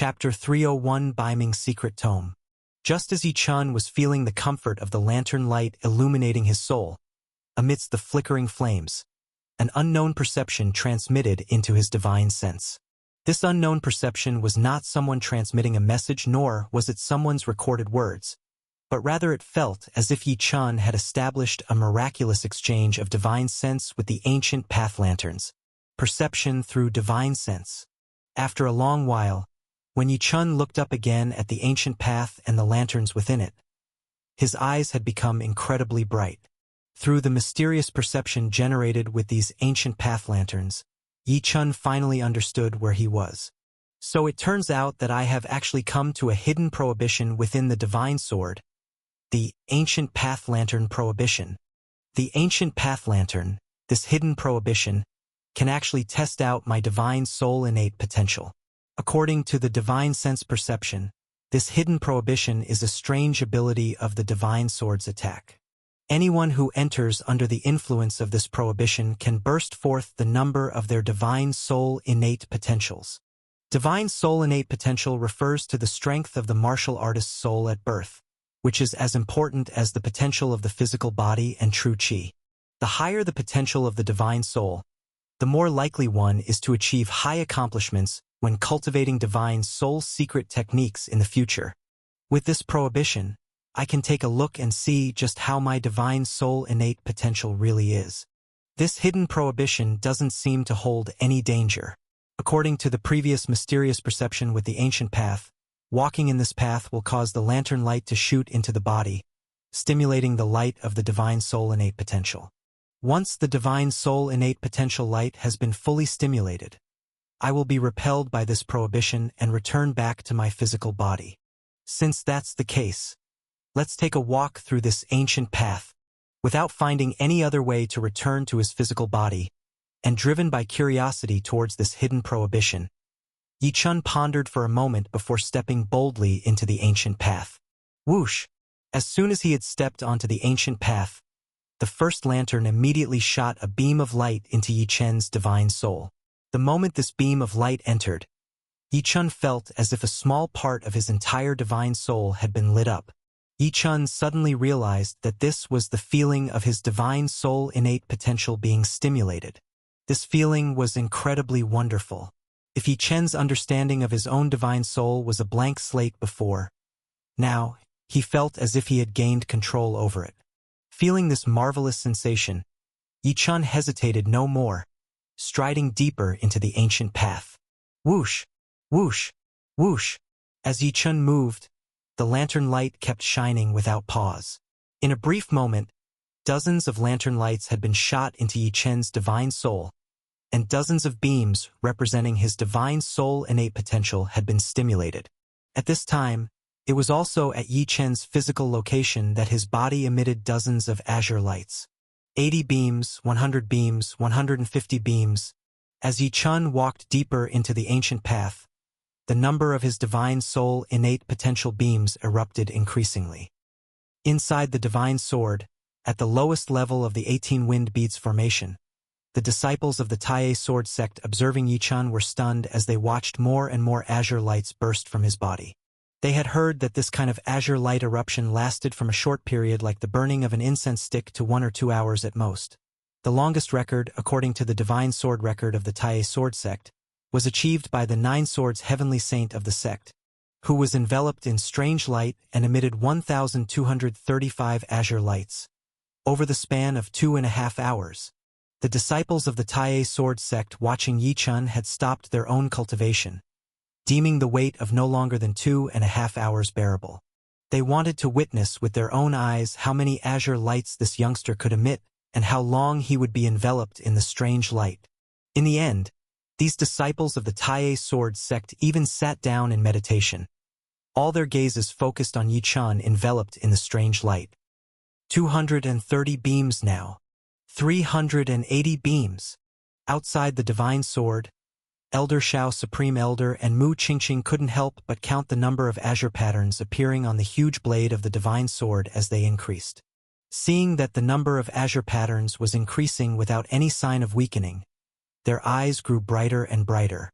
Chapter 301 Biming's Secret Tome. Just as Yi Chun was feeling the comfort of the lantern light illuminating his soul, amidst the flickering flames, an unknown perception transmitted into his divine sense. This unknown perception was not someone transmitting a message, nor was it someone's recorded words, but rather it felt as if Yi Chun had established a miraculous exchange of divine sense with the ancient path lanterns. Perception through divine sense. After a long while, when Yi Chun looked up again at the ancient path and the lanterns within it, his eyes had become incredibly bright. Through the mysterious perception generated with these ancient path lanterns, Yi Chun finally understood where he was. So it turns out that I have actually come to a hidden prohibition within the divine sword, the ancient path lantern prohibition. The ancient path lantern, this hidden prohibition, can actually test out my divine soul innate potential. According to the divine sense perception, this hidden prohibition is a strange ability of the divine sword's attack. Anyone who enters under the influence of this prohibition can burst forth the number of their divine soul innate potentials. Divine soul innate potential refers to the strength of the martial artist's soul at birth, which is as important as the potential of the physical body and true qi. The higher the potential of the divine soul, the more likely one is to achieve high accomplishments when cultivating divine soul secret techniques in the future. With this prohibition, I can take a look and see just how my divine soul innate potential really is. This hidden prohibition doesn't seem to hold any danger. According to the previous mysterious perception with the ancient path, walking in this path will cause the lantern light to shoot into the body, stimulating the light of the divine soul innate potential. Once the divine soul innate potential light has been fully stimulated, I will be repelled by this prohibition and return back to my physical body. Since that's the case, let's take a walk through this ancient path, without finding any other way to return to his physical body, and driven by curiosity towards this hidden prohibition. Yi Chun pondered for a moment before stepping boldly into the ancient path. Whoosh! As soon as he had stepped onto the ancient path, the first lantern immediately shot a beam of light into Yi Chun's divine soul. The moment this beam of light entered, Yi Chun felt as if a small part of his entire divine soul had been lit up. Yi Chun suddenly realized that this was the feeling of his divine soul innate potential being stimulated. This feeling was incredibly wonderful. If Yi Chun's understanding of his own divine soul was a blank slate before, now he felt as if he had gained control over it. Feeling this marvelous sensation, Yi Chun hesitated no more, striding deeper into the ancient path. Whoosh! Whoosh! Whoosh! As Yi Chun moved, the lantern light kept shining without pause. In a brief moment, dozens of lantern lights had been shot into Yi Chun's divine soul, and dozens of beams representing his divine soul innate potential had been stimulated. At this time, it was also at Yi Chun's physical location that his body emitted dozens of azure lights. 80 beams, 100 beams, 150 beams. As Yi Chun walked deeper into the ancient path, the number of his divine soul innate potential beams erupted increasingly. Inside the divine sword, at the lowest level of the 18 wind beads formation, the disciples of the Taiye sword sect observing Yi Chun were stunned as they watched more and more azure lights burst from his body. They had heard that this kind of azure light eruption lasted from a short period like the burning of an incense stick to 1 or 2 hours at most. The longest record, according to the divine sword record of the Taiye sword sect, was achieved by the Nine Swords heavenly saint of the sect, who was enveloped in strange light and emitted 1,235 azure lights. Over the span of 2.5 hours, the disciples of the Taiye sword sect watching Yi Chun had stopped their own cultivation, deeming the wait of no longer than 2.5 hours bearable. They wanted to witness with their own eyes how many azure lights this youngster could emit and how long he would be enveloped in the strange light. In the end, these disciples of the Taiye sword sect even sat down in meditation, all their gazes focused on Yi Chun enveloped in the strange light. 230 beams now. 380 beams. Outside the divine sword, Elder Shao Supreme Elder and Mu Qingqing couldn't help but count the number of azure patterns appearing on the huge blade of the divine sword as they increased. Seeing that the number of azure patterns was increasing without any sign of weakening, their eyes grew brighter and brighter.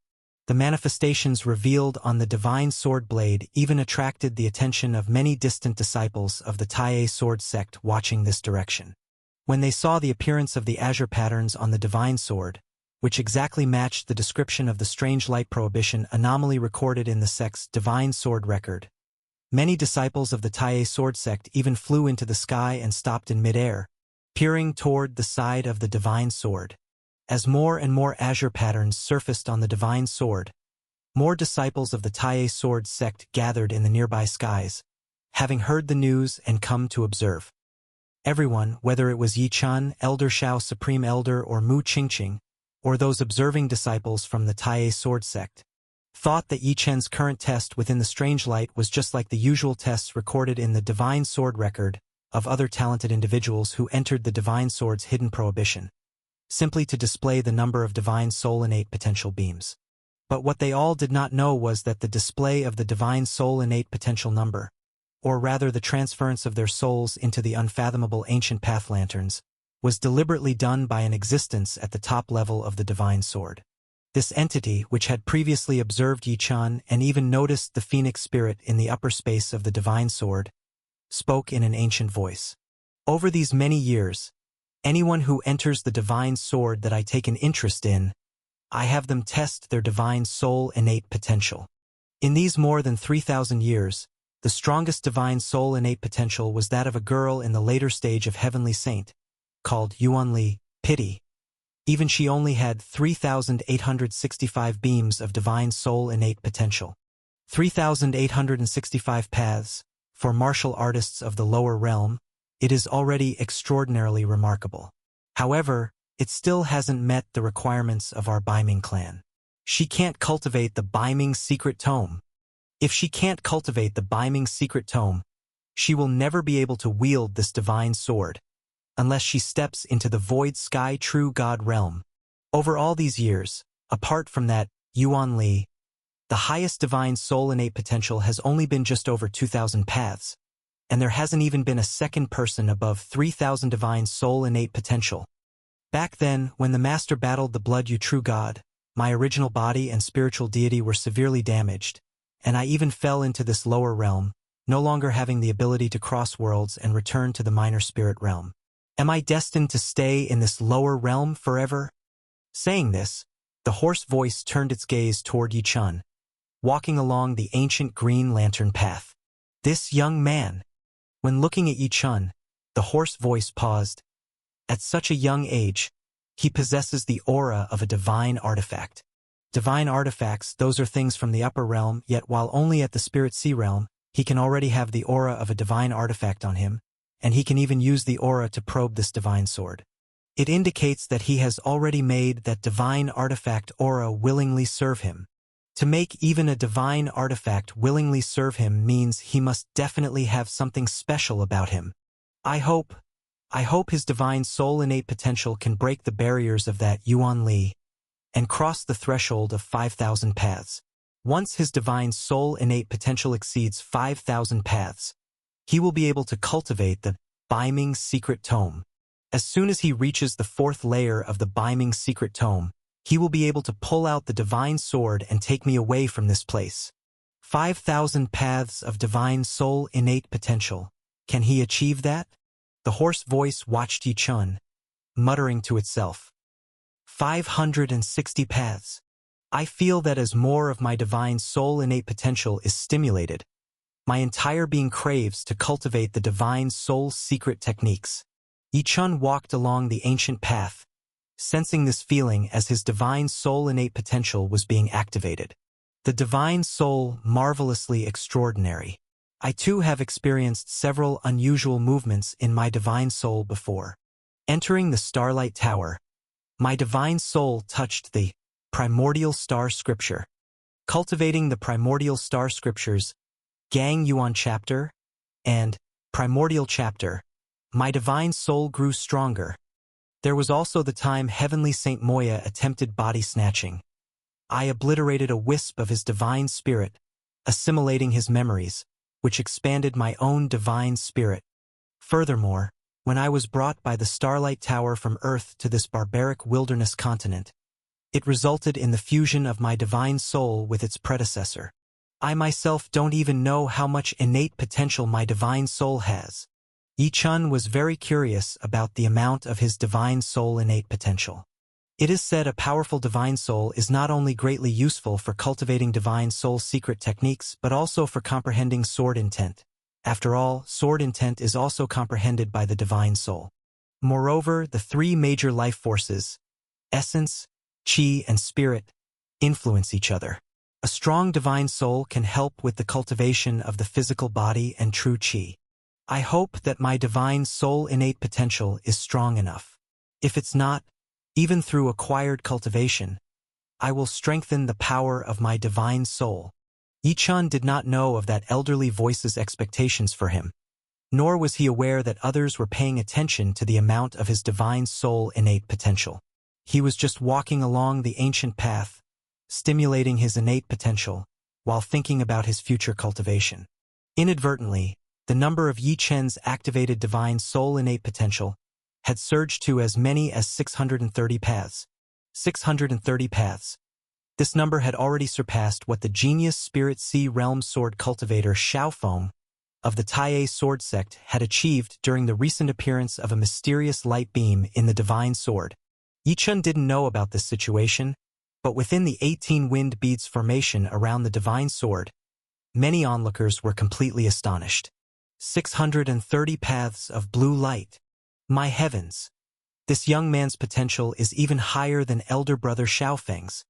The manifestations revealed on the divine sword blade even attracted the attention of many distant disciples of the Tai sword sect watching this direction. When they saw the appearance of the azure patterns on the divine sword, which exactly matched the description of the strange light prohibition anomaly recorded in the sect's divine sword record, many disciples of the Tai sword sect even flew into the sky and stopped in midair, peering toward the side of the divine sword. As more and more azure patterns surfaced on the divine sword, more disciples of the Tai sword sect gathered in the nearby skies, having heard the news and come to observe. Everyone, whether it was Yi Chun, Elder Shao Supreme Elder, or Mu Qingqing, or those observing disciples from the Tai sword sect, thought that Yi Chen's current test within the strange light was just like the usual tests recorded in the divine sword record of other talented individuals who entered the divine sword's hidden prohibition, simply to display the number of divine soul innate potential beams. But what they all did not know was that the display of the divine soul innate potential number, or rather the transference of their souls into the unfathomable ancient path lanterns, was deliberately done by an existence at the top level of the divine sword. This entity, which had previously observed Yi Chun and even noticed the phoenix spirit in the upper space of the divine sword, spoke in an ancient voice. Over these many years, anyone who enters the divine sword that I take an interest in, I have them test their divine soul innate potential. In these more than 3,000 years, the strongest divine soul innate potential was that of a girl in the later stage of heavenly saint, called Yuan Li, Pity. Even she only had 3,865 beams of divine soul innate potential. 3,865 paths, for martial artists of the lower realm, it is already extraordinarily remarkable. However, it still hasn't met the requirements of our Baiming clan. She can't cultivate the Baiming secret tome. If she can't cultivate the Baiming secret tome, she will never be able to wield this divine sword, unless she steps into the void sky true god realm. Over all these years, apart from that Yuan Li, the highest divine soul innate potential has only been just over 2,000 paths, and there hasn't even been a second person above 3,000 divine soul innate potential. Back then, when the master battled the blood you true god, my original body and spiritual deity were severely damaged, and I even fell into this lower realm, no longer having the ability to cross worlds and return to the minor spirit realm. Am I destined to stay in this lower realm forever? Saying this, the hoarse voice turned its gaze toward Yi Chun, walking along the ancient green lantern path. This young man. When looking at Yi Chun, the hoarse voice paused. At such a young age, he possesses the aura of a divine artifact. Divine artifacts, those are things from the upper realm, yet while only at the spirit sea realm, he can already have the aura of a divine artifact on him, and he can even use the aura to probe this divine sword. It indicates that he has already made that divine artifact aura willingly serve him. To make even a divine artifact willingly serve him means he must definitely have something special about him. I hope his divine soul innate potential can break the barriers of that Yuan Li and cross the threshold of 5,000 paths. Once his divine soul innate potential exceeds 5,000 paths, he will be able to cultivate the Baiming secret tome. As soon as he reaches the 4th layer of the Baiming secret tome, he will be able to pull out the divine sword and take me away from this place. 5,000 paths of divine soul innate potential. Can he achieve that? The hoarse voice watched Yi Chun, muttering to itself. 560 paths. I feel that as more of my divine soul innate potential is stimulated, my entire being craves to cultivate the divine soul secret techniques. Yi Chun walked along the ancient path, sensing this feeling as his divine soul innate potential was being activated. The divine soul, marvelously extraordinary. I too have experienced several unusual movements in my divine soul before. Entering the Starlight Tower, my divine soul touched the primordial star scripture. Cultivating the primordial star scriptures, Gang Yuan chapter, and primordial chapter, my divine soul grew stronger. There was also the time Heavenly Saint Moya attempted body snatching. I obliterated a wisp of his divine spirit, assimilating his memories, which expanded my own divine spirit. Furthermore, when I was brought by the Starlight Tower from Earth to this barbaric wilderness continent, It resulted in the fusion of my divine soul with its predecessor. I myself don't even know how much innate potential my divine soul has. Yi-chun was very curious about the amount of his divine soul innate potential. It is said a powerful divine soul is not only greatly useful for cultivating divine soul secret techniques but also for comprehending sword intent. After all, sword intent is also comprehended by the divine soul. Moreover, the three major life forces, essence, qi, and spirit, influence each other. A strong divine soul can help with the cultivation of the physical body and true qi. I hope that my divine soul innate potential is strong enough. If it's not, even through acquired cultivation, I will strengthen the power of my divine soul. Yi-chun did not know of that elderly voice's expectations for him, nor was he aware that others were paying attention to the amount of his divine soul innate potential. He was just walking along the ancient path, stimulating his innate potential, while thinking about his future cultivation. Inadvertently, the number of Yi-chun's activated divine soul innate potential had surged to as many as 630 paths. 630 paths. This number had already surpassed what the genius Spirit Sea Realm sword cultivator Xiaofeng of the Taiye sword sect had achieved during the recent appearance of a mysterious light beam in the divine sword. Yi-chun didn't know about this situation, but within the 18 wind beads formation around the divine sword, many onlookers were completely astonished. 630 paths of blue light. My heavens! This young man's potential is even higher than elder brother Xiaofeng's.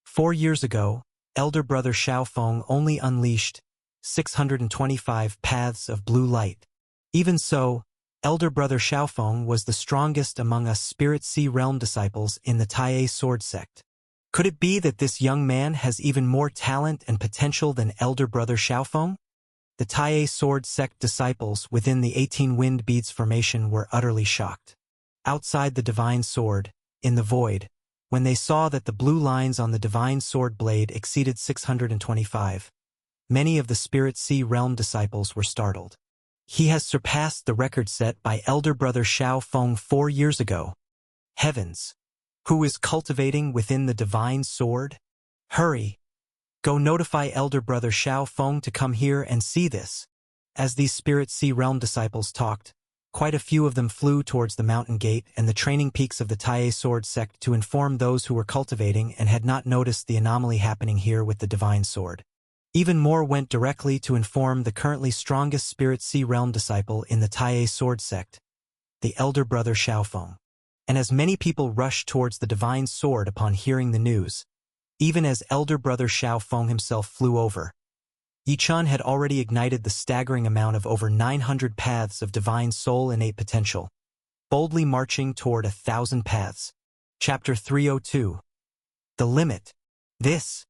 4 years ago, elder brother Xiaofeng only unleashed 625 paths of blue light. Even so, elder brother Xiaofeng was the strongest among us Spirit Sea Realm disciples in the Taiye sword sect. Could it be that this young man has even more talent and potential than elder brother Xiaofeng? The Taiye sword sect disciples within the 18 wind beads formation were utterly shocked. Outside the divine sword, in the void, when they saw that the blue lines on the divine sword blade exceeded 625, many of the Spirit Sea Realm disciples were startled. He has surpassed the record set by elder brother Xiaofeng 4 years ago. Heavens! Who is cultivating within the divine sword? Hurry! Go notify elder brother Xiaofeng to come here and see this. As these Spirit Sea Realm disciples talked, quite a few of them flew towards the mountain gate and the training peaks of the Taiye sword sect to inform those who were cultivating and had not noticed the anomaly happening here with the divine sword. Even more went directly to inform the currently strongest Spirit Sea Realm disciple in the Taiye sword sect, the elder brother Xiaofeng. And as many people rushed towards the divine sword upon hearing the news, even as elder brother Xiaofeng himself flew over, Yi-chun had already ignited the staggering amount of over 900 paths of divine soul innate potential, boldly marching toward 1,000 paths. Chapter 302. The Limit. This.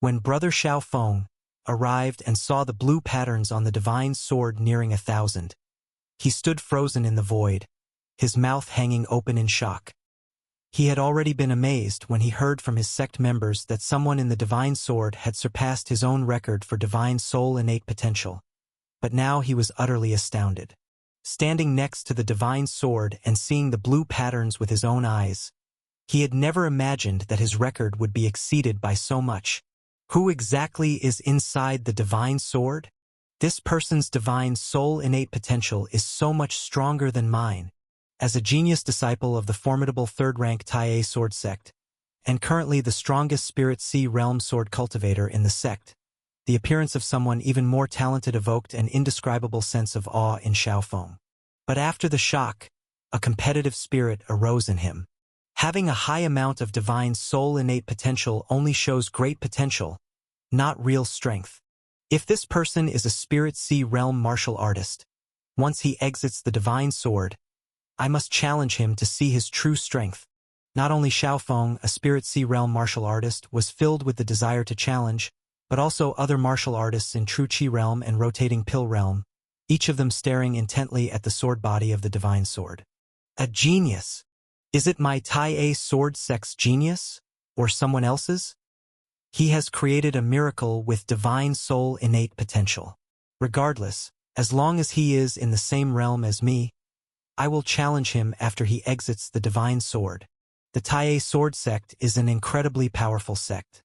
When brother Xiaofeng arrived and saw the blue patterns on the divine sword nearing 1,000, he stood frozen in the void, his mouth hanging open in shock. He had already been amazed when he heard from his sect members that someone in the divine sword had surpassed his own record for divine soul innate potential. But now he was utterly astounded. Standing next to the divine sword and seeing the blue patterns with his own eyes, he had never imagined that his record would be exceeded by so much. Who exactly is inside the divine sword? This person's divine soul innate potential is so much stronger than mine. As a genius disciple of the formidable third-rank Taiye sword sect, and currently the strongest Spirit Sea Realm sword cultivator in the sect, the appearance of someone even more talented evoked an indescribable sense of awe in Xiaofeng. But after the shock, a competitive spirit arose in him. Having a high amount of divine soul innate potential only shows great potential, not real strength. If this person is a Spirit Sea Realm martial artist, once he exits the divine sword, I must challenge him to see his true strength. Not only Xiaofeng, a Spirit Sea Realm martial artist, was filled with the desire to challenge, but also other martial artists in True Qi Realm and Rotating Pill Realm, each of them staring intently at the sword body of the divine sword. A genius! Is it my Taiye sword sect's genius, or someone else's? He has created a miracle with divine soul innate potential. Regardless, as long as he is in the same realm as me, I will challenge him after he exits the divine sword. The Taiye sword sect is an incredibly powerful sect.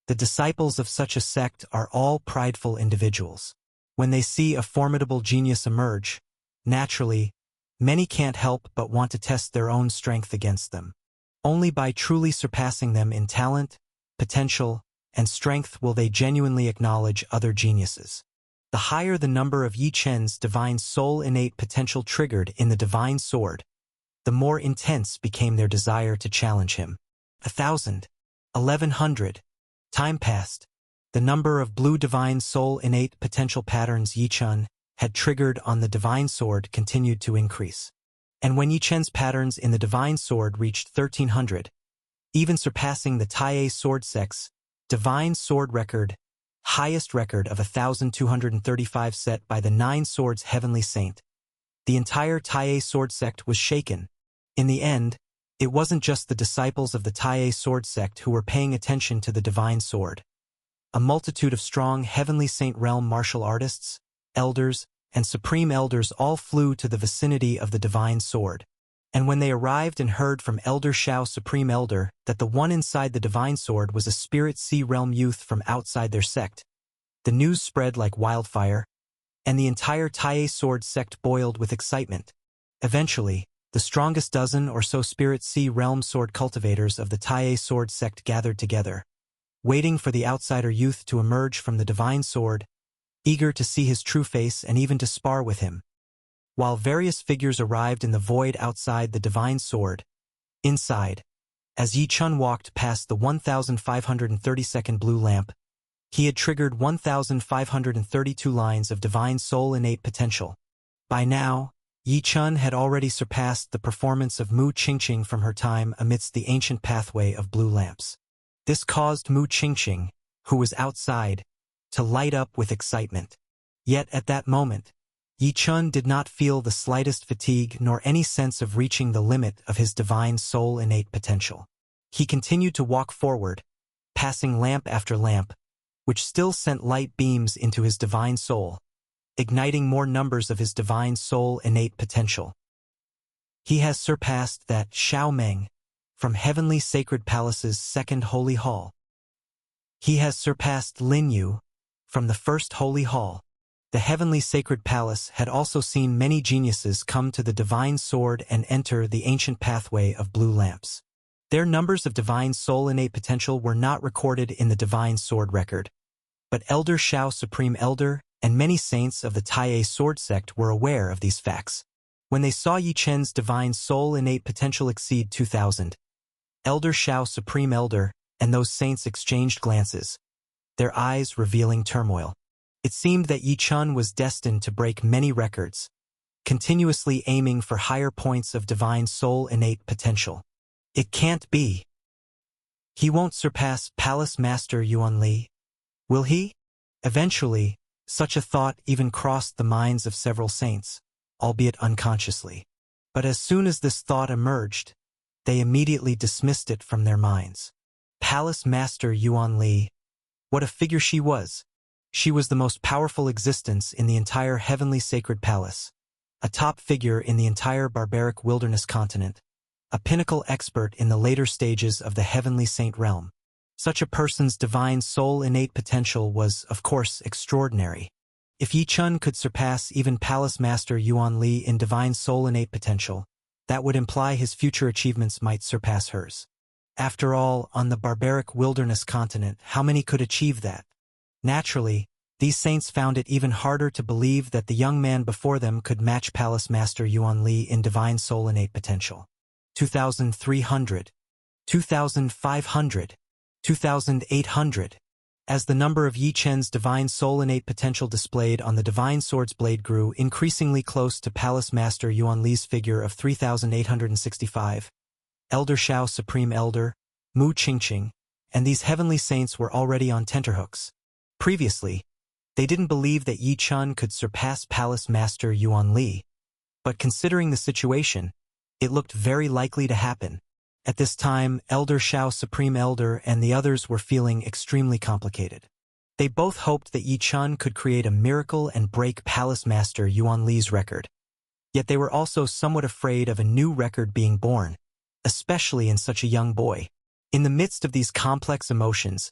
The disciples of such a sect are all prideful individuals. When they see a formidable genius emerge, naturally, many can't help but want to test their own strength against them. Only by truly surpassing them in talent, potential, and strength will they genuinely acknowledge other geniuses. The higher the number of Yi Chen's divine soul innate potential triggered in the divine sword, the more intense became their desire to challenge him. 1,000, 1,100. Time passed. The number of blue divine soul innate potential patterns Yi Chen had triggered on the divine sword continued to increase. And when Yi Chen's patterns in the divine sword reached 1,300, even surpassing the Taiye sword sect's divine sword record, highest record of 1,235 set by the Nine Swords Heavenly Saint, the entire Taiye sword sect was shaken. In the end, it wasn't just the disciples of the Taiye sword sect who were paying attention to the divine sword. A multitude of strong Heavenly Saint realm martial artists, elders, and supreme elders all flew to the vicinity of the divine sword. And when they arrived and heard from Elder Shao Supreme Elder that the one inside the divine sword was a spirit sea realm youth from outside their sect, the news spread like wildfire, and the entire Taiye sword sect boiled with excitement. Eventually, the strongest dozen or so spirit sea realm sword cultivators of the Taiye sword sect gathered together, waiting for the outsider youth to emerge from the divine sword, eager to see his true face and even to spar with him. While various figures arrived in the void outside the divine sword, inside, as Yi Chen walked past the 1,532nd blue lamp, he had triggered 1,532 lines of divine soul innate potential. By now, Yi Chen had already surpassed the performance of Mu Qingqing from her time amidst the ancient pathway of blue lamps. This caused Mu Qingqing, who was outside, to light up with excitement. Yet at that moment, Yi Chen did not feel the slightest fatigue nor any sense of reaching the limit of his divine soul innate potential. He continued to walk forward, passing lamp after lamp, which still sent light beams into his divine soul, igniting more numbers of his divine soul innate potential. He has surpassed that Xiao Meng from Heavenly Sacred Palace's second Holy Hall. He has surpassed Lin Yu from the first Holy Hall. The Heavenly Sacred Palace had also seen many geniuses come to the divine sword and enter the ancient pathway of blue lamps. Their numbers of divine soul innate potential were not recorded in the divine sword record, but Elder Shao Supreme Elder and many saints of the Taiye sword sect were aware of these facts. When they saw Yi Chen's divine soul innate potential exceed 2,000, Elder Shao Supreme Elder and those saints exchanged glances, their eyes revealing turmoil. It seemed that Yi Chen was destined to break many records, continuously aiming for higher points of divine soul innate potential. It can't be. He won't surpass Palace Master Yuan Li, will he? Eventually, such a thought even crossed the minds of several saints, albeit unconsciously. But as soon as this thought emerged, they immediately dismissed it from their minds. Palace Master Yuan Li. What a figure she was! She was the most powerful existence in the entire Heavenly Sacred Palace, a top figure in the entire barbaric wilderness continent, a pinnacle expert in the later stages of the Heavenly Saint realm. Such a person's divine soul innate potential was, of course, extraordinary. If Yi Chen could surpass even Palace Master Yuan Li in divine soul innate potential, that would imply his future achievements might surpass hers. After all, on the barbaric wilderness continent, how many could achieve that? Naturally, these saints found it even harder to believe that the young man before them could match Palace Master Yuan Li in divine soul innate potential. 2,300, 2,500, 2,800. As the number of Yi Chen's divine soul innate potential displayed on the divine sword's blade grew increasingly close to Palace Master Yuan Li's figure of 3,865, Elder Shao Supreme Elder, Mu Qingqing, and these heavenly saints were already on tenterhooks. Previously, they didn't believe that Yi Chen could surpass Palace Master Yuan Li, but considering the situation, it looked very likely to happen. At this time, Elder Shao Supreme Elder and the others were feeling extremely complicated. They both hoped that Yi Chen could create a miracle and break Palace Master Yuan Li's record. Yet they were also somewhat afraid of a new record being born, especially in such a young boy. In the midst of these complex emotions,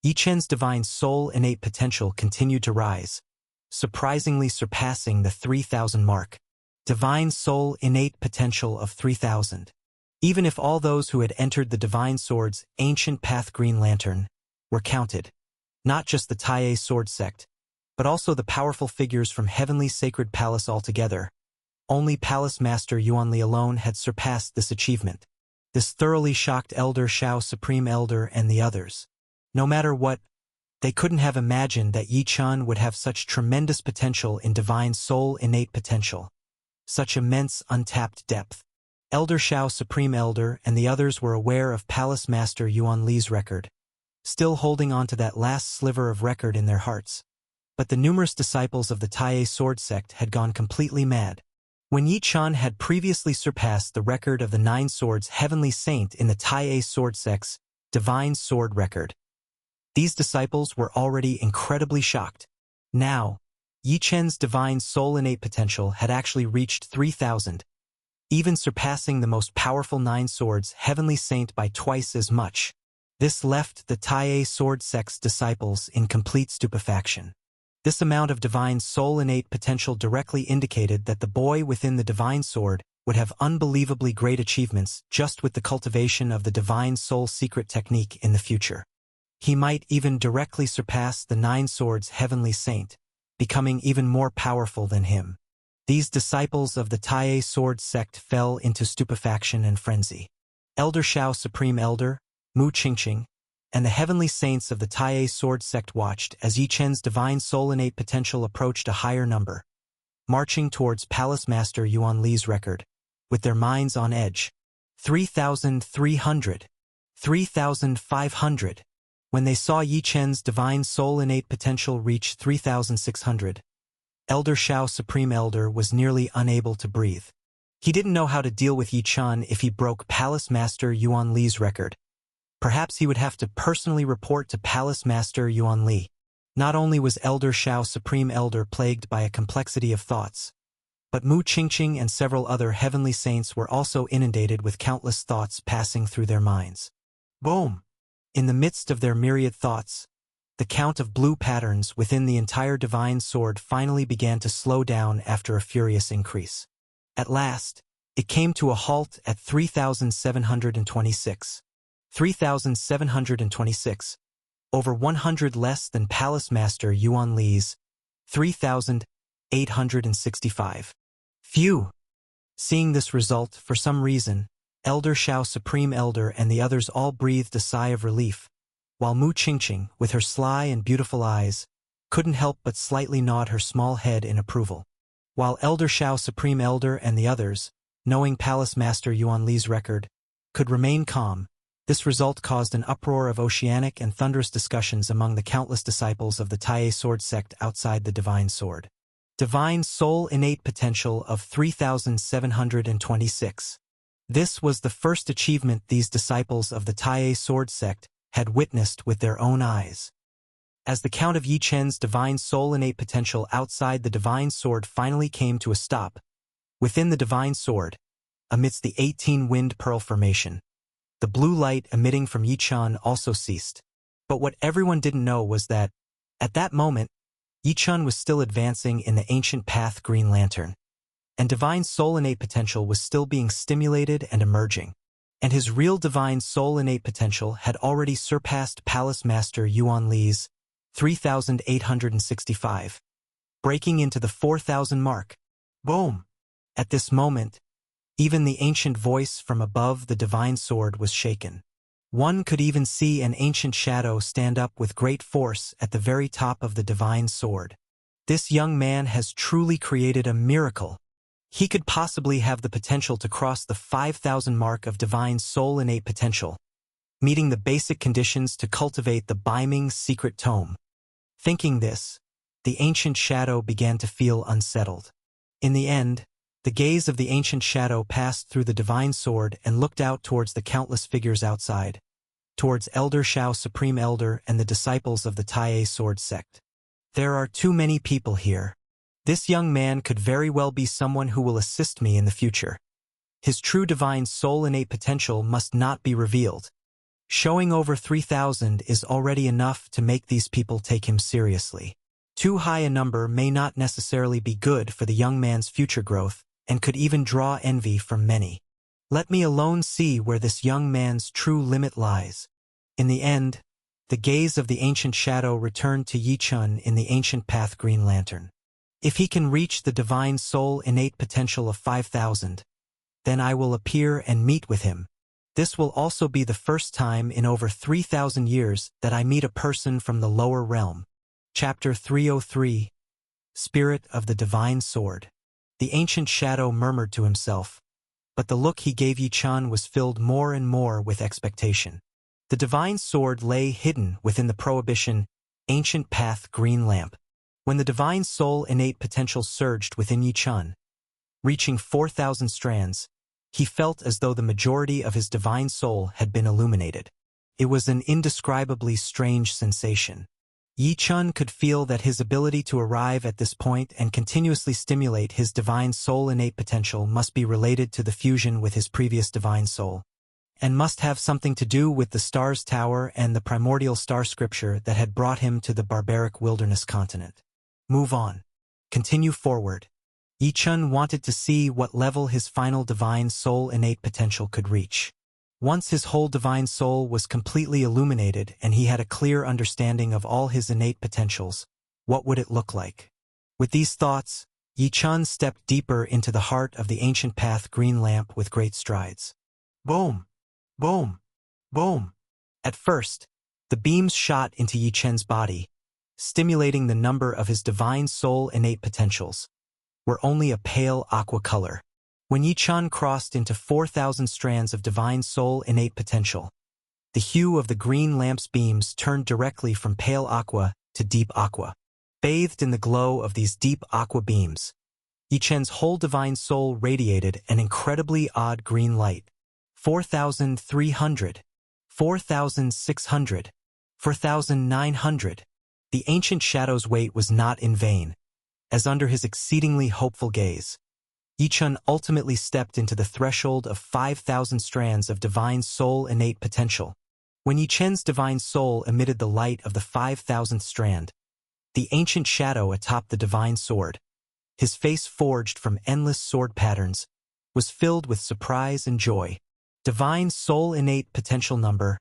Yi Chen's divine soul innate potential continued to rise, surprisingly surpassing the 3,000 mark. Divine soul innate potential of 3,000. Even if all those who had entered the Divine Sword's ancient path Green Lantern were counted, not just the Tai Sword sect, but also the powerful figures from Heavenly Sacred Palace altogether, only Palace Master Yuanli alone had surpassed this achievement. This thoroughly shocked Elder Shao Supreme Elder and the others. No matter what, they couldn't have imagined that Yi Chen would have such tremendous potential in Divine Soul innate potential. Such immense untapped depth. Elder Shao Supreme Elder and the others were aware of Palace Master Yuan Li's record, still holding on to that last sliver of record in their hearts. But the numerous disciples of the Tai Sword sect had gone completely mad. When Yi Chen had previously surpassed the record of the 9 Swords Heavenly Saint in the Tai Sword sect's Divine Sword record, these disciples were already incredibly shocked. Now, Yi Chen's divine soul innate potential had actually reached 3,000, even surpassing the most powerful 9 Swords Heavenly Saint by twice as much. This left the Tai Sword sect's disciples in complete stupefaction. This amount of divine soul innate potential directly indicated that the boy within the divine sword would have unbelievably great achievements just with the cultivation of the divine soul secret technique in the future. He might even directly surpass the 9 Swords Heavenly Saint, becoming even more powerful than him. These disciples of the Tai Sword sect fell into stupefaction and frenzy. Elder Shao Supreme Elder, Mu Qingqing, and the Heavenly Saints of the Tai Sword sect watched as Yi Chen's divine soul innate potential approached a higher number, marching towards Palace Master Yuan Li's record, with their minds on edge. 3,300. 3,500. When they saw Yi Chen's divine soul innate potential reach 3,600, Elder Shao Supreme Elder was nearly unable to breathe. He didn't know how to deal with Yi Chen if he broke Palace Master Yuan Li's record. Perhaps he would have to personally report to Palace Master Yuan Li. Not only was Elder Shao Supreme Elder plagued by a complexity of thoughts, but Mu Qingqing and several other heavenly saints were also inundated with countless thoughts passing through their minds. Boom! In the midst of their myriad thoughts, the count of blue patterns within the entire divine sword finally began to slow down after a furious increase. At last, it came to a halt at 3,726. 3,726, over 100 less than Palace Master Yuan Li's 3,865. Phew! Seeing this result, for some reason, Elder Shao Supreme Elder and the others all breathed a sigh of relief, while Mu Qingqing, with her sly and beautiful eyes, couldn't help but slightly nod her small head in approval. While Elder Shao Supreme Elder and the others, knowing Palace Master Yuan Li's record, could remain calm, this result caused an uproar of oceanic and thunderous discussions among the countless disciples of the Tai Sword sect outside the Divine Sword. Divine Soul innate potential of 3,726. This was the first achievement these disciples of the Tai Sword sect had witnessed with their own eyes. As the count of Yi Chen's divine soul innate potential outside the Divine Sword finally came to a stop, within the Divine Sword, amidst the 18 Wind Pearl formation, the blue light emitting from Yi Chen also ceased. But what everyone didn't know was that, at that moment, Yi Chen was still advancing in the ancient path Green Lantern, and divine soul innate potential was still being stimulated and emerging. And his real divine soul innate potential had already surpassed Palace Master Yuan Li's 3,865, breaking into the 4,000 mark. Boom! At this moment, even the ancient voice from above the divine sword was shaken. One could even see an ancient shadow stand up with great force at the very top of the divine sword. This young man has truly created a miracle. He could possibly have the potential to cross the 5,000 mark of divine soul innate potential, meeting the basic conditions to cultivate the Baiming secret tome. Thinking this, the ancient shadow began to feel unsettled. In the end, the gaze of the ancient shadow passed through the divine sword and looked out towards the countless figures outside, towards Elder Shao Supreme Elder and the disciples of the Tai Sword sect. There are too many people here. This young man could very well be someone who will assist me in the future. His true divine soul innate potential must not be revealed. Showing over 3,000 is already enough to make these people take him seriously. Too high a number may not necessarily be good for the young man's future growth, and could even draw envy from many. Let me alone see where this young man's true limit lies. In the end, the gaze of the ancient shadow returned to Yi Chun in the ancient path Green Lantern. If he can reach the divine soul innate potential of 5,000, then I will appear and meet with him. This will also be the first time in over 3,000 years that I meet a person from the lower realm. Chapter 303 Spirit of the Divine Sword. The ancient shadow murmured to himself, but the look he gave Yi Chun was filled more and more with expectation. The divine sword lay hidden within the prohibition, ancient path green lamp. When the divine soul innate potential surged within Yi Chun, reaching 4,000 strands, he felt as though the majority of his divine soul had been illuminated. It was an indescribably strange sensation. Yi Chun could feel that his ability to arrive at this point and continuously stimulate his divine soul innate potential must be related to the fusion with his previous divine soul, and must have something to do with the Stars Tower and the primordial star scripture that had brought him to the barbaric wilderness continent. Move on. Continue forward. Yi Chun wanted to see what level his final divine soul innate potential could reach. Once his whole divine soul was completely illuminated and he had a clear understanding of all his innate potentials, what would it look like? With these thoughts, Yi Chun stepped deeper into the heart of the ancient path green lamp with great strides. Boom! Boom! Boom! At first, the beams shot into Yi Chun's body, stimulating the number of his divine soul innate potentials, were only a pale aqua color. When Yi Chun crossed into 4,000 strands of divine soul innate potential, the hue of the green lamp's beams turned directly from pale aqua to deep aqua. Bathed in the glow of these deep aqua beams, Yi Chun's whole divine soul radiated an incredibly odd green light. 4,300, 4,600, 4,900. The ancient shadow's weight was not in vain, as under his exceedingly hopeful gaze, Yi Chun ultimately stepped into the threshold of 5,000 strands of divine soul innate potential. When Yi Chun's divine soul emitted the light of the 5,000th strand, the ancient shadow atop the divine sword, his face forged from endless sword patterns, was filled with surprise and joy. Divine soul innate potential number,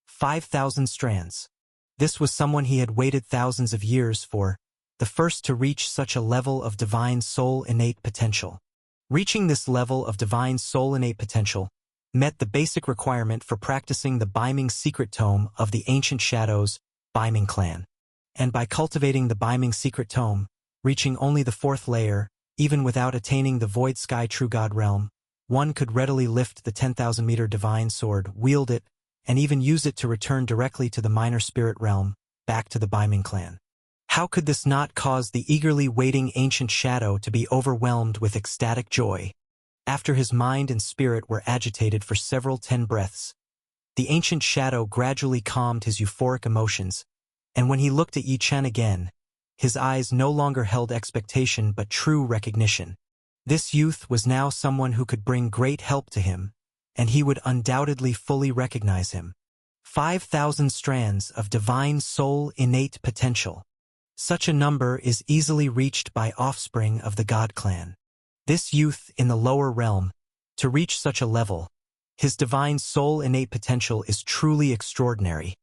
5,000 strands. This was someone he had waited thousands of years for, the first to reach such a level of divine soul innate potential. Reaching this level of divine soul innate potential met the basic requirement for practicing the Biming secret tome of the ancient shadows, Biming clan. And by cultivating the Biming secret tome, reaching only the 4th layer, even without attaining the void sky true god realm, one could readily lift the 10,000-meter divine sword, wield it, and even use it to return directly to the minor spirit realm, back to the Biming clan. How could this not cause the eagerly waiting ancient shadow to be overwhelmed with ecstatic joy? After his mind and spirit were agitated for several 10 breaths, the ancient shadow gradually calmed his euphoric emotions, and when he looked at Yi Chun again, his eyes no longer held expectation but true recognition. This youth was now someone who could bring great help to him, and he would undoubtedly fully recognize him. 5,000 strands of divine soul innate potential. Such a number is easily reached by offspring of the God clan. This youth in the lower realm, to reach such a level, his divine soul innate potential is truly extraordinary.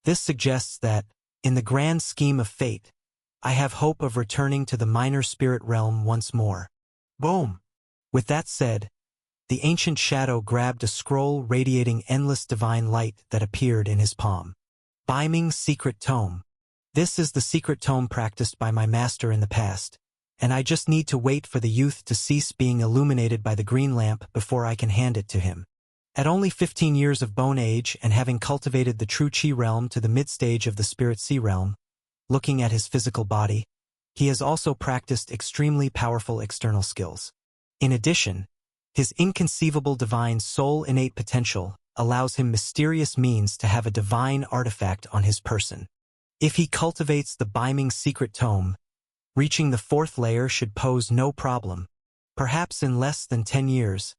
This suggests that, in the grand scheme of fate, I have hope of returning to the minor spirit realm once more. Boom! With that said, the ancient shadow grabbed a scroll radiating endless divine light that appeared in his palm. Biming secret tome. This is the secret tome practiced by my master in the past, and I just need to wait for the youth to cease being illuminated by the green lamp before I can hand it to him. At only 15 years of bone age and having cultivated the true chi realm to the mid-stage of the spirit sea realm, looking at his physical body, he has also practiced extremely powerful external skills. In addition, his inconceivable divine soul innate potential allows him mysterious means to have a divine artifact on his person. If he cultivates the Biming secret tome, reaching the 4th layer should pose no problem. Perhaps in less than 10 years,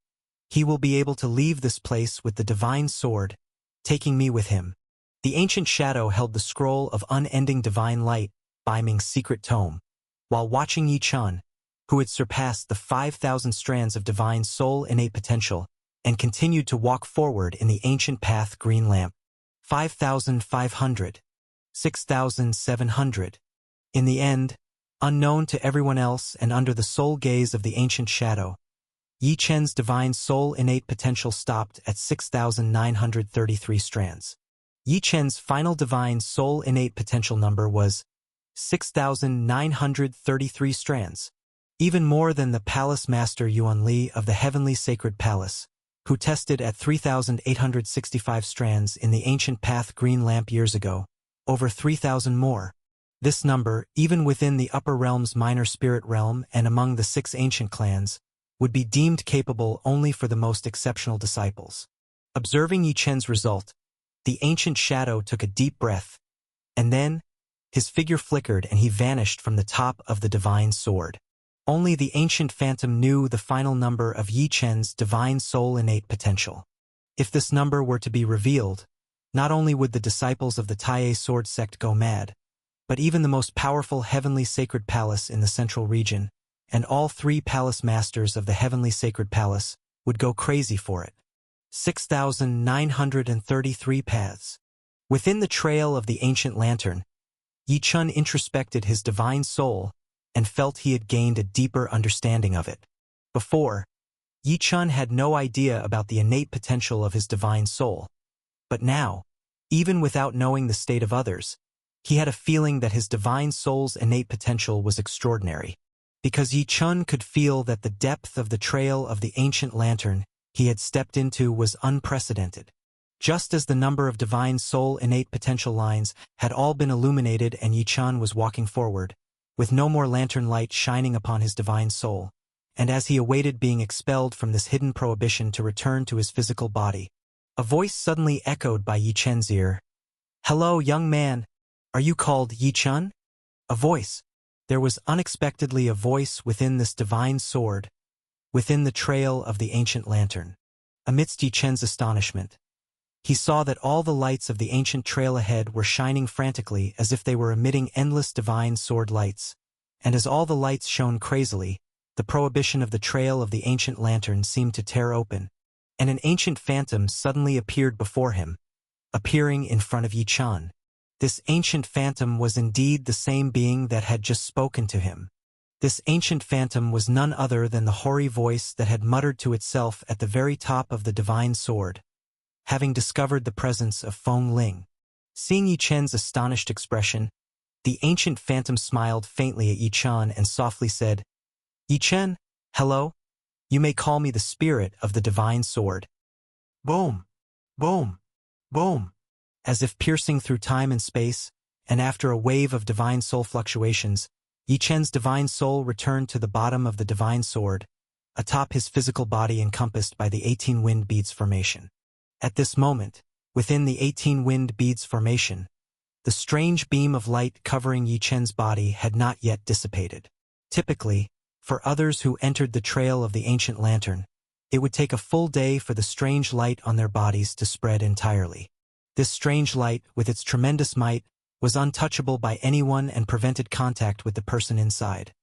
He will be able to leave this place with the divine sword, taking me with him. The ancient shadow held the scroll of unending divine light, Baiming's secret tome, while watching Yi Chun, who had surpassed the 5,000 strands of divine soul innate potential, and continued to walk forward in the ancient path green lamp. 5,500. 6,700. In the end, unknown to everyone else and under the sole gaze of the ancient shadow, Yi Chen's divine soul innate potential stopped at 6,933 strands. Yi Chen's final divine soul innate potential number was 6,933 strands, even more than the palace master Yuan Li of the Heavenly Sacred Palace, who tested at 3,865 strands in the ancient path green lamp years ago, over 3,000 more. This number, even within the upper realm's minor spirit realm and among the 6 ancient clans, would be deemed capable only for the most exceptional disciples. Observing Yi Chen's result, the ancient shadow took a deep breath, and then, his figure flickered and he vanished from the top of the divine sword. Only the ancient phantom knew the final number of Yi Chen's divine soul innate potential. If this number were to be revealed, not only would the disciples of the Taiye sword sect go mad, but even the most powerful heavenly sacred palace in the central region, and all 3 palace masters of the heavenly sacred palace, would go crazy for it. 6,933 paths. Within the trail of the ancient lantern, Yi Chun introspected his divine soul and felt he had gained a deeper understanding of it. Before, Yi Chun had no idea about the innate potential of his divine soul. But now, even without knowing the state of others, he had a feeling that his divine soul's innate potential was extraordinary, because Yi Chun could feel that the depth of the trail of the ancient lantern he had stepped into was unprecedented. Just as the number of divine soul innate potential lines had all been illuminated and Yi Chun was walking forward, with no more lantern light shining upon his divine soul, and as he awaited being expelled from this hidden prohibition to return to his physical body, a voice suddenly echoed by Yi Chen's ear. "Hello, young man. Are you called Yi Chun?" A voice. There was unexpectedly a voice within this divine sword, within the trail of the ancient lantern. Amidst Yi Chen's astonishment, he saw that all the lights of the ancient trail ahead were shining frantically as if they were emitting endless divine sword lights, and as all the lights shone crazily, the prohibition of the trail of the ancient lantern seemed to tear open, and an ancient phantom suddenly appeared before him, appearing in front of Yi Chun. This ancient phantom was indeed the same being that had just spoken to him. This ancient phantom was none other than the hoary voice that had muttered to itself at the very top of the divine sword, having discovered the presence of Feng Ling. Seeing Yi Chen's astonished expression, the ancient phantom smiled faintly at Yi Chun and softly said, "Yi Chen, hello? You may call me the spirit of the divine sword." Boom! Boom! Boom! As if piercing through time and space, and after a wave of divine soul fluctuations, Yi Chen's divine soul returned to the bottom of the divine sword, atop his physical body encompassed by the 18 wind beads formation. At this moment, within the 18 wind beads formation, the strange beam of light covering Yi Chen's body had not yet dissipated. Typically, for others who entered the trail of the ancient lantern, it would take a full day for the strange light on their bodies to spread entirely. This strange light, with its tremendous might, was untouchable by anyone and prevented contact with the person inside.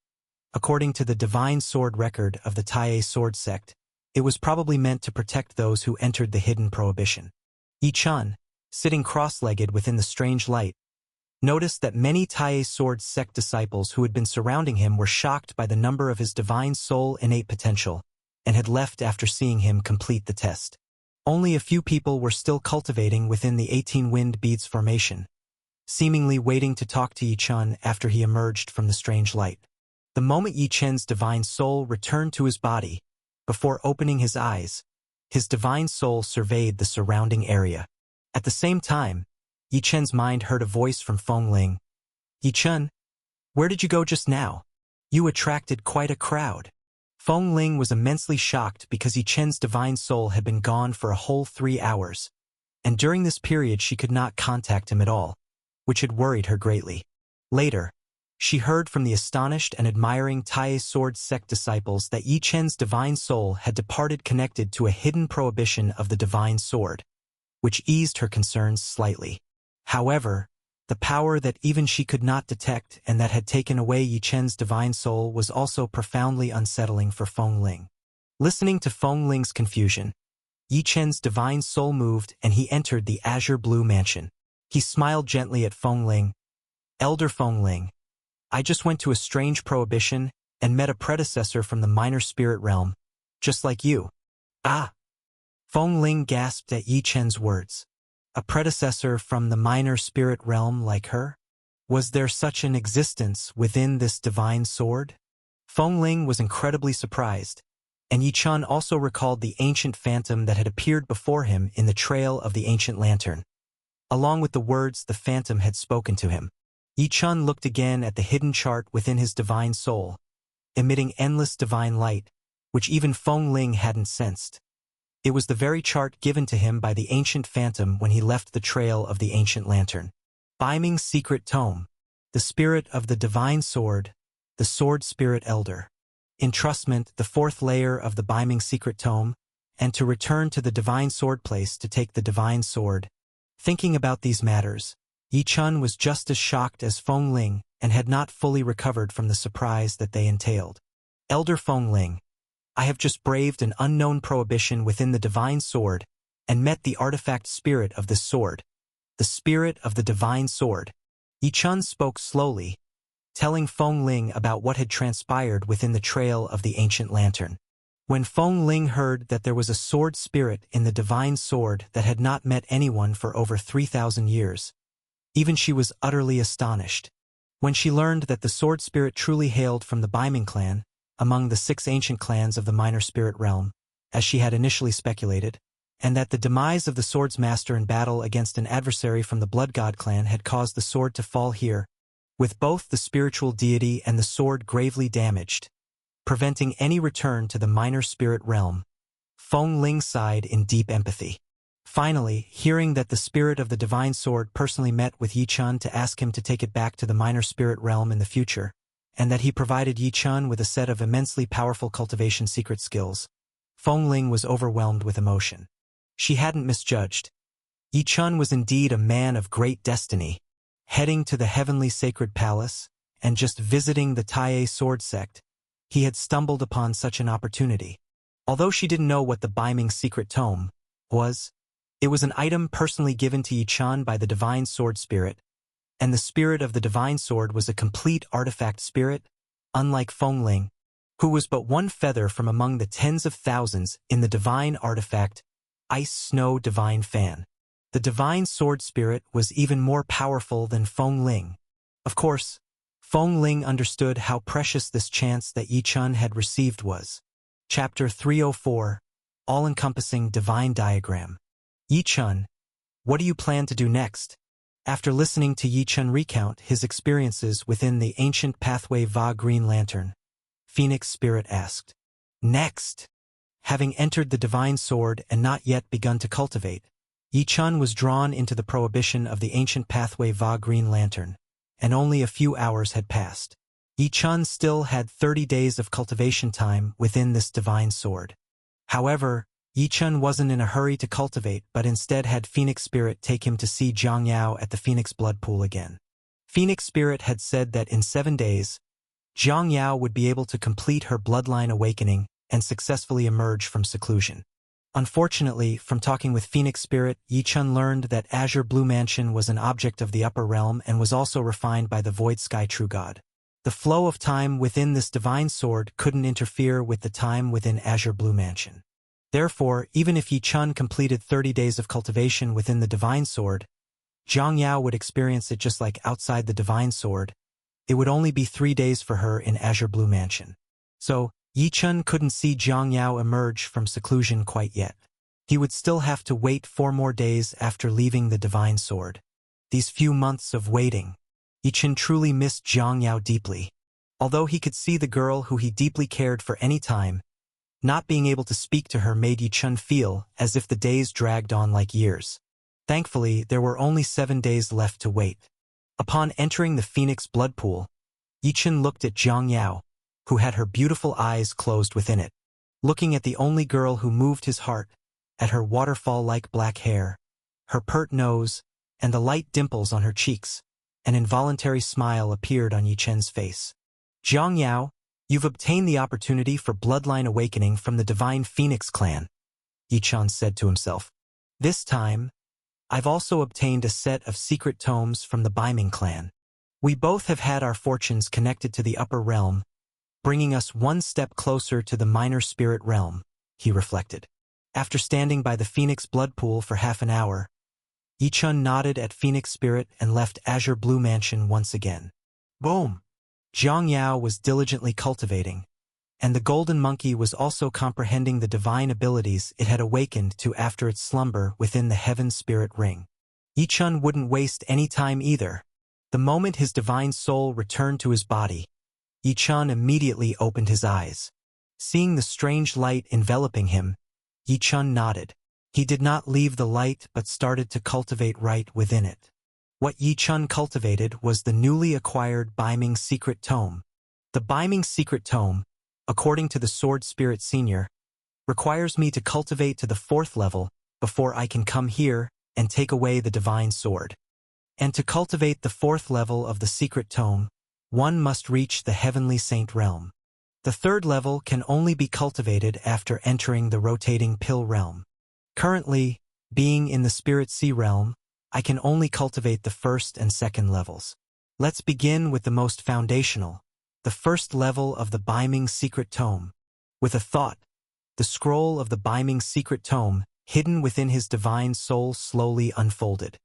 According to the divine sword record of the Taiye sword sect, it was probably meant to protect those who entered the hidden prohibition. Yi Chun, sitting cross-legged within the strange light, noticed that many Taiye sword sect disciples who had been surrounding him were shocked by the number of his divine soul innate potential, and had left after seeing him complete the test. Only a few people were still cultivating within the 18 wind beads formation, seemingly waiting to talk to Yi Chun after he emerged from the strange light. The moment Yi Chen's divine soul returned to his body, before opening his eyes, his divine soul surveyed the surrounding area. At the same time, Yi Chen's mind heard a voice from Feng Ling. "Yi Chun, where did you go just now? You attracted quite a crowd." Feng Ling was immensely shocked because Yi Chen's divine soul had been gone for a whole 3 hours, and during this period she could not contact him at all, which had worried her greatly. Later, she heard from the astonished and admiring Tai Sword sect disciples that Yi Chen's divine soul had departed connected to a hidden prohibition of the divine sword, which eased her concerns slightly. However, the power that even she could not detect and that had taken away Yi Chen's divine soul was also profoundly unsettling for Feng Ling. Listening to Feng Ling's confusion, Yi Chen's divine soul moved and he entered the azure blue mansion. He smiled gently at Feng Ling. Elder Feng Ling, I just went to a strange prohibition and met a predecessor from the minor spirit realm, just like you. Ah! Feng Ling gasped at Yi Chen's words. A predecessor from the minor spirit realm like her? Was there such an existence within this divine sword? Feng Ling was incredibly surprised, and Yi Chen also recalled the ancient phantom that had appeared before him in the trail of the ancient lantern, along with the words the phantom had spoken to him. Yi Chen looked again at the hidden chart within his divine soul, emitting endless divine light, which even Feng Ling hadn't sensed. It was the very chart given to him by the ancient phantom when he left the trail of the ancient lantern. Biming's secret tome, the spirit of the divine sword, the sword spirit elder. Entrustment, the fourth layer of the Biming secret tome, and to return to the divine sword place to take the divine sword. Thinking about these matters, Yi Chen was just as shocked as Feng Ling and had not fully recovered from the surprise that they entailed. Elder Feng Ling, I have just braved an unknown prohibition within the divine sword and met the artifact spirit of this sword, the spirit of the divine sword. Yi Chen spoke slowly, telling Feng Ling about what had transpired within the trail of the ancient lantern. When Feng Ling heard that there was a sword spirit in the divine sword that had not met anyone for over 3,000 years, even she was utterly astonished. When she learned that the sword spirit truly hailed from the Biming clan, among the 6 ancient clans of the minor spirit realm, as she had initially speculated, and that the demise of the sword's master in battle against an adversary from the Blood God clan had caused the sword to fall here, with both the spiritual deity and the sword gravely damaged, preventing any return to the minor spirit realm, Feng Ling sighed in deep empathy. Finally, hearing that the spirit of the divine sword personally met with Yi Chen to ask him to take it back to the minor spirit realm in the future, and that he provided Yi Chen with a set of immensely powerful cultivation secret skills, Feng Ling was overwhelmed with emotion. She hadn't misjudged. Yi Chen was indeed a man of great destiny, heading to the heavenly sacred palace, and just visiting the Tai sword sect, he had stumbled upon such an opportunity. Although she didn't know what the Biming secret tome was, it was an item personally given to Yi Chen by the divine sword spirit, and the spirit of the divine sword was a complete artifact spirit, unlike Feng Ling, who was but one feather from among the tens of thousands in the divine artifact, Ice Snow Divine Fan. The divine sword spirit was even more powerful than Feng Ling. Of course, Feng Ling understood how precious this chance that Yi Chen had received was. Chapter 304, All-Encompassing Divine Diagram. Yi Chen, what do you plan to do next? After listening to Yi Chen recount his experiences within the ancient pathway Va Green Lantern, Phoenix Spirit asked. Next! Having entered the divine sword and not yet begun to cultivate, Yi Chen was drawn into the prohibition of the ancient pathway Va Green Lantern, and only a few hours had passed. Yi Chen still had 30 days of cultivation time within this divine sword. However, Yi Chen wasn't in a hurry to cultivate but instead had Phoenix Spirit take him to see Jiang Yao at the Phoenix Blood Pool again. Phoenix Spirit had said that in 7 days, Jiang Yao would be able to complete her bloodline awakening and successfully emerge from seclusion. Unfortunately, from talking with Phoenix Spirit, Yi Chen learned that Azure Blue Mansion was an object of the upper realm and was also refined by the Void Sky True God. The flow of time within this divine sword couldn't interfere with the time within Azure Blue Mansion. Therefore, even if Yi Chen completed 30 days of cultivation within the divine sword, Jiang Yao would experience it just like outside the divine sword. It would only be 3 days for her in Azure Blue Mansion. So, Yi Chen couldn't see Jiang Yao emerge from seclusion quite yet. He would still have to wait 4 more days after leaving the divine sword. These few months of waiting, Yi Chen truly missed Jiang Yao deeply. Although he could see the girl who he deeply cared for any time, not being able to speak to her made Yi Chen feel as if the days dragged on like years. Thankfully, there were only 7 days left to wait. Upon entering the Phoenix Blood Pool, Yichen looked at Jiang Yao, who had her beautiful eyes closed within it, looking at the only girl who moved his heart, at her waterfall-like black hair, her pert nose, and the light dimples on her cheeks. An involuntary smile appeared on Yichen's face. Jiang Yao, you've obtained the opportunity for bloodline awakening from the divine Phoenix clan, Yichen said to himself. This time, I've also obtained a set of secret tomes from the Baiming clan. We both have had our fortunes connected to the upper realm, bringing us one step closer to the minor spirit realm, he reflected. After standing by the Phoenix blood pool for half an hour, Yichen nodded at Phoenix Spirit and left Azure Blue Mansion once again. Boom! Jiang Yao was diligently cultivating, and the golden monkey was also comprehending the divine abilities it had awakened to after its slumber within the Heaven Spirit Ring. Yichen wouldn't waste any time either. The moment his divine soul returned to his body, Yichen immediately opened his eyes. Seeing the strange light enveloping him, Yichen nodded. He did not leave the light but started to cultivate right within it. What Yichen cultivated was the newly acquired Baiming Secret Tome. The Baiming Secret Tome, according to the Sword Spirit Senior, requires me to cultivate to the 4th level before I can come here and take away the divine sword. And to cultivate the 4th level of the Secret Tome, one must reach the Heavenly Saint Realm. The 3rd level can only be cultivated after entering the Rotating Pill Realm. Currently, being in the Spirit Sea Realm, I can only cultivate the 1st and 2nd levels. Let's begin with the most foundational, the 1st level of the Baiming Secret Tome. With a thought, the scroll of the Baiming Secret Tome, hidden within his divine soul, slowly unfolded.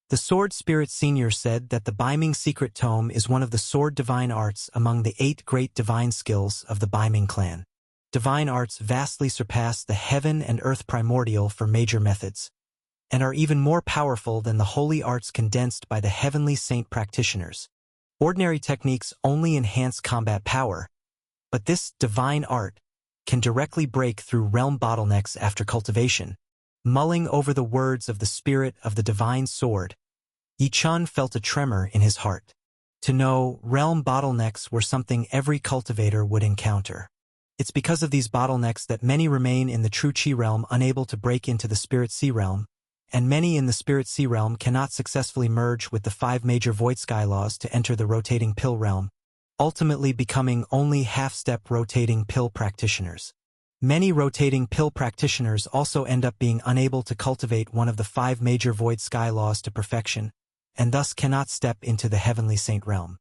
The Sword Spirit Senior said that the Baiming Secret Tome is one of the sword divine arts among the 8 great divine skills of the Baiming clan. Divine arts vastly surpass the heaven and earth primordial for major methods, and are even more powerful than the holy arts condensed by the heavenly saint practitioners. Ordinary techniques only enhance combat power, but this divine art can directly break through realm bottlenecks after cultivation. Mulling over the words of the spirit of the divine sword, Yichen felt a tremor in his heart. To know realm bottlenecks were something every cultivator would encounter. It's because of these bottlenecks that many remain in the true Qi realm unable to break into the Spirit Sea realm, and many in the Spirit Sea realm cannot successfully merge with the 5 major Void Sky laws to enter the Rotating Pill realm, ultimately becoming only half-step Rotating Pill practitioners. Many Rotating Pill practitioners also end up being unable to cultivate one of the 5 major Void Sky laws to perfection, and thus cannot step into the Heavenly Saint realm.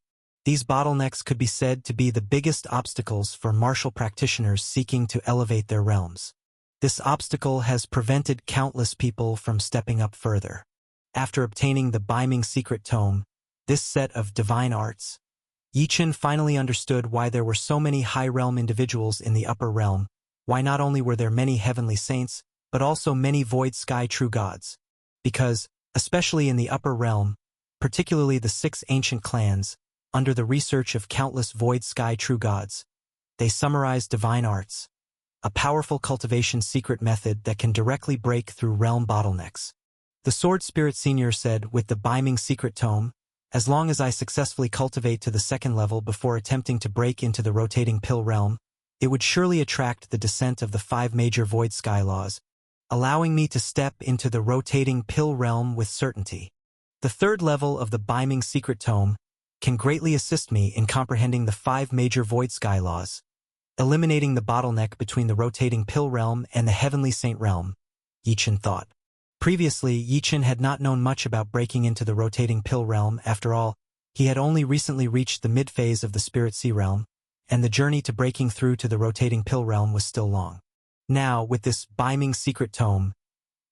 These bottlenecks could be said to be the biggest obstacles for martial practitioners seeking to elevate their realms. This obstacle has prevented countless people from stepping up further. After obtaining the Baiming Secret Tome, this set of divine arts, Yichen finally understood why there were so many high-realm individuals in the upper realm, why not only were there many heavenly saints, but also many void sky true gods. Because, especially in the upper realm, particularly the 6 ancient clans, under the research of countless void sky true gods, they summarize divine arts, a powerful cultivation secret method that can directly break through realm bottlenecks. The Sword Spirit Senior said with the Baiming Secret Tome, as long as I successfully cultivate to the 2nd level before attempting to break into the Rotating Pill realm, it would surely attract the descent of the 5 major Void Sky laws, allowing me to step into the Rotating Pill realm with certainty. The 3rd level of the Baiming Secret Tome can greatly assist me in comprehending the 5 major Void Sky laws, eliminating the bottleneck between the Rotating Pill realm and the Heavenly Saint realm, Yichen thought. Previously, Yichen had not known much about breaking into the Rotating Pill realm. After all, he had only recently reached the mid-phase of the Spirit Sea realm, and the journey to breaking through to the Rotating Pill realm was still long. Now, with this Baiming Secret Tome,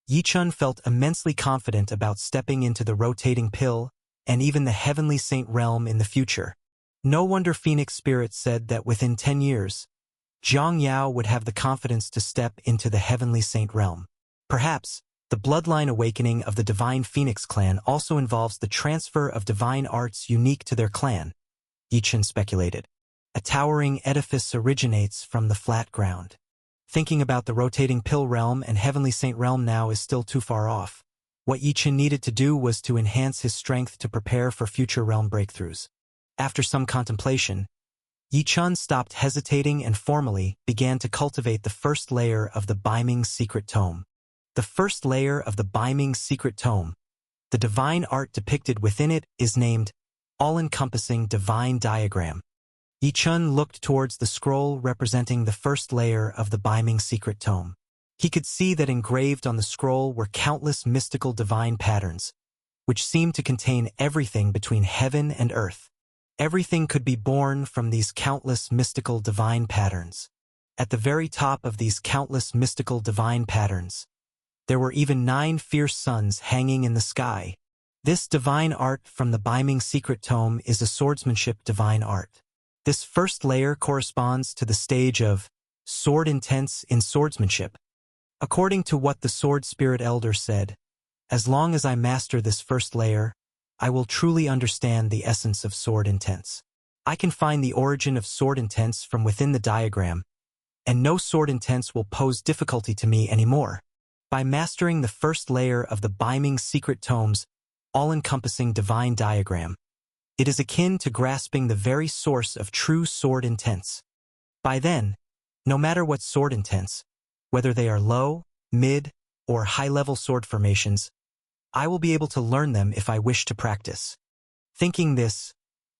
Yichen felt immensely confident about stepping into the Rotating Pill and even the Heavenly Saint realm in the future. No wonder Phoenix Spirit said that within 10 years, Jiang Yao would have the confidence to step into the Heavenly Saint realm. Perhaps, the bloodline awakening of the Divine Phoenix clan also involves the transfer of divine arts unique to their clan, Yichen speculated. A towering edifice originates from the flat ground. Thinking about the Rotating Pill realm and Heavenly Saint realm now is still too far off. What Yichen needed to do was to enhance his strength to prepare for future realm breakthroughs. After some contemplation, Yi Chun stopped hesitating and formally began to cultivate the first layer of the Baiming secret tome. The first layer of the Baiming secret tome, the divine art depicted within it, is named All-Encompassing Divine Diagram. Yi Chun looked towards the scroll representing the first layer of the Baiming secret tome. He could see that engraved on the scroll were countless mystical divine patterns, which seemed to contain everything between heaven and earth. Everything could be born from these countless mystical divine patterns. At the very top of these countless mystical divine patterns, there were even 9 fierce suns hanging in the sky. This divine art from the Baiming secret tome is a swordsmanship divine art. This first layer corresponds to the stage of sword intense in swordsmanship. According to what the Sword Spirit Elder said, as long as I master this first layer, I will truly understand the essence of sword intense. I can find the origin of sword intense from within the diagram, and no sword intense will pose difficulty to me anymore. By mastering the first layer of the Baiming secret tome's all-encompassing divine diagram, it is akin to grasping the very source of true sword intense. By then, no matter what sword intense, whether they are low, mid, or high-level sword formations, I will be able to learn them if I wish to practice. Thinking this,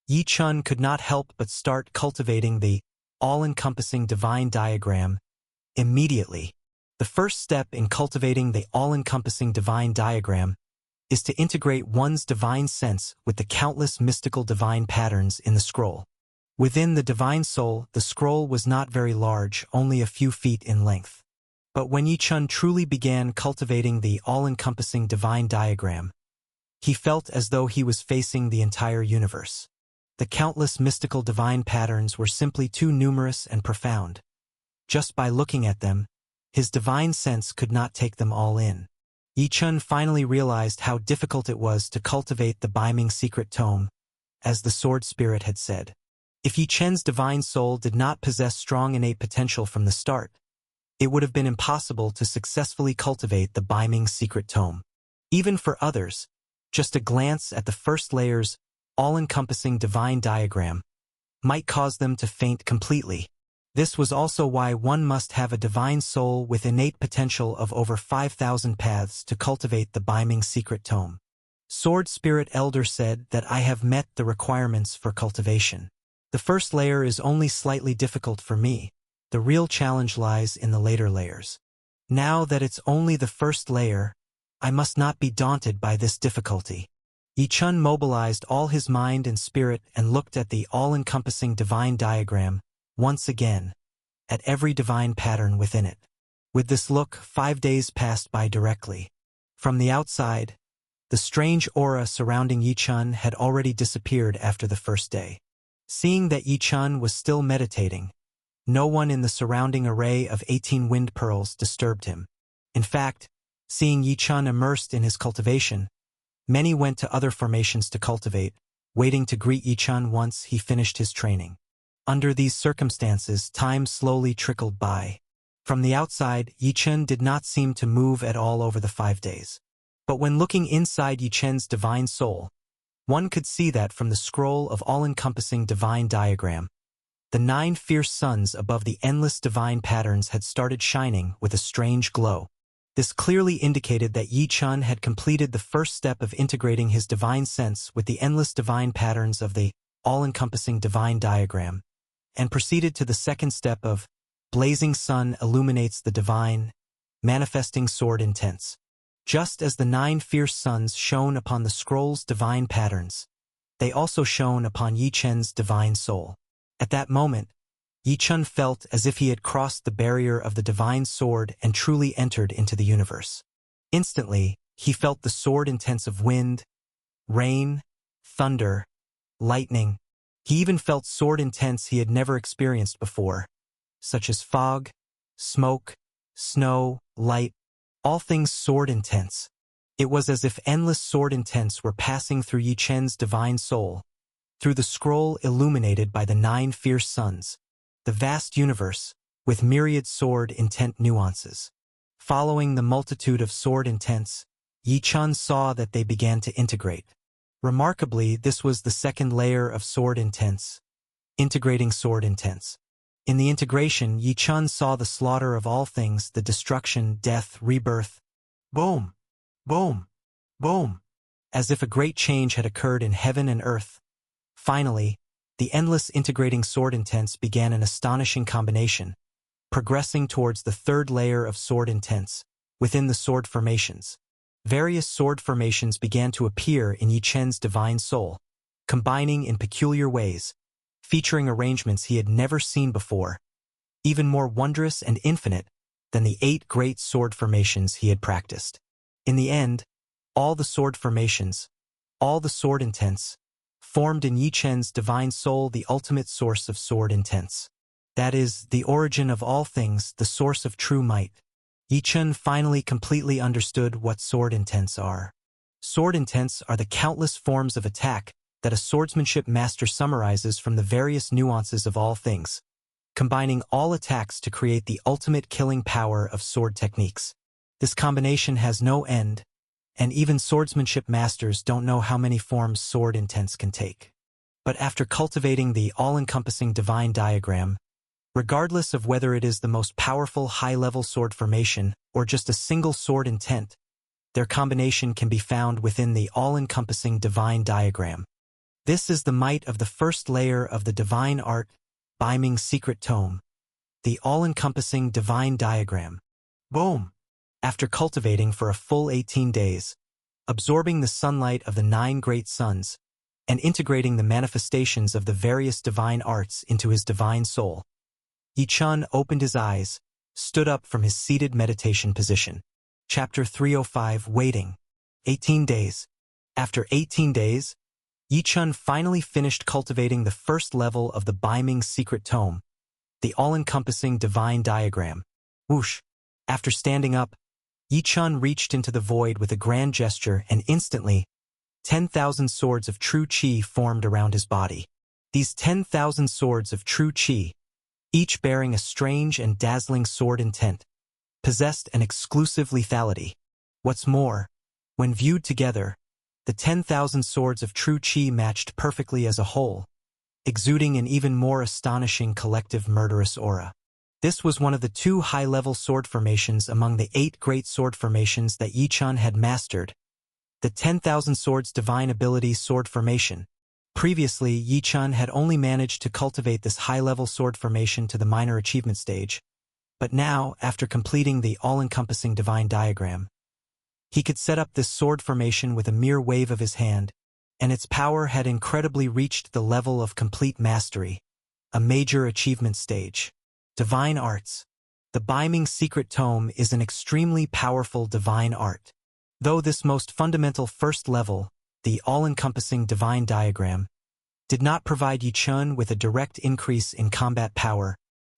Yi Chun could not help but start cultivating the all-encompassing divine diagram immediately. The first step in cultivating the all-encompassing divine diagram is to integrate one's divine sense with the countless mystical divine patterns in the scroll. Within the divine soul, the scroll was not very large, only a few feet in length. But when Yi Chun truly began cultivating the all-encompassing divine diagram, he felt as though he was facing the entire universe. The countless mystical divine patterns were simply too numerous and profound. Just by looking at them, his divine sense could not take them all in. Yi Chun finally realized how difficult it was to cultivate the Baiming secret tome, as the Sword Spirit had said. If Yi Chun's divine soul did not possess strong innate potential from the start, it would have been impossible to successfully cultivate the Baiming secret tome. Even for others, just a glance at the first layer's all-encompassing divine diagram might cause them to faint completely. This was also why one must have a divine soul with innate potential of over 5,000 paths to cultivate the Baiming secret tome. Sword Spirit Elder said that I have met the requirements for cultivation. The first layer is only slightly difficult for me. The real challenge lies in the later layers. Now that it's only the first layer, I must not be daunted by this difficulty. Yi Chun mobilized all his mind and spirit and looked at the all-encompassing divine diagram, once again, at every divine pattern within it. With this look, 5 days passed by directly. From the outside, the strange aura surrounding Yi Chun had already disappeared after the first day. Seeing that Yi Chun was still meditating, no one in the surrounding array of 18 wind pearls disturbed him. In fact, seeing Yi Chun immersed in his cultivation, many went to other formations to cultivate, waiting to greet Yi Chun once he finished his training. Under these circumstances, time slowly trickled by. From the outside, Yi Chun did not seem to move at all over the 5 days. But when looking inside Yi Chun's divine soul, one could see that from the scroll of all-encompassing divine diagram, the 9 fierce suns above the endless divine patterns had started shining with a strange glow. This clearly indicated that Yi Chun had completed the first step of integrating his divine sense with the endless divine patterns of the all-encompassing divine diagram, and proceeded to the second step of blazing sun illuminates the divine, manifesting sword intense. Just as the 9 fierce suns shone upon the scroll's divine patterns, they also shone upon Yi Chun's divine soul. At that moment, Yi Chun felt as if he had crossed the barrier of the divine sword and truly entered into the universe. Instantly, he felt the sword intense of wind, rain, thunder, lightning. He even felt sword intense he had never experienced before, such as fog, smoke, snow, light, all things sword intense. It was as if endless sword intense were passing through Yi Chun's divine soul, through the scroll illuminated by the 9 fierce suns, the vast universe, with myriad sword intent nuances. Following the multitude of sword intents, Yi Chun saw that they began to integrate. Remarkably, this was the second layer of Sword Intense, integrating Sword Intense. In the integration, Yi Chun saw the slaughter of all things, the destruction, death, rebirth. Boom! Boom! Boom! As if a great change had occurred in heaven and earth. Finally, the endless integrating Sword Intense began an astonishing combination, progressing towards the third layer of Sword Intense, within the sword formations. Various sword formations began to appear in Yi Chen's divine soul, combining in peculiar ways, featuring arrangements he had never seen before, even more wondrous and infinite than the 8 great sword formations he had practiced. In the end, all the sword formations, all the Sword Intense, formed in Yi Chen's divine soul the ultimate source of Sword Intense. That is, the origin of all things, the source of true might. Yi Chen finally completely understood what Sword Intense are. Sword Intense are the countless forms of attack that a swordsmanship master summarizes from the various nuances of all things, combining all attacks to create the ultimate killing power of sword techniques. This combination has no end, and even swordsmanship masters don't know how many forms Sword Intense can take. But after cultivating the all-encompassing divine diagram, regardless of whether it is the most powerful high-level sword formation or just a single sword intent, their combination can be found within the all-encompassing divine diagram. This is the might of the first layer of the divine art, Baiming secret tome, the all-encompassing divine diagram. Boom! After cultivating for a full 18 days, absorbing the sunlight of the 9 great suns, and integrating the manifestations of the various divine arts into his divine soul, Yi Chun opened his eyes, stood up from his seated meditation position. Chapter 305, Waiting. 18 days. After 18 days, Yi Chun finally finished cultivating the first level of the Baiming secret tome, the all-encompassing divine diagram. Whoosh! After standing up, Yi Chun reached into the void with a grand gesture, and instantly, 10,000 swords of true qi formed around his body. These 10,000 swords of true qi, each bearing a strange and dazzling sword intent, possessed an exclusive lethality. What's more, when viewed together, the 10,000 swords of true qi matched perfectly as a whole, exuding an even more astonishing collective murderous aura. This was one of the 2 high-level sword formations among the 8 great sword formations that Yi Chun had mastered, the 10,000 Swords Divine Ability Sword Formation. Previously, Yi Chun had only managed to cultivate this high-level sword formation to the minor achievement stage, but now, after completing the all-encompassing divine diagram, he could set up this sword formation with a mere wave of his hand, and its power had incredibly reached the level of complete mastery, a major achievement stage. Divine Arts. The Baiming Secret Tome is an extremely powerful divine art. Though this most fundamental first level, the all-encompassing divine diagram, did not provide Yi Chun with a direct increase in combat power,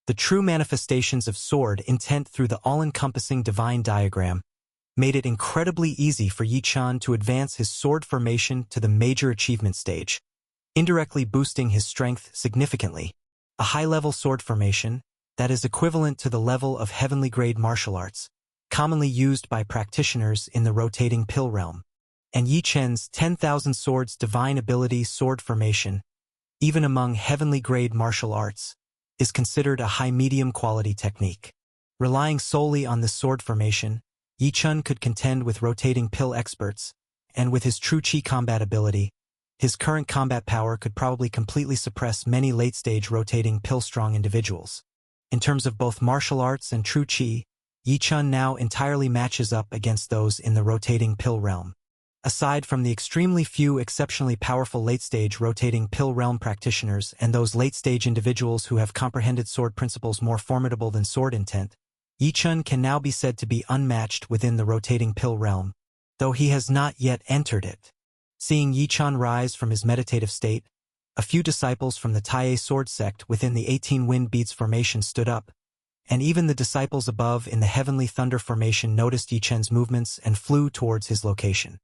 the true manifestations of sword intent through the all-encompassing divine diagram made it incredibly easy for Yi Chun to advance his sword formation to the major achievement stage, indirectly boosting his strength significantly. A high-level sword formation that is equivalent to the level of heavenly grade martial arts, commonly used by practitioners in the rotating pill realm. And Yi Chen's 10,000 Swords Divine Ability Sword Formation, even among heavenly grade martial arts, is considered a high-medium quality technique. Relying solely on this sword formation, Yi Chun could contend with rotating pill experts, and with his true chi combat ability, his current combat power could probably completely suppress many late-stage rotating pill-strong individuals. In terms of both martial arts and true chi, Yi Chun now entirely matches up against those in the rotating pill realm. Aside from the extremely few exceptionally powerful late-stage rotating pill realm practitioners and those late-stage individuals who have comprehended sword principles more formidable than sword intent, Yi Chun can now be said to be unmatched within the rotating pill realm, though he has not yet entered it. Seeing Yi Chun rise from his meditative state, a few disciples from the Taiye sword sect within the 18 Wind Beads formation stood up, and even the disciples above in the Heavenly Thunder formation noticed Yi Chun's movements and flew towards his location.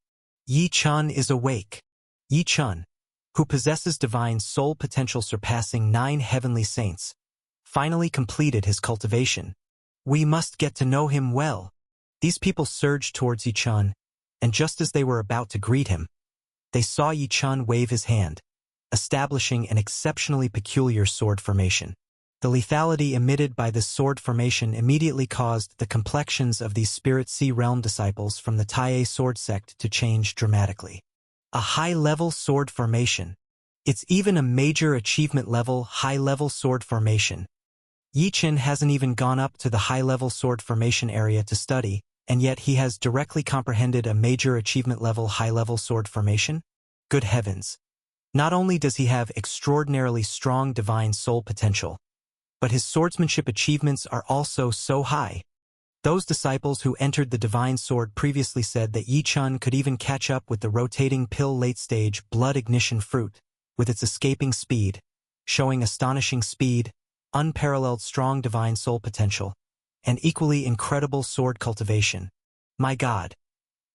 Yi Chun is awake. Yi Chun, who possesses divine soul potential surpassing 9 heavenly saints, finally completed his cultivation. We must get to know him well. These people surged towards Yi Chun, and just as they were about to greet him, They saw Yi Chun wave his hand, establishing an exceptionally peculiar sword formation. The lethality emitted by this sword formation immediately caused the complexions of these Spirit Sea Realm disciples from the Tai sword sect to change dramatically. A high-level sword formation. It's even a major achievement level, high-level sword formation. Yi Chun hasn't even gone up to the high-level sword formation area to study, and yet he has directly comprehended a major achievement level, high-level sword formation? Good heavens! Not only does he have extraordinarily strong divine soul potential, but his swordsmanship achievements are also so high. Those disciples who entered the divine sword previously said that Yi Chun could even catch up with the rotating pill late-stage blood ignition fruit, with its escaping speed, showing astonishing speed, unparalleled strong divine soul potential, and equally incredible sword cultivation. My God!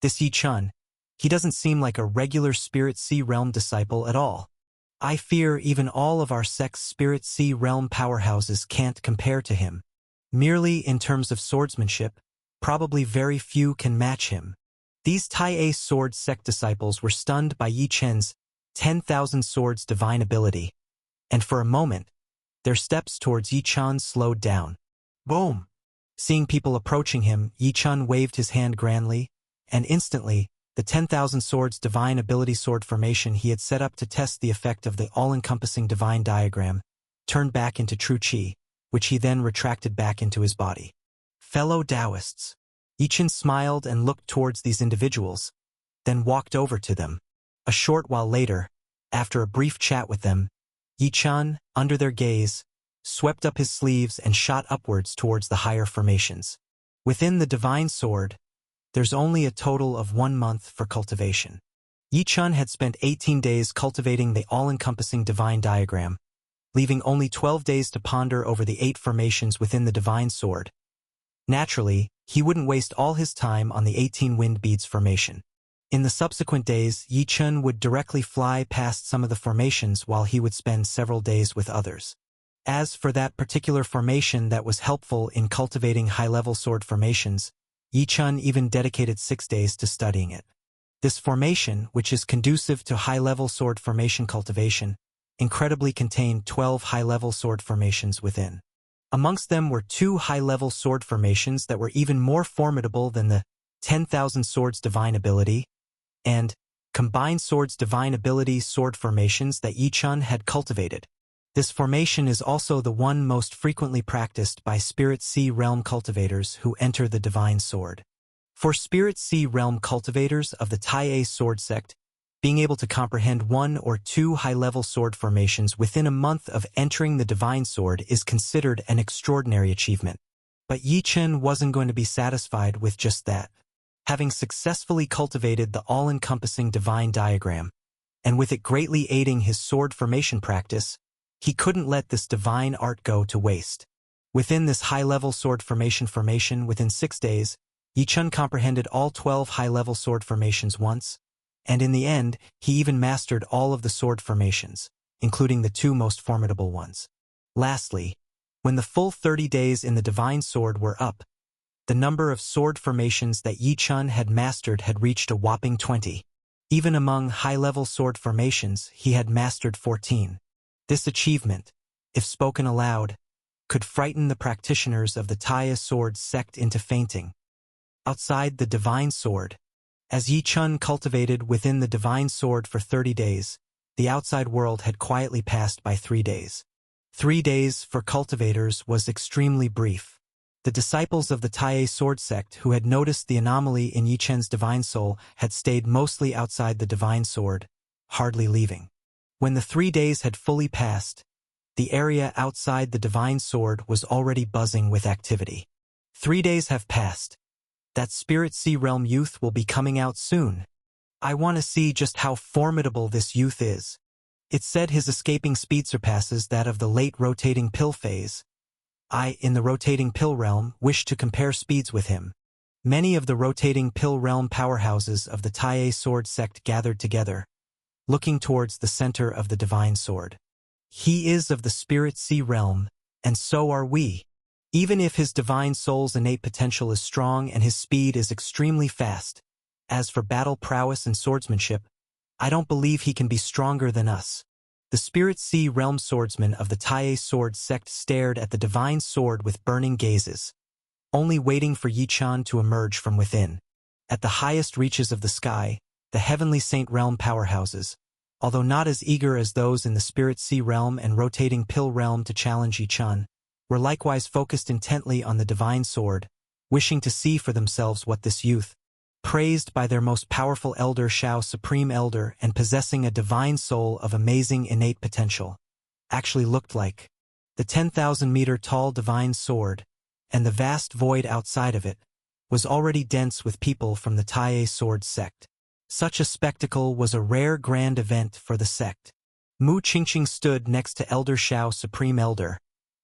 This Yi Chun, he doesn't seem like a regular Spirit Sea Realm disciple at all. I fear even all of our sect's Spirit Sea Realm powerhouses can't compare to him. Merely in terms of swordsmanship, probably very few can match him. These Tai sword sect disciples were stunned by Yi Chun's 10,000 swords divine ability, and for a moment, their steps towards Yi Chun slowed down. Boom! Seeing people approaching him, Yi Chun waved his hand grandly, and instantly, the 10,000 swords divine ability sword formation he had set up to test the effect of the all-encompassing divine diagram turned back into true chi, which he then retracted back into his body. Fellow Taoists. Yi Chun smiled and looked towards these individuals, then walked over to them. A short while later, after a brief chat with them, Yi Chun, under their gaze, swept up his sleeves and shot upwards towards the higher formations. Within the divine sword, there's only a total of 1 month for cultivation. Yi Chun had spent 18 days cultivating the all-encompassing divine diagram, leaving only 12 days to ponder over the 8 formations within the divine sword. Naturally, he wouldn't waste all his time on the 18 wind beads formation. In the subsequent days, Yi Chun would directly fly past some of the formations while he would spend several days with others. As for that particular formation that was helpful in cultivating high-level sword formations, Yi Chun even dedicated 6 days to studying it. This formation, which is conducive to high-level sword formation cultivation, incredibly contained 12 high-level sword formations within. Amongst them were 2 high-level sword formations that were even more formidable than the 10,000 swords divine ability and combined swords divine ability sword formations that Yi Chun had cultivated. This formation is also the one most frequently practiced by Spirit Sea Realm cultivators who enter the divine sword. For Spirit Sea Realm cultivators of the Tai sword sect, being able to comprehend 1 or 2 high-level sword formations within a month of entering the divine sword is considered an extraordinary achievement. But Yi Chun wasn't going to be satisfied with just that. Having successfully cultivated the all-encompassing divine diagram, and with it greatly aiding his sword formation practice, he couldn't let this divine art go to waste. Within this high-level sword formation within 6 days, Yi Chun comprehended all 12 high-level sword formations once, and in the end, he even mastered all of the sword formations, including the 2 most formidable ones. Lastly, when the full 30 days in the divine sword were up, the number of sword formations that Yi Chun had mastered had reached a whopping 20. Even among high-level sword formations, he had mastered 14. This achievement, if spoken aloud, could frighten the practitioners of the Tai sword sect into fainting. Outside the divine sword, as Yi Chun cultivated within the divine sword for 30 days, the outside world had quietly passed by 3 days. 3 days for cultivators was extremely brief. The disciples of the Tai sword sect who had noticed the anomaly in Yi Chun's divine soul had stayed mostly outside the divine sword, hardly leaving. When the 3 days had fully passed, the area outside the divine sword was already buzzing with activity. 3 days have passed. That Spirit Sea Realm youth will be coming out soon. I want to see just how formidable this youth is. It's said his escaping speed surpasses that of the late rotating pill phase. I, in the rotating pill realm, wish to compare speeds with him. Many of the rotating pill realm powerhouses of the Tai sword sect gathered together, looking towards the center of the divine sword. He is of the Spirit Sea Realm, and so are we. Even if his divine soul's innate potential is strong and his speed is extremely fast, as for battle prowess and swordsmanship, I don't believe he can be stronger than us. The Spirit Sea Realm swordsman of the Tai sword sect stared at the divine sword with burning gazes, only waiting for Yi Chan to emerge from within. At the highest reaches of the sky, the Heavenly Saint Realm powerhouses, although not as eager as those in the Spirit Sea Realm and Rotating Pill Realm to challenge Yi Chan, were likewise focused intently on the divine sword, wishing to see for themselves what this youth, praised by their most powerful elder Shao Supreme Elder and possessing a divine soul of amazing innate potential, actually looked like. The 10,000-meter tall divine sword, and the vast void outside of it, was already dense with people from the Tai sword sect. Such a spectacle was a rare grand event for the sect. Mu Qingqing stood next to Elder Shao Supreme Elder,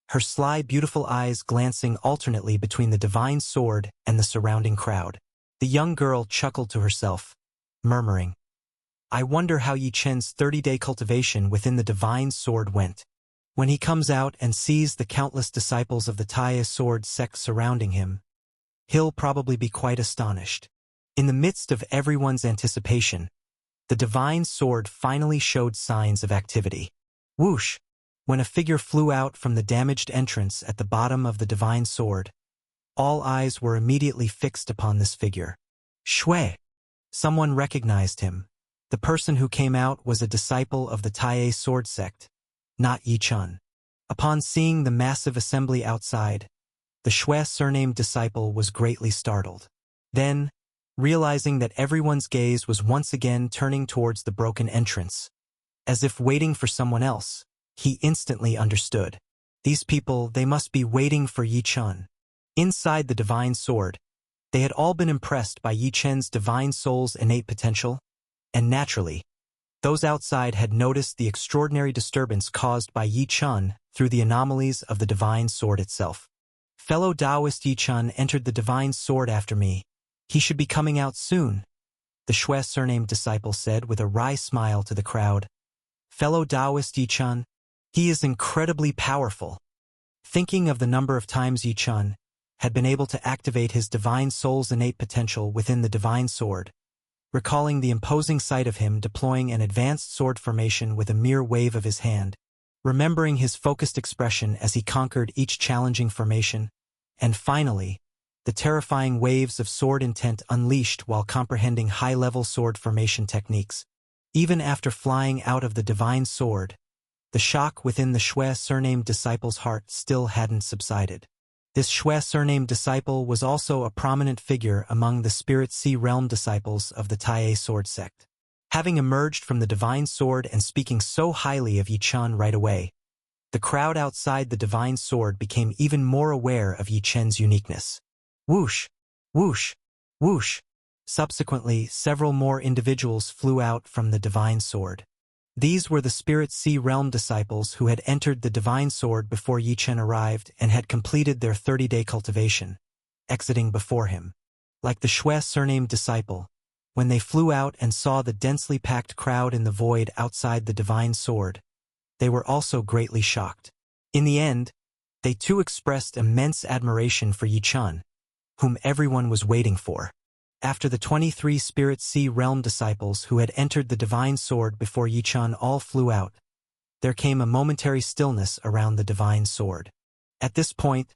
her sly beautiful eyes glancing alternately between the divine sword and the surrounding crowd. The young girl chuckled to herself, murmuring, "I wonder how Yi Chen's 30-day cultivation within the divine sword went. When he comes out and sees the countless disciples of the Tai sword sect surrounding him, he'll probably be quite astonished." In the midst of everyone's anticipation, the divine sword finally showed signs of activity. Whoosh! When a figure flew out from the damaged entrance at the bottom of the divine sword, all eyes were immediately fixed upon this figure. Shui! Someone recognized him. The person who came out was a disciple of the Tai sword sect, not Yi Chan. Upon seeing the massive assembly outside, the Shui surnamed disciple was greatly startled. Then, realizing that everyone's gaze was once again turning towards the broken entrance, as if waiting for someone else, he instantly understood. These people, they must be waiting for Yi Chan. Inside the divine sword, they had all been impressed by Yi Chen's divine soul's innate potential, and naturally, those outside had noticed the extraordinary disturbance caused by Yi Chan through the anomalies of the divine sword itself. Fellow Taoist Yi Chan entered the divine sword after me. He should be coming out soon, the Shui surnamed disciple said with a wry smile to the crowd. Fellow Taoist Yi Chan, he is incredibly powerful. Thinking of the number of times Yi Chan had been able to activate his divine soul's innate potential within the divine sword, recalling the imposing sight of him deploying an advanced sword formation with a mere wave of his hand, remembering his focused expression as he conquered each challenging formation, and finally, the terrifying waves of sword intent unleashed while comprehending high-level sword formation techniques. Even after flying out of the divine sword, the shock within the Shui surnamed disciple's heart still hadn't subsided. This Shui surnamed disciple was also a prominent figure among the Spirit Sea Realm disciples of the Tai sword sect. Having emerged from the divine sword and speaking so highly of Yi Chan right away, the crowd outside the divine sword became even more aware of Yi Chen's uniqueness. Whoosh! Whoosh! Whoosh! Subsequently, several more individuals flew out from the divine sword. These were the Spirit Sea Realm disciples who had entered the divine sword before Yi Chen arrived and had completed their 30-day cultivation, exiting before him. Like the Shui surnamed disciple, when they flew out and saw the densely packed crowd in the void outside the divine sword, they were also greatly shocked. In the end, they too expressed immense admiration for Yi Chan, whom everyone was waiting for. After the 23 Spirit Sea Realm disciples who had entered the divine sword before Yi Chan all flew out, there came a momentary stillness around the divine sword. At this point,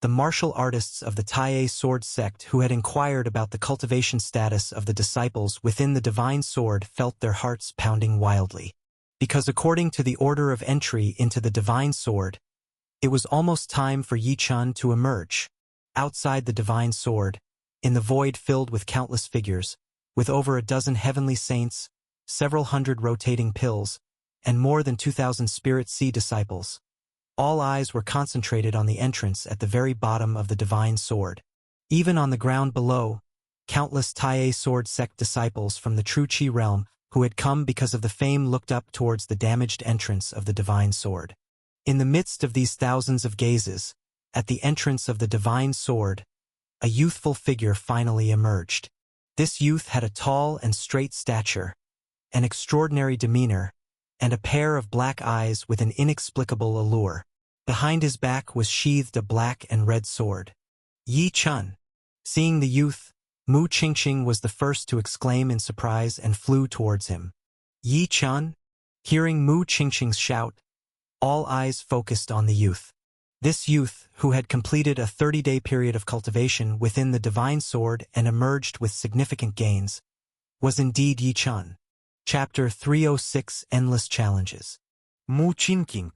the martial artists of the Tai sword sect who had inquired about the cultivation status of the disciples within the divine sword felt their hearts pounding wildly. Because according to the order of entry into the divine sword, it was almost time for Yi Chan to emerge. Outside the divine sword, in the void filled with countless figures, with over a dozen heavenly saints, several hundred rotating pills, and more than 2,000 Spirit Sea disciples, all eyes were concentrated on the entrance at the very bottom of the divine sword. Even on the ground below, countless Tai sword sect disciples from the true Qi realm who had come because of the fame looked up towards the damaged entrance of the divine sword. In the midst of these thousands of gazes, at the entrance of the divine sword, a youthful figure finally emerged. This youth had a tall and straight stature, an extraordinary demeanor, and a pair of black eyes with an inexplicable allure. Behind his back was sheathed a black and red sword. Yi Chan. Seeing the youth, Mu Qingqing was the first to exclaim in surprise and flew towards him. Yi Chun? Hearing Mu Qingqing's shout, all eyes focused on the youth. This youth, who had completed a 30-day period of cultivation within the divine sword and emerged with significant gains, was indeed Yi Chun. Chapter 306 Endless Challenges. Mu Qingqing.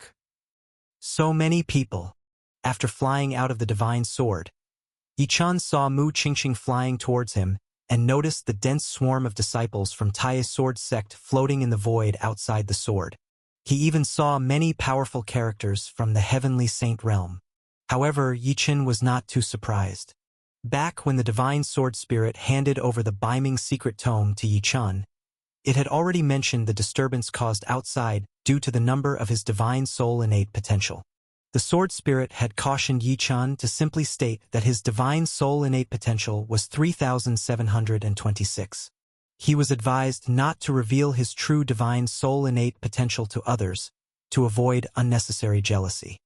So many people. After flying out of the divine sword, Yi Chun saw Mu Qingqing flying towards him and noticed the dense swarm of disciples from Tai's sword sect floating in the void outside the sword. He even saw many powerful characters from the heavenly saint realm. However, Yi Chun was not too surprised. Back when the divine sword spirit handed over the Biming secret tome to Yi Chun, it had already mentioned the disturbance caused outside due to the number of his divine soul innate potential. The sword spirit had cautioned Yi Chun to simply state that his divine soul innate potential was 3,726. He was advised not to reveal his true divine soul innate potential to others, to avoid unnecessary jealousy.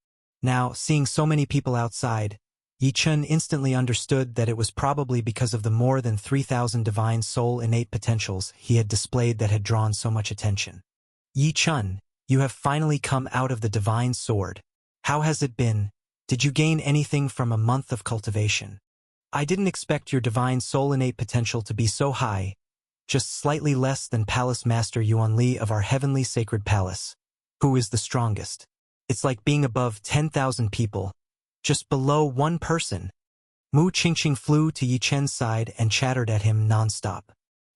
Now, seeing so many people outside, Yi Chun instantly understood that it was probably because of the more than 3,000 divine soul innate potentials he had displayed that had drawn so much attention. Yi Chun, you have finally come out of the divine sword. How has it been? Did you gain anything from a month of cultivation? I didn't expect your divine soul innate potential to be so high, just slightly less than Palace Master Yuan Li of our heavenly sacred palace. Who is the strongest? It's like being above 10,000 people, just below one person. Mu Qingqing flew to Yi Chen's side and chattered at him non-stop.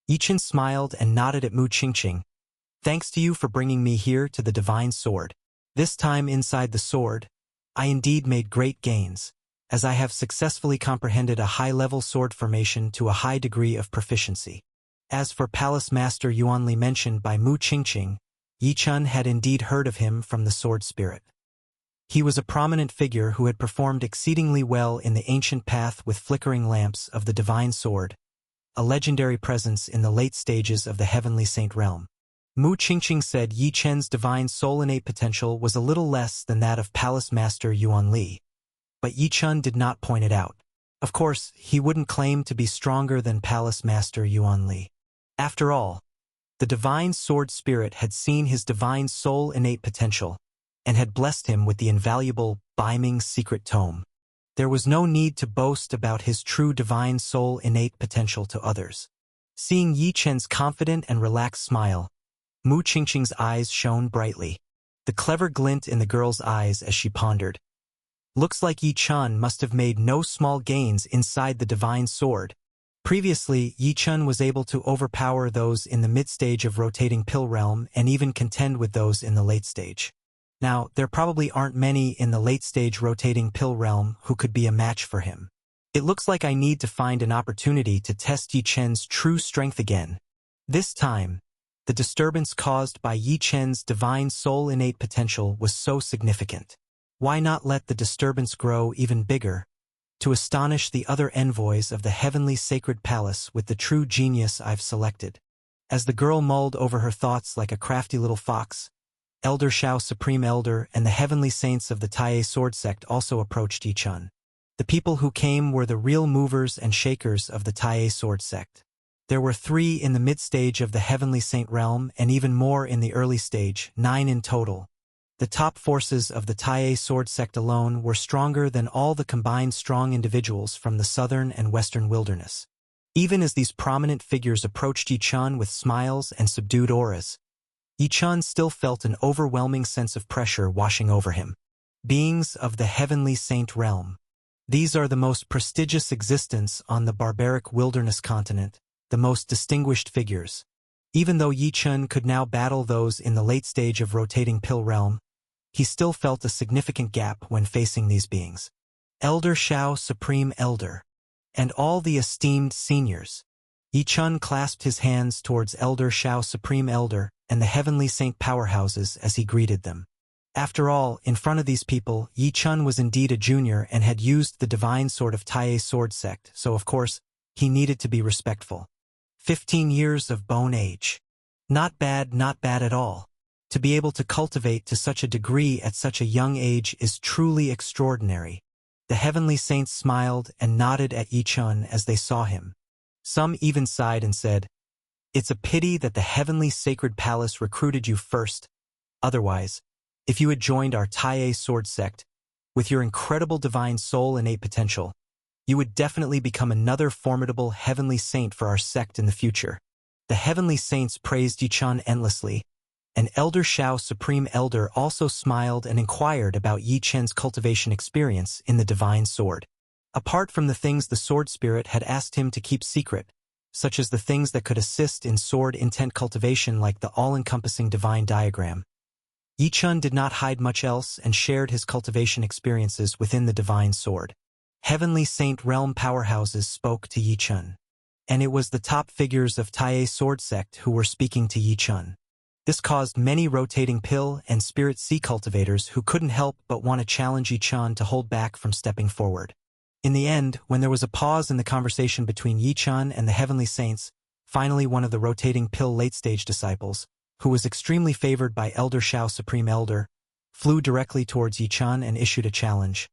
Yi Chen smiled and nodded at Mu Qingqing. Thanks to you for bringing me here to the divine sword. This time inside the sword, I indeed made great gains, as I have successfully comprehended a high-level sword formation to a high degree of proficiency. As for Palace Master Yuan Li mentioned by Mu Qingqing, Yi Chun had indeed heard of him from the sword spirit. He was a prominent figure who had performed exceedingly well in the ancient path with flickering lamps of the divine sword, a legendary presence in the late stages of the heavenly saint realm. Mu Qingqing said Yi Chen's divine soul innate potential was a little less than that of Palace Master Yuan Li, but Yi Chun did not point it out. Of course, he wouldn't claim to be stronger than Palace Master Yuan Li. After all, the divine sword spirit had seen his divine soul innate potential and had blessed him with the invaluable Biming secret tome. There was no need to boast about his true divine soul innate potential to others. Seeing Yi Chen's confident and relaxed smile, Mu Qingqing's eyes shone brightly, the clever glint in the girl's eyes as she pondered. Looks like Yi Chun must have made no small gains inside the divine sword. Previously, Yi Chun was able to overpower those in the mid-stage of rotating pill realm and even contend with those in the late stage. Now, there probably aren't many in the late-stage rotating pill realm who could be a match for him. It looks like I need to find an opportunity to test Yi Chen's true strength again. This time, the disturbance caused by Yi Chen's divine soul innate potential was so significant. Why not let the disturbance grow even bigger, to astonish the other envoys of the heavenly sacred palace with the true genius I've selected? As the girl mulled over her thoughts like a crafty little fox, Elder Shao Supreme Elder and the heavenly saints of the Tai sword sect also approached Yi Chun. The people who came were the real movers and shakers of the Tai sword sect. There were 3 in the mid-stage of the heavenly saint realm and even more in the early stage, 9 in total. The top forces of the Tai sword sect alone were stronger than all the combined strong individuals from the southern and western wilderness. Even as these prominent figures approached Yi Chun with smiles and subdued auras, Yi Chun still felt an overwhelming sense of pressure washing over him. Beings of the heavenly saint realm. These are the most prestigious existence on the barbaric wilderness continent, the most distinguished figures. Even though Yi Chun could now battle those in the late stage of rotating pill realm, he still felt a significant gap when facing these beings. Elder Shao Supreme Elder, and all the esteemed seniors. Yi Chun clasped his hands towards Elder Shao Supreme Elder and the heavenly saint powerhouses as he greeted them. After all, in front of these people, Yi Chun was indeed a junior and had used the divine sword of Tai sword sect, so of course, he needed to be respectful. 15 years of bone age. Not bad at all. To be able to cultivate to such a degree at such a young age is truly extraordinary. The heavenly saints smiled and nodded at Yi Chun as they saw him. Some even sighed and said, It's a pity that the heavenly sacred palace recruited you first. Otherwise, if you had joined our Tai sword sect, with your incredible divine soul innate potential, you would definitely become another formidable heavenly saint for our sect in the future. The heavenly saints praised Yichun endlessly, and Elder Shao Supreme Elder also smiled and inquired about Yi Chen's cultivation experience in the divine sword. Apart from the things the sword spirit had asked him to keep secret, such as the things that could assist in sword intent cultivation like the all-encompassing divine diagram, Yi Chen did not hide much else and shared his cultivation experiences within the divine sword. Heavenly Saint realm powerhouses spoke to Yi Chen, and it was the top figures of Tai sword sect who were speaking to Yi Chen. This caused many rotating pill and spirit sea cultivators who couldn't help but want to challenge Yi Chen to hold back from stepping forward. In the end, when there was a pause in the conversation between Yi Chen and the heavenly saints, finally one of the rotating pill late-stage disciples, who was extremely favored by Elder Shao Supreme Elder, flew directly towards Yi Chen and issued a challenge.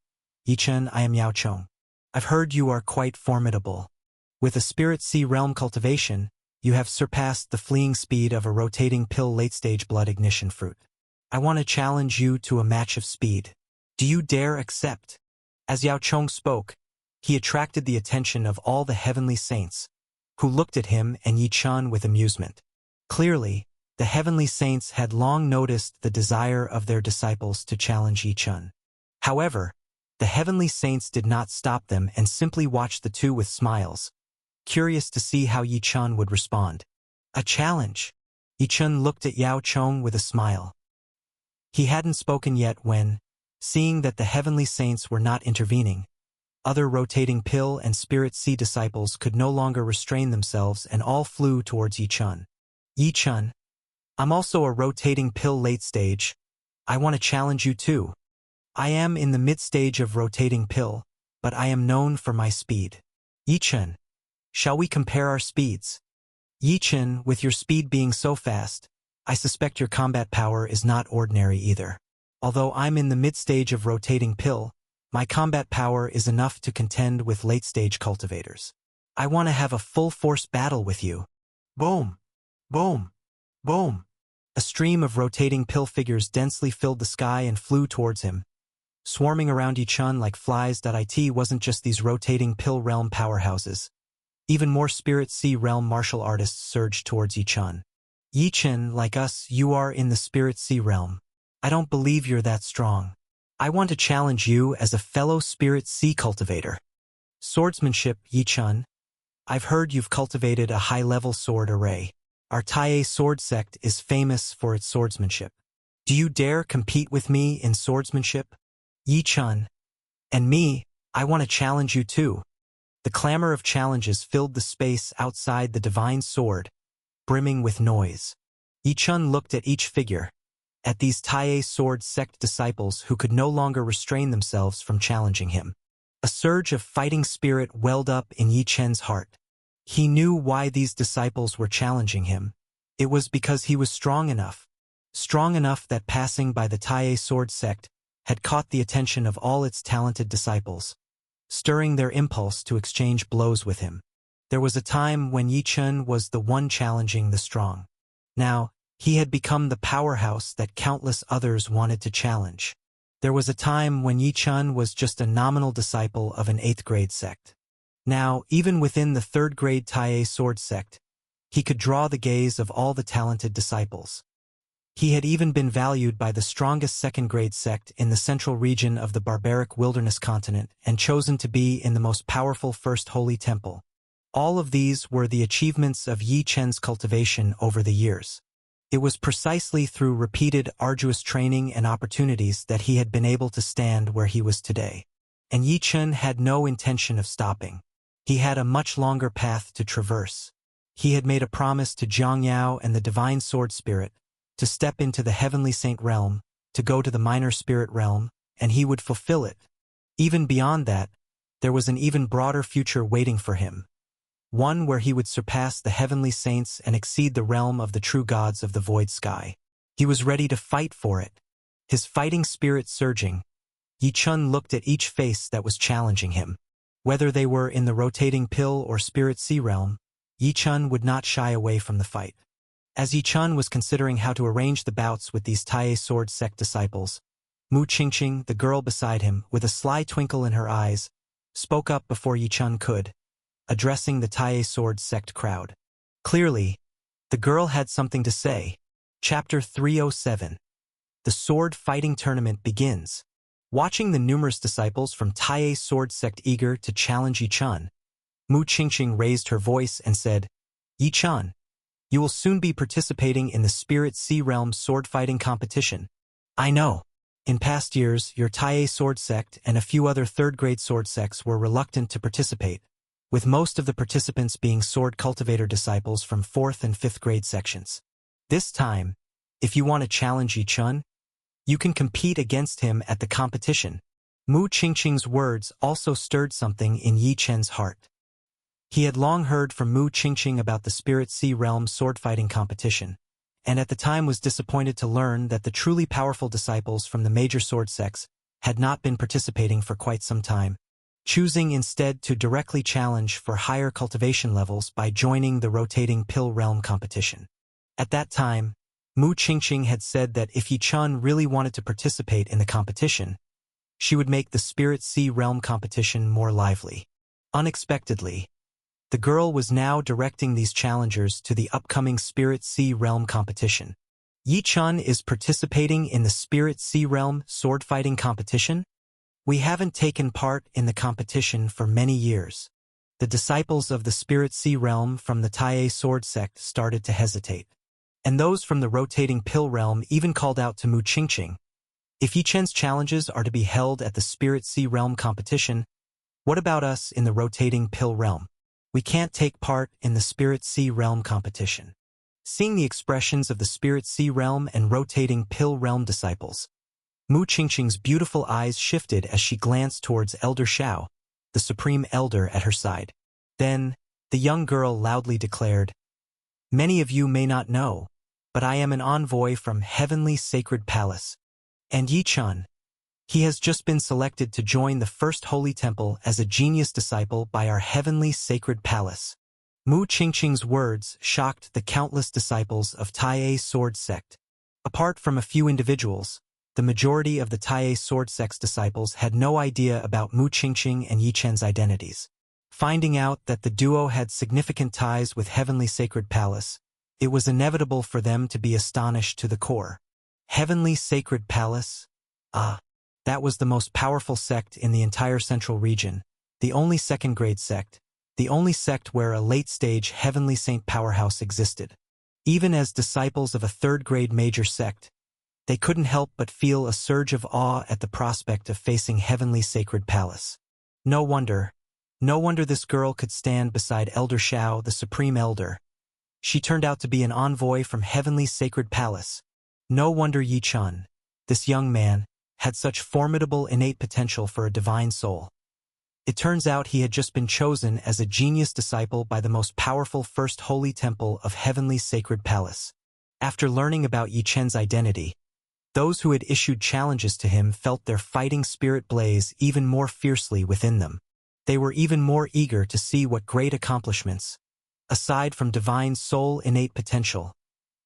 Yi Chen, I am Yao Chong. I've heard you are quite formidable. With a spirit sea realm cultivation, you have surpassed the fleeing speed of a rotating pill late-stage blood ignition fruit. I want to challenge you to a match of speed. Do you dare accept? As Yao Chong spoke, he attracted the attention of all the heavenly saints, who looked at him and Yi Chen with amusement. Clearly, the heavenly saints had long noticed the desire of their disciples to challenge Yi Chen. However, the heavenly saints did not stop them and simply watched the two with smiles, curious to see how Yi Chen would respond. A challenge. Yi Chen looked at Yao Chong with a smile. He hadn't spoken yet when, seeing that the heavenly saints were not intervening, other rotating pill and spirit sea disciples could no longer restrain themselves and all flew towards Yi Chen. Yi Chen, I'm also a rotating pill late stage. I want to challenge you too. I am in the mid-stage of rotating pill, but I am known for my speed. Yi Chen, shall we compare our speeds? Yi Chen, with your speed being so fast, I suspect your combat power is not ordinary either. Although I'm in the mid-stage of rotating pill, my combat power is enough to contend with late-stage cultivators. I want to have a full-force battle with you. Boom! Boom! Boom! A stream of rotating pill figures densely filled the sky and flew towards him. Swarming around Yi Chen like flies. It wasn't just these rotating pill realm powerhouses. Even more spirit sea realm martial artists surged towards Yi Chen. Yi Chen, like us, you are in the spirit sea realm. I don't believe you're that strong. I want to challenge you as a fellow spirit sea cultivator. Swordsmanship, Yi Chen. I've heard you've cultivated a high-level sword array. Our Tai sword sect is famous for its swordsmanship. Do you dare compete with me in swordsmanship? Yi Chen. And me, I want to challenge you too. The clamor of challenges filled the space outside the divine sword, brimming with noise. Yi Chen looked at each figure, at these Tai sword sect disciples who could no longer restrain themselves from challenging him. A surge of fighting spirit welled up in Yi Chen's heart. He knew why these disciples were challenging him. It was because he was strong enough that passing by the Tai sword sect had caught the attention of all its talented disciples, stirring their impulse to exchange blows with him. There was a time when Yi Chen was the one challenging the strong. Now, he had become the powerhouse that countless others wanted to challenge. There was a time when Yi Chen was just a nominal disciple of an 8th grade sect. Now, even within the 3rd grade Tai sword sect, he could draw the gaze of all the talented disciples. He had even been valued by the strongest 2nd grade sect in the central region of the barbaric wilderness continent and chosen to be in the most powerful first holy temple. All of these were the achievements of Yi Chen's cultivation over the years. It was precisely through repeated arduous training and opportunities that he had been able to stand where he was today. And Yi Chen had no intention of stopping. He had a much longer path to traverse. He had made a promise to Zhang Yao and the divine sword spirit to step into the heavenly saint realm, to go to the minor spirit realm, and he would fulfill it. Even beyond that, there was an even broader future waiting for him. One where he would surpass the heavenly saints and exceed the realm of the true gods of the void sky. He was ready to fight for it. His fighting spirit surging, Yi Chen looked at each face that was challenging him. Whether they were in the rotating pill or spirit sea realm, Yi Chun would not shy away from the fight. As Yi Chun was considering how to arrange the bouts with these Tai Sword Sect disciples, Mu Qingqing, the girl beside him, with a sly twinkle in her eyes, spoke up before Yi Chun could, addressing the Tai Sword Sect crowd. Clearly, the girl had something to say. Chapter 307. The Sword Fighting Tournament begins. Watching the numerous disciples from Tai Sword Sect eager to challenge Yi Chun, Mu Qingqing raised her voice and said, "Yi Chun, you will soon be participating in the Spirit Sea Realm sword fighting competition. I know. In past years, your Tai Sword Sect and a few other third-grade sword sects were reluctant to participate, with most of the participants being sword cultivator disciples from 4th and 5th grade sections. This time, if you want to challenge Yi Chun, you can compete against him at the competition." Mu Qingqing's words also stirred something in Yi Chen's heart. He had long heard from Mu Qingqing about the Spirit Sea Realm sword-fighting competition, and at the time was disappointed to learn that the truly powerful disciples from the major sword sects had not been participating for quite some time, choosing instead to directly challenge for higher cultivation levels by joining the rotating Pill Realm competition. At that time, Mu Qingqing had said that if Yi Chun really wanted to participate in the competition, she would make the Spirit Sea Realm competition more lively. Unexpectedly, the girl was now directing these challengers to the upcoming Spirit Sea Realm competition. Yi Chun is participating in the Spirit Sea Realm sword fighting competition? We haven't taken part in the competition for many years. The disciples of the Spirit Sea Realm from the Tai Sword Sect started to hesitate. And those from the rotating Pill Realm even called out to Mu Qingqing. If Yi Chen's challenges are to be held at the Spirit Sea Realm competition, what about us in the rotating Pill Realm? We can't take part in the Spirit Sea Realm competition. Seeing the expressions of the Spirit Sea Realm and rotating Pill Realm disciples, Mu Qingqing's beautiful eyes shifted as she glanced towards Elder Xiao, the Supreme Elder at her side. Then, the young girl loudly declared, "Many of you may not know, but I am an envoy from Heavenly Sacred Palace. And Yi Chun, he has just been selected to join the First Holy Temple as a genius disciple by our Heavenly Sacred Palace." Mu Qingqing's words shocked the countless disciples of Tai Sword Sect. Apart from a few individuals, the majority of the Tai Sword Sect's disciples had no idea about Mu Qingqing and Yi Chen's identities. Finding out that the duo had significant ties with Heavenly Sacred Palace, it was inevitable for them to be astonished to the core. Heavenly Sacred Palace? That was the most powerful sect in the entire central region, the only second-grade sect, the only sect where a late-stage Heavenly Saint powerhouse existed. Even as disciples of a third-grade major sect, they couldn't help but feel a surge of awe at the prospect of facing Heavenly Sacred Palace. No wonder this girl could stand beside Elder Xiao, the Supreme Elder. She turned out to be an envoy from Heavenly Sacred Palace. No wonder Yi Chun, this young man, had such formidable innate potential for a divine soul. It turns out he had just been chosen as a genius disciple by the most powerful First Holy Temple of Heavenly Sacred Palace. After learning about Yi Chen's identity, those who had issued challenges to him felt their fighting spirit blaze even more fiercely within them. They were even more eager to see what great accomplishments, aside from divine soul innate potential,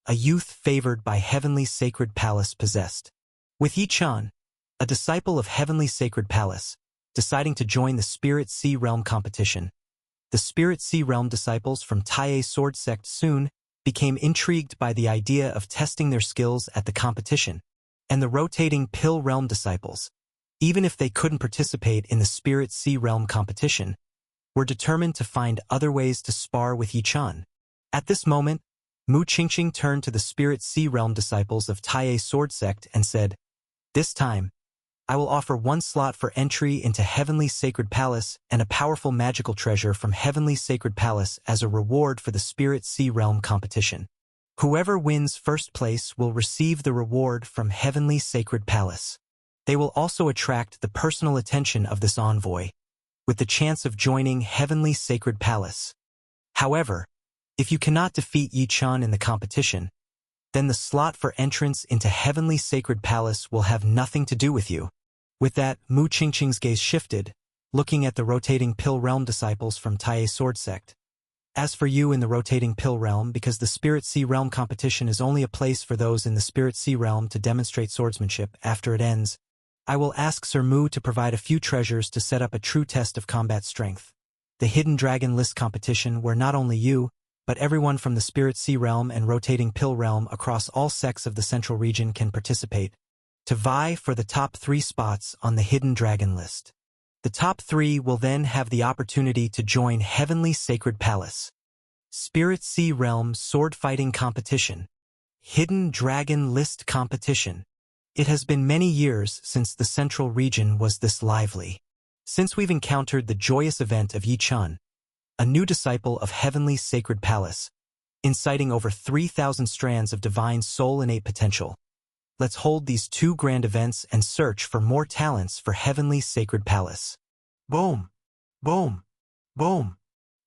a youth favored by Heavenly Sacred Palace possessed. With Yi Chun, a disciple of Heavenly Sacred Palace, deciding to join the Spirit Sea Realm competition, the Spirit Sea Realm disciples from Tai Sword Sect soon became intrigued by the idea of testing their skills at the competition, and the rotating Pill Realm disciples, even if they couldn't participate in the Spirit Sea Realm competition, were determined to find other ways to spar with Yi Chun. At this moment, Mu Qingqing turned to the Spirit Sea Realm disciples of Tai Sword Sect and said, "This time, I will offer one slot for entry into Heavenly Sacred Palace and a powerful magical treasure from Heavenly Sacred Palace as a reward for the Spirit Sea Realm competition. Whoever wins first place will receive the reward from Heavenly Sacred Palace. They will also attract the personal attention of this envoy, with the chance of joining Heavenly Sacred Palace. However, if you cannot defeat Yi Chun in the competition, then the slot for entrance into Heavenly Sacred Palace will have nothing to do with you." With that, Mu Qingqing's gaze shifted, looking at the rotating Pill Realm disciples from Tai Sword Sect. As for you in the rotating pill realm, because the Spirit Sea realm competition is only a place for those in the Spirit Sea realm to demonstrate swordsmanship after it ends, I will ask Sir Mu to provide a few treasures to set up a true test of combat strength. The Hidden Dragon List competition where not only you, but everyone from the Spirit Sea realm and rotating pill realm across all sects of the central region can participate, to vie for the top 3 spots on the Hidden Dragon List. The top 3 will then have the opportunity to join Heavenly Sacred Palace, Spirit Sea Realm Sword Fighting Competition, Hidden Dragon List Competition. It has been many years since the central region was this lively. Since we've encountered the joyous event of Yi Chun, a new disciple of Heavenly Sacred Palace, inciting over 3,000 strands of divine soul innate potential. Let's hold these 2 grand events and search for more talents for Heavenly Sacred Palace. Boom! Boom! Boom!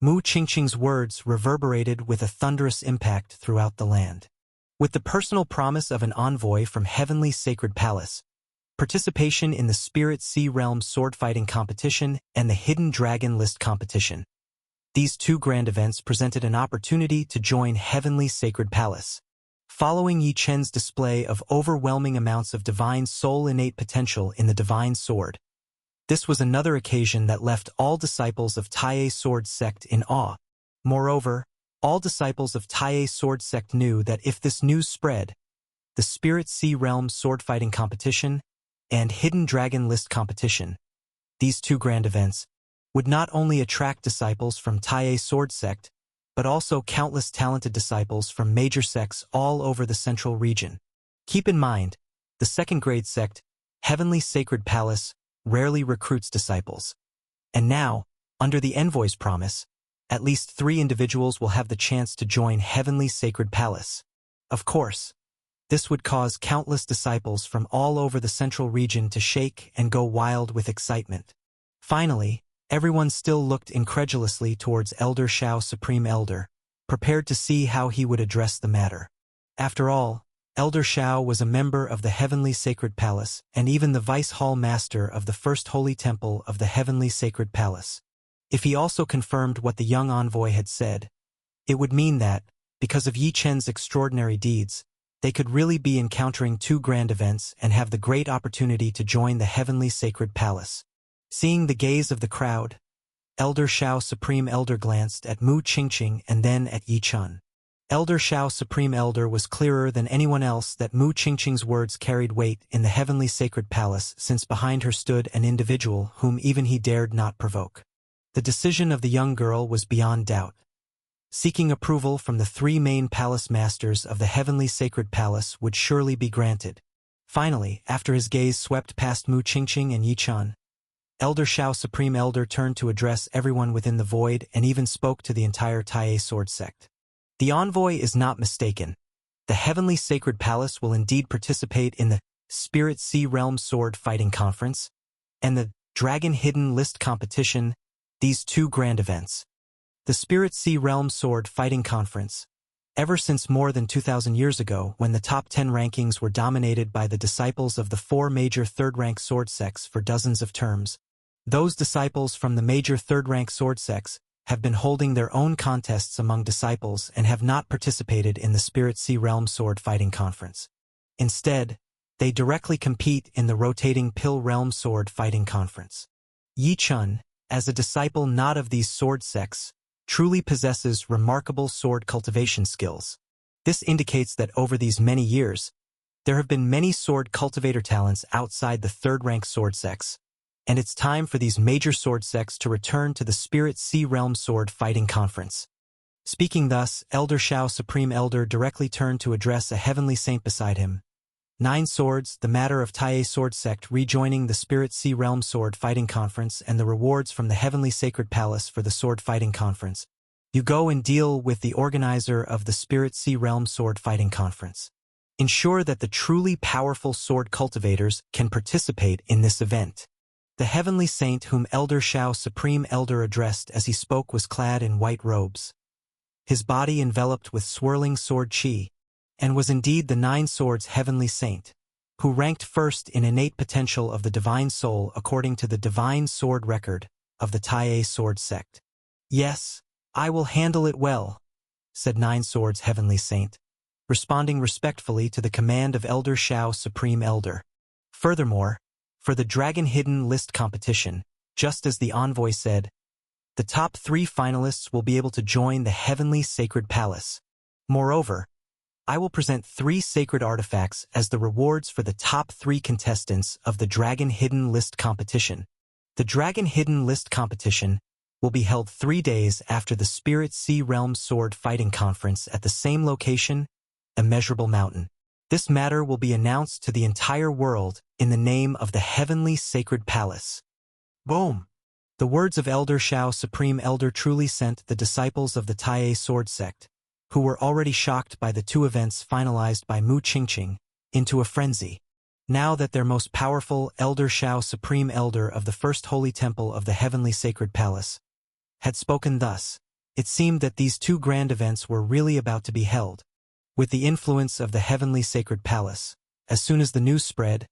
Mu Qingqing's words reverberated with a thunderous impact throughout the land. With the personal promise of an envoy from Heavenly Sacred Palace, participation in the Spirit Sea Realm Sword Fighting Competition and the Hidden Dragon List Competition, these 2 grand events presented an opportunity to join Heavenly Sacred Palace. Following Yi Chen's display of overwhelming amounts of divine soul innate potential in the Divine Sword, this was another occasion that left all disciples of Taiye Sword Sect in awe. Moreover, all disciples of Taiye Sword Sect knew that if this news spread, the Spirit Sea Realm Sword Fighting Competition and Hidden Dragon List Competition, these 2 grand events, would not only attract disciples from Taiye Sword Sect, but also countless talented disciples from major sects all over the central region. Keep in mind, the second-grade sect, Heavenly Sacred Palace, rarely recruits disciples. And now, under the envoy's promise, at least 3 individuals will have the chance to join Heavenly Sacred Palace. Of course, this would cause countless disciples from all over the central region to shake and go wild with excitement. Finally, everyone still looked incredulously towards Elder Shao Supreme Elder, prepared to see how he would address the matter. After all, Elder Shao was a member of the Heavenly Sacred Palace and even the Vice Hall Master of the First Holy Temple of the Heavenly Sacred Palace. If he also confirmed what the young envoy had said, it would mean that, because of Yi Chen's extraordinary deeds, they could really be encountering 2 grand events and have the great opportunity to join the Heavenly Sacred Palace. Seeing the gaze of the crowd, Elder Shao Supreme Elder glanced at Mu Qingqing and then at Yi Chun. Elder Shao Supreme Elder was clearer than anyone else that Mu Qingqing's words carried weight in the Heavenly Sacred Palace, since behind her stood an individual whom even he dared not provoke. The decision of the young girl was beyond doubt. Seeking approval from the 3 main palace masters of the Heavenly Sacred Palace would surely be granted. Finally, after his gaze swept past Mu Qingqing and Yi Chun, Elder Shao Supreme Elder turned to address everyone within the void and even spoke to the entire Taiye Sword Sect. The envoy is not mistaken. The Heavenly Sacred Palace will indeed participate in the Spirit Sea Realm Sword Fighting Conference and the Dragon Hidden List Competition, these 2 grand events. The Spirit Sea Realm Sword Fighting Conference. Ever since more than 2,000 years ago, when the top 10 rankings were dominated by the disciples of the 4 major third-rank sword sects for dozens of terms, those disciples from the major third-rank sword sects have been holding their own contests among disciples and have not participated in the Spirit Sea Realm Sword Fighting Conference. Instead, they directly compete in the rotating Pill Realm Sword Fighting Conference. Yi Chun, as a disciple not of these sword sects, truly possesses remarkable sword cultivation skills. This indicates that over these many years, there have been many sword cultivator talents outside the third-rank sword sects, and it's time for these major sword sects to return to the Spirit Sea Realm Sword Fighting Conference. Speaking thus, Elder Shao Supreme Elder directly turned to address a heavenly saint beside him. 9 Swords, the matter of Taiye Sword Sect rejoining the Spirit Sea Realm Sword Fighting Conference and the rewards from the Heavenly Sacred Palace for the Sword Fighting Conference. You go and deal with the organizer of the Spirit Sea Realm Sword Fighting Conference. Ensure that the truly powerful sword cultivators can participate in this event. The heavenly saint whom Elder Shao Supreme Elder addressed as he spoke was clad in white robes, his body enveloped with swirling sword chi, and was indeed the 9 Swords heavenly saint, who ranked first in innate potential of the divine soul according to the divine sword record of the Taiye Sword Sect. Yes, "I will handle it well," said Nine Swords' Heavenly Saint, responding respectfully to the command of Elder Shao, Supreme Elder. Furthermore, for the Dragon Hidden List competition, just as the envoy said, the top 3 finalists will be able to join the Heavenly Sacred Palace. Moreover, I will present 3 sacred artifacts as the rewards for the top 3 contestants of the Dragon Hidden List competition. The Dragon Hidden List competition will be held 3 days after the Spirit Sea Realm Sword Fighting Conference at the same location, Immeasurable Mountain. This matter will be announced to the entire world in the name of the Heavenly Sacred Palace. Boom! The words of Elder Shao, Supreme Elder, truly sent the disciples of the Tai Sword Sect, who were already shocked by the 2 events finalized by Mu Qingqing, into a frenzy. Now that their most powerful Elder Shao, Supreme Elder of the First Holy Temple of the Heavenly Sacred Palace, had spoken thus, it seemed that these 2 grand events were really about to be held. With the influence of the Heavenly Sacred Palace, as soon as the news spread,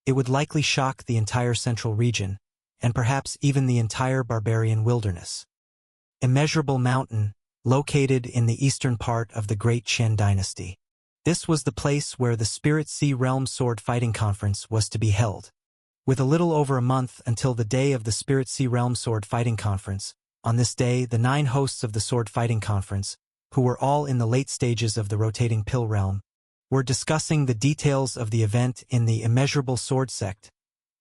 it would likely shock the entire central region, and perhaps even the entire barbarian wilderness. Immeasurable Mountain, located in the eastern part of the Great Qian Dynasty. This was the place where the Spirit Sea Realm Sword Fighting Conference was to be held. With a little over a month until the day of the Spirit Sea Realm Sword Fighting Conference, on this day the 9 hosts of the Sword Fighting Conference, who were all in the late stages of the rotating pill realm, were discussing the details of the event in the Immeasurable Sword Sect,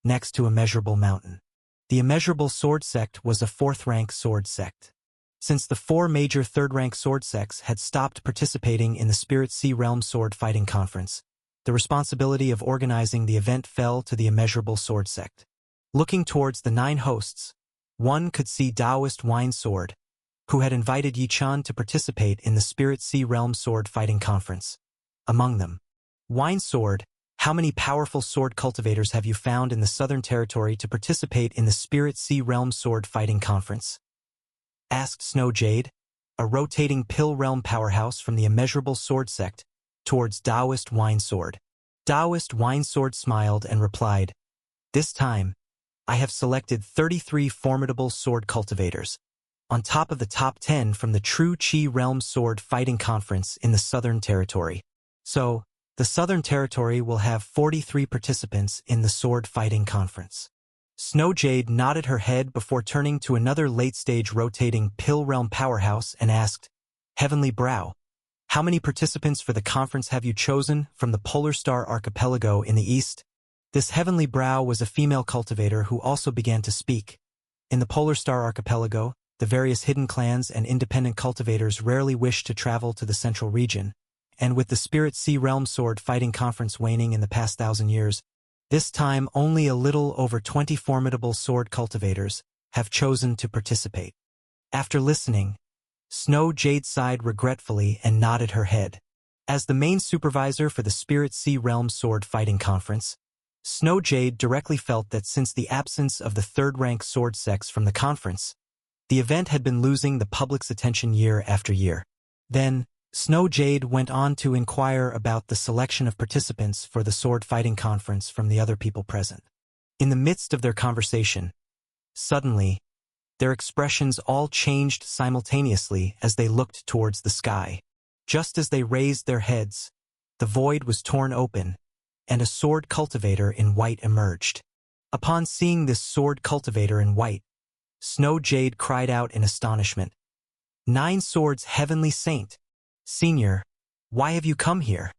next to Immeasurable Mountain. The Immeasurable Sword Sect was a 4th-rank sword sect. Since the 4 major 3rd-rank sword sects had stopped participating in the Spirit Sea Realm Sword Fighting Conference, the responsibility of organizing the event fell to the Immeasurable Sword Sect. Looking towards the 9 hosts, one could see Taoist Wine Sword, who had invited Yi Chan to participate in the Spirit Sea Realm Sword Fighting Conference. Among them, Wine Sword, how many powerful sword cultivators have you found in the Southern Territory to participate in the Spirit Sea Realm Sword Fighting Conference? Asked Snow Jade, a rotating pill realm powerhouse from the Immeasurable Sword Sect, towards Taoist Wine Sword. Taoist Wine Sword smiled and replied, "This time, I have selected 33 formidable sword cultivators, on top of the top 10 from the True Qi Realm Sword Fighting Conference in the Southern Territory. So, the Southern Territory will have 43 participants in the Sword Fighting Conference." Snow Jade nodded her head before turning to another late-stage rotating pill realm powerhouse and asked, "Heavenly Brow, how many participants for the conference have you chosen from the Polar Star Archipelago in the east?" This Heavenly Brow was a female cultivator who also began to speak. In the Polar Star Archipelago, the various hidden clans and independent cultivators rarely wished to travel to the central region, and with the Spirit Sea Realm Sword Fighting Conference waning in the past 1,000 years, this time only a little over 20 formidable sword cultivators have chosen to participate. After listening, Snow Jade sighed regretfully and nodded her head. As the main supervisor for the Spirit Sea Realm Sword Fighting Conference, Snow Jade directly felt that since the absence of the 3rd-rank sword sects from the conference, the event had been losing the public's attention year after year. Then, Snow Jade went on to inquire about the selection of participants for the sword fighting conference from the other people present. In the midst of their conversation, suddenly, their expressions all changed simultaneously as they looked towards the sky. Just as they raised their heads, the void was torn open, and a sword cultivator in white emerged. Upon seeing this sword cultivator in white, Snow Jade cried out in astonishment, "Nine Swords' Heavenly Saint! Senior, why have you come here?"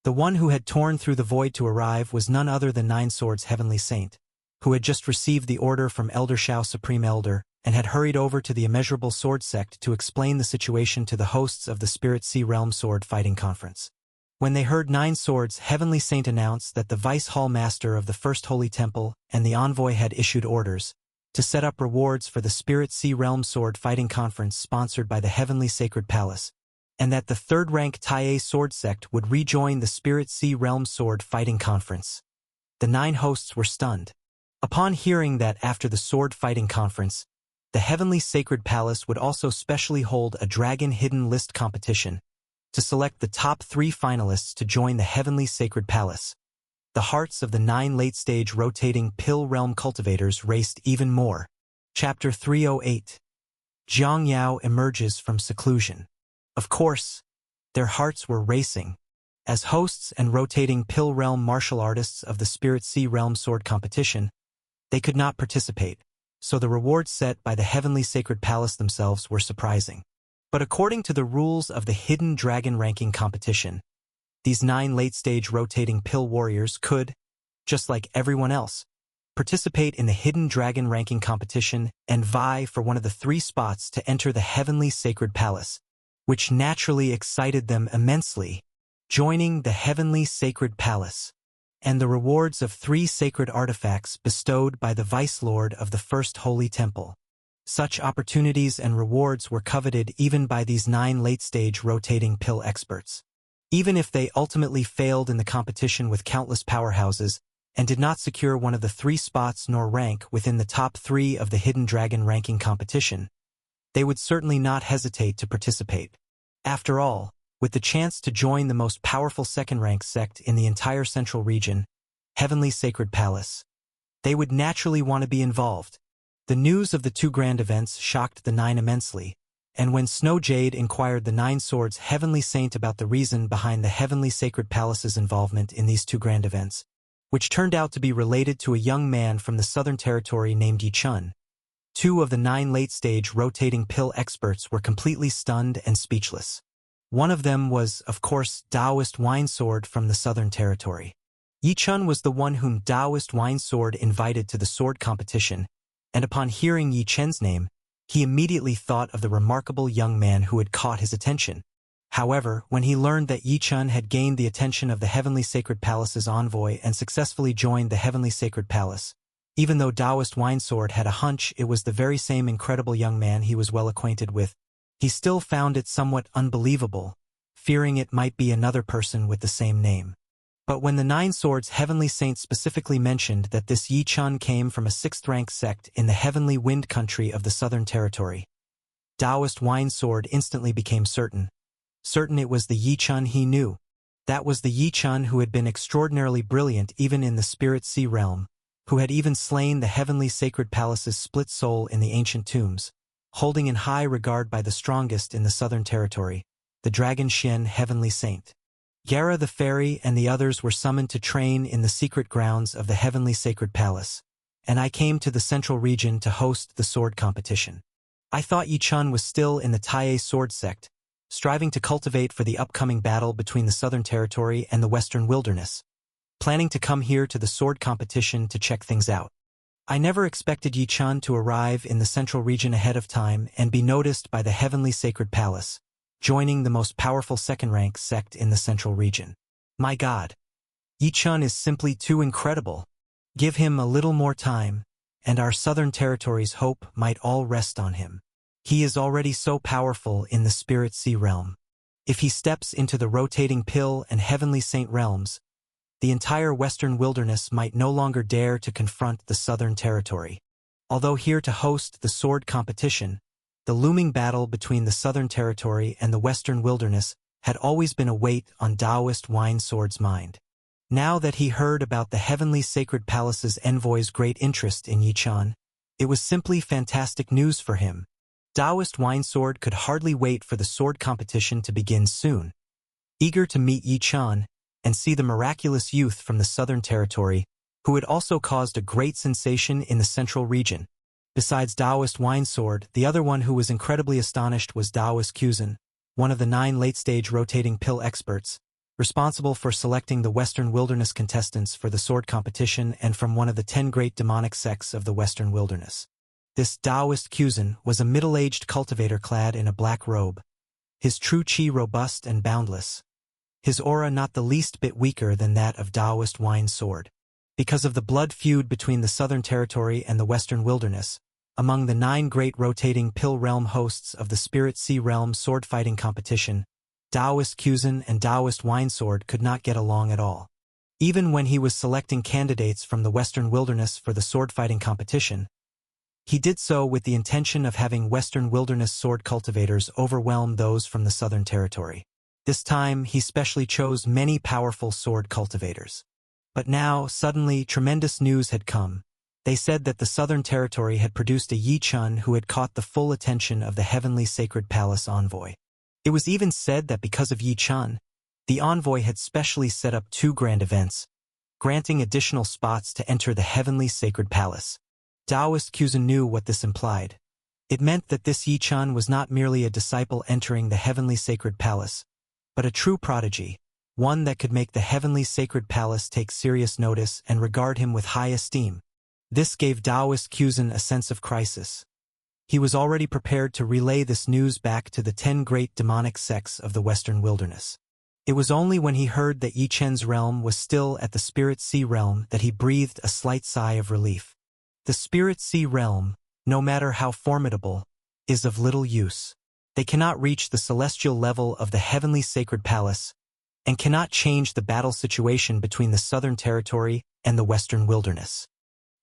The one who had torn through the void to arrive was none other than Nine Swords' Heavenly Saint, who had just received the order from Elder Shao, Supreme Elder, and had hurried over to the Immeasurable Sword Sect to explain the situation to the hosts of the Spirit Sea Realm Sword Fighting Conference. When they heard Nine Swords' Heavenly Saint announce that the Vice Hall Master of the First Holy Temple and the Envoy had issued orders to set up rewards for the Spirit Sea Realm Sword Fighting Conference sponsored by the Heavenly Sacred Palace, and that the 3rd-rank Tai Sword Sect would rejoin the Spirit Sea Realm Sword Fighting Conference, the 9 hosts were stunned. Upon hearing that after the Sword Fighting Conference, the Heavenly Sacred Palace would also specially hold a Dragon Hidden List competition to select the top 3 finalists to join the Heavenly Sacred Palace, the hearts of the 9 late-stage rotating Pill Realm cultivators raced even more. Chapter 308. Jiang Yao emerges from seclusion. Of course, their hearts were racing. As hosts and rotating Pill Realm martial artists of the Spirit Sea Realm sword competition, they could not participate, so the rewards set by the Heavenly Sacred Palace themselves were surprising. But according to the rules of the Hidden Dragon ranking competition, these 9 late-stage rotating Pill Warriors could, just like everyone else, participate in the Hidden Dragon ranking competition and vie for one of the 3 spots to enter the Heavenly Sacred Palace, which naturally excited them immensely. Joining the Heavenly Sacred Palace, and the rewards of 3 sacred artifacts bestowed by the Vice Lord of the First Holy Temple. Such opportunities and rewards were coveted even by these 9 late-stage rotating pill experts. Even if they ultimately failed in the competition with countless powerhouses and did not secure one of the 3 spots nor rank within the top 3 of the Hidden Dragon ranking competition, they would certainly not hesitate to participate. After all, with the chance to join the most powerful second-rank sect in the entire central region, Heavenly Sacred Palace, they would naturally want to be involved. The news of the 2 grand events shocked the 9 immensely, and when Snow Jade inquired the 9 Swords Heavenly Saint about the reason behind the Heavenly Sacred Palace's involvement in these 2 grand events, which turned out to be related to a young man from the Southern Territory named Yi Chun, 2 of the 9 late-stage rotating pill experts were completely stunned and speechless. One of them was, of course, Taoist Wine Sword from the Southern Territory. Yi Chun was the one whom Taoist Wine Sword invited to the sword competition, and upon hearing Yi Chen's name, he immediately thought of the remarkable young man who had caught his attention. However, when he learned that Yi Chun had gained the attention of the Heavenly Sacred Palace's envoy and successfully joined the Heavenly Sacred Palace, even though Taoist Wine Sword had a hunch it was the very same incredible young man he was well acquainted with, he still found it somewhat unbelievable, fearing it might be another person with the same name. But when the 9 Swords Heavenly Saint specifically mentioned that this Yi Chun came from a 6th-rank sect in the Heavenly Wind Country of the Southern Territory, Taoist Wine Sword instantly became certain it was the Yi Chun he knew. That was the Yi Chun who had been extraordinarily brilliant even in the Spirit Sea Realm, who had even slain the Heavenly Sacred Palace's split soul in the ancient tombs, holding in high regard by the strongest in the Southern Territory, the Dragon Xian Heavenly Saint. Gara the Fairy and the others were summoned to train in the secret grounds of the Heavenly Sacred Palace, and I came to the central region to host the sword competition. I thought Yi Chun was still in the Taiye sword sect, striving to cultivate for the upcoming battle between the Southern Territory and the Western Wilderness, planning to come here to the sword competition to check things out. I never expected Yi Chun to arrive in the central region ahead of time and be noticed by the Heavenly Sacred Palace, joining the most powerful second-rank sect in the central region. My God, Yi Chun is simply too incredible. Give him a little more time, and our Southern Territory's hope might all rest on him. He is already so powerful in the Spirit Sea Realm. If he steps into the rotating Pill and Heavenly Saint realms, the entire Western Wilderness might no longer dare to confront the Southern Territory. Although here to host the sword competition, the looming battle between the Southern Territory and the Western Wilderness had always been a weight on Taoist Wine Sword's mind. Now that he heard about the Heavenly Sacred Palace's envoy's great interest in Yi Chun, it was simply fantastic news for him. Taoist Wine Sword could hardly wait for the sword competition to begin soon. Eager to meet Yi Chun and see the miraculous youth from the Southern Territory, who had also caused a great sensation in the central region. Besides Taoist Wine Sword, the other one who was incredibly astonished was Taoist Cusin, one of the 9 late-stage rotating pill experts, responsible for selecting the Western Wilderness contestants for the sword competition and from one of the 10 great demonic sects of the Western Wilderness. This Taoist Cusin was a middle-aged cultivator clad in a black robe, his true chi robust and boundless, his aura not the least bit weaker than that of Taoist Wine Sword. Because of the blood feud between the Southern Territory and the Western Wilderness, among the 9 great rotating Pill Realm hosts of the Spirit Sea Realm sword fighting competition, Taoist Cusin and Taoist Wine Sword could not get along at all. Even when he was selecting candidates from the Western Wilderness for the sword fighting competition, he did so with the intention of having Western Wilderness sword cultivators overwhelm those from the Southern Territory. This time, he specially chose many powerful sword cultivators. But now, suddenly, tremendous news had come. They said that the Southern Territory had produced a Yi Chun who had caught the full attention of the heavenly sacred palace envoy. It was even said that because of Yi Chun, the envoy had specially set up 2 grand events, granting additional spots to enter the heavenly sacred palace. Taoist Kuzan knew what this implied. It meant that this Yi Chun was not merely a disciple entering the heavenly sacred palace, but a true prodigy, one that could make the heavenly sacred palace take serious notice and regard him with high esteem. This gave Taoist Kuzan a sense of crisis. He was already prepared to relay this news back to the 10 great demonic sects of the Western wilderness. It was only when he heard that Yi Chen's realm was still at the Spirit Sea realm that he breathed a slight sigh of relief. The Spirit Sea realm, no matter how formidable, is of little use. They cannot reach the celestial level of the heavenly sacred palace and cannot change the battle situation between the Southern Territory and the Western wilderness.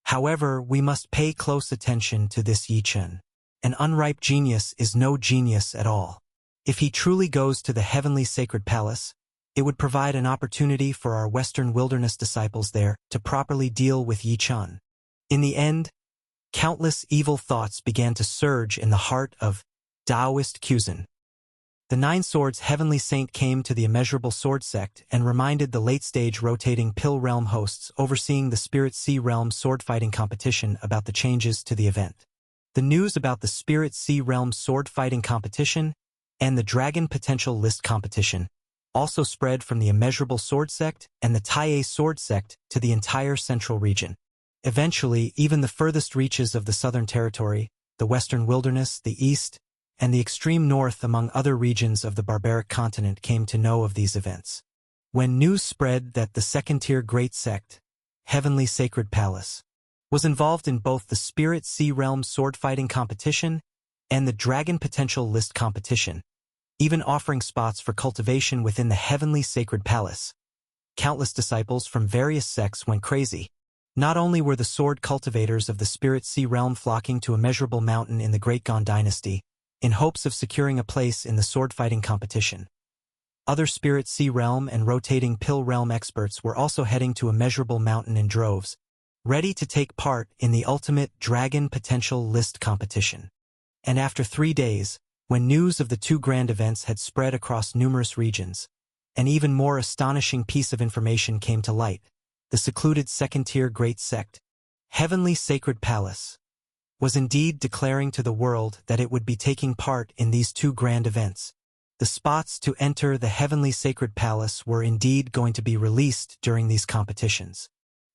However, we must pay close attention to this Yi Chen. An unripe genius is no genius at all. If he truly goes to the heavenly sacred palace, it would provide an opportunity for our Western wilderness disciples there to properly deal with Yi Chen. In the end, countless evil thoughts began to surge in the heart of Taoist Kuzan. The 9 Swords Heavenly Saint came to the Immeasurable Sword Sect and reminded the late-stage rotating Pill Realm hosts overseeing the Spirit Sea Realm sword fighting competition about the changes to the event. The news about the Spirit Sea Realm sword fighting competition and the Dragon Potential List competition also spread from the Immeasurable Sword Sect and the Tai Sword Sect to the entire central region. Eventually, even the furthest reaches of the Southern Territory, the Western Wilderness, the East, and the extreme north among other regions of the barbaric continent came to know of these events. When news spread that the second-tier Great Sect, Heavenly Sacred Palace, was involved in both the Spirit Sea Realm sword-fighting competition and the Dragon Potential List competition, even offering spots for cultivation within the Heavenly Sacred Palace, countless disciples from various sects went crazy. Not only were the sword cultivators of the Spirit Sea Realm flocking to Immeasurable Mountain in the Great Gon Dynasty, in hopes of securing a place in the sword-fighting competition. Other Spirit Sea Realm and rotating Pill Realm experts were also heading to Immeasurable Mountain in droves, ready to take part in the ultimate Dragon Potential List competition. And after 3 days, when news of the 2 grand events had spread across numerous regions, an even more astonishing piece of information came to light. The secluded second-tier Great Sect, Heavenly Sacred Palace, was indeed declaring to the world that it would be taking part in these 2 grand events. The spots to enter the Heavenly Sacred Palace were indeed going to be released during these competitions.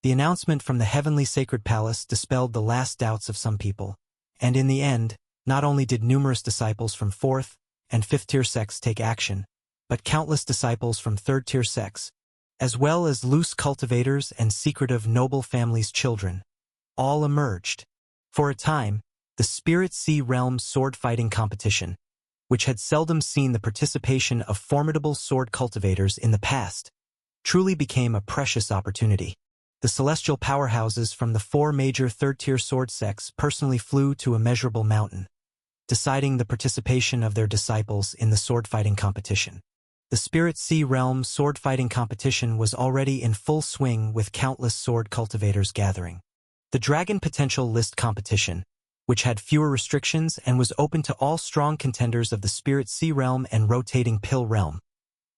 The announcement from the Heavenly Sacred Palace dispelled the last doubts of some people, and in the end, not only did numerous disciples from 4th and 5th-tier sects take action, but countless disciples from 3rd-tier sects, as well as loose cultivators and secretive noble families' children, all emerged. For a time, the Spirit Sea Realm sword-fighting competition, which had seldom seen the participation of formidable sword cultivators in the past, truly became a precious opportunity. The celestial powerhouses from the 4 major 3rd-tier sword sects personally flew to Immeasurable Mountain, deciding the participation of their disciples in the sword-fighting competition. The Spirit Sea Realm sword-fighting competition was already in full swing with countless sword cultivators gathering. The Dragon Potential List competition, which had fewer restrictions and was open to all strong contenders of the Spirit Sea Realm and rotating Pill Realm,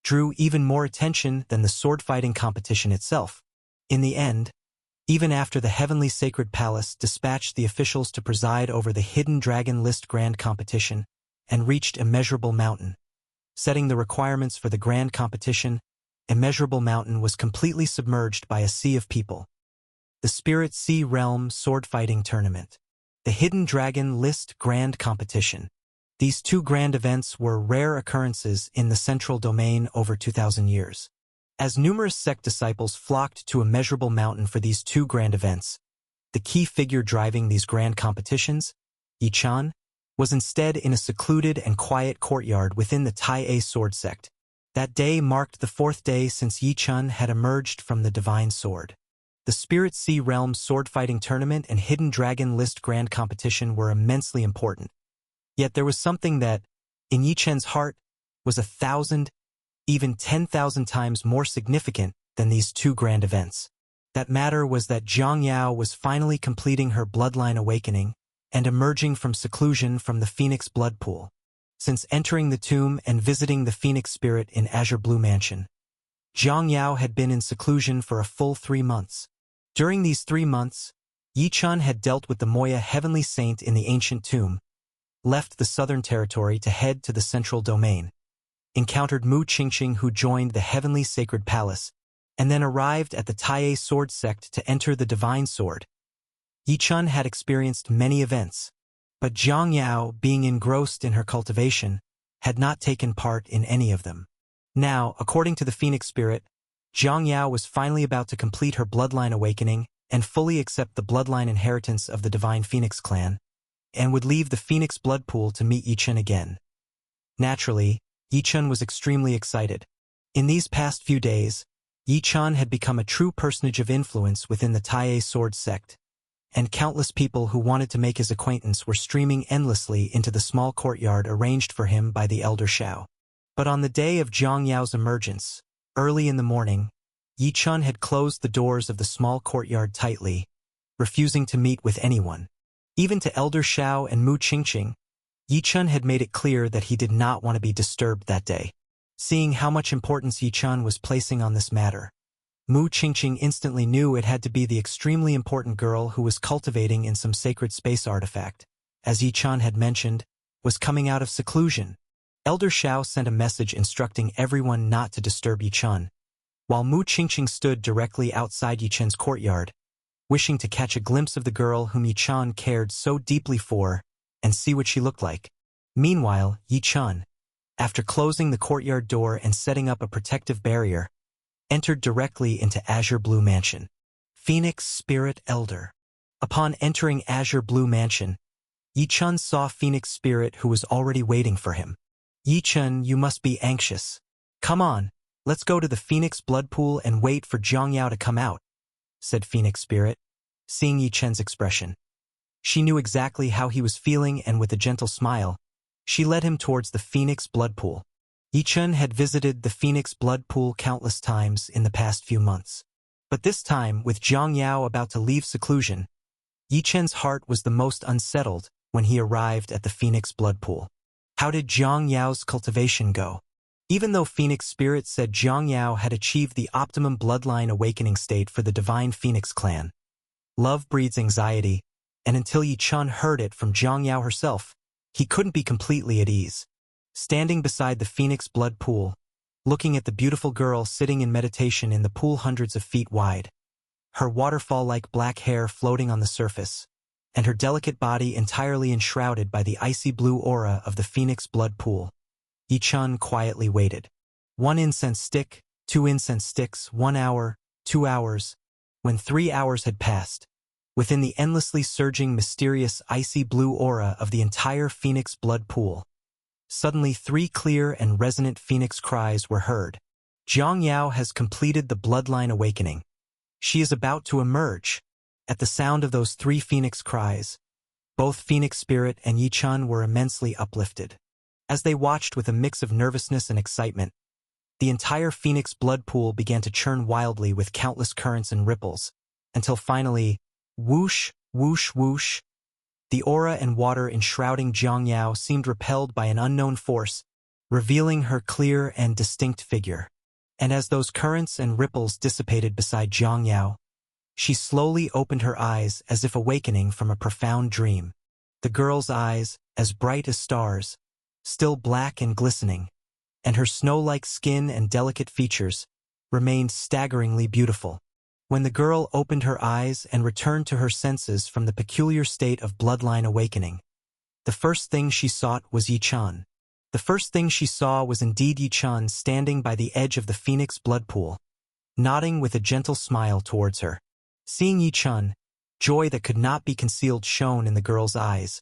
drew even more attention than the sword-fighting competition itself. In the end, even after the Heavenly Sacred Palace dispatched the officials to preside over the Hidden Dragon List Grand Competition and reached Immeasurable Mountain, setting the requirements for the Grand Competition, Immeasurable Mountain was completely submerged by a sea of people. The Spirit Sea Realm Sword-Fighting Tournament, the Hidden Dragon List Grand Competition. These 2 grand events were rare occurrences in the central domain over 2,000 years. As numerous sect disciples flocked to Immeasurable Mountain for these 2 grand events, the key figure driving these grand competitions, Yi Chen, was instead in a secluded and quiet courtyard within the Tai sword sect. That day marked the 4th day since Yi Chen had emerged from the Divine Sword. The Spirit Sea Realm sword-fighting tournament and Hidden Dragon List Grand Competition were immensely important. Yet there was something that, in Yi Chen's heart, was 1,000, even 10,000 times more significant than these 2 grand events. that matter was that Zhang Yao was finally completing her bloodline awakening and emerging from seclusion from the Phoenix blood pool. Since entering the tomb and visiting the Phoenix spirit in Azure Blue Mansion, Zhang Yao had been in seclusion for a full 3 months. During these 3 months, Yi Chun had dealt with the Moya heavenly saint in the ancient tomb, left the southern territory to head to the central domain, encountered Mu Qingqing who joined the heavenly sacred palace, and then arrived at the Taiye sword sect to enter the divine sword. Yi Chun had experienced many events, but Zhang Yao, being engrossed in her cultivation, had not taken part in any of them. Now, according to the Phoenix spirit, Zhang Yao was finally about to complete her bloodline awakening and fully accept the bloodline inheritance of the divine Phoenix clan, and would leave the Phoenix blood pool to meet Yi Chun again. Naturally, Yi Chun was extremely excited. In these past few days, Yi Chun had become a true personage of influence within the Taiye sword sect, and countless people who wanted to make his acquaintance were streaming endlessly into the small courtyard arranged for him by the elder Shao. But on the day of Zhang Yao's emergence, early in the morning, Yi Chun had closed the doors of the small courtyard tightly, refusing to meet with anyone. Even to Elder Shao and Mu Qingqing, Yi Chun had made it clear that he did not want to be disturbed that day. Seeing how much importance Yi Chun was placing on this matter, Mu Qingqing instantly knew it had to be the extremely important girl who was cultivating in some sacred space artifact, as Yi Chun had mentioned, was coming out of seclusion. Elder Shao sent a message instructing everyone not to disturb Yi Chun, while Mu Qingqing stood directly outside Yi Chun's courtyard, wishing to catch a glimpse of the girl whom Yi Chun cared so deeply for and see what she looked like. Meanwhile, Yi Chun, after closing the courtyard door and setting up a protective barrier, entered directly into Azure Blue Mansion. Phoenix Spirit Elder. Upon entering Azure Blue Mansion, Yi Chun saw Phoenix Spirit who was already waiting for him. Yi Chun, you must be anxious. Come on, let's go to the Phoenix blood pool and wait for Zhang Yao to come out, said Phoenix Spirit, seeing Yi Chun's expression. She knew exactly how he was feeling, and with a gentle smile, she led him towards the Phoenix blood pool. Yi Chun had visited the Phoenix blood pool countless times in the past few months. But this time, with Zhang Yao about to leave seclusion, Yi Chun's heart was the most unsettled when he arrived at the Phoenix blood pool. How did Zhang Yao's cultivation go? Even though Phoenix Spirit said Zhang Yao had achieved the optimum bloodline awakening state for the divine Phoenix clan, love breeds anxiety, and until Yi Chun heard it from Zhang Yao herself, he couldn't be completely at ease. Standing beside the Phoenix blood pool, looking at the beautiful girl sitting in meditation in the pool hundreds of feet wide, her waterfall-like black hair floating on the surface, and her delicate body entirely enshrouded by the icy blue aura of the Phoenix blood pool, Yi Chun quietly waited. 1 incense stick, 2 incense sticks, 1 hour, 2 hours. When 3 hours had passed, within the endlessly surging mysterious icy blue aura of the entire Phoenix blood pool, suddenly 3 clear and resonant phoenix cries were heard. Zhang Yao has completed the bloodline awakening. She is about to emerge. At the sound of those 3 phoenix cries, both Phoenix Spirit and Yi Chun were immensely uplifted. As they watched with a mix of nervousness and excitement, the entire Phoenix blood pool began to churn wildly with countless currents and ripples, until finally, whoosh, whoosh, whoosh, the aura and water enshrouding Zhang Yao seemed repelled by an unknown force, revealing her clear and distinct figure. And as those currents and ripples dissipated beside Zhang Yao, she slowly opened her eyes as if awakening from a profound dream. The girl's eyes, as bright as stars, still black and glistening, and her snow-like skin and delicate features remained staggeringly beautiful. When the girl opened her eyes and returned to her senses from the peculiar state of bloodline awakening, the first thing she sought was Yi Chun. The first thing she saw was indeed Yi Chun standing by the edge of the Phoenix blood pool, nodding with a gentle smile towards her. Seeing Yi Chun, joy that could not be concealed shone in the girl's eyes,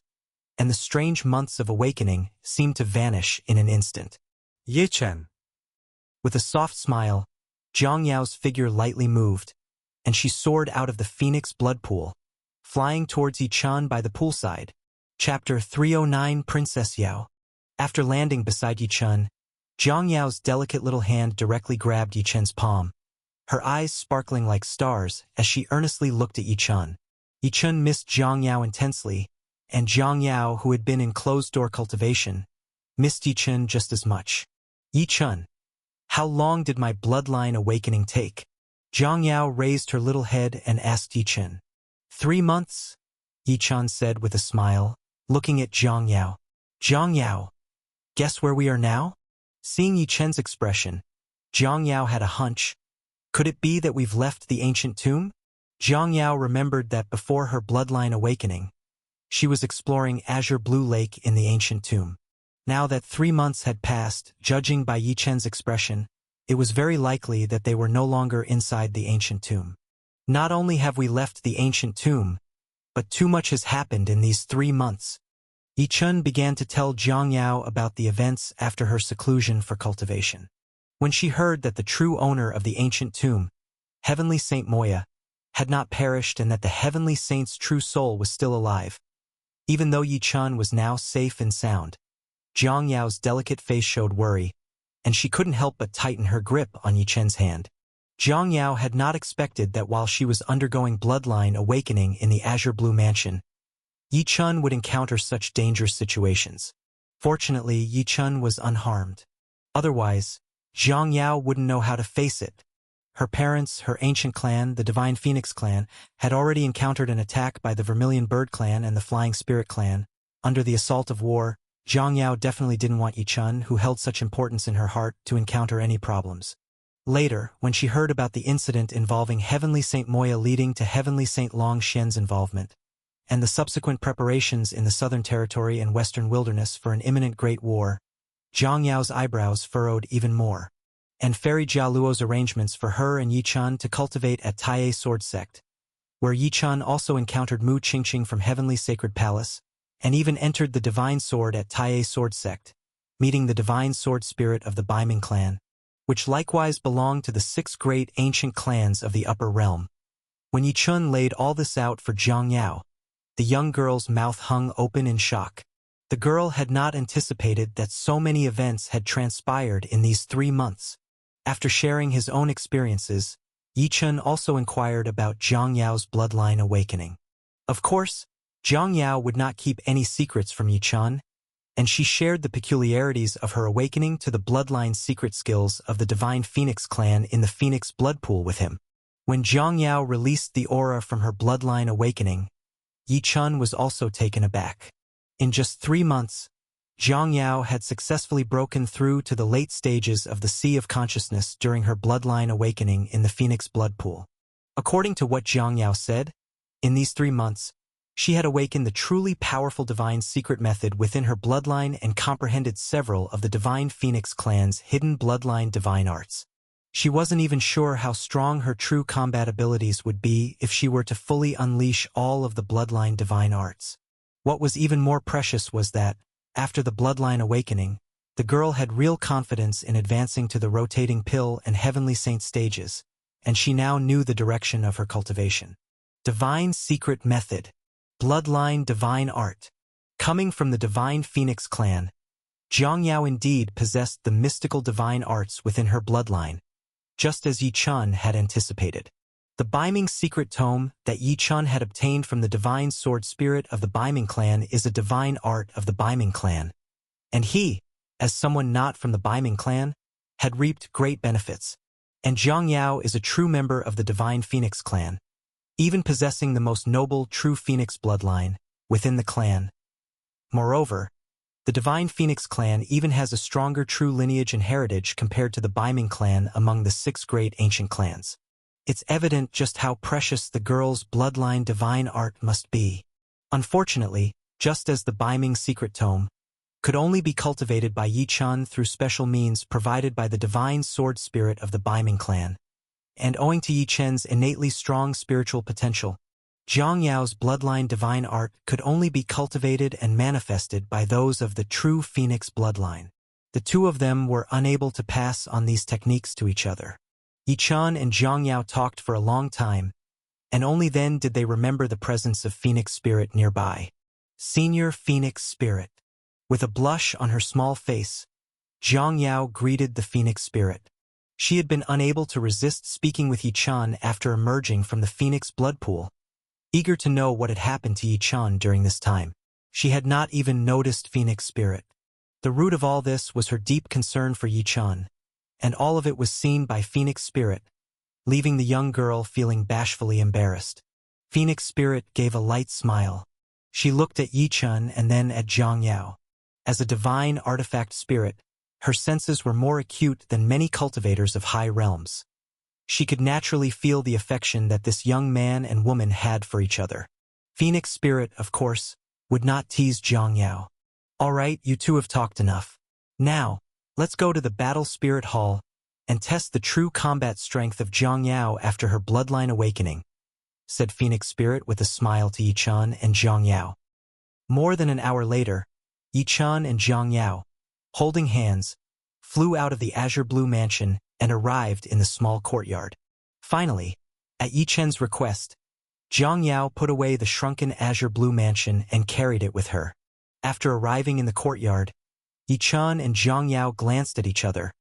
and the strange months of awakening seemed to vanish in an instant. Yi Chun. With a soft smile, Zhang Yao's figure lightly moved, and she soared out of the Phoenix blood pool, flying towards Yi Chun by the poolside. Chapter 309 Princess Yao. After landing beside Yi Chun, Zhang Yao's delicate little hand directly grabbed Yi Chun's palm, her eyes sparkling like stars as she earnestly looked at Yi-chun. Yi-chun missed Jiang Yao intensely, and Jiang Yao, who had been in closed-door cultivation, missed Yi-chun just as much. Yi-chun, how long did my bloodline awakening take? Jiang Yao raised her little head and asked Yi-chun. 3 months, Yi-chun said with a smile, looking at Jiang Yao. Jiang Yao, guess where we are now? Seeing Yi-chun's expression, Jiang Yao had a hunch. Could it be that we've left the ancient tomb? Jiang Yao remembered that before her bloodline awakening, she was exploring Azure Blue Lake in the ancient tomb. Now that 3 months had passed, judging by Yi-chun's expression, it was very likely that they were no longer inside the ancient tomb. Not only have we left the ancient tomb, but too much has happened in these 3 months. Yi-chun began to tell Jiang Yao about the events after her seclusion for cultivation. When she heard that the true owner of the ancient tomb, Heavenly Saint Moya, had not perished and that the Heavenly Saint's true soul was still alive. Even though Yi-chun was now safe and sound, Jiang Yao's delicate face showed worry, and she couldn't help but tighten her grip on Yi-chun's hand. Jiang Yao had not expected that while she was undergoing bloodline awakening in the Azure Blue Mansion, Yi-chun would encounter such dangerous situations. Fortunately, Yi-chun was unharmed. Otherwise, Jiang Yao wouldn't know how to face it. Her parents, her ancient clan, the Divine Phoenix clan, had already encountered an attack by the Vermilion Bird clan and the Flying Spirit clan. Under the assault of war, Jiang Yao definitely didn't want Yi-chun, who held such importance in her heart, to encounter any problems. Later, when she heard about the incident involving Heavenly Saint Moya leading to Heavenly Saint Long Xian's involvement, and the subsequent preparations in the Southern Territory and Western Wilderness for an imminent Great War, Jiang Yao's eyebrows furrowed even more. And Fairy Jialuo's arrangements for her and Yi-chun to cultivate at Taiye Sword Sect, where Yi-chun also encountered Mu Qingqing from Heavenly Sacred Palace, and even entered the Divine Sword at Taiye Sword Sect, meeting the Divine Sword Spirit of the Baiming clan, which likewise belonged to the 6 great ancient clans of the Upper Realm. When Yi-chun laid all this out for Jiang Yao, the young girl's mouth hung open in shock. The girl had not anticipated that so many events had transpired in these 3 months. After sharing his own experiences, Yi-chun also inquired about Jiang Yao's bloodline awakening. Of course, Jiang Yao would not keep any secrets from Yi-chun, and she shared the peculiarities of her awakening to the bloodline secret skills of the Divine Phoenix clan in the Phoenix blood pool with him. When Jiang Yao released the aura from her bloodline awakening, Yi-chun was also taken aback. In just 3 months, Jiang Yao had successfully broken through to the late stages of the Sea of Consciousness during her bloodline awakening in the Phoenix blood pool. According to what Jiang Yao said, in these 3 months, she had awakened the truly powerful divine secret method within her bloodline and comprehended several of the Divine Phoenix clan's hidden bloodline divine arts. She wasn't even sure how strong her true combat abilities would be if she were to fully unleash all of the bloodline divine arts. What was even more precious was that, after the bloodline awakening, the girl had real confidence in advancing to the rotating pill and Heavenly Saint stages, and she now knew the direction of her cultivation. Divine Secret Method. Bloodline Divine Art. Coming from the Divine Phoenix clan, Jiang Yao indeed possessed the mystical divine arts within her bloodline, just as Yi-chun had anticipated. The Baiming secret tome that Yi-chun had obtained from the divine sword spirit of the Baiming clan is a divine art of the Baiming clan, and he, as someone not from the Baiming clan, had reaped great benefits. And Jiang Yao is a true member of the Divine Phoenix clan, even possessing the most noble true Phoenix bloodline within the clan. Moreover, the Divine Phoenix clan even has a stronger true lineage and heritage compared to the Baiming clan among the 6 great ancient clans. It's evident just how precious the girl's bloodline divine art must be. Unfortunately, just as the Baiming secret tome could only be cultivated by Yi-chun through special means provided by the divine sword spirit of the Baiming clan, and owing to Yi-chun's innately strong spiritual potential, Jiang Yao's bloodline divine art could only be cultivated and manifested by those of the true Phoenix bloodline. The two of them were unable to pass on these techniques to each other. Yi-chun and Jiang Yao talked for a long time, and only then did they remember the presence of Phoenix Spirit nearby. Senior Phoenix Spirit. With a blush on her small face, Jiang Yao greeted the Phoenix Spirit. She had been unable to resist speaking with Yi-chan after emerging from the Phoenix blood pool. Eager to know what had happened to Yi-chan during this time, she had not even noticed Phoenix Spirit. The root of all this was her deep concern for Yi-chan, and all of it was seen by Phoenix Spirit, leaving the young girl feeling bashfully embarrassed. Phoenix Spirit gave a light smile. She looked at Yi-chan and then at Zhang Yao. As a divine artifact spirit, her senses were more acute than many cultivators of high realms. She could naturally feel the affection that this young man and woman had for each other. Phoenix Spirit, of course, would not tease Zhang Yao. "All right, you two have talked enough. Now, let's go to the Battle Spirit Hall and test the true combat strength of Zhang Yao after her bloodline awakening," said Phoenix Spirit with a smile to Yi-chan and Zhang Yao. More than an hour later, Yi-chan and Zhang Yao, holding hands, flew out of the azure blue mansion and arrived in the small courtyard. Finally, at Yi-chan's request, Zhang Yao put away the shrunken azure blue mansion and carried it with her. After arriving in the courtyard, Yi-chan and Zhang Yao glanced at each other,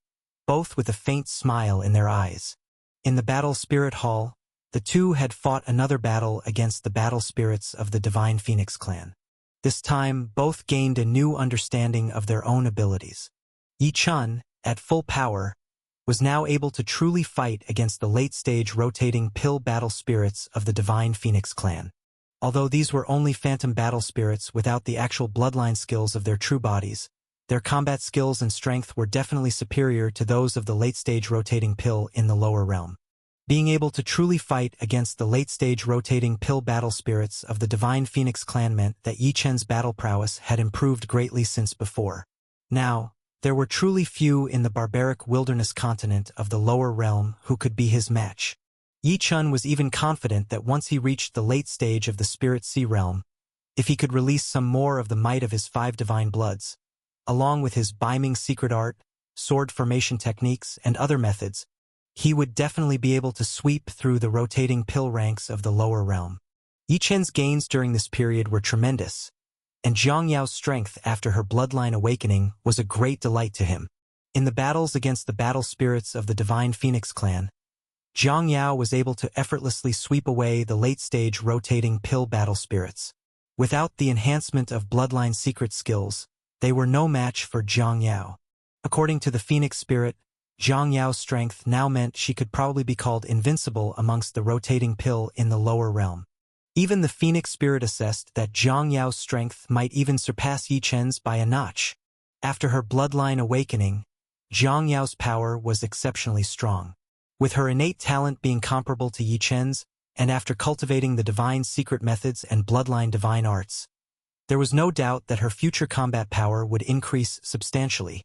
both with a faint smile in their eyes. In the Battle Spirit Hall, the two had fought another battle against the battle spirits of the Divine Phoenix clan. This time, both gained a new understanding of their own abilities. Yi-chan, at full power, was now able to truly fight against the late-stage rotating pill battle spirits of the Divine Phoenix clan. Although these were only phantom battle spirits without the actual bloodline skills of their true bodies, their combat skills and strength were definitely superior to those of the late-stage rotating pill in the lower realm. Being able to truly fight against the late-stage rotating pill battle spirits of the Divine Phoenix clan meant that Yi-chen's battle prowess had improved greatly since before. Now, there were truly few in the barbaric wilderness continent of the lower realm who could be his match. Yi-chen was even confident that once he reached the late stage of the Spirit Sea realm, if he could release some more of the might of his 5 divine bloods, along with his Biming secret art, sword formation techniques, and other methods, he would definitely be able to sweep through the rotating pill ranks of the lower realm. Yi-chen's gains during this period were tremendous, and Zhang Yao's strength after her bloodline awakening was a great delight to him. In the battles against the battle spirits of the Divine Phoenix clan, Zhang Yao was able to effortlessly sweep away the late-stage rotating pill battle spirits. Without the enhancement of bloodline secret skills, they were no match for Zhang Yao. According to the Phoenix Spirit, Zhang Yao's strength now meant she could probably be called invincible amongst the rotating pill in the lower realm. Even the Phoenix Spirit assessed that Zhang Yao's strength might even surpass Yi-chen's by a notch. After her bloodline awakening, Zhang Yao's power was exceptionally strong. With her innate talent being comparable to Yi-chen's, and after cultivating the divine secret methods and bloodline divine arts, there was no doubt that her future combat power would increase substantially.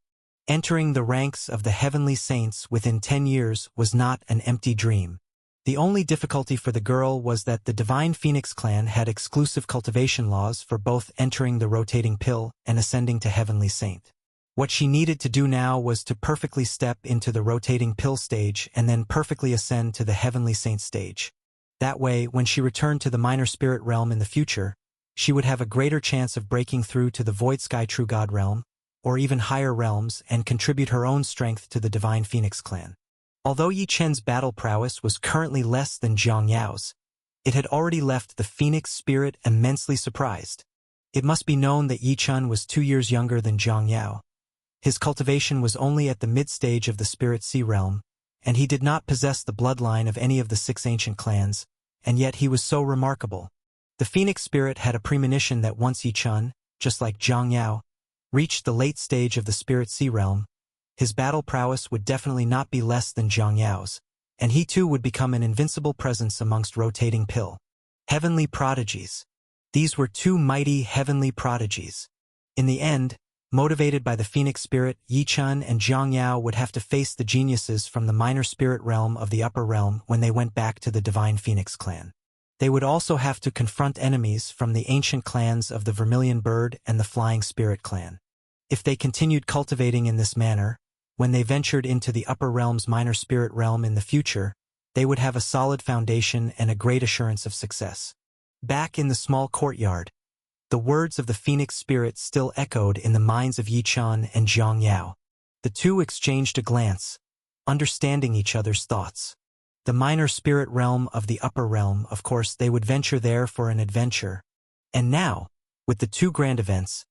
Entering the ranks of the heavenly saints within 10 years was not an empty dream. The only difficulty for the girl was that the Divine Phoenix clan had exclusive cultivation laws for both entering the rotating pill and ascending to heavenly saint. What she needed to do now was to perfectly step into the rotating pill stage and then perfectly ascend to the heavenly saint stage. That way, when she returned to the minor spirit realm in the future, she would have a greater chance of breaking through to the Void Sky True God realm, or even higher realms, and contribute her own strength to the Divine Phoenix clan. Although Yi-chen's battle prowess was currently less than Zhang Yao's, it had already left the Phoenix Spirit immensely surprised. It must be known that Yi-chen was 2 years younger than Zhang Yao. His cultivation was only at the mid-stage of the Spirit Sea realm, and he did not possess the bloodline of any of the 6 ancient clans, and yet he was so remarkable. The Phoenix Spirit had a premonition that once Yi-chen, just like Zhang Yao, reached the late stage of the Spirit Sea realm, his battle prowess would definitely not be less than Zhang Yao's, and he too would become an invincible presence amongst rotating pill. Heavenly prodigies. These were 2 mighty heavenly prodigies. In the end, motivated by the Phoenix Spirit, Yi-chen and Zhang Yao would have to face the geniuses from the minor spirit realm of the upper realm when they went back to the Divine Phoenix clan. They would also have to confront enemies from the ancient clans of the Vermilion Bird and the Flying Spirit clan. If they continued cultivating in this manner, when they ventured into the upper realm's minor spirit realm in the future, they would have a solid foundation and a great assurance of success. Back in the small courtyard, the words of the Phoenix Spirit still echoed in the minds of Yi-chen and Zhang Yao. The two exchanged a glance, understanding each other's thoughts. The minor spirit realm of the upper realm, of course, they would venture there for an adventure. And now, with the two grand events,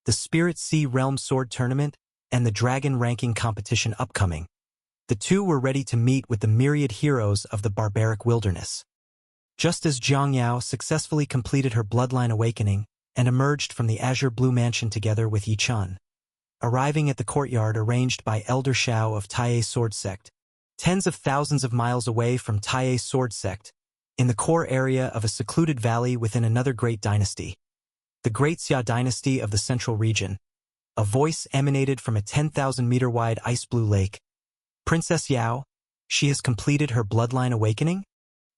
the Spirit Sea Realm Sword Tournament and the Dragon Ranking Competition upcoming, the two were ready to meet with the myriad heroes of the barbaric wilderness. Just as Zhang Yao successfully completed her bloodline awakening and emerged from the azure blue mansion together with Yi Chun, arriving at the courtyard arranged by Elder Shao of Taiye Sword Sect, tens of thousands of miles away from Taiye Sword Sect, in the core area of a secluded valley within another great dynasty, the Great Xia dynasty of the central region, a voice emanated from a 10,000-meter-wide ice-blue lake. Princess Yao, she has completed her bloodline awakening?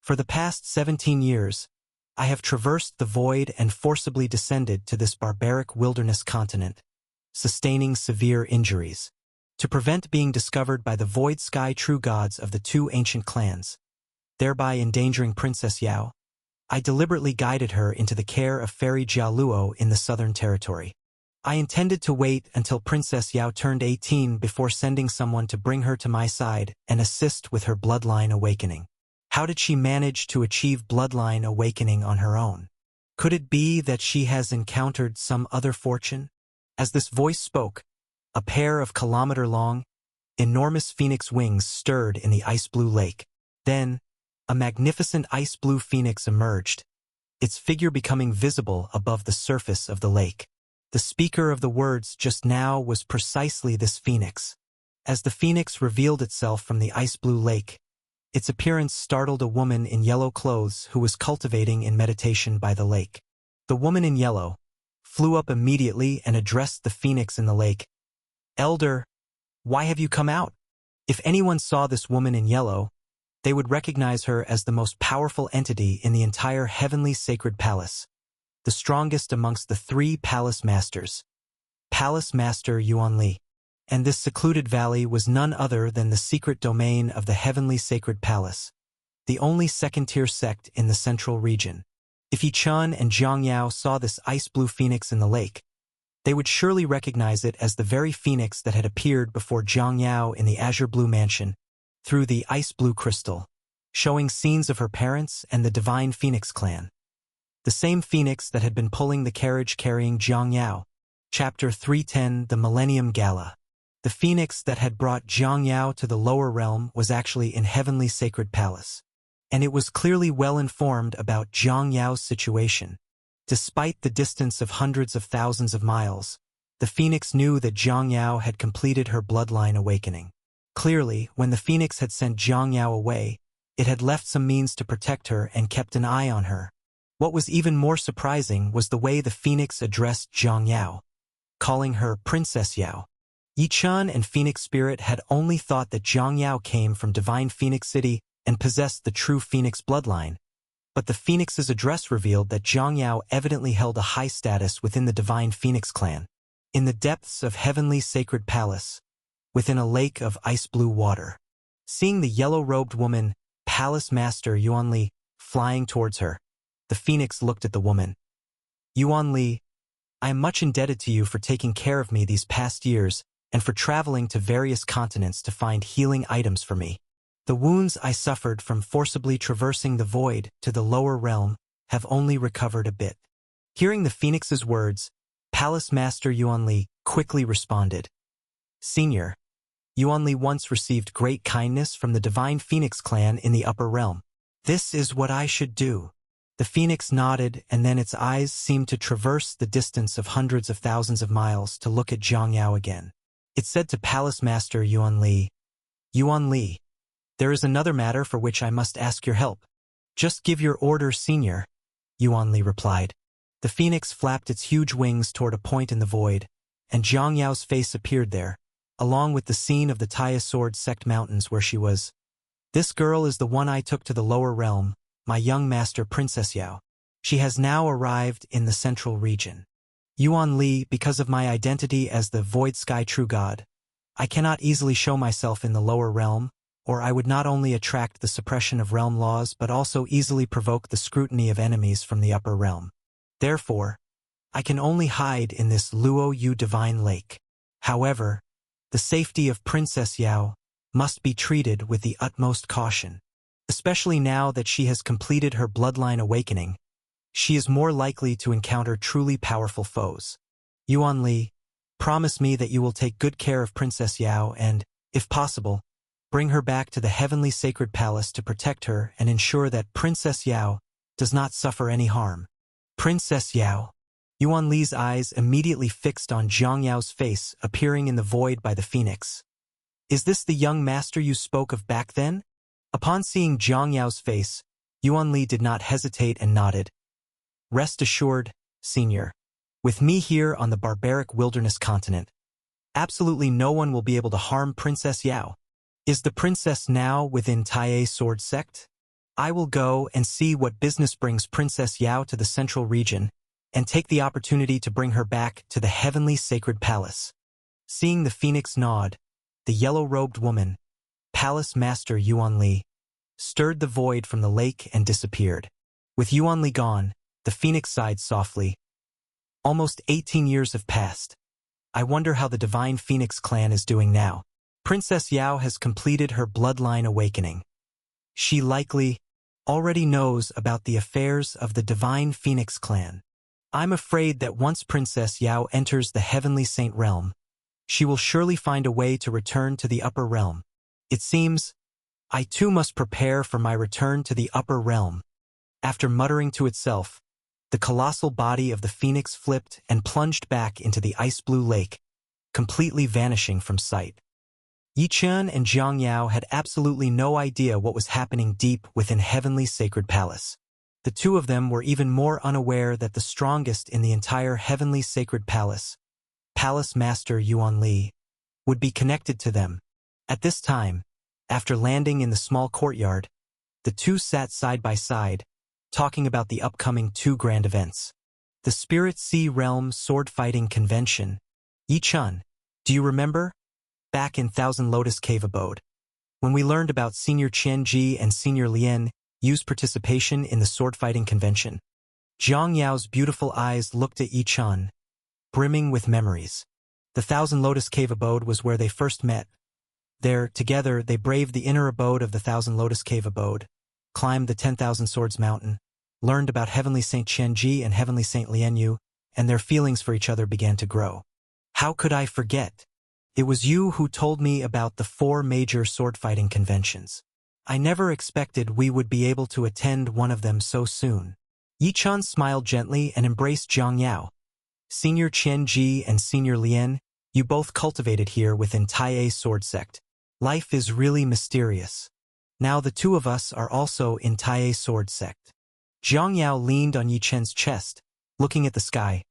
For the past 17 years, I have traversed the void and forcibly descended to this barbaric wilderness continent, sustaining severe injuries, to prevent being discovered by the void sky true gods of the two ancient clans, thereby endangering Princess Yao. I deliberately guided her into the care of Fairy Jialuo in the Southern Territory. I intended to wait until Princess Yao turned 18 before sending someone to bring her to my side and assist with her bloodline awakening. How did she manage to achieve bloodline awakening on her own? Could it be that she has encountered some other fortune? As this voice spoke, a pair of kilometer-long, enormous phoenix wings stirred in the ice-blue lake. Then, a magnificent ice-blue phoenix emerged, its figure becoming visible above the surface of the lake. The speaker of the words just now was precisely this phoenix. As the phoenix revealed itself from the ice-blue lake, its appearance startled a woman in yellow clothes who was cultivating in meditation by the lake. The woman in yellow flew up immediately and addressed the phoenix in the lake. "Elder, why have you come out?" If anyone saw this woman in yellow, they would recognize her as the most powerful entity in the entire heavenly sacred palace, the strongest amongst the three palace masters, Palace Master Yuanli. And this secluded valley was none other than the secret domain of the heavenly sacred palace, the only second-tier sect in the central region. If Yi Chun and Zhang Yao saw this ice-blue phoenix in the lake, they would surely recognize it as the very phoenix that had appeared before Zhang Yao in the azure blue mansion, through the ice-blue crystal, showing scenes of her parents and the divine phoenix clan. The same phoenix that had been pulling the carriage carrying Zhang Yao. Chapter 310, The Millennium Gala. The phoenix that had brought Zhang Yao to the lower realm was actually in heavenly sacred palace, and it was clearly well informed about Zhang Yao's situation. Despite the distance of hundreds of thousands of miles, the phoenix knew that Zhang Yao had completed her bloodline awakening. Clearly, when the phoenix had sent Zhang Yao away, it had left some means to protect her and kept an eye on her. What was even more surprising was the way the phoenix addressed Zhang Yao, calling her Princess Yao. Yi Chun and Phoenix Spirit had only thought that Zhang Yao came from Divine Phoenix City and possessed the true Phoenix bloodline, but the Phoenix's address revealed that Zhang Yao evidently held a high status within the Divine Phoenix clan. In the depths of heavenly sacred palace, within a lake of ice-blue water, seeing the yellow-robed woman, Palace Master Yuanli, flying towards her, the Phoenix looked at the woman. "Yuanli, I am much indebted to you for taking care of me these past years and for traveling to various continents to find healing items for me. The wounds I suffered from forcibly traversing the void to the lower realm have only recovered a bit." Hearing the Phoenix's words, Palace Master Yuanli quickly responded. "Senior, Yuanli once received great kindness from the Divine Phoenix clan in the upper realm. This is what I should do." The Phoenix nodded, and then its eyes seemed to traverse the distance of hundreds of thousands of miles to look at Zhang Yao again. It said to Palace Master Yuanli, "Yuanli, there is another matter for which I must ask your help." "Just give your order, Senior," Yuanli replied. The Phoenix flapped its huge wings toward a point in the void, and Zhang Yao's face appeared there, along with the scene of the Taiye Sword Sect Mountains where she was. "This girl is the one I took to the lower realm, my young master Princess Yao. She has now arrived in the central region. Yuanli, because of my identity as the Void Sky True God, I cannot easily show myself in the lower realm, or I would not only attract the suppression of realm laws but also easily provoke the scrutiny of enemies from the upper realm. Therefore, I can only hide in this Luo Yu Divine Lake. However, the safety of Princess Yao must be treated with the utmost caution. Especially now that she has completed her bloodline awakening, she is more likely to encounter truly powerful foes. Yuan Li, promise me that you will take good care of Princess Yao and, if possible, bring her back to the heavenly sacred palace to protect her and ensure that Princess Yao does not suffer any harm. Princess Yao. Yuan Li's eyes immediately fixed on Zhang Yao's face appearing in the void by the phoenix. Is this the young master you spoke of back then? Upon seeing Zhang Yao's face, Yuan Li did not hesitate and nodded. Rest assured, senior. With me here on the barbaric wilderness continent, absolutely no one will be able to harm Princess Yao. Is the princess now within Tai Sword Sect? I will go and see what business brings Princess Yao to the central region and take the opportunity to bring her back to the heavenly sacred palace. Seeing the phoenix nod, the yellow-robed woman, Palace Master Yuan Li, stirred the void from the lake and disappeared. With Yuan Li gone, the phoenix sighed softly. Almost 18 years have passed. I wonder how the Divine Phoenix clan is doing now. Princess Yao has completed her bloodline awakening. She likely already knows about the affairs of the Divine Phoenix clan. I'm afraid that once Princess Yao enters the Heavenly Saint realm, she will surely find a way to return to the upper realm. It seems, I too must prepare for my return to the upper realm. After muttering to itself, the colossal body of the phoenix flipped and plunged back into the ice-blue lake, completely vanishing from sight. Yi Chen and Zhang Yao had absolutely no idea what was happening deep within Heavenly Sacred Palace. The two of them were even more unaware that the strongest in the entire Heavenly Sacred Palace, Palace Master Yuan Li, would be connected to them. At this time, after landing in the small courtyard, the two sat side by side, talking about the upcoming two grand events. The Spirit Sea Realm Sword Fighting Convention. Yi Chen, do you remember? Back in Thousand Lotus Cave Abode, when we learned about Senior Qian Ji and Senior Lian Yu's participation in the sword fighting convention. Zhang Yao's beautiful eyes looked at Yi Chen, brimming with memories. The Thousand Lotus Cave Abode was where they first met. There, together, they braved the inner abode of the Thousand Lotus Cave Abode, climbed the 10,000 Swords Mountain, learned about Heavenly Saint Qian Ji and Heavenly Saint Lian Yu, and their feelings for each other began to grow. How could I forget? It was you who told me about the 4 major sword-fighting conventions. I never expected we would be able to attend one of them so soon. Yi Chen smiled gently and embraced Zhang Yao. Senior Qian Ji and Senior Lian, you both cultivated here within Tai Sword Sect. Life is really mysterious. Now the two of us are also in Tai Sword Sect. Zhang Yao leaned on Yi Chen's chest, looking at the sky.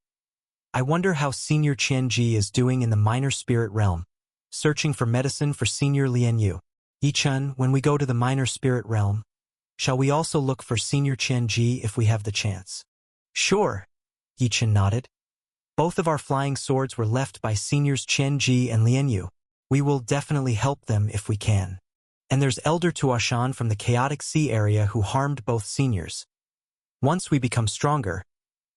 I wonder how Senior Qian Ji is doing in the minor spirit realm, searching for medicine for Senior Lian Yu. Yi Chen, when we go to the minor spirit realm, shall we also look for Senior Qian Ji if we have the chance? Sure, Yi Chen nodded. Both of our flying swords were left by Seniors Qian Ji and Lian Yu. We will definitely help them if we can. And there's Elder Tuashan from the Chaotic Sea area who harmed both seniors. Once we become stronger,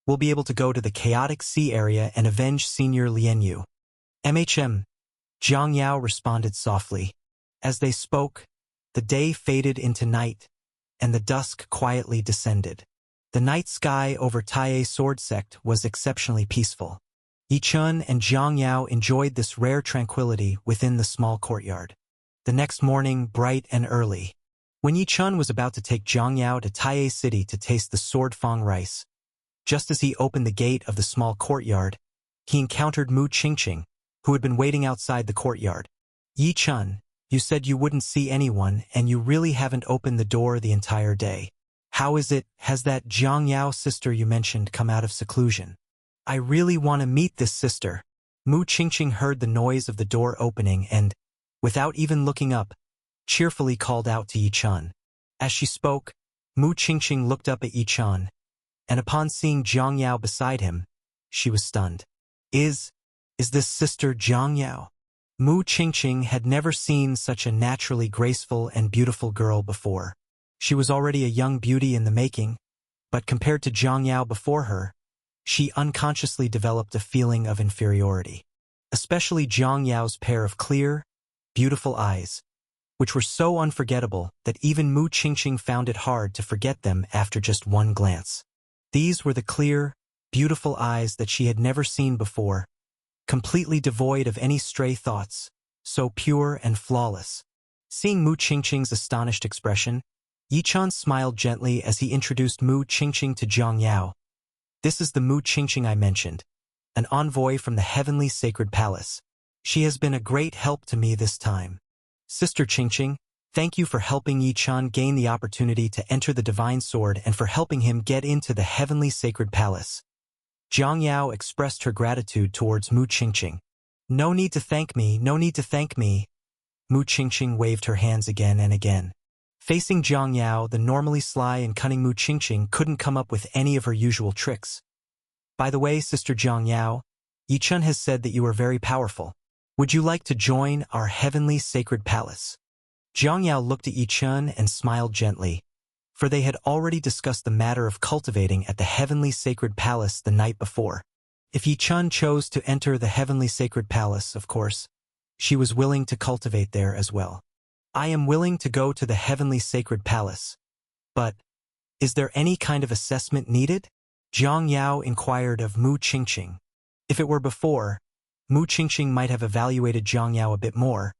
we'll be able to go to the Chaotic Sea area and avenge Senior Lian Yu. MHM, Zhang Yao responded softly. As they spoke, the day faded into night, and the dusk quietly descended. The night sky over Tai Sword Sect was exceptionally peaceful. Yi Chen and Zhang Yao enjoyed this rare tranquility within the small courtyard. The next morning, bright and early, when Yi Chen was about to take Zhang Yao to Tai City to taste the sword fong rice, just as he opened the gate of the small courtyard, he encountered Mu Qingqing, who had been waiting outside the courtyard. Yi Chen, you said you wouldn't see anyone and you really haven't opened the door the entire day. How is it, has that Zhang Yao sister you mentioned come out of seclusion? I really want to meet this sister. Mu Qingqing heard the noise of the door opening and, without even looking up, cheerfully called out to Yi Chen. As she spoke, Mu Qingqing looked up at Yi Chen, and upon seeing Zhang Yao beside him, she was stunned. Is this sister Zhang Yao? Mu Qingqing had never seen such a naturally graceful and beautiful girl before. She was already a young beauty in the making, but compared to Zhang Yao before her, she unconsciously developed a feeling of inferiority. Especially Zhang Yao's pair of clear, beautiful eyes, which were so unforgettable that even Mu Qingqing found it hard to forget them after just one glance. These were the clear, beautiful eyes that she had never seen before, completely devoid of any stray thoughts, so pure and flawless. Seeing Mu Qingqing's astonished expression, Yichun smiled gently as he introduced Mu Qingqing to Zhang Yao. This is the Mu Qingqing I mentioned, an envoy from the heavenly sacred palace. She has been a great help to me this time. Sister Qingqing, thank you for helping Yichun gain the opportunity to enter the divine sword and for helping him get into the heavenly sacred palace. Zhang Yao expressed her gratitude towards Mu Qingqing. No need to thank me, no need to thank me. Mu Qingqing waved her hands again and again. Facing Zhang Yao, the normally sly and cunning Mu Qingqing couldn't come up with any of her usual tricks. By the way, Sister Zhang Yao, Yichun has said that you are very powerful. Would you like to join our heavenly sacred palace? Zhang Yao looked at Yichun and smiled gently, for they had already discussed the matter of cultivating at the heavenly sacred palace the night before. If Yichun chose to enter the heavenly sacred palace, of course, she was willing to cultivate there as well. I am willing to go to the heavenly sacred palace. But, is there any kind of assessment needed? Zhang Yao inquired of Mu Qingqing. If it were before, Mu Qingqing might have evaluated Zhang Yao a bit more,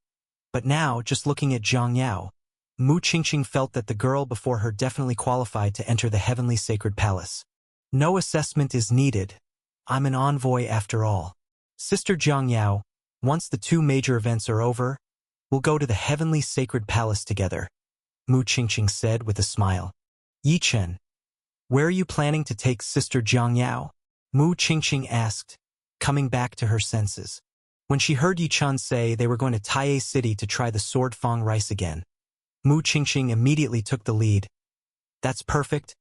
but now, just looking at Zhang Yao, Mu Qingqing felt that the girl before her definitely qualified to enter the heavenly sacred palace. No assessment is needed. I'm an envoy after all. Sister Zhang Yao, once the two major events are over, we'll go to the heavenly sacred palace together, Mu Qingqing said with a smile. Yichun, where are you planning to take Sister Zhang Yao? Mu Qingqing asked, coming back to her senses. When she heard Yichun say they were going to Taiye City to try the sword fong rice again, Mu Qingqing immediately took the lead. That's perfect.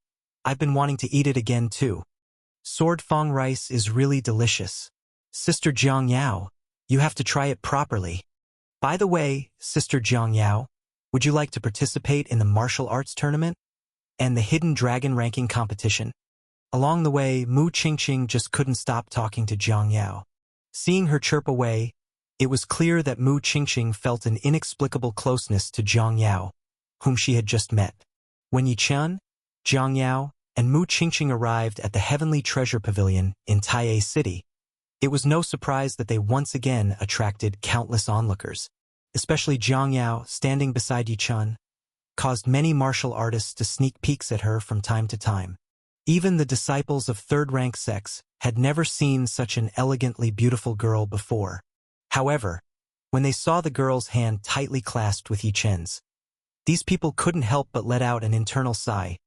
I've been wanting to eat it again too. Sword fong rice is really delicious. Sister Zhang Yao, you have to try it properly. By the way, Sister Zhang Yao, would you like to participate in the martial arts tournament and the hidden dragon ranking competition? Along the way, Mu Qingqing just couldn't stop talking to Zhang Yao. Seeing her chirp away, it was clear that Mu Qingqing felt an inexplicable closeness to Zhang Yao, whom she had just met. When Yichun, Zhang Yao, and Mu Qingqing arrived at the Heavenly Treasure Pavilion in Taiye City, it was no surprise that they once again attracted countless onlookers. Especially Zhang Yao, standing beside Yichun, caused many martial artists to sneak peeks at her from time to time. Even the disciples of third-rank sects had never seen such an elegantly beautiful girl before. However, when they saw the girl's hand tightly clasped with Yichun's, these people couldn't help but let out an internal sigh,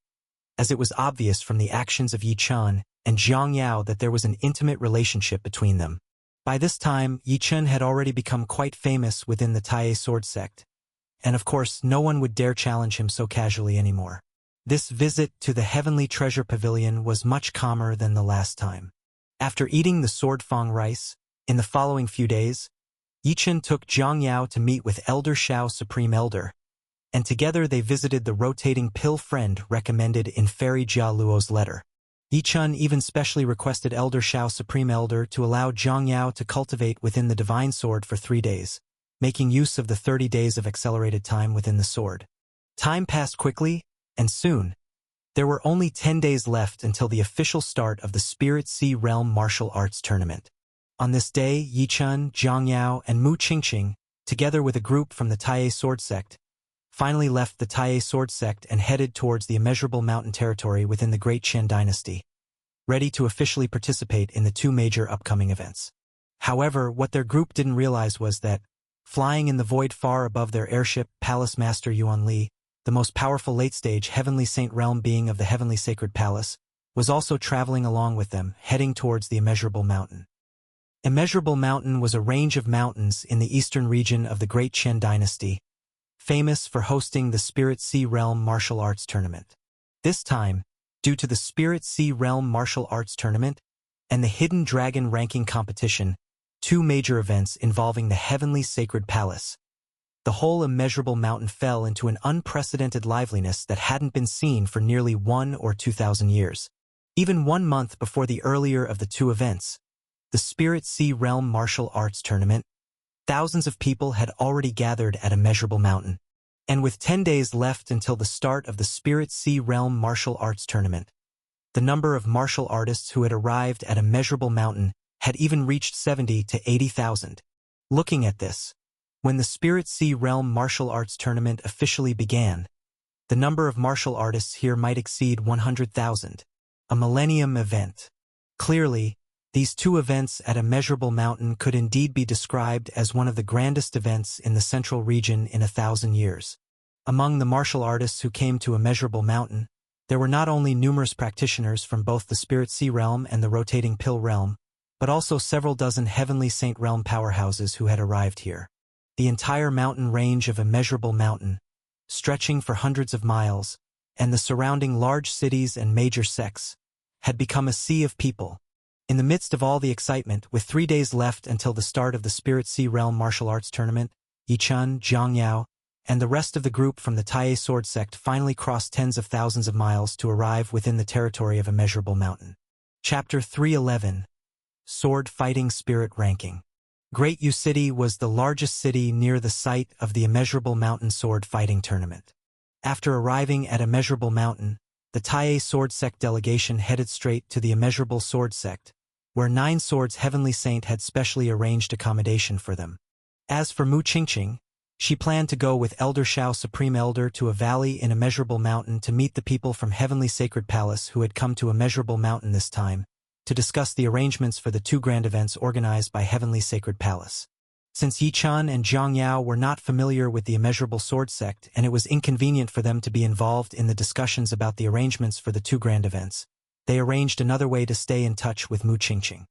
as it was obvious from the actions of Yichun and Zhang Yao that there was an intimate relationship between them. By this time, Yichun had already become quite famous within the Taiye sword sect, and of course no one would dare challenge him so casually anymore. This visit to the Heavenly Treasure Pavilion was much calmer than the last time. After eating the sword fong rice, in the following few days, Yichun took Zhang Yao to meet with Elder Shao Supreme Elder, and together they visited the rotating pill friend recommended in Fairy Jia Luo's letter. Yichun even specially requested Elder Shao Supreme Elder to allow Zhang Yao to cultivate within the Divine Sword for 3 days, making use of the 30 days of accelerated time within the sword. Time passed quickly, and soon, there were only 10 days left until the official start of the Spirit Sea Realm Martial Arts Tournament. On this day, Yichun, Zhang Yao, and Mu Qingqing, together with a group from the Taiye Sword Sect, finally left the Taiye Sword Sect and headed towards the immeasurable mountain territory within the Great Qian Dynasty, ready to officially participate in the 2 major upcoming events. However, what their group didn't realize was that, flying in the void far above their airship, Palace Master Yuan Li, the most powerful late-stage Heavenly Saint Realm being of the Heavenly Sacred Palace, was also traveling along with them, heading towards the Immeasurable Mountain. Immeasurable Mountain was a range of mountains in the eastern region of the Great Qian Dynasty, famous for hosting the Spirit Sea Realm Martial Arts Tournament. This time, due to the Spirit Sea Realm Martial Arts Tournament and the Hidden Dragon Ranking Competition, 2 major events involving the Heavenly Sacred Palace, the whole immeasurable mountain fell into an unprecedented liveliness that hadn't been seen for nearly 1 or 2,000 years. Even 1 month before the earlier of the 2 events, the Spirit Sea Realm Martial Arts Tournament, thousands of people had already gathered at Immeasurable Mountain. And with 10 days left until the start of the Spirit Sea Realm Martial Arts Tournament, the number of martial artists who had arrived at Immeasurable Mountain had even reached 70 to 80,000. Looking at this, when the Spirit Sea Realm Martial Arts Tournament officially began, the number of martial artists here might exceed 100,000. A millennium event. Clearly, these two events at Immeasurable Mountain could indeed be described as one of the grandest events in the central region in 1,000 years. Among the martial artists who came to Immeasurable Mountain, there were not only numerous practitioners from both the Spirit Sea Realm and the Rotating Pill Realm, but also several dozen Heavenly Saint Realm powerhouses who had arrived here. The entire mountain range of Immeasurable Mountain, stretching for hundreds of miles, and the surrounding large cities and major sects, had become a sea of people. In the midst of all the excitement, with 3 days left until the start of the Spirit Sea Realm Martial Arts Tournament, Yichun, Zhang Yao, and the rest of the group from the Tai Sword Sect finally crossed tens of thousands of miles to arrive within the territory of Immeasurable Mountain. Chapter 311. Sword Fighting Spirit Ranking. Great U City was the largest city near the site of the Immeasurable Mountain Sword Fighting Tournament. After arriving at Immeasurable Mountain, the Tai Sword Sect delegation headed straight to the Immeasurable Sword Sect, where 9 Swords Heavenly Saint had specially arranged accommodation for them. As for Mu Qingqing, she planned to go with Elder Shao Supreme Elder to a valley in Immeasurable Mountain to meet the people from Heavenly Sacred Palace who had come to Immeasurable Mountain this time, to discuss the arrangements for the 2 grand events organized by Heavenly Sacred Palace. Since Yichun and Zhang Yao were not familiar with the Immeasurable Sword Sect and it was inconvenient for them to be involved in the discussions about the arrangements for the 2 grand events, they arranged another way to stay in touch with Mu Qingqing.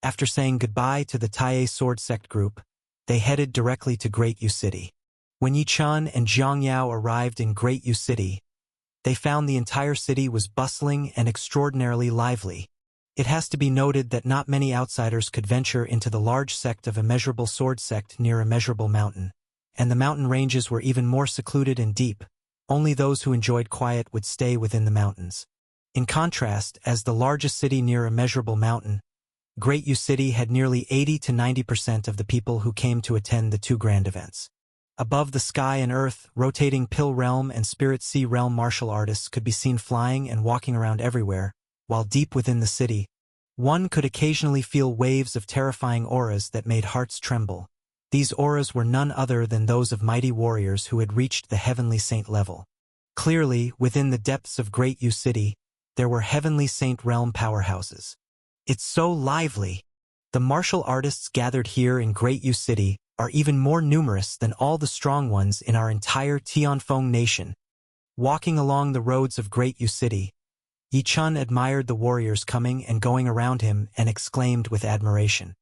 After saying goodbye to the Tai Sword Sect group, they headed directly to Great U City. When Yichun and Zhang Yao arrived in Great U City, they found the entire city was bustling and extraordinarily lively. It has to be noted that not many outsiders could venture into the large sect of Immeasurable Sword Sect near Immeasurable Mountain, and the mountain ranges were even more secluded and deep. Only those who enjoyed quiet would stay within the mountains. In contrast, as the largest city near Immeasurable Mountain, Great U City had nearly 80 to 90% of the people who came to attend the 2 grand events. Above the sky and earth, Rotating Pill Realm and Spirit Sea Realm martial artists could be seen flying and walking around everywhere, while deep within the city, one could occasionally feel waves of terrifying auras that made hearts tremble. These auras were none other than those of mighty warriors who had reached the Heavenly Saint level. Clearly, within the depths of Great U City, there were Heavenly Saint Realm powerhouses. It's so lively. The martial artists gathered here in Great U City are even more numerous than all the strong ones in our entire Tianfeng nation. Walking along the roads of Great U City, Yichun admired the warriors coming and going around him and exclaimed with admiration.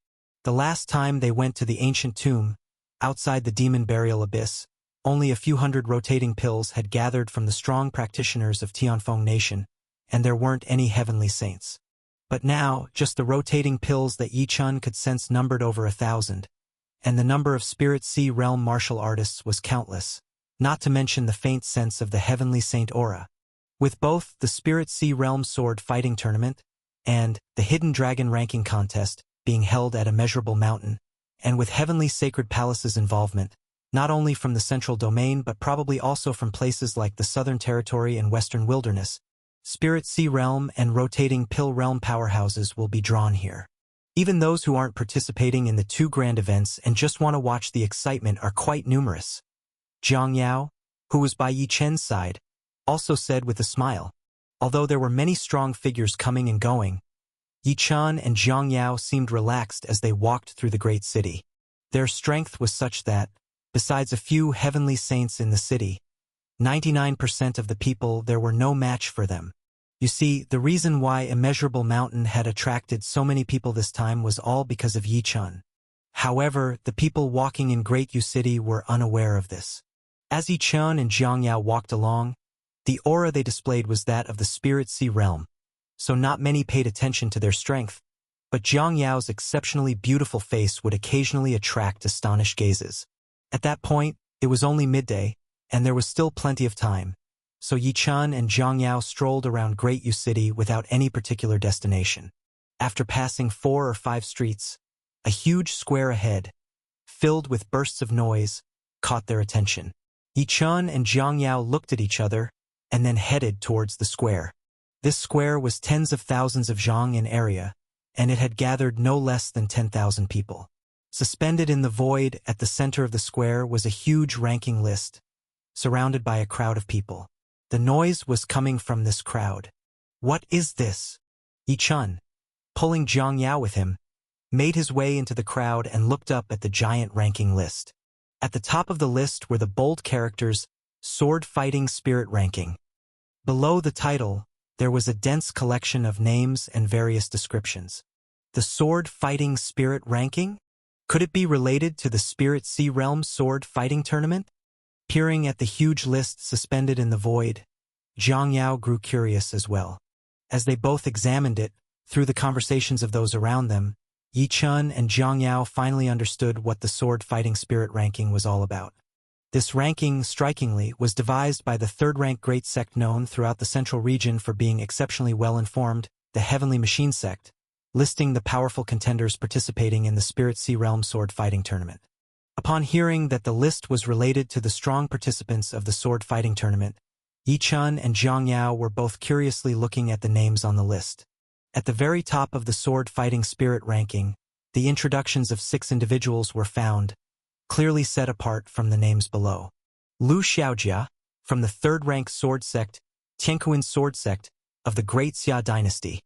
The last time they went to the ancient tomb, outside the demon burial abyss, only a few hundred rotating pills had gathered from the strong practitioners of Tianfeng nation, and there weren't any heavenly saints. But now, just the rotating pills that Yichun could sense numbered over 1,000, and the number of Spirit Sea Realm martial artists was countless, not to mention the faint sense of the Heavenly Saint aura. With both the Spirit Sea Realm Sword Fighting Tournament and the Hidden Dragon Ranking Contest being held at Immeasurable Mountain, and with Heavenly Sacred Palace's involvement, not only from the Central Domain but probably also from places like the Southern Territory and Western Wilderness, Spirit Sea Realm and Rotating Pill Realm powerhouses will be drawn here. Even those who aren't participating in the 2 grand events and just want to watch the excitement are quite numerous. Zhang Yao, who was by Yi Chen's side, also said with a smile. Although there were many strong figures coming and going, Yi Chen and Zhang Yao seemed relaxed as they walked through the great city. Their strength was such that, besides a few heavenly saints in the city, 99% of the people there were no match for them. You see, the reason why Immeasurable Mountain had attracted so many people this time was all because of Yi Chen. However, the people walking in Great U City were unaware of this. As Yi Chen and Zhang Yao walked along, the aura they displayed was that of the Spirit Sea Realm, so not many paid attention to their strength, but Zhang Yao's exceptionally beautiful face would occasionally attract astonished gazes. At that point, it was only midday, and there was still plenty of time, so Yi Chen and Zhang Yao strolled around Great U City without any particular destination. After passing 4 or 5 streets, a huge square ahead, filled with bursts of noise, caught their attention. Yi Chun and Jiang Yao looked at each other and then headed towards the square. This square was tens of thousands of zhang in area, and it had gathered no less than 10,000 people. Suspended in the void at the center of the square was a huge ranking list, surrounded by a crowd of people. The noise was coming from this crowd. What is this? Yi Chun, pulling Jiang Yao with him, made his way into the crowd and looked up at the giant ranking list. At the top of the list were the bold characters, Sword Fighting Spirit Ranking. Below the title, there was a dense collection of names and various descriptions. The Sword Fighting Spirit Ranking? Could it be related to the Spirit Sea Realm Sword Fighting Tournament? Peering at the huge list suspended in the void, Jiang Yao grew curious as well. As they both examined it, through the conversations of those around them, Yi Chun and Jiang Yao finally understood what the Sword Fighting Spirit Ranking was all about. This ranking, strikingly, was devised by the third-rank great sect known throughout the central region for being exceptionally well-informed, the Heavenly Machine Sect, listing the powerful contenders participating in the Spirit Sea Realm Sword Fighting Tournament. Upon hearing that the list was related to the strong participants of the sword fighting tournament, Yi Chun and Jiang Yao were both curiously looking at the names on the list. At the very top of the sword fighting spirit ranking, the introductions of 6 individuals were found, clearly set apart from the names below. Lu Xiaojia, from the third-rank sword sect, Tiankuan sword sect, of the Great Xia dynasty.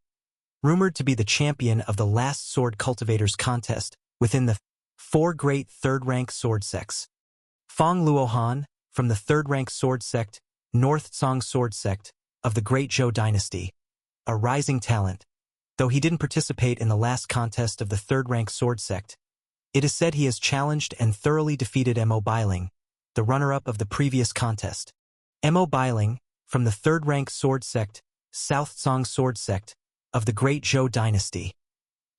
Rumored to be the champion of the last sword cultivators contest within the 4 great third-rank sword sects. Fang Luohan, from the third-rank sword sect, North Song sword sect, of the Great Zhou dynasty. A rising talent. Though he didn't participate in the last contest of the third-rank sword sect, it is said he has challenged and thoroughly defeated Mo Bailing, the runner-up of the previous contest. Mo Bailing, from the third-rank sword sect, South Song sword sect, of the Great Zhou dynasty.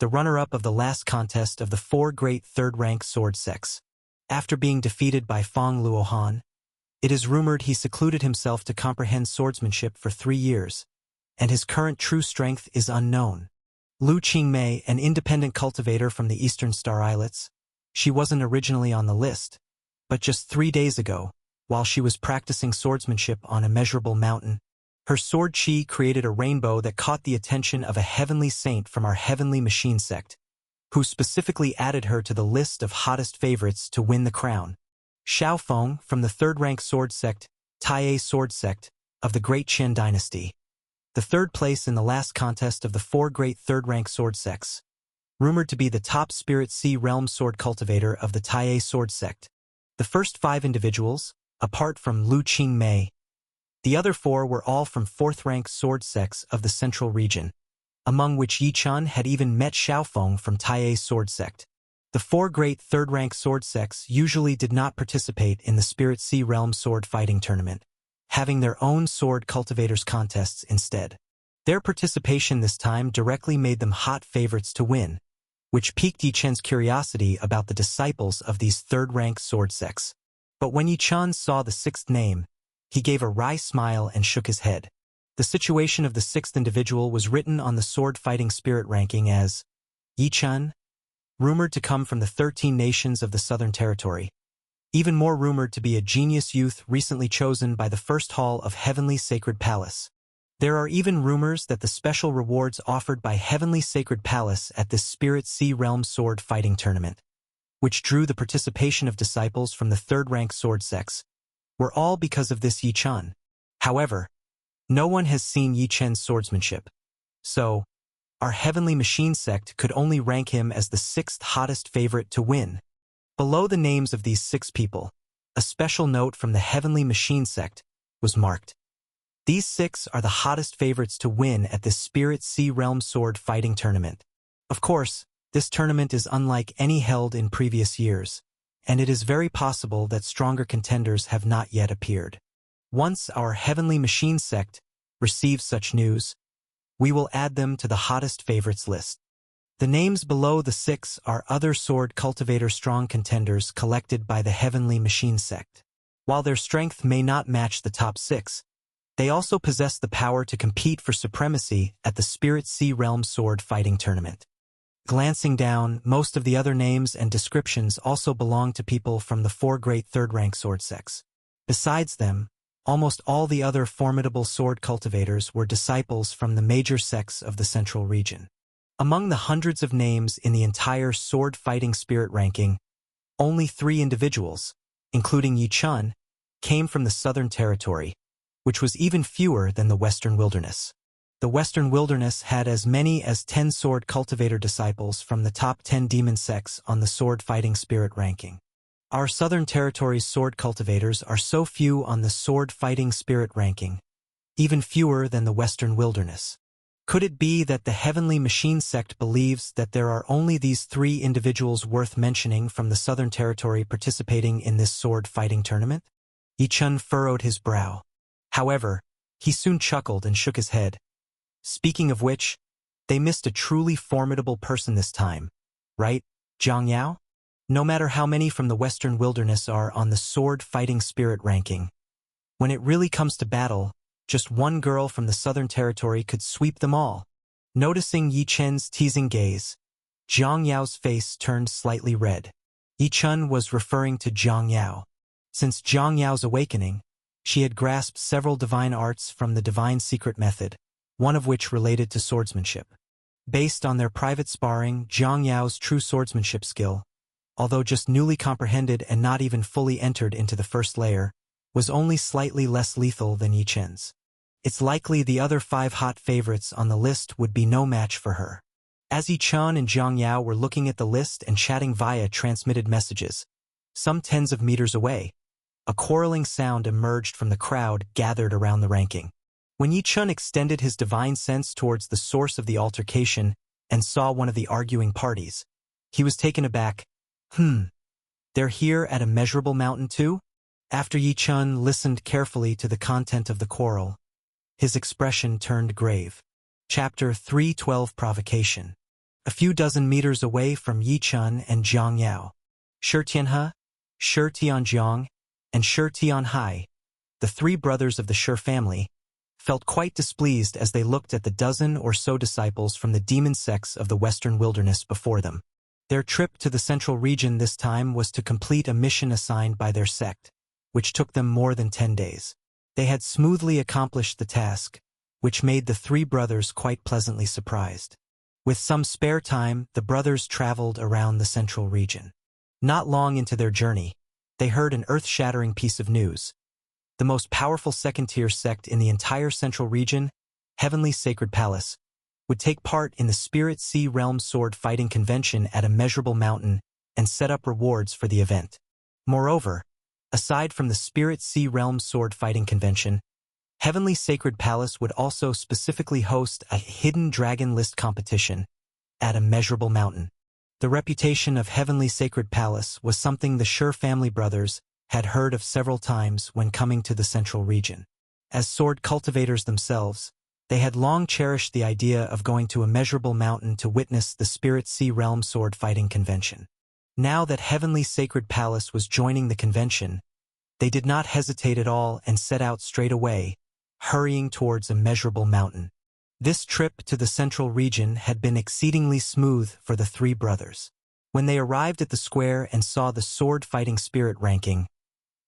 The runner-up of the last contest of the 4 great third-rank sword sects. After being defeated by Fang Luohan, it is rumored he secluded himself to comprehend swordsmanship for 3 years, and his current true strength is unknown. Lu Qingmei, an independent cultivator from the Eastern Star Islets, she wasn't originally on the list, but just 3 days ago, while she was practicing swordsmanship on Immeasurable Mountain, her sword chi created a rainbow that caught the attention of a heavenly saint from our Heavenly Machine sect, who specifically added her to the list of hottest favorites to win the crown. Xiao Feng, from the third-rank sword sect, Taiye sword sect, of the Great Qin dynasty. The third place in the last contest of the 4 great third-rank sword sects. Rumored to be the top Spirit Sea Realm sword cultivator of the Taiye sword sect. The first 5 individuals, apart from Lu Qingmei, the other 4 were all from 4th-rank sword sects of the central region, among which Yi Chun had even met Xiaofeng from Taiye sword sect. The 4 great third-rank sword sects usually did not participate in the Spirit Sea Realm sword fighting tournament, having their own sword cultivators contests instead. Their participation this time directly made them hot favorites to win, which piqued Yi Chun's curiosity about the disciples of these third-rank sword sects. But when Yi Chun saw the 6th name, he gave a wry smile and shook his head. The situation of the 6th individual was written on the sword fighting spirit ranking as Yi Chun, rumored to come from the 13 nations of the Southern Territory, even more rumored to be a genius youth recently chosen by the First Hall of Heavenly Sacred Palace. There are even rumors that the special rewards offered by Heavenly Sacred Palace at this Spirit Sea Realm sword fighting tournament, which drew the participation of disciples from the third-rank sword sects, were all because of this Yi Chun. However, no one has seen Yi Chun's swordsmanship, so our Heavenly Machine sect could only rank him as the 6th hottest favorite to win. Below the names of these 6 people, a special note from the Heavenly Machine sect was marked. These 6 are the hottest favorites to win at this Spirit Sea Realm sword fighting tournament. Of course, this tournament is unlike any held in previous years, and it is very possible that stronger contenders have not yet appeared. Once our Heavenly Machine sect receives such news, we will add them to the hottest favorites list. The names below the 6 are other sword cultivator strong contenders collected by the Heavenly Machine sect. While their strength may not match the top 6, they also possess the power to compete for supremacy at the Spirit Sea Realm sword fighting tournament. Glancing down, most of the other names and descriptions also belong to people from the 4 great third-rank sword sects. Besides them, almost all the other formidable sword cultivators were disciples from the major sects of the central region. Among the hundreds of names in the entire sword fighting spirit ranking, only 3 individuals, including Yi Chun, came from the Southern Territory, which was even fewer than the Western Wilderness. The Western Wilderness had as many as 10 sword cultivator disciples from the top 10 demon sects on the sword fighting spirit ranking. Our Southern Territory's sword cultivators are so few on the sword fighting spirit ranking, even fewer than the Western Wilderness. Could it be that the Heavenly Machine sect believes that there are only these 3 individuals worth mentioning from the Southern Territory participating in this sword fighting tournament? Yi Chun furrowed his brow. However, he soon chuckled and shook his head. Speaking of which, they missed a truly formidable person this time, right, Zhang Yao? No matter how many from the Western Wilderness are on the sword fighting spirit ranking, when it really comes to battle, just one girl from the Southern Territory could sweep them all. Noticing Yi Chen's teasing gaze, Zhang Yao's face turned slightly red. Yi Chun was referring to Zhang Yao. Since Zhang Yao's awakening, she had grasped several divine arts from the divine secret method, one of which related to swordsmanship. Based on their private sparring, Zhang Yao's true swordsmanship skill, although just newly comprehended and not even fully entered into the first layer, was only slightly less lethal than Yi Chen's. It's likely the other 5 hot favorites on the list would be no match for her. As Yi Chun and Zhang Yao were looking at the list and chatting via transmitted messages, some tens of meters away, a quarreling sound emerged from the crowd gathered around the ranking. When Yi Chun extended his divine sense towards the source of the altercation and saw one of the arguing parties, he was taken aback. They're here at Immeasurable Mountain too? After Yi Chun listened carefully to the content of the quarrel, his expression turned grave. Chapter 312 Provocation. A few dozen meters away from Yi Chun and Zhang Yao, Shi Tianhe, Shi Tianjiang, and Shi Tianhai, the 3 brothers of the Shi family, felt quite displeased as they looked at the dozen or so disciples from the demon sects of the Western Wilderness before them. Their trip to the central region this time was to complete a mission assigned by their sect, which took them more than 10 days. They had smoothly accomplished the task, which made the 3 brothers quite pleasantly surprised. With some spare time, the brothers traveled around the central region. Not long into their journey, they heard an earth-shattering piece of news. The most powerful second-tier sect in the entire central region, Heavenly Sacred Palace, would take part in the Spirit Sea Realm Sword Fighting Convention at Immeasurable Mountain and set up rewards for the event. Moreover, aside from the Spirit Sea Realm Sword Fighting Convention, Heavenly Sacred Palace would also specifically host a Hidden Dragon List competition at Immeasurable Mountain. The reputation of Heavenly Sacred Palace was something the Shi family brothers had heard of several times when coming to the central region. As sword cultivators themselves, they had long cherished the idea of going to Immeasurable Mountain to witness the Spirit Sea Realm Sword Fighting Convention. Now that Heavenly Sacred Palace was joining the convention, they did not hesitate at all and set out straight away, hurrying towards Immeasurable Mountain. This trip to the central region had been exceedingly smooth for the 3 brothers. When they arrived at the square and saw the sword fighting spirit ranking,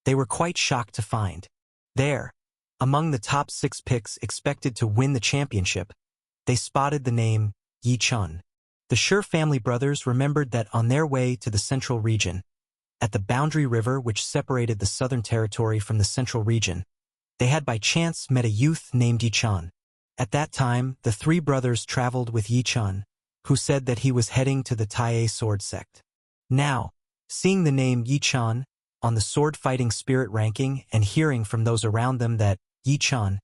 they were quite shocked to find there, among the top 6 picks expected to win the championship, they spotted the name Yi Chun. The Shi family brothers remembered that on their way to the central region, at the boundary river which separated the Southern Territory from the central region, they had by chance met a youth named Yi Chun. At that time, the 3 brothers traveled with Yi Chun, who said that he was heading to the Taie sword sect. Now, seeing the name Yi Chun on the sword fighting spirit ranking and hearing from those around them that Yi Chun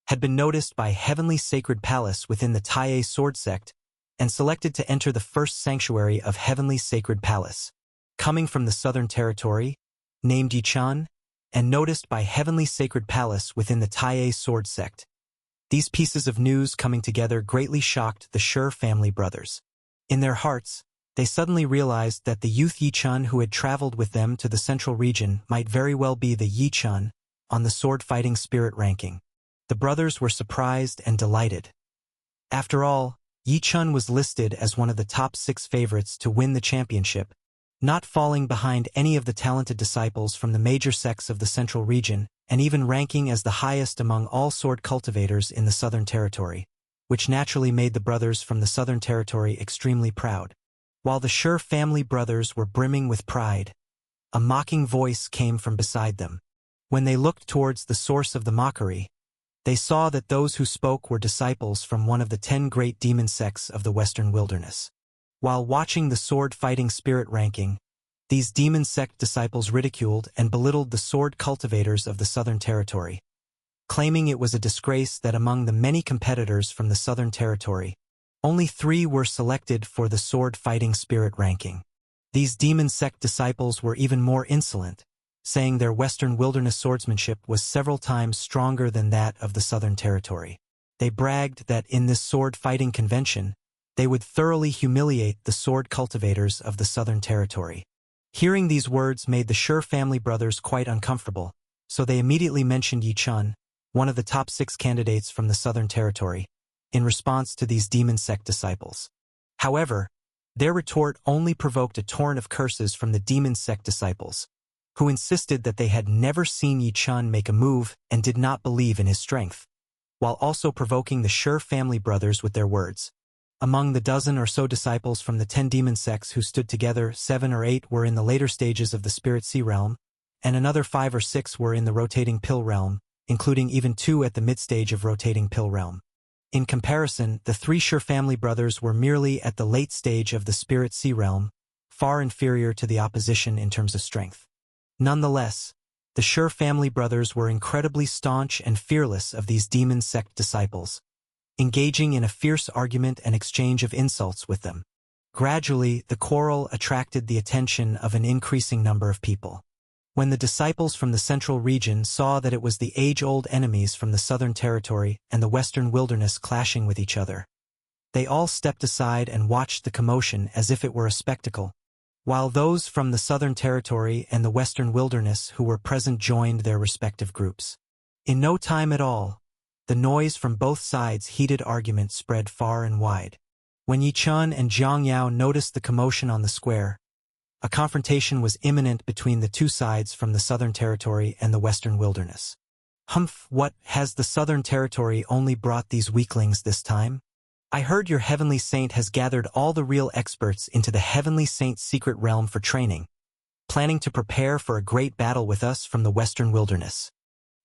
had been noticed by Heavenly Sacred Palace within the Taie sword sect and selected to enter the first sanctuary of Heavenly Sacred Palace, coming from the Southern Territory, named Yi Chun, and noticed by Heavenly Sacred Palace within the Taie sword sect. These pieces of news coming together greatly shocked the Shi family brothers. In their hearts, they suddenly realized that the youth Yi Chun who had traveled with them to the central region might very well be the Yi Chun on the sword-fighting spirit ranking. The brothers were surprised and delighted. After all, Yi Chun was listed as one of the top 6 favorites to win the championship, not falling behind any of the talented disciples from the major sects of the Central Region, and even ranking as the highest among all sword cultivators in the Southern Territory, which naturally made the brothers from the Southern Territory extremely proud. While the Sher family brothers were brimming with pride, a mocking voice came from beside them. When they looked towards the source of the mockery, they saw that those who spoke were disciples from one of the 10 great demon sects of the Western Wilderness. While watching the sword-fighting spirit ranking, these demon sect disciples ridiculed and belittled the sword cultivators of the Southern Territory, claiming it was a disgrace that among the many competitors from the Southern Territory, only 3 were selected for the sword-fighting spirit ranking. These demon sect disciples were even more insolent, saying their Western Wilderness swordsmanship was several times stronger than that of the Southern Territory. They bragged that in this sword-fighting convention, they would thoroughly humiliate the sword cultivators of the Southern Territory. Hearing these words made the Sher family brothers quite uncomfortable, so they immediately mentioned Yi Chun, one of the top 6 candidates from the Southern Territory, in response to these demon sect disciples. However, their retort only provoked a torrent of curses from the demon sect disciples, who insisted that they had never seen Yi Chun make a move and did not believe in his strength, while also provoking the Sher family brothers with their words. Among the dozen or so disciples from the 10 demon sects who stood together, 7 or 8 were in the later stages of the Spirit Sea realm, and another 5 or 6 were in the Rotating Pill realm, including even 2 at the mid-stage of Rotating Pill realm. In comparison, the 3 Sher family brothers were merely at the late stage of the Spirit Sea realm, far inferior to the opposition in terms of strength. Nonetheless, the Sher family brothers were incredibly staunch and fearless of these demon sect disciples, engaging in a fierce argument and exchange of insults with them. Gradually, the quarrel attracted the attention of an increasing number of people. When the disciples from the Central Region saw that it was the age-old enemies from the Southern Territory and the Western Wilderness clashing with each other, they all stepped aside and watched the commotion as if it were a spectacle, while those from the Southern Territory and the Western Wilderness who were present joined their respective groups. In no time at all, the noise from both sides' heated argument spread far and wide. When Yi Chun and Jiang Yao noticed the commotion on the square, a confrontation was imminent between the 2 sides from the Southern Territory and the Western Wilderness. Humph, what, has the Southern Territory only brought these weaklings this time? I heard your Heavenly Saint has gathered all the real experts into the Heavenly Saint's secret realm for training, planning to prepare for a great battle with us from the Western Wilderness.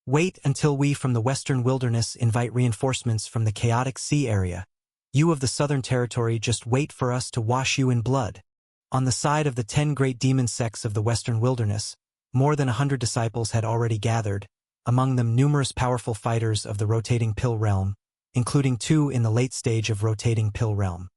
Wait until we from the Western Wilderness invite reinforcements from the chaotic sea area. You of the Southern Territory just wait for us to wash you in blood. On the side of the 10 great demon sects of the Western Wilderness, more than 100 disciples had already gathered, among them numerous powerful fighters of the Rotating Pill realm, including 2 in the late stage of Rotating Pill realm.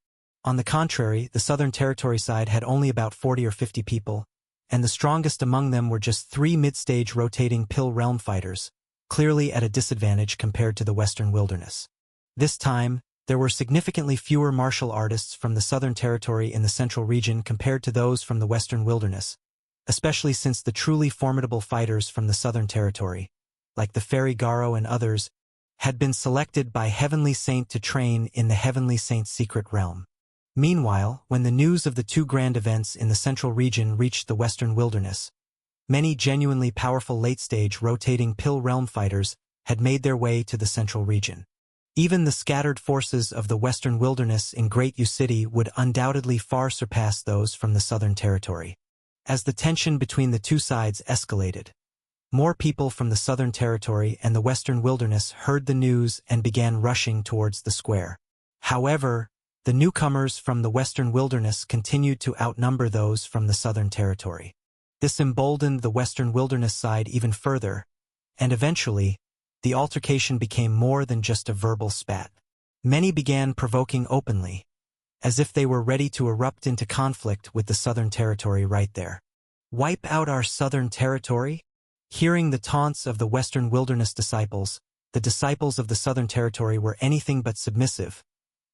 On the contrary, the Southern Territory side had only about 40 or 50 people, and the strongest among them were just 3 mid-stage Rotating Pill realm fighters, clearly at a disadvantage compared to the Western Wilderness. This time, there were significantly fewer martial artists from the Southern Territory in the Central Region compared to those from the Western Wilderness, especially since the truly formidable fighters from the Southern Territory, like the Fairy Garo and others, had been selected by Heavenly Saint to train in the Heavenly Saint's secret realm. Meanwhile, when the news of the 2 grand events in the Central Region reached the Western Wilderness, many genuinely powerful late-stage Rotating Pill realm fighters had made their way to the Central Region. Even the scattered forces of the Western Wilderness in Great U City would undoubtedly far surpass those from the Southern Territory. As the tension between the 2 sides escalated, more people from the Southern Territory and the Western Wilderness heard the news and began rushing towards the square. However, the newcomers from the Western Wilderness continued to outnumber those from the Southern Territory. This emboldened the Western Wilderness side even further, and eventually, the altercation became more than just a verbal spat. Many began provoking openly, as if they were ready to erupt into conflict with the Southern Territory right there. Wipe out our Southern Territory? Hearing the taunts of the Western Wilderness disciples, the disciples of the Southern Territory were anything but submissive.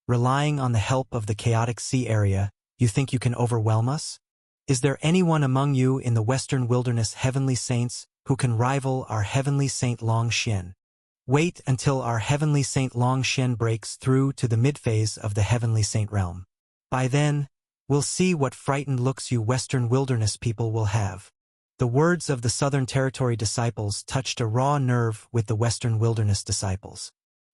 Relying on the help of the chaotic sea area, you think you can overwhelm us? Is there anyone among you in the Western Wilderness Heavenly Saints who can rival our Heavenly Saint Long Xian? Wait until our Heavenly Saint Long Xian breaks through to the mid-phase of the Heavenly Saint realm. By then, We'll see what frightened looks you Western Wilderness people will have. The words of the Southern Territory disciples touched a raw nerve with the Western Wilderness disciples.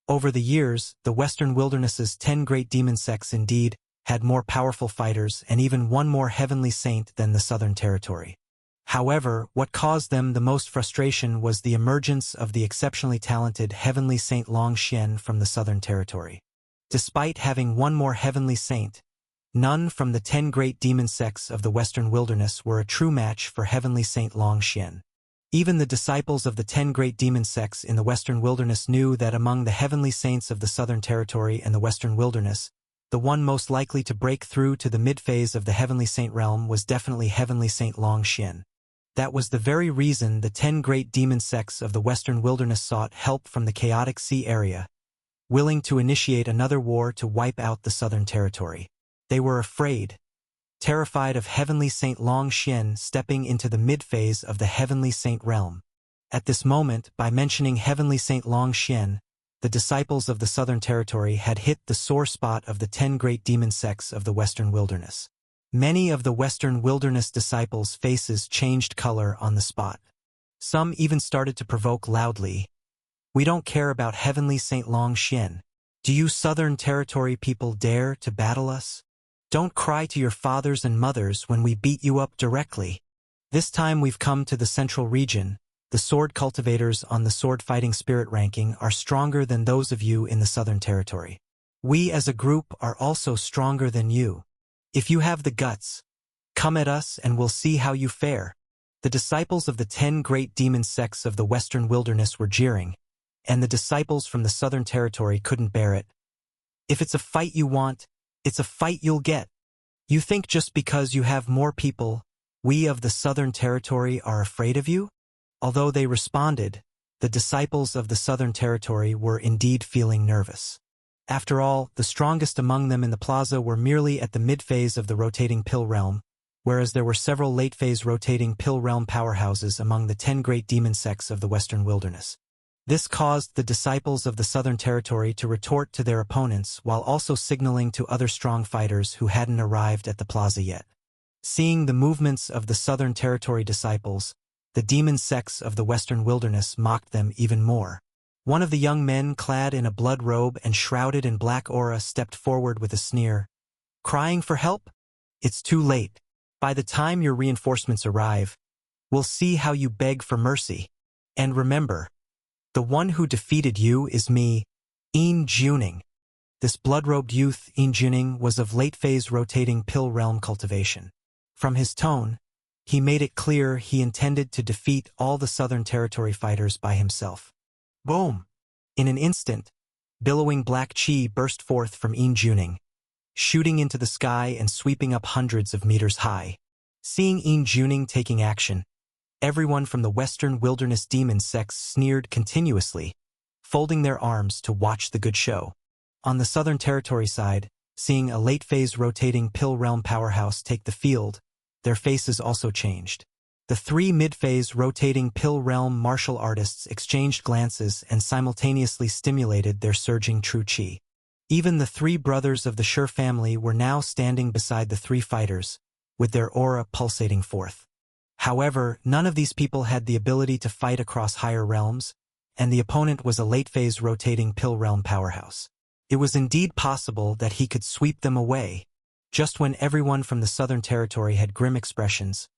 Over the years, the Western Wilderness's 10 great demon sects indeed had more powerful fighters and even one more heavenly saint than the Southern Territory. However, what caused them the most frustration was the emergence of the exceptionally talented Heavenly Saint Long Xian from the Southern Territory. Despite having one more heavenly saint, none from the 10 great demon sects of the Western Wilderness were a true match for Heavenly Saint Long Xian. Even the disciples of the 10 great demon sects in the Western Wilderness knew that among the heavenly saints of the Southern Territory and the Western Wilderness, the one most likely to break through to the mid-phase of the Heavenly Saint realm was definitely Heavenly Saint Long Xian. That was the very reason the 10 great demon sects of the Western Wilderness sought help from the chaotic sea area, willing to initiate another war to wipe out the Southern Territory. They were afraid, terrified of Heavenly Saint Long Xian stepping into the mid-phase of the Heavenly Saint realm. At this moment, by mentioning Heavenly Saint Long Xian, the disciples of the Southern Territory had hit the sore spot of the 10 great demon sects of the Western Wilderness. Many of the Western Wilderness disciples' faces changed color on the spot. Some even started to provoke loudly, "We don't care about Heavenly Saint Long Xian. Do you Southern Territory people dare to battle us? Don't cry to your fathers and mothers when we beat you up directly. This time we've come to the Central Region. The sword cultivators on the sword fighting spirit ranking are stronger than those of you in the Southern Territory. We as a group are also stronger than you. If you have the guts, come at us and we'll see how you fare." The disciples of the 10 great demon sects of the Western Wilderness were jeering, and the disciples from the Southern Territory couldn't bear it. "If it's a fight you want, it's a fight you'll get. You think just because you have more people, we of the Southern Territory are afraid of you?" Although they responded, the disciples of the Southern Territory were indeed feeling nervous. After all, the strongest among them in the plaza were merely at the mid-phase of the rotating pill realm, whereas there were several late-phase rotating pill realm powerhouses among the 10 great demon sects of the Western Wilderness. This caused the disciples of the Southern Territory to retort to their opponents while also signaling to other strong fighters who hadn't arrived at the plaza yet. Seeing the movements of the Southern Territory disciples, the demon sects of the Western Wilderness mocked them even more. One of the young men clad in a blood robe and shrouded in black aura stepped forward with a sneer. "Crying for help? It's too late. By the time your reinforcements arrive, we'll see how you beg for mercy. And remember, the one who defeated you is me, Yin Juning." This blood-robed youth, Yin Juning, was of late-phase rotating pill realm cultivation. From his tone, he made it clear he intended to defeat all the Southern Territory fighters by himself. Boom! In an instant, billowing black chi burst forth from Yin Juning, shooting into the sky and sweeping up hundreds of meters high. Seeing Yin Juning taking action, everyone from the Western Wilderness demon sects sneered continuously, folding their arms to watch the good show. On the Southern Territory side, seeing a late-phase rotating pill realm powerhouse take the field, their faces also changed. The 3 mid-phase rotating pill realm martial artists exchanged glances and simultaneously stimulated their surging true chi. Even the 3 brothers of the Sure family were now standing beside the 3 fighters, with their aura pulsating forth. However, none of these people had the ability to fight across higher realms, and the opponent was a late-phase rotating pill realm powerhouse. It was indeed possible that he could sweep them away. Just when everyone from the Southern Territory had grim expressions,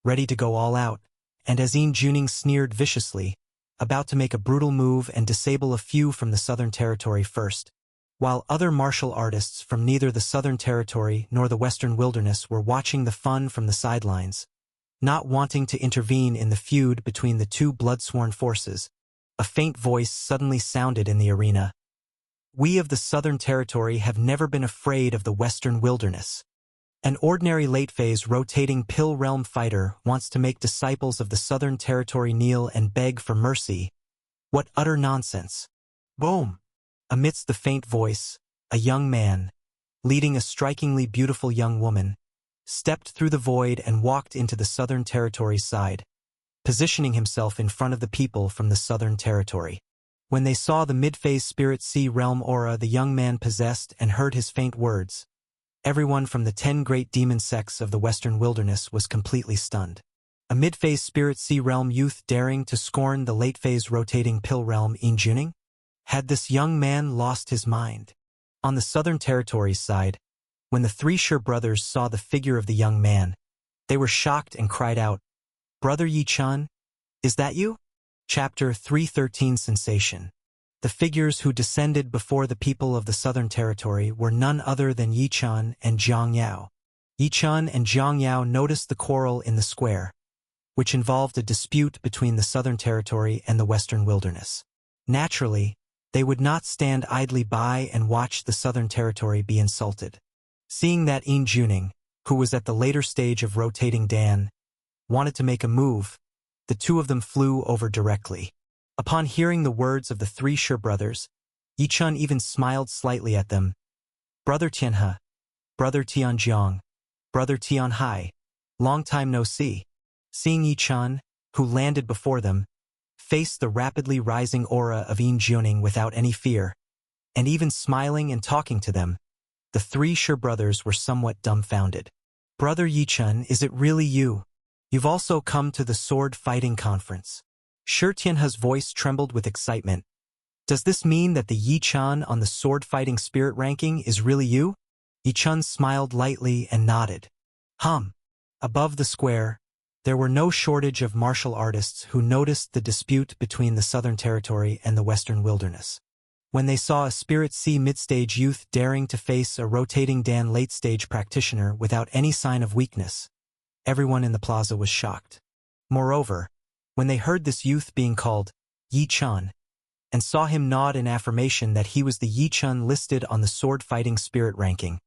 ready to go all out, and as Yin Juning sneered viciously, about to make a brutal move and disable a few from the Southern Territory first, while other martial artists from neither the Southern Territory nor the Western Wilderness were watching the fun from the sidelines, not wanting to intervene in the feud between the 2 blood-sworn forces, a faint voice suddenly sounded in the arena. "We of the Southern Territory have never been afraid of the Western Wilderness. An ordinary late-phase rotating pill realm fighter wants to make disciples of the Southern Territory kneel and beg for mercy. What utter nonsense." Boom! Amidst the faint voice, a young man, leading a strikingly beautiful young woman, stepped through the void and walked into the Southern Territory's side, positioning himself in front of the people from the Southern Territory. When they saw the mid-phase spirit sea realm aura the young man possessed and heard his faint words, Everyone from the 10 great demon sects of the Western Wilderness was completely stunned. A mid-phase Spirit Sea Realm youth daring to scorn the late-phase rotating Pill Realm Injuning? Had this young man lost his mind? On the Southern Territories side, when the three Sure brothers saw the figure of the young man, they were shocked and cried out, "Brother Yi-chan, is that you?" Chapter 313 Sensation. The figures who descended before the people of the Southern Territory were none other than Yi-chan and Jiang Yao. Yi-chan and Jiang Yao noticed the quarrel in the square, which involved a dispute between the Southern Territory and the Western Wilderness. Naturally, they would not stand idly by and watch the Southern Territory be insulted. Seeing that In Juning, who was at the later stage of rotating Dan, wanted to make a move, the two of them flew over directly. Upon hearing the words of the three Sure brothers, Yi-chan even smiled slightly at them. "Brother Tianhe, Brother Tianjiang, Brother Tianhai, long time no see." Seeing Yi-chan, who landed before them, face the rapidly rising aura of In Juning without any fear, and even smiling and talking to them, the three Sure brothers were somewhat dumbfounded. "Brother Yi-chan, is it really you? You've also come to the sword fighting conference." Sure Tianhe's voice trembled with excitement. "Does this mean that the Yi-chan on the sword fighting spirit ranking is really you?" Yi-chan smiled lightly and nodded. Above the square, there were no shortage of martial artists who noticed the dispute between the Southern Territory and the Western Wilderness. When they saw a Spirit Sea mid-stage youth daring to face a rotating Dan late-stage practitioner without any sign of weakness, everyone in the plaza was shocked. Moreover, when they heard this youth being called Yi-chan, and saw him nod in affirmation that he was the Yi-chan listed on the sword-fighting spirit ranking,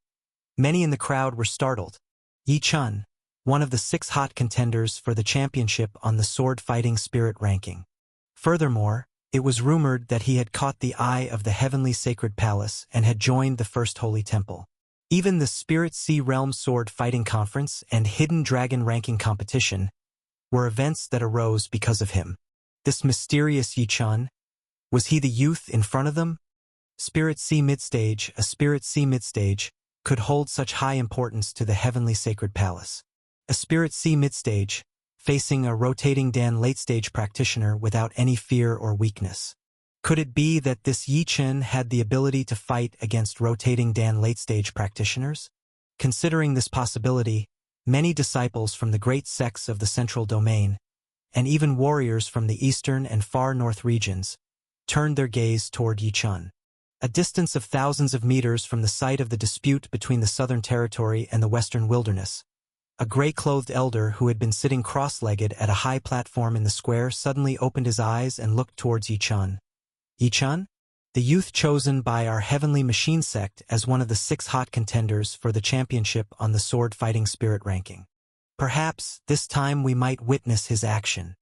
many in the crowd were startled. Yi-chan, one of the 6 hot contenders for the championship on the sword-fighting spirit ranking. Furthermore, it was rumored that he had caught the eye of the Heavenly Sacred Palace and had joined the First Holy Temple. Even the Spirit Sea Realm Sword Fighting Conference and Hidden Dragon Ranking Competition were events that arose because of him. This mysterious Yi-chan, was he the youth in front of them? Spirit Sea Midstage, a Spirit Sea Midstage, could hold such high importance to the Heavenly Sacred Palace. A Spirit Sea Midstage, facing a rotating Dan late-stage practitioner without any fear or weakness. Could it be that this Yi-chan had the ability to fight against rotating Dan late-stage practitioners? Considering this possibility, many disciples from the great sects of the Central Domain, and even warriors from the eastern and far north regions, turned their gaze toward Yi-chan. A distance of thousands of meters from the site of the dispute between the Southern Territory and the Western Wilderness, a gray-clothed elder who had been sitting cross-legged at a high platform in the square suddenly opened his eyes and looked towards Yi-chan. "Yi-chan? The youth chosen by our Heavenly Machine sect as one of the 6 hot contenders for the championship on the sword-fighting spirit ranking. Perhaps, this time we might witness his action."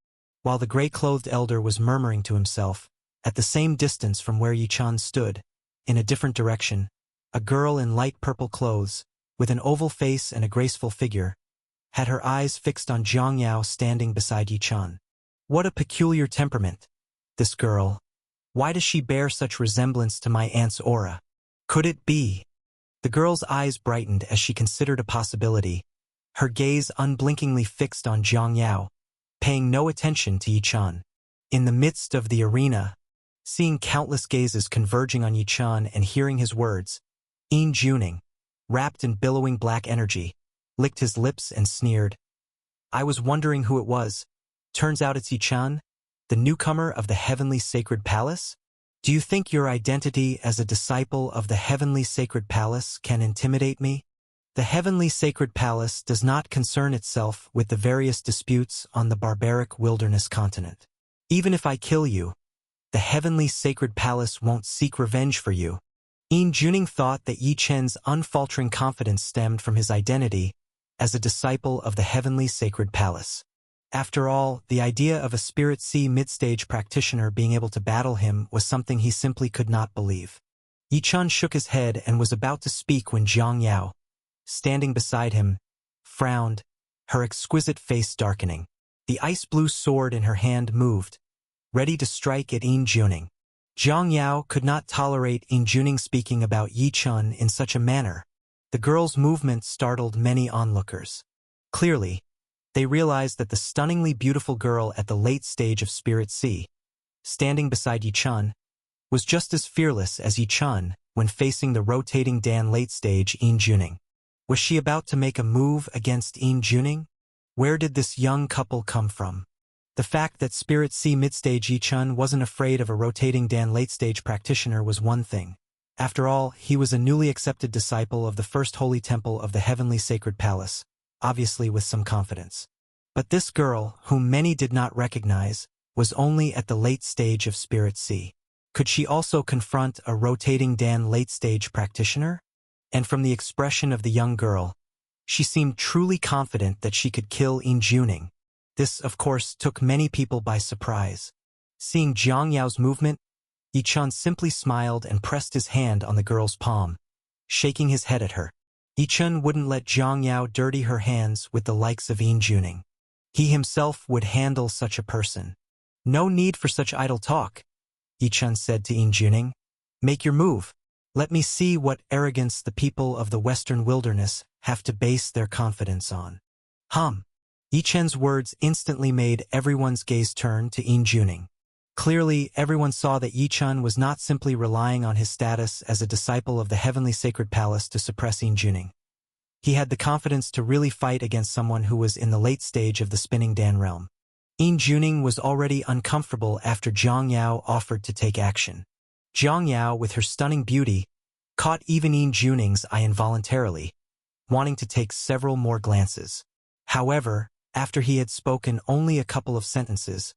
While the gray-clothed elder was murmuring to himself, at the same distance from where Yi-chan stood, in a different direction, a girl in light purple clothes, with an oval face and a graceful figure, had her eyes fixed on Jiang Yao standing beside Yi-chan. What a peculiar temperament, this girl. Why does she bear such resemblance to my aunt's aura? Could it be? The girl's eyes brightened as she considered a possibility, her gaze unblinkingly fixed on Jiang Yao, paying no attention to Yi-chan. In the midst of the arena, seeing countless gazes converging on Yi-chan and hearing his words, In Juning, wrapped in billowing black energy, licked his lips and sneered. "I was wondering who it was. Turns out it's Yi-chan, the newcomer of the Heavenly Sacred Palace? Do you think your identity as a disciple of the Heavenly Sacred Palace can intimidate me? The Heavenly Sacred Palace does not concern itself with the various disputes on the barbaric wilderness continent. Even if I kill you, the Heavenly Sacred Palace won't seek revenge for you." In Juning thought that Yi-chan's unfaltering confidence stemmed from his identity as a disciple of the Heavenly Sacred Palace. After all, the idea of a Spirit Sea mid-stage practitioner being able to battle him was something he simply could not believe. Yi-chan shook his head and was about to speak when Jiang Yao, standing beside him, frowned, her exquisite face darkening. The ice-blue sword in her hand moved, ready to strike at In Juning. Jiang Yao could not tolerate In Juning speaking about Yi-chan in such a manner. The girl's movement startled many onlookers. Clearly, they realized that the stunningly beautiful girl at the late stage of Spirit Sea, standing beside Yi-chun, was just as fearless as Yi-chun when facing the rotating Dan late stage In Juning. Was she about to make a move against In Juning? Where did this young couple come from? The fact that Spirit Sea mid-stage Yi-chun wasn't afraid of a rotating Dan late-stage practitioner was one thing. After all, he was a newly accepted disciple of the first holy temple of the heavenly sacred palace, obviously with some confidence. But this girl, whom many did not recognize, was only at the late stage of Spirit Sea. Could she also confront a rotating Dan late-stage practitioner? And from the expression of the young girl, she seemed truly confident that she could kill In Juning. This, of course, took many people by surprise. Seeing Jiang Yao's movement, Yi-chun simply smiled and pressed his hand on the girl's palm, shaking his head at her. Yi-chun wouldn't let Jiang Yao dirty her hands with the likes of In Juning. He himself would handle such a person. No need for such idle talk, Yi-chun said to In Juning. Make your move. Let me see what arrogance the people of the Western wilderness have to base their confidence on. Yi-chun's words instantly made everyone's gaze turn to In Juning. Clearly, everyone saw that Yi-chun was not simply relying on his status as a disciple of the heavenly sacred palace to suppress In Juning. He had the confidence to really fight against someone who was in the late stage of the spinning Dan realm. In Juning was already uncomfortable after Jiang Yao offered to take action. Jiang Yao, with her stunning beauty, caught even In Juning's eye involuntarily, wanting to take several more glances. However, after he had spoken only a couple of sentences,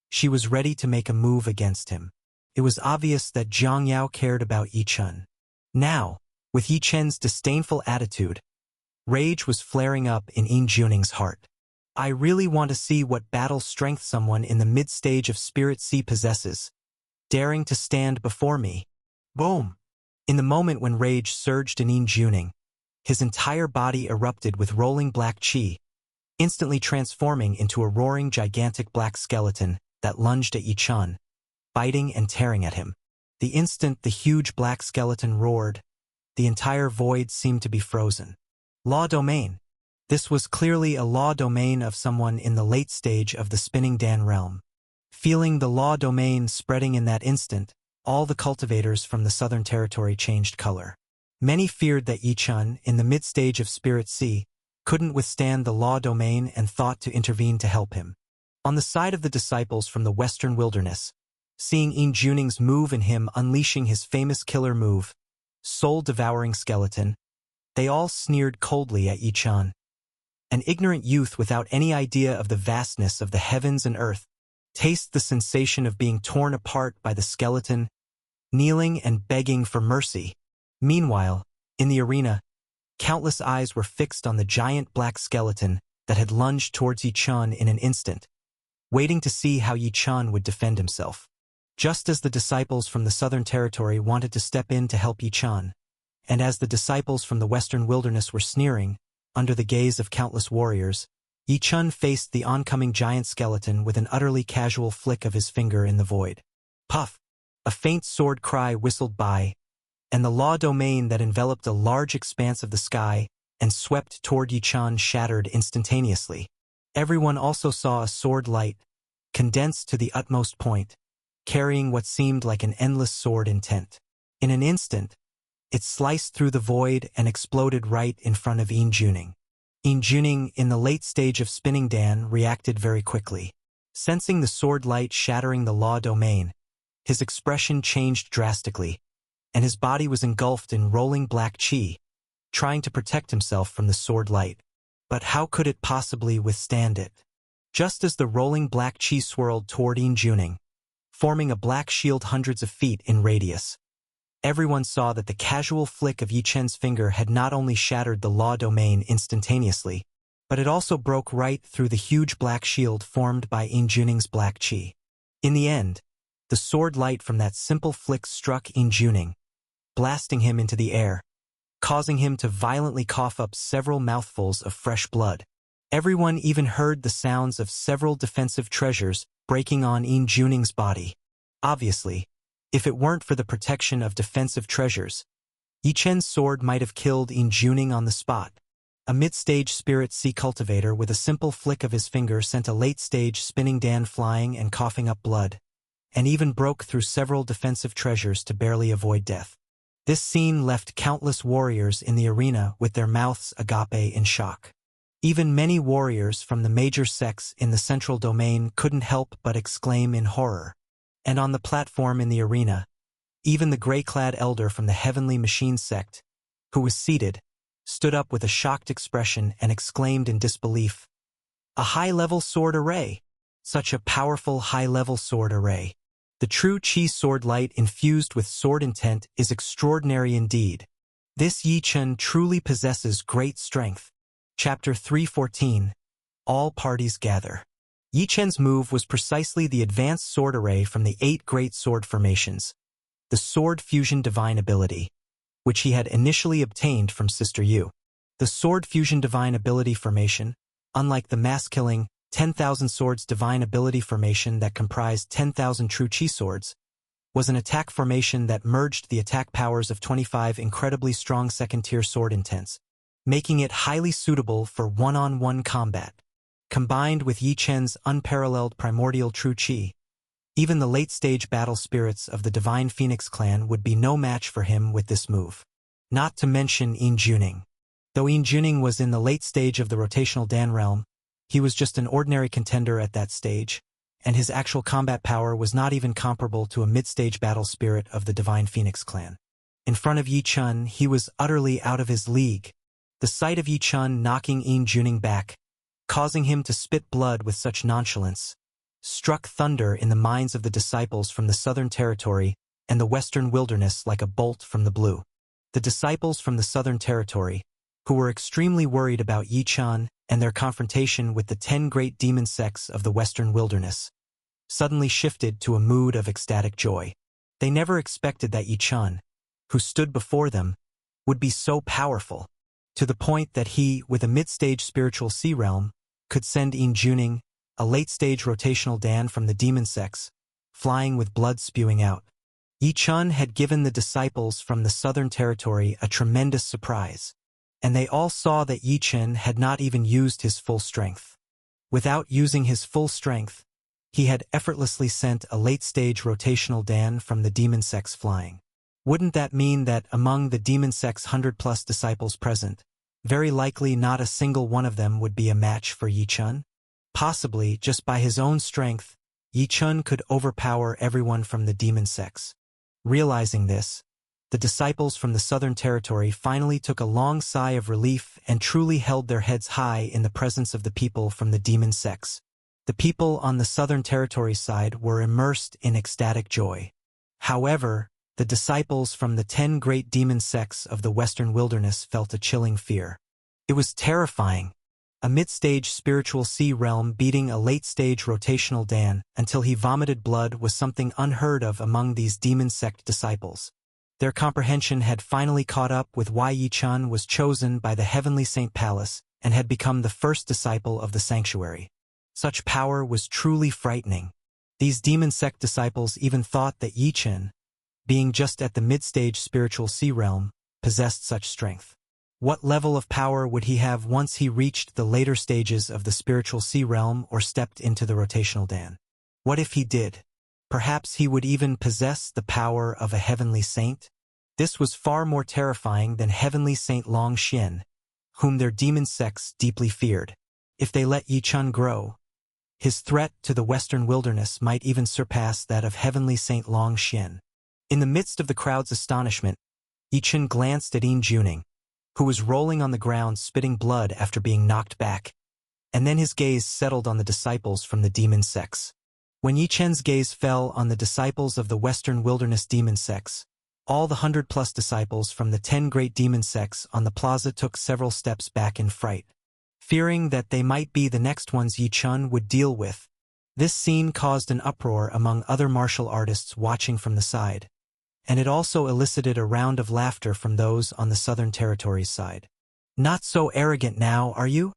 she was ready to make a move against him. It was obvious that Jiang Yao cared about Yi-chun. Now, with Yi-chun's disdainful attitude, rage was flaring up in Juning's heart. I really want to see what battle strength someone in the mid-stage of Spirit Sea possesses, daring to stand before me. Boom! In the moment when rage surged in Juning, his entire body erupted with rolling black chi, instantly transforming into a roaring gigantic black skeleton that lunged at Yi-chun, biting and tearing at him. The instant the huge black skeleton roared, the entire void seemed to be frozen. Law domain. This was clearly a law domain of someone in the late stage of the spinning Dan realm. Feeling the law domain spreading in that instant, all the cultivators from the southern territory changed color. Many feared that Yi-chun, in the mid-stage of Spirit Sea, couldn't withstand the law domain and thought to intervene to help him. On the side of the disciples from the western wilderness, seeing In Juning's move and him unleashing his famous killer move, soul-devouring skeleton, they all sneered coldly at Yi-chun. An ignorant youth without any idea of the vastness of the heavens and earth, taste the sensation of being torn apart by the skeleton, kneeling and begging for mercy. Meanwhile, in the arena, countless eyes were fixed on the giant black skeleton that had lunged towards Yi-chun in an instant, waiting to see how Yi-chun would defend himself. Just as the disciples from the southern territory wanted to step in to help Yi-chun, and as the disciples from the western wilderness were sneering, under the gaze of countless warriors, Yi-chun faced the oncoming giant skeleton with an utterly casual flick of his finger in the void. Puff! A faint sword cry whistled by, and the law domain that enveloped a large expanse of the sky and swept toward Yi-chun shattered instantaneously. Everyone also saw a sword light, condensed to the utmost point, carrying what seemed like an endless sword intent. In an instant, it sliced through the void and exploded right in front of In Juning. In Juning, in the late stage of spinning Dan, reacted very quickly. Sensing the sword light shattering the law domain, his expression changed drastically, and his body was engulfed in rolling black chi, trying to protect himself from the sword light. But how could it possibly withstand it? Just as the rolling black chi swirled toward In Juning, forming a black shield hundreds of feet in radius, everyone saw that the casual flick of Yi-chun's finger had not only shattered the law domain instantaneously, but it also broke right through the huge black shield formed by In Juning's black chi. In the end, the sword light from that simple flick struck In Juning, blasting him into the air, causing him to violently cough up several mouthfuls of fresh blood. Everyone even heard the sounds of several defensive treasures breaking on In Juning's body. Obviously, if it weren't for the protection of defensive treasures, Yi Chen's sword might have killed Yin Juning on the spot. A mid-stage spirit sea cultivator with a simple flick of his finger sent a late-stage spinning Dan flying and coughing up blood, and even broke through several defensive treasures to barely avoid death. This scene left countless warriors in the arena with their mouths agape in shock. Even many warriors from the major sects in the central domain couldn't help but exclaim in horror. And on the platform in the arena, even the gray-clad elder from the Heavenly Machine sect, who was seated, stood up with a shocked expression and exclaimed in disbelief, "A high-level sword array! Such a powerful high-level sword array! The true Qi sword light infused with sword intent is extraordinary indeed. This Yi Chen truly possesses great strength." Chapter 314. All Parties Gather. Yi Chen's move was precisely the advanced sword array from the 8 great sword formations, the Sword Fusion Divine Ability, which he had initially obtained from Sister Yu. The Sword Fusion Divine Ability formation, unlike the mass-killing 10,000 Swords Divine Ability formation that comprised 10,000 true Qi swords, was an attack formation that merged the attack powers of 25 incredibly strong second-tier sword intents, making it highly suitable for one-on-one combat. Combined with Yi Chen's unparalleled primordial true Qi, even the late-stage battle spirits of the Divine Phoenix clan would be no match for him with this move. Not to mention Yin Juning. Though Yin Juning was in the late stage of the rotational Dan realm, he was just an ordinary contender at that stage, and his actual combat power was not even comparable to a mid-stage battle spirit of the Divine Phoenix clan. In front of Yi Chen, he was utterly out of his league. The sight of Yi Chen knocking Yin Juning back, causing him to spit blood with such nonchalance, struck thunder in the minds of the disciples from the Southern Territory and the Western Wilderness like a bolt from the blue. The disciples from the Southern Territory, who were extremely worried about Yi Chen and their confrontation with the 10 great demon sects of the Western Wilderness, suddenly shifted to a mood of ecstatic joy. They never expected that Yi Chen, who stood before them, would be so powerful, to the point that he, with a mid-stage spiritual sea realm, could send Yin Juning, a late-stage rotational Dan from the demon sects, flying with blood spewing out. Yi Chen had given the disciples from the Southern Territory a tremendous surprise, and they all saw that Yi Chen had not even used his full strength. Without using his full strength, he had effortlessly sent a late-stage rotational Dan from the demon sects flying. Wouldn't that mean that among the demon sect's 100-plus disciples present, very likely not a single one of them would be a match for Yi Chen? Possibly, just by his own strength, Yi Chen could overpower everyone from the demon sects. Realizing this, the disciples from the Southern Territory finally took a long sigh of relief and truly held their heads high in the presence of the people from the demon sects. The people on the Southern Territory side were immersed in ecstatic joy. However, the disciples from the 10 great demon sects of the Western Wilderness felt a chilling fear. It was terrifying. A mid-stage spiritual sea realm beating a late-stage rotational Dan until he vomited blood was something unheard of among these demon sect disciples. Their comprehension had finally caught up with why Yi Chen was chosen by the Heavenly Saint Palace and had become the first disciple of the sanctuary. Such power was truly frightening. These demon sect disciples even thought that Yi Chen, being just at the mid-stage spiritual sea realm, possessed such strength. What level of power would he have once he reached the later stages of the spiritual sea realm or stepped into the rotational Dan? What if he did? Perhaps he would even possess the power of a heavenly saint? This was far more terrifying than Heavenly Saint Long Xian, whom their demon sects deeply feared. If they let Yi Chen grow, his threat to the Western Wilderness might even surpass that of Heavenly Saint Long Xian. In the midst of the crowd's astonishment, Yi Chen glanced at Yin Juning, who was rolling on the ground spitting blood after being knocked back, and then his gaze settled on the disciples from the demon sects. When Yi Chen's gaze fell on the disciples of the Western Wilderness demon sects, all the 100-plus disciples from the 10 great demon sects on the plaza took several steps back in fright, fearing that they might be the next ones Yi Chen would deal with. This scene caused an uproar among other martial artists watching from the side, and it also elicited a round of laughter from those on the Southern Territory's side. Not so arrogant now, are you?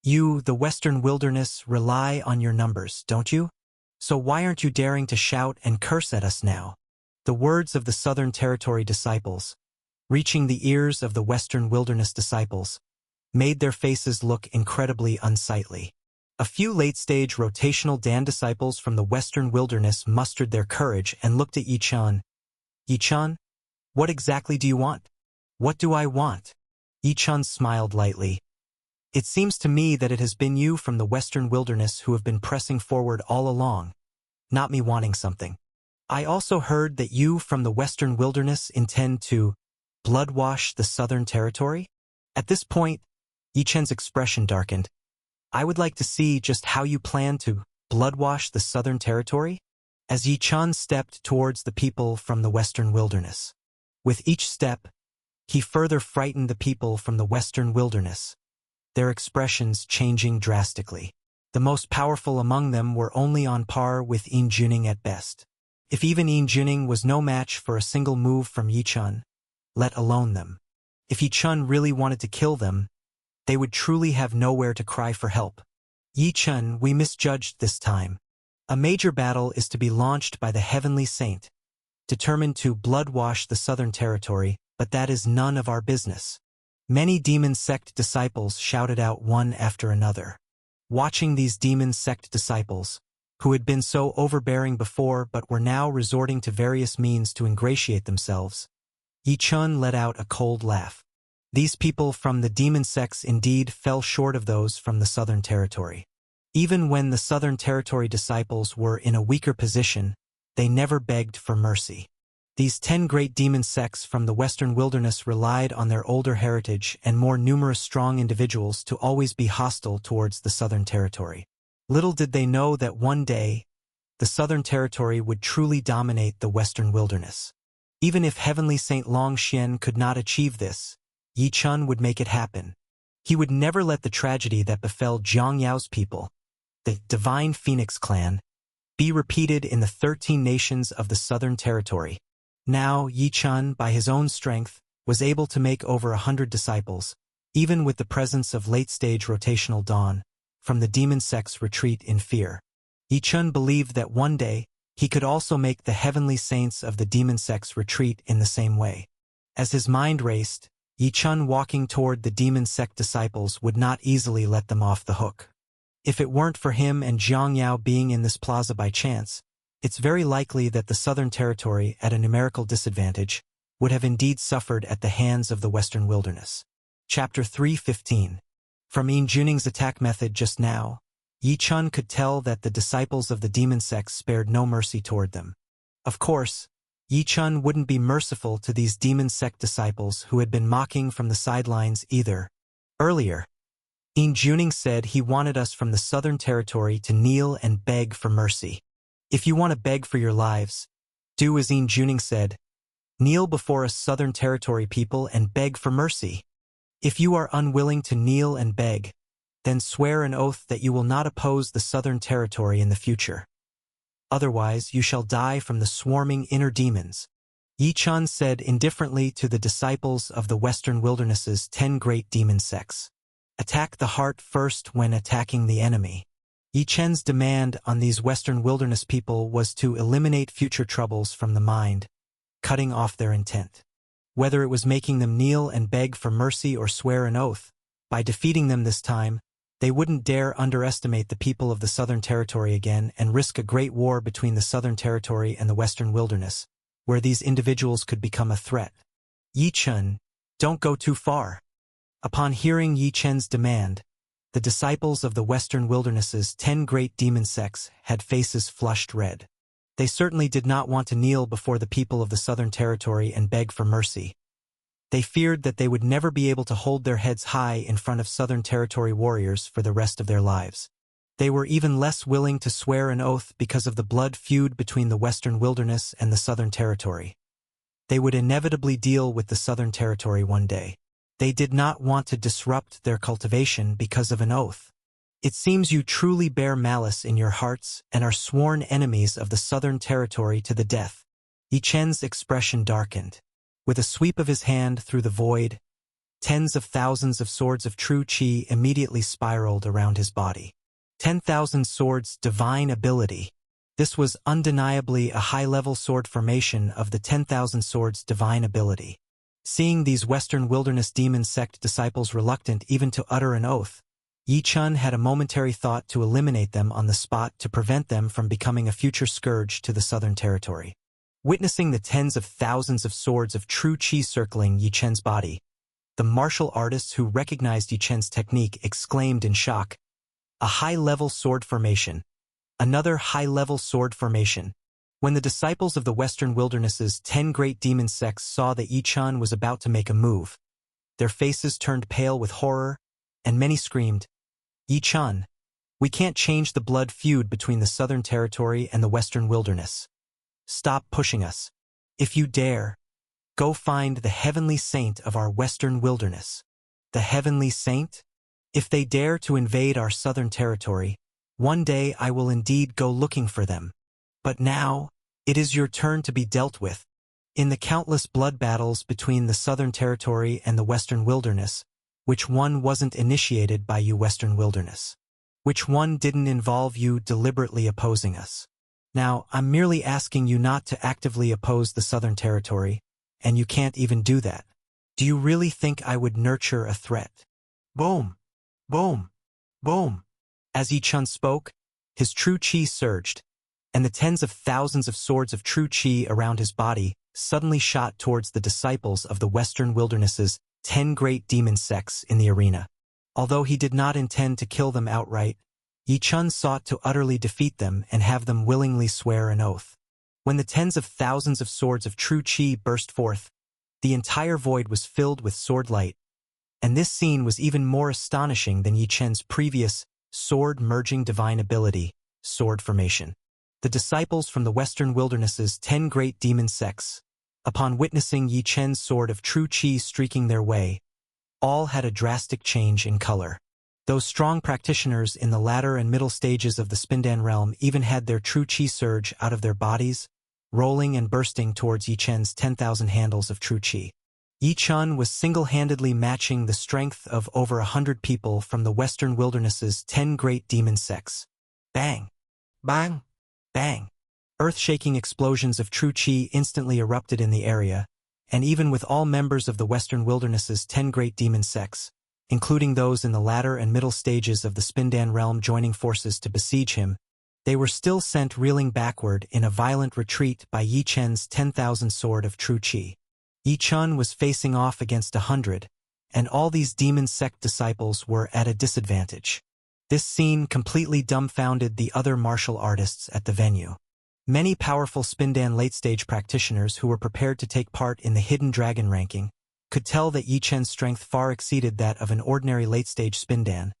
You, the Western Wilderness, rely on your numbers, don't you? So why aren't you daring to shout and curse at us now? The words of the Southern Territory disciples, reaching the ears of the Western Wilderness disciples, made their faces look incredibly unsightly. A few late-stage rotational Dan disciples from the Western Wilderness mustered their courage and looked at Yi-chan. Yi-chan, what exactly do you want? What do I want? Yi-chan smiled lightly. It seems to me that it has been you from the Western Wilderness who have been pressing forward all along, not me wanting something. I also heard that you from the Western Wilderness intend to bloodwash the Southern Territory? At this point, Yi-chan's expression darkened. I would like to see just how you plan to bloodwash the Southern Territory? As Yi-chan stepped towards the people from the Western Wilderness. With each step, he further frightened the people from the Western Wilderness, their expressions changing drastically. The most powerful among them were only on par with Yin Juning at best. If even Yin Juning was no match for a single move from Yi-chan, let alone them. If Yi-chan really wanted to kill them, they would truly have nowhere to cry for help. Yi-chan, we misjudged this time. A major battle is to be launched by the Heavenly Saint, determined to bloodwash the Southern Territory, but that is none of our business. Many demon sect disciples shouted out one after another. Watching these demon sect disciples, who had been so overbearing before but were now resorting to various means to ingratiate themselves, Yi-chan let out a cold laugh. These people from the demon sects indeed fell short of those from the Southern Territory. Even when the Southern Territory disciples were in a weaker position, they never begged for mercy. These 10 great demon sects from the Western Wilderness relied on their older heritage and more numerous strong individuals to always be hostile towards the Southern Territory. Little did they know that one day, the Southern Territory would truly dominate the Western Wilderness. Even if Heavenly Saint Long Xian could not achieve this, Yi-chan would make it happen. He would never let the tragedy that befell Zhang Yao's people, the Divine Phoenix clan, be repeated in the 13 nations of the Southern Territory. Now, Yi-chan, by his own strength, was able to make over 100 disciples, even with the presence of late-stage rotational dawn, from the demon sects retreat in fear. Yi-chan believed that one day, he could also make the heavenly saints of the demon sects retreat in the same way. As his mind raced, Yi-chan walking toward the demon sect disciples would not easily let them off the hook. If it weren't for him and Zhang Yao being in this plaza by chance, it's very likely that the Southern Territory, at a numerical disadvantage, would have indeed suffered at the hands of the Western Wilderness. Chapter 3:15. From Yin Juning's attack method just now, Yi-chan could tell that the disciples of the demon sects spared no mercy toward them. Of course, Yi-chan wouldn't be merciful to these demon sect disciples who had been mocking from the sidelines either. Earlier, Yin Juning said he wanted us from the Southern Territory to kneel and beg for mercy. If you want to beg for your lives, do as Yin Juning said, kneel before us Southern Territory people and beg for mercy. If you are unwilling to kneel and beg, then swear an oath that you will not oppose the Southern Territory in the future. Otherwise, you shall die from the swarming inner demons. Yi-chan said indifferently to the disciples of the Western Wilderness's 10 great demon sects. Attack the heart first when attacking the enemy. Yi-chan's demand on these Western Wilderness people was to eliminate future troubles from the mind, cutting off their intent. Whether it was making them kneel and beg for mercy or swear an oath, by defeating them this time, they wouldn't dare underestimate the people of the Southern Territory again and risk a great war between the Southern Territory and the Western Wilderness, where these individuals could become a threat. Yi-chan, don't go too far. Upon hearing Yi-chan's demand, the disciples of the Western Wilderness's 10 great demon sects had faces flushed red. They certainly did not want to kneel before the people of the Southern Territory and beg for mercy. They feared that they would never be able to hold their heads high in front of Southern Territory warriors for the rest of their lives. They were even less willing to swear an oath because of the blood feud between the Western Wilderness and the Southern Territory. They would inevitably deal with the Southern Territory one day. They did not want to disrupt their cultivation because of an oath. It seems you truly bear malice in your hearts and are sworn enemies of the Southern Territory to the death. Yi-chan's expression darkened. With a sweep of his hand through the void, tens of thousands of swords of true chi immediately spiraled around his body. 10,000 swords, divine ability. This was undeniably a high-level sword formation of the 10,000 swords divine ability. Seeing these Western Wilderness Demon Sect disciples reluctant even to utter an oath, Yi Chun had a momentary thought to eliminate them on the spot to prevent them from becoming a future scourge to the Southern Territory. Witnessing the tens of thousands of swords of true qi circling Yi Chen's body, the martial artists who recognized Yi Chen's technique exclaimed in shock, "A high-level sword formation! Another high-level sword formation!" When the disciples of the Western Wilderness's 10 great demon sects saw that Yi Chun was about to make a move, their faces turned pale with horror, and many screamed, "Yi Chun, we can't change the blood feud between the Southern Territory and the Western Wilderness. Stop pushing us. If you dare, go find the heavenly saint of our Western Wilderness." The heavenly saint? If they dare to invade our Southern Territory, one day I will indeed go looking for them. But now, it is your turn to be dealt with. In the countless blood battles between the Southern Territory and the Western Wilderness, which one wasn't initiated by you, Western Wilderness? Which one didn't involve you deliberately opposing us? Now, I'm merely asking you not to actively oppose the Southern Territory, and you can't even do that. Do you really think I would nurture a threat? Boom! Boom! Boom! As Yi Chun spoke, his true qi surged, and the tens of thousands of swords of true qi around his body suddenly shot towards the disciples of the Western Wilderness's 10 great demon sects in the arena. Although he did not intend to kill them outright, Yi Chun sought to utterly defeat them and have them willingly swear an oath. When the tens of thousands of swords of true qi burst forth, the entire void was filled with sword light, and this scene was even more astonishing than Yi Chen's previous sword-merging divine ability, sword formation. The disciples from the Western Wilderness's 10 great demon sects, upon witnessing Yi Chen's sword of true qi streaking their way, all had a drastic change in color. Those strong practitioners in the latter and middle stages of the Spindan realm even had their true qi surge out of their bodies, rolling and bursting towards Yi Chen's 10,000 handles of true qi. Yi Chun was single-handedly matching the strength of over 100 people from the Western Wilderness's 10 great demon sects. Bang! Bang! Bang! Earth-shaking explosions of true qi instantly erupted in the area, and even with all members of the Western Wilderness's 10 great demon sects, including those in the latter and middle stages of the Spindan realm joining forces to besiege him, they were still sent reeling backward in a violent retreat by Yi Chen's 10,000 sword of true qi. Yi Chun was facing off against 100, and all these demon sect disciples were at a disadvantage. This scene completely dumbfounded the other martial artists at the venue. Many powerful Spindan late-stage practitioners who were prepared to take part in the Hidden Dragon ranking could tell that Yi Chen's strength far exceeded that of an ordinary late-stage Spindan,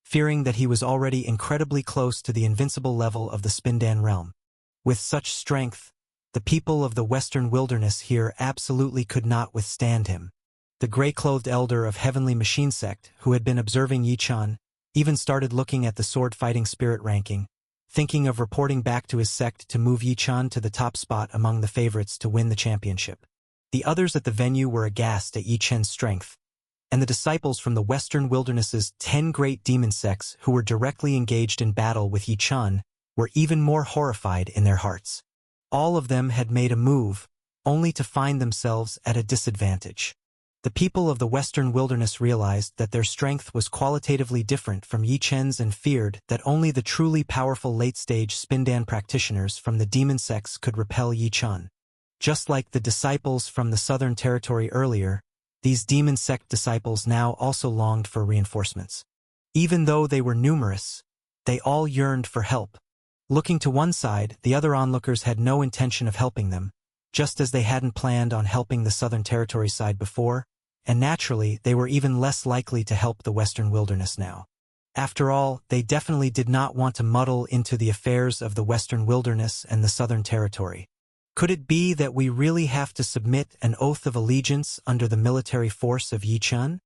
fearing that he was already incredibly close to the invincible level of the Spindan realm. With such strength, the people of the Western Wilderness here absolutely could not withstand him. The gray-clothed elder of Heavenly Machine Sect, who had been observing Yi Chun, even started looking at the sword-fighting spirit ranking, thinking of reporting back to his sect to move Yi Chun to the top spot among the favorites to win the championship. The others at the venue were aghast at Yi Chen's strength, and the disciples from the Western Wilderness's 10 great demon sects who were directly engaged in battle with Yi Chun were even more horrified in their hearts. All of them had made a move, only to find themselves at a disadvantage. The people of the Western Wilderness realized that their strength was qualitatively different from Yi Chen's and feared that only the truly powerful late-stage Spindan practitioners from the demon sects could repel Yi Chun. Just like the disciples from the Southern Territory earlier, these demon sect disciples now also longed for reinforcements. Even though they were numerous, they all yearned for help. Looking to one side, the other onlookers had no intention of helping them, just as they hadn't planned on helping the Southern Territory side before, and naturally they were even less likely to help the Western Wilderness now. After all, they definitely did not want to muddle into the affairs of the Western Wilderness and the Southern Territory. Could it be that we really have to submit an oath of allegiance under the military force of Yi Chun?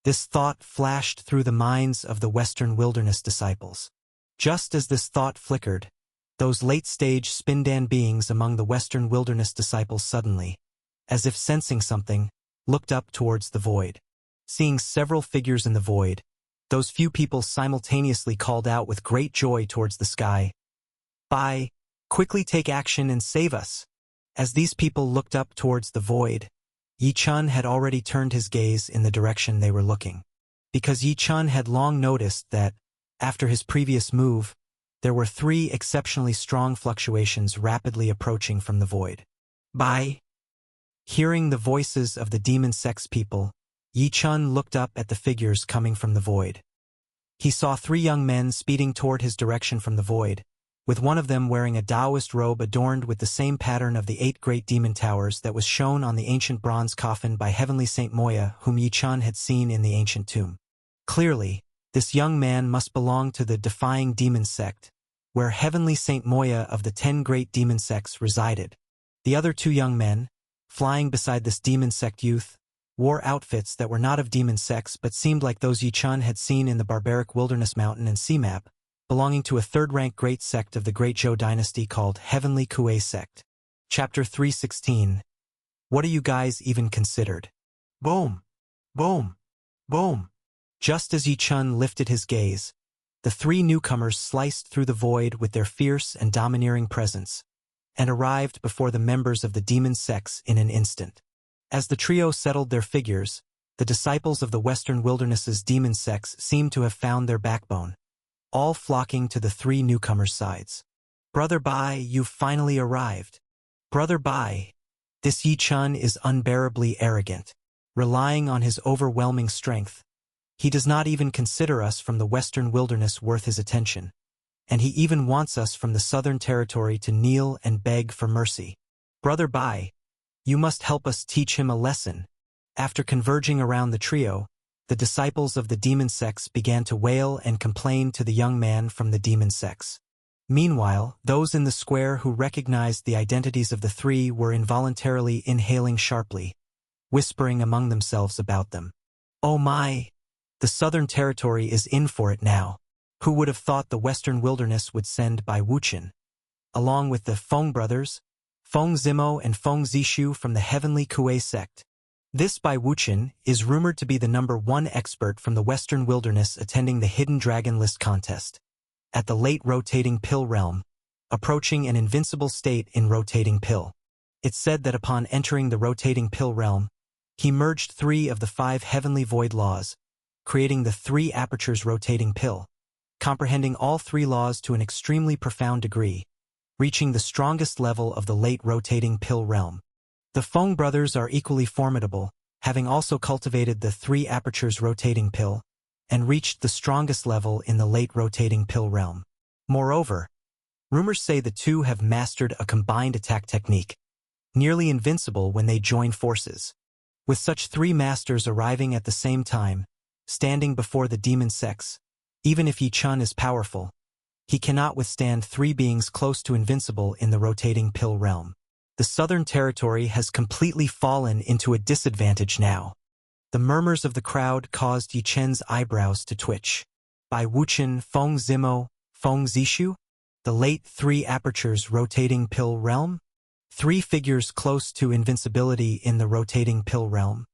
This thought flashed through the minds of the Western Wilderness disciples. Just as this thought flickered, those late-stage Spindan beings among the Western Wilderness disciples suddenly, as if sensing something, looked up towards the void. Seeing several figures in the void, those few people simultaneously called out with great joy towards the sky, "Bye! Quickly take action and save us!" As these people looked up towards the void, Yi Chun had already turned his gaze in the direction they were looking. Because Yi Chun had long noticed that, after his previous move, there were 3 exceptionally strong fluctuations rapidly approaching from the void. By hearing the voices of the demon sex people, Yi Chun looked up at the figures coming from the void. He saw 3 young men speeding toward his direction from the void, with one of them wearing a Taoist robe adorned with the same pattern of the 8 great demon towers that was shown on the ancient bronze coffin by Heavenly Saint Moya, whom Yi Chun had seen in the ancient tomb. Clearly, this young man must belong to the Defying Demon sect, where Heavenly Saint Moya of the 10 great demon sects resided. The other 2 young men, flying beside this demon sect youth, wore outfits that were not of demon sects but seemed like those Yi Chun had seen in the barbaric wilderness mountain and sea map, belonging to a 3rd-rank great sect of the Great Zhou dynasty called Heavenly Kuei sect. Chapter 316. What are you guys even considered? Boom! Boom! Boom! Just as Yi Chun lifted his gaze, the 3 newcomers sliced through the void with their fierce and domineering presence, and arrived before the members of the demon sects in an instant. As the trio settled their figures, the disciples of the Western Wilderness's demon sects seemed to have found their backbone, all flocking to the 3 newcomers' sides. Brother Bai, you've finally arrived. Brother Bai, this Yi Chun is unbearably arrogant. Relying on his overwhelming strength, he does not even consider us from the Western Wilderness worth his attention, and he even wants us from the Southern Territory to kneel and beg for mercy. Brother Bai, you must help us teach him a lesson. After converging around the trio, the disciples of the demon sects began to wail and complain to the young man from the demon sects. Meanwhile, those in the square who recognized the identities of the 3 were involuntarily inhaling sharply, whispering among themselves about them. Oh my! The Southern Territory is in for it now. Who would have thought the Western Wilderness would send Bai Wuchen, along with the Feng brothers, Feng Zimo and Feng Zishu from the Heavenly Kuei sect? This Bai Wuchen is rumored to be the #1 expert from the Western Wilderness attending the Hidden Dragon List contest at the late Rotating Pill realm, approaching an invincible state in Rotating Pill. It's said that upon entering the Rotating Pill realm, he merged 3 of the 5 heavenly void laws, creating the 3 apertures Rotating Pill, comprehending all 3 laws to an extremely profound degree, reaching the strongest level of the late Rotating Pill realm. The Feng brothers are equally formidable, having also cultivated the 3 apertures Rotating Pill, and reached the strongest level in the late Rotating Pill realm. Moreover, rumors say the 2 have mastered a combined attack technique, nearly invincible when they join forces. With such 3 masters arriving at the same time, standing before the demon sects, even if Yi Chun is powerful, he cannot withstand 3 beings close to invincible in the Rotating Pill realm. The Southern Territory has completely fallen into a disadvantage now. The murmurs of the crowd caused Yi Chun's eyebrows to twitch. Bai Wuchen, Feng Zimo, Feng Zishu? The late 3 apertures Rotating Pill realm? 3 figures close to invincibility in the Rotating Pill realm.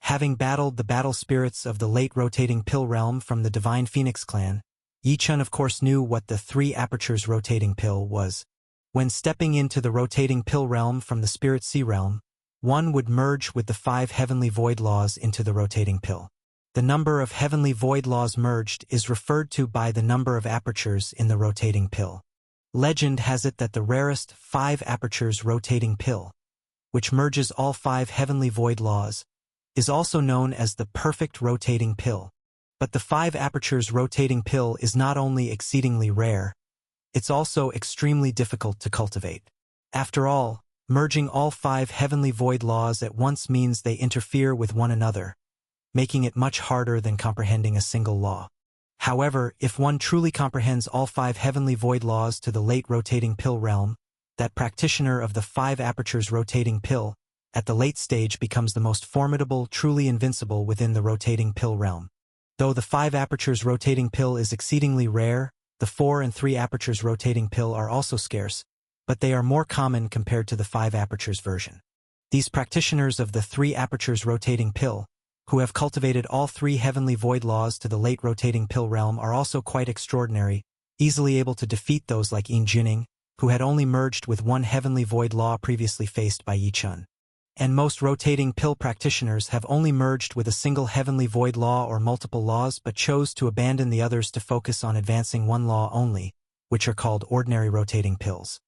Having battled the battle spirits of the late Rotating Pill realm from the Divine Phoenix clan, Yi Chun of course knew what the 3 apertures Rotating Pill was. When stepping into the Rotating Pill realm from the Spirit Sea realm, one would merge with the 5 heavenly void laws into the Rotating Pill. The number of heavenly void laws merged is referred to by the number of apertures in the Rotating Pill. Legend has it that the rarest 5 apertures Rotating Pill, which merges all 5 heavenly void laws, is also known as the perfect Rotating Pill. But the 5 apertures Rotating Pill is not only exceedingly rare, it's also extremely difficult to cultivate. After all, merging all 5 heavenly void laws at once means they interfere with one another, making it much harder than comprehending a single law. However, if one truly comprehends all 5 heavenly void laws to the late Rotating Pill realm, that practitioner of the 5 apertures Rotating Pill at the late stage becomes the most formidable, truly invincible within the Rotating Pill realm. Though the 5 apertures Rotating Pill is exceedingly rare, the 4 and 3 apertures Rotating Pill are also scarce, but they are more common compared to the 5 apertures version. These practitioners of the 3 apertures Rotating Pill, who have cultivated all 3 heavenly void laws to the late Rotating Pill realm, are also quite extraordinary, easily able to defeat those like Yin Juning, who had only merged with 1 heavenly void law previously faced by Yi Chun. and most rotating pill practitioners have only merged with a single heavenly void law or multiple laws but chose to abandon the others to focus on advancing one law only, which are called ordinary rotating pills.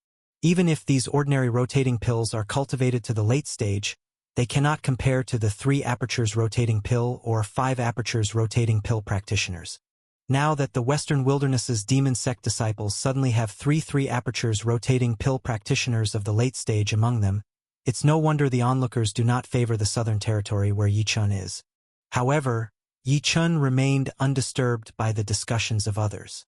Even if these ordinary rotating pills are cultivated to the late stage, they cannot compare to the 3 apertures rotating pill or 5 apertures rotating pill practitioners. Now that the Western Wilderness's demon sect disciples suddenly have 3 apertures rotating pill practitioners of the late stage among them, it's no wonder the onlookers do not favor the Southern Territory where Yi Chun is. However, Yi Chun remained undisturbed by the discussions of others.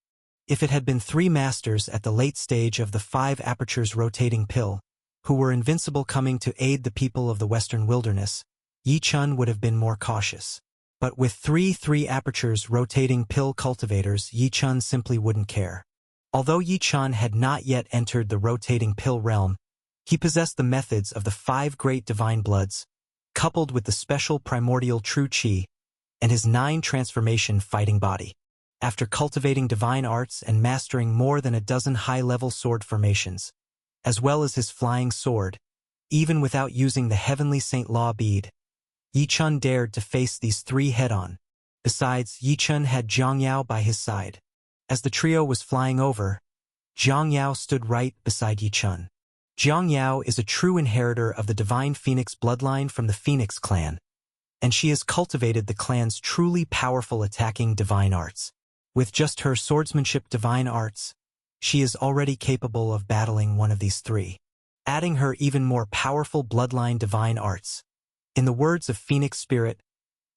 If it had been 3 masters at the late stage of the 5 apertures rotating pill, who were invincible coming to aid the people of the Western Wilderness, Yi Chun would have been more cautious. But with 3 apertures rotating pill cultivators, Yi Chun simply wouldn't care. Although Yi Chun had not yet entered the rotating pill realm, he possessed the methods of the 5 great divine bloods, coupled with the special primordial true qi, and his 9 transformation fighting body. After cultivating divine arts and mastering more than a dozen high-level sword formations, as well as his flying sword, even without using the heavenly Saint Law bead, Yi Chun dared to face these 3 head-on. Besides, Yi Chun had Zhang Yao by his side. As the trio was flying over, Zhang Yao stood right beside Yi Chun. Zhang Yao is a true inheritor of the divine phoenix bloodline from the Phoenix clan, and she has cultivated the clan's truly powerful attacking divine arts. With just her swordsmanship divine arts, she is already capable of battling one of these 3, adding her even more powerful bloodline divine arts. In the words of Phoenix Spirit,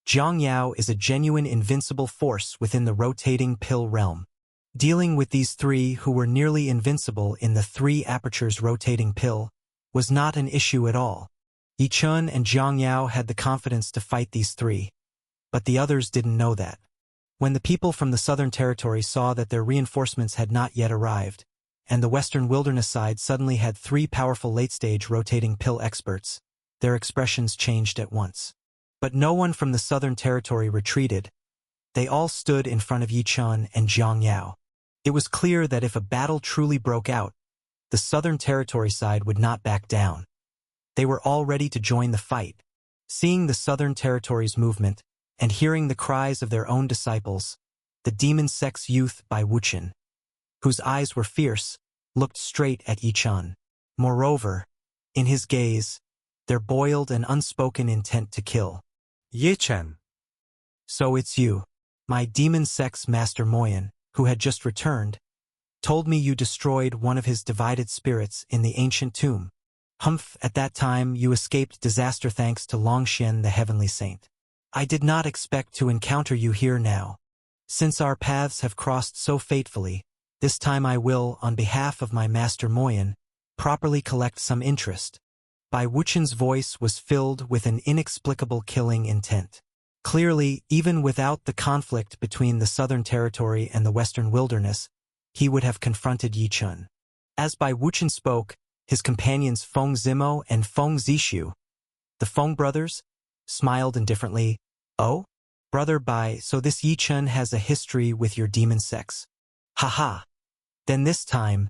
Zhang Yao is a genuine invincible force within the rotating pill realm. Dealing with these 3 who were nearly invincible in the 3 apertures rotating pill was not an issue at all. Yi Chun and Zhang Yao had the confidence to fight these 3, but the others didn't know that. When the people from the Southern Territory saw that their reinforcements had not yet arrived, and the Western Wilderness side suddenly had 3 powerful late-stage rotating pill experts, their expressions changed at once. But no one from the Southern Territory retreated. They all stood in front of Yi Chun and Zhang Yao. It was clear that if a battle truly broke out, the Southern Territory side would not back down. They were all ready to join the fight. Seeing the Southern Territory's movement, and hearing the cries of their own disciples, the demon sect's youth Bai Wuchen, whose eyes were fierce, looked straight at Yi Chun. Moreover, in his gaze, there boiled an unspoken intent to kill. Yi Chun. So it's you. My demon sect's Master Moyen, who had just returned, told me you destroyed one of his divided spirits in the ancient tomb. Humph, at that time you escaped disaster thanks to Longxian the heavenly saint. I did not expect to encounter you here now. Since our paths have crossed so fatefully, this time I will, on behalf of my Master Moyen, properly collect some interest. Bai Wuchen's voice was filled with an inexplicable killing intent. Clearly, even without the conflict between the Southern Territory and the Western Wilderness, he would have confronted Yi Chun. As Bai Wuchen spoke, his companions Feng Zimo and Feng Zishu, the Feng brothers, smiled indifferently. Oh? Brother Bai, so this Yi Chun has a history with your demon sex. Ha. Then this time,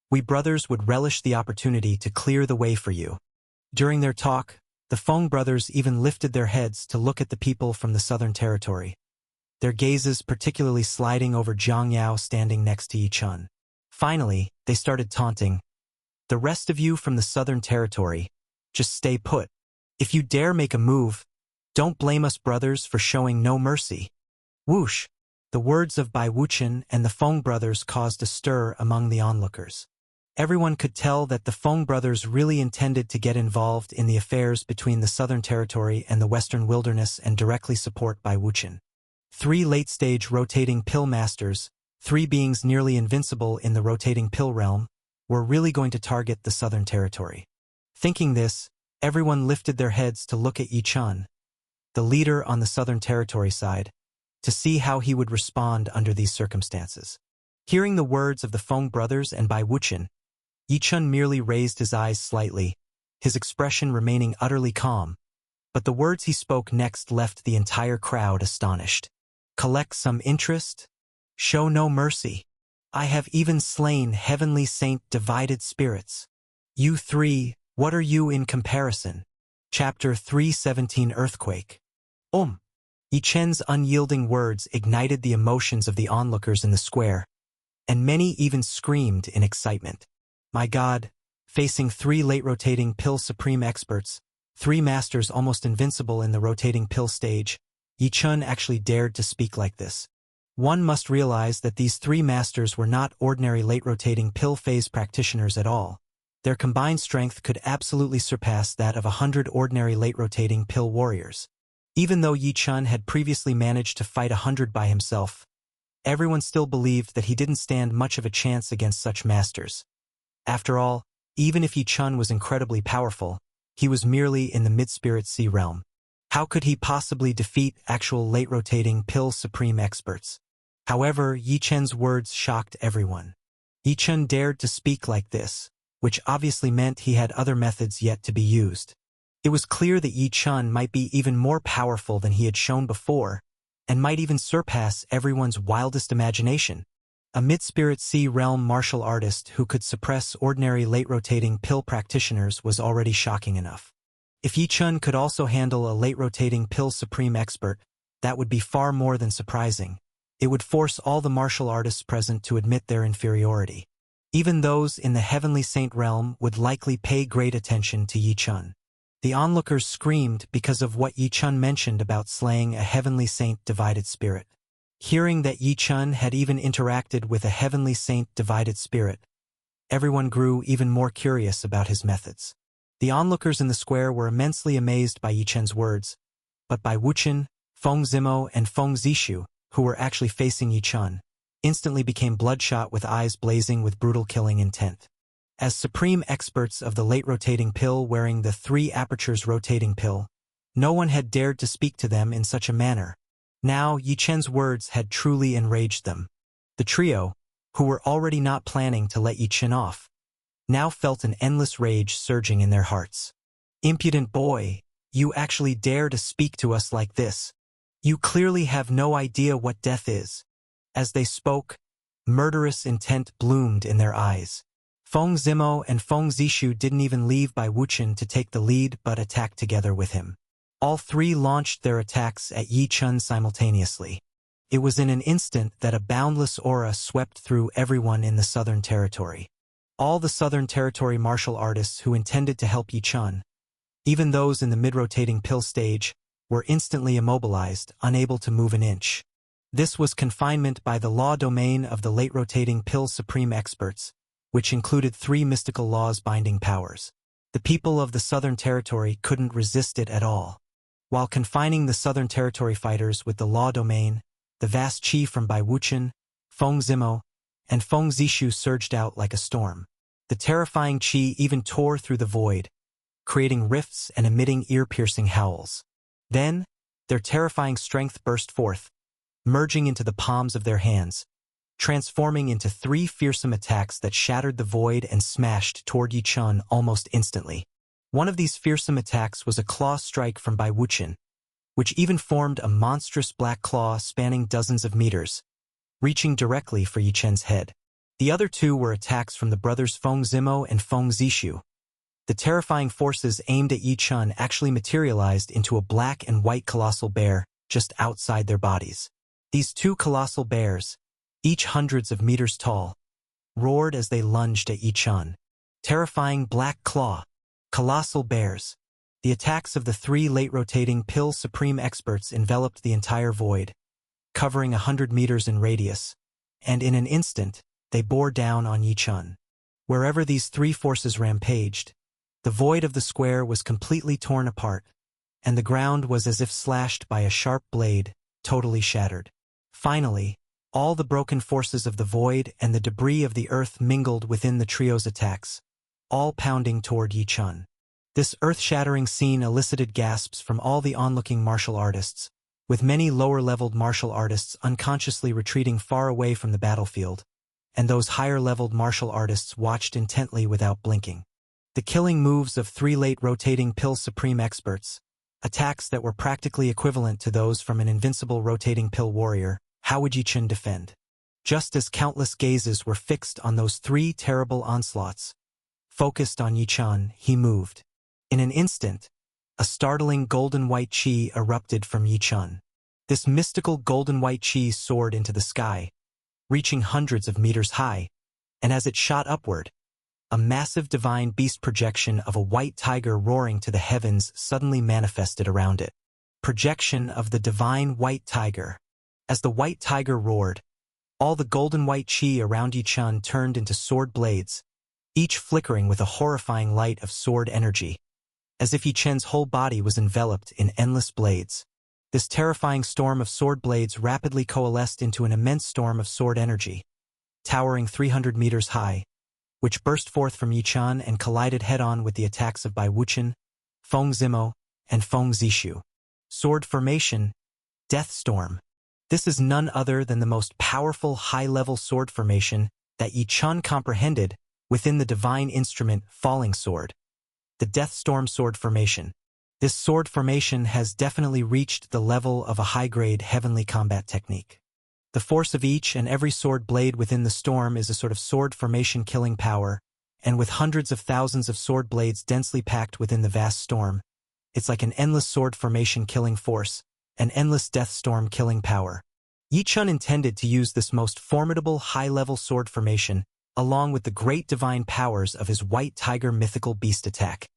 we brothers would relish the opportunity to clear the way for you. During their talk, the Feng brothers even lifted their heads to look at the people from the Southern Territory, their gazes particularly sliding over Zhang Yao standing next to Yi Chun. Finally, they started taunting. The rest of you from the Southern Territory, just stay put. If you dare make a move, don't blame us brothers for showing no mercy. Whoosh! The words of Bai Wuchen and the Feng brothers caused a stir among the onlookers. Everyone could tell that the Feng brothers really intended to get involved in the affairs between the Southern Territory and the Western Wilderness and directly support Bai Wuchen. 3 late-stage rotating pill masters, 3 beings nearly invincible in the rotating pill realm, were really going to target the Southern Territory. Thinking this, everyone lifted their heads to look at Yi Chun, the leader on the Southern Territory side, to see how he would respond under these circumstances. Hearing the words of the Feng brothers and Bai Wuchen, Yi Chun merely raised his eyes slightly, his expression remaining utterly calm, but the words he spoke next left the entire crowd astonished. Collect some interest? Show no mercy. I have even slain heavenly saint divided spirits. You 3, what are you in comparison? Chapter 317 Earthquake. Yi Chen's unyielding words ignited the emotions of the onlookers in the square, and many even screamed in excitement. My God, facing three late-rotating pill supreme experts, three masters almost invincible in the rotating pill stage, Yi Chen actually dared to speak like this. One must realize that these three masters were not ordinary late-rotating pill phase practitioners at all. Their combined strength could absolutely surpass that of 100 ordinary late-rotating pill warriors. Even though Yi Chen had previously managed to fight 100 by himself, everyone still believed that he didn't stand much of a chance against such masters. After all, even if Yi Chen was incredibly powerful, he was merely in the mid-spirit sea realm. How could he possibly defeat actual late-rotating pill supreme experts? However, Yi Chen's words shocked everyone. Yi Chen dared to speak like this, which obviously meant he had other methods yet to be used. It was clear that Yi Chen might be even more powerful than he had shown before, and might even surpass everyone's wildest imagination. A mid-spirit sea realm martial artist who could suppress ordinary late-rotating pill practitioners was already shocking enough. If Yi Chen could also handle a late-rotating pill supreme expert, that would be far more than surprising. It would force all the martial artists present to admit their inferiority. Even those in the Heavenly Saint realm would likely pay great attention to Yi Chen. The onlookers screamed because of what Yi Chen mentioned about slaying a Heavenly Saint divided spirit. Hearing that Yi Chen had even interacted with a Heavenly Saint divided spirit, everyone grew even more curious about his methods. The onlookers in the square were immensely amazed by Yi Chen's words, but by Wuchen, Feng Zimo, and Feng Zishu, who were actually facing Yi Chen, instantly became bloodshot with eyes blazing with brutal killing intent. As supreme experts of the late-rotating pill wearing the three apertures rotating pill, no one had dared to speak to them in such a manner. Now, Yi Chen's words had truly enraged them. The trio, who were already not planning to let Yi Chen off, now felt an endless rage surging in their hearts. Impudent boy, you actually dare to speak to us like this. You clearly have no idea what death is. As they spoke, murderous intent bloomed in their eyes. Feng Zimo and Feng Zishu didn't even leave Bai Wuchen to take the lead but attacked together with him. All three launched their attacks at Yi Chen simultaneously. It was in an instant that a boundless aura swept through everyone in the Southern Territory. All the Southern Territory martial artists who intended to help Yi Chen, even those in the mid-rotating pill stage, were instantly immobilized, unable to move an inch. This was confinement by the law domain of the late-rotating pill supreme experts, which included three mystical laws binding powers. The people of the Southern Territory couldn't resist it at all. While confining the Southern Territory fighters with the law domain, the vast chi from Bai Wuchen, Feng Zimo, and Feng Zishu surged out like a storm. The terrifying chi even tore through the void, creating rifts and emitting ear-piercing howls. Then, their terrifying strength burst forth, merging into the palms of their hands, transforming into three fearsome attacks that shattered the void and smashed toward Yi Chen almost instantly. One of these fearsome attacks was a claw strike from Bai Wuchen, which even formed a monstrous black claw spanning dozens of meters, reaching directly for Yi Chen's head. The other two were attacks from the brothers Feng Zimo and Feng Zishu. The terrifying forces aimed at Yi Chen actually materialized into a black and white colossal bear just outside their bodies. These two colossal bears, each hundreds of meters tall, roared as they lunged at Yi Chen. Terrifying black claw, colossal bears. The attacks of the three late-rotating pill supreme experts enveloped the entire void, covering 100 meters in radius, and in an instant, they bore down on Yi Chen. Wherever these three forces rampaged, the void of the square was completely torn apart, and the ground was as if slashed by a sharp blade, totally shattered. Finally, all the broken forces of the void and the debris of the earth mingled within the trio's attacks, all pounding toward Yi Chen. This earth-shattering scene elicited gasps from all the onlooking martial artists, with many lower-leveled martial artists unconsciously retreating far away from the battlefield, and those higher-leveled martial artists watched intently without blinking. The killing moves of three late-rotating pill supreme experts, attacks that were practically equivalent to those from an invincible rotating pill warrior, how would Yi Chen defend? Just as countless gazes were fixed on those three terrible onslaughts, focused on Yi Chen, he moved. In an instant, a startling golden-white chi erupted from Yi-chun. This mystical golden-white chi soared into the sky, reaching hundreds of meters high, and as it shot upward, a massive divine beast projection of a white tiger roaring to the heavens suddenly manifested around it. Projection of the divine white tiger. As the white tiger roared, all the golden-white chi around Yi-chun turned into sword blades, each flickering with a horrifying light of sword energy, as if Yi-chun's whole body was enveloped in endless blades. This terrifying storm of sword blades rapidly coalesced into an immense storm of sword energy, towering 300 meters high, which burst forth from Yi-chun and collided head-on with the attacks of Bai Wuchen, Feng Zimo, and Feng Zishu. Sword formation, Death Storm. This is none other than the most powerful high-level sword formation that Yi-chun comprehended within the divine instrument Falling Sword. The Death Storm sword formation. This sword formation has definitely reached the level of a high-grade heavenly combat technique. The force of each and every sword blade within the storm is a sort of sword formation killing power, and with hundreds of thousands of sword blades densely packed within the vast storm, it's like an endless sword formation killing force, an endless death storm killing power. Yi-chun intended to use this most formidable high-level sword formation along with the great divine powers of his white tiger mythical beast attack,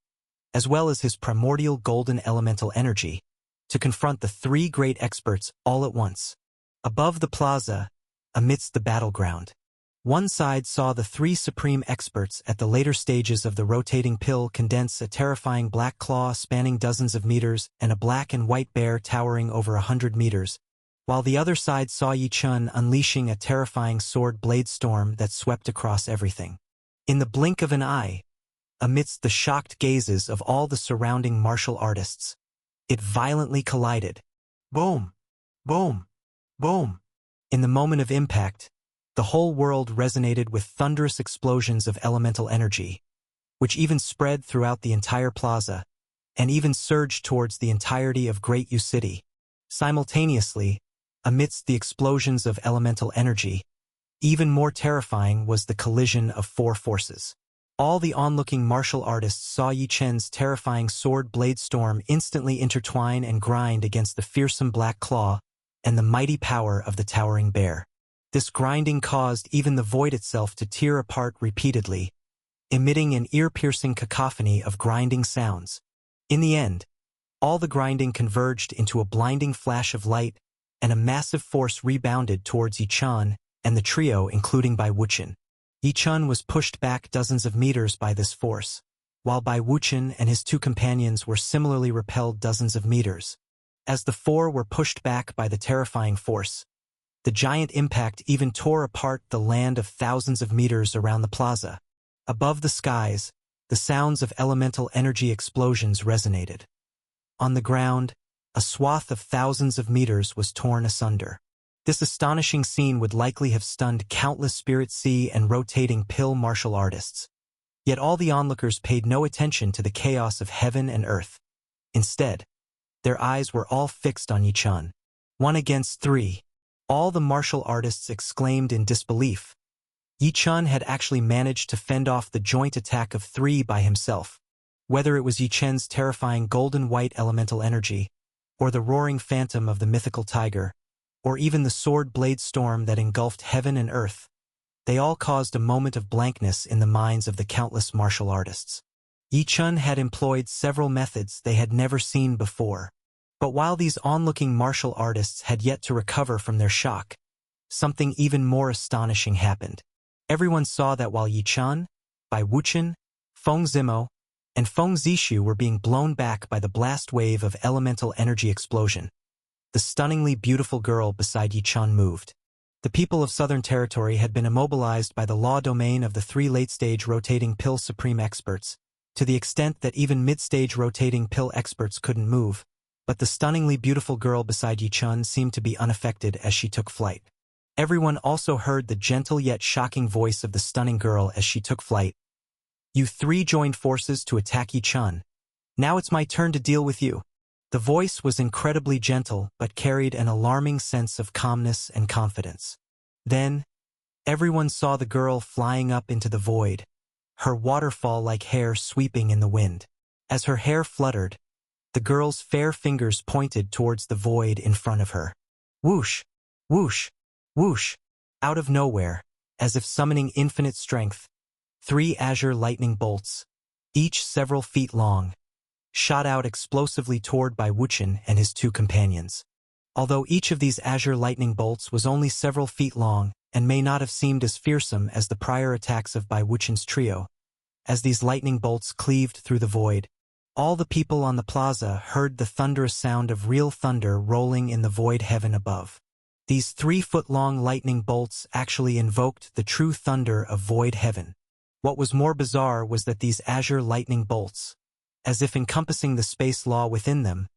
as well as his primordial golden elemental energy, to confront the three great experts all at once. Above the plaza, amidst the battleground, one side saw the three supreme experts at the later stages of the rotating pill condense a terrifying black claw spanning dozens of meters and a black and white bear towering over 100 meters, while the other side saw Yi-chun unleashing a terrifying sword blade storm that swept across everything. In the blink of an eye, amidst the shocked gazes of all the surrounding martial artists, it violently collided. Boom! Boom! Boom! In the moment of impact, the whole world resonated with thunderous explosions of elemental energy, which even spread throughout the entire plaza, and even surged towards the entirety of Great U City. Simultaneously, amidst the explosions of elemental energy, even more terrifying was the collision of four forces. All the onlooking martial artists saw Yi-chun's terrifying sword blade storm instantly intertwine and grind against the fearsome black claw and the mighty power of the towering bear. This grinding caused even the void itself to tear apart repeatedly, emitting an ear-piercing cacophony of grinding sounds. In the end, all the grinding converged into a blinding flash of light, and a massive force rebounded towards Yi-chun and the trio including Bai Wuchen. Yi-chun was pushed back dozens of meters by this force, while Bai Wuchen and his two companions were similarly repelled dozens of meters. As the four were pushed back by the terrifying force, the giant impact even tore apart the land of thousands of meters around the plaza. Above the skies, the sounds of elemental energy explosions resonated. On the ground, a swath of thousands of meters was torn asunder. This astonishing scene would likely have stunned countless Spirit Sea and rotating pill martial artists. Yet all the onlookers paid no attention to the chaos of heaven and earth. Instead, their eyes were all fixed on Yi-chun. 1 against 3. All the martial artists exclaimed in disbelief. Yi-chun had actually managed to fend off the joint attack of 3 by himself. Whether it was Yi-chun's terrifying golden white elemental energy, or the roaring phantom of the mythical tiger, or even the sword blade storm that engulfed heaven and earth, they all caused a moment of blankness in the minds of the countless martial artists. Yi-chun had employed several methods they had never seen before. But while these onlooking martial artists had yet to recover from their shock, something even more astonishing happened. Everyone saw that while Yi-chun, Bai Wuchen, Feng Zimo, and Feng Zishu were being blown back by the blast wave of elemental energy explosion, the stunningly beautiful girl beside Yi-chun moved. The people of Southern Territory had been immobilized by the law domain of the 3 late-stage rotating pill supreme experts, to the extent that even mid-stage rotating pill experts couldn't move, but the stunningly beautiful girl beside Yi-chun seemed to be unaffected as she took flight. Everyone also heard the gentle yet shocking voice of the stunning girl as she took flight. You 3 joined forces to attack Yi-chun. Now it's my turn to deal with you. The voice was incredibly gentle but carried an alarming sense of calmness and confidence. Then, everyone saw the girl flying up into the void, her waterfall-like hair sweeping in the wind. As her hair fluttered, The girl's fair fingers pointed towards the void in front of her. Whoosh! Whoosh! Whoosh! Out of nowhere, as if summoning infinite strength, 3 azure lightning bolts, each several feet long, shot out explosively toward Bai Wuchen and his 2 companions. Although each of these azure lightning bolts was only several feet long and may not have seemed as fearsome as the prior attacks of Bai Wuchen's trio, as these lightning bolts cleaved through the void, all the people on the plaza heard the thunderous sound of real thunder rolling in the void heaven above. These 3-foot-long lightning bolts actually invoked the true thunder of void heaven. What was more bizarre was that these azure lightning bolts, as if encompassing the space law within them,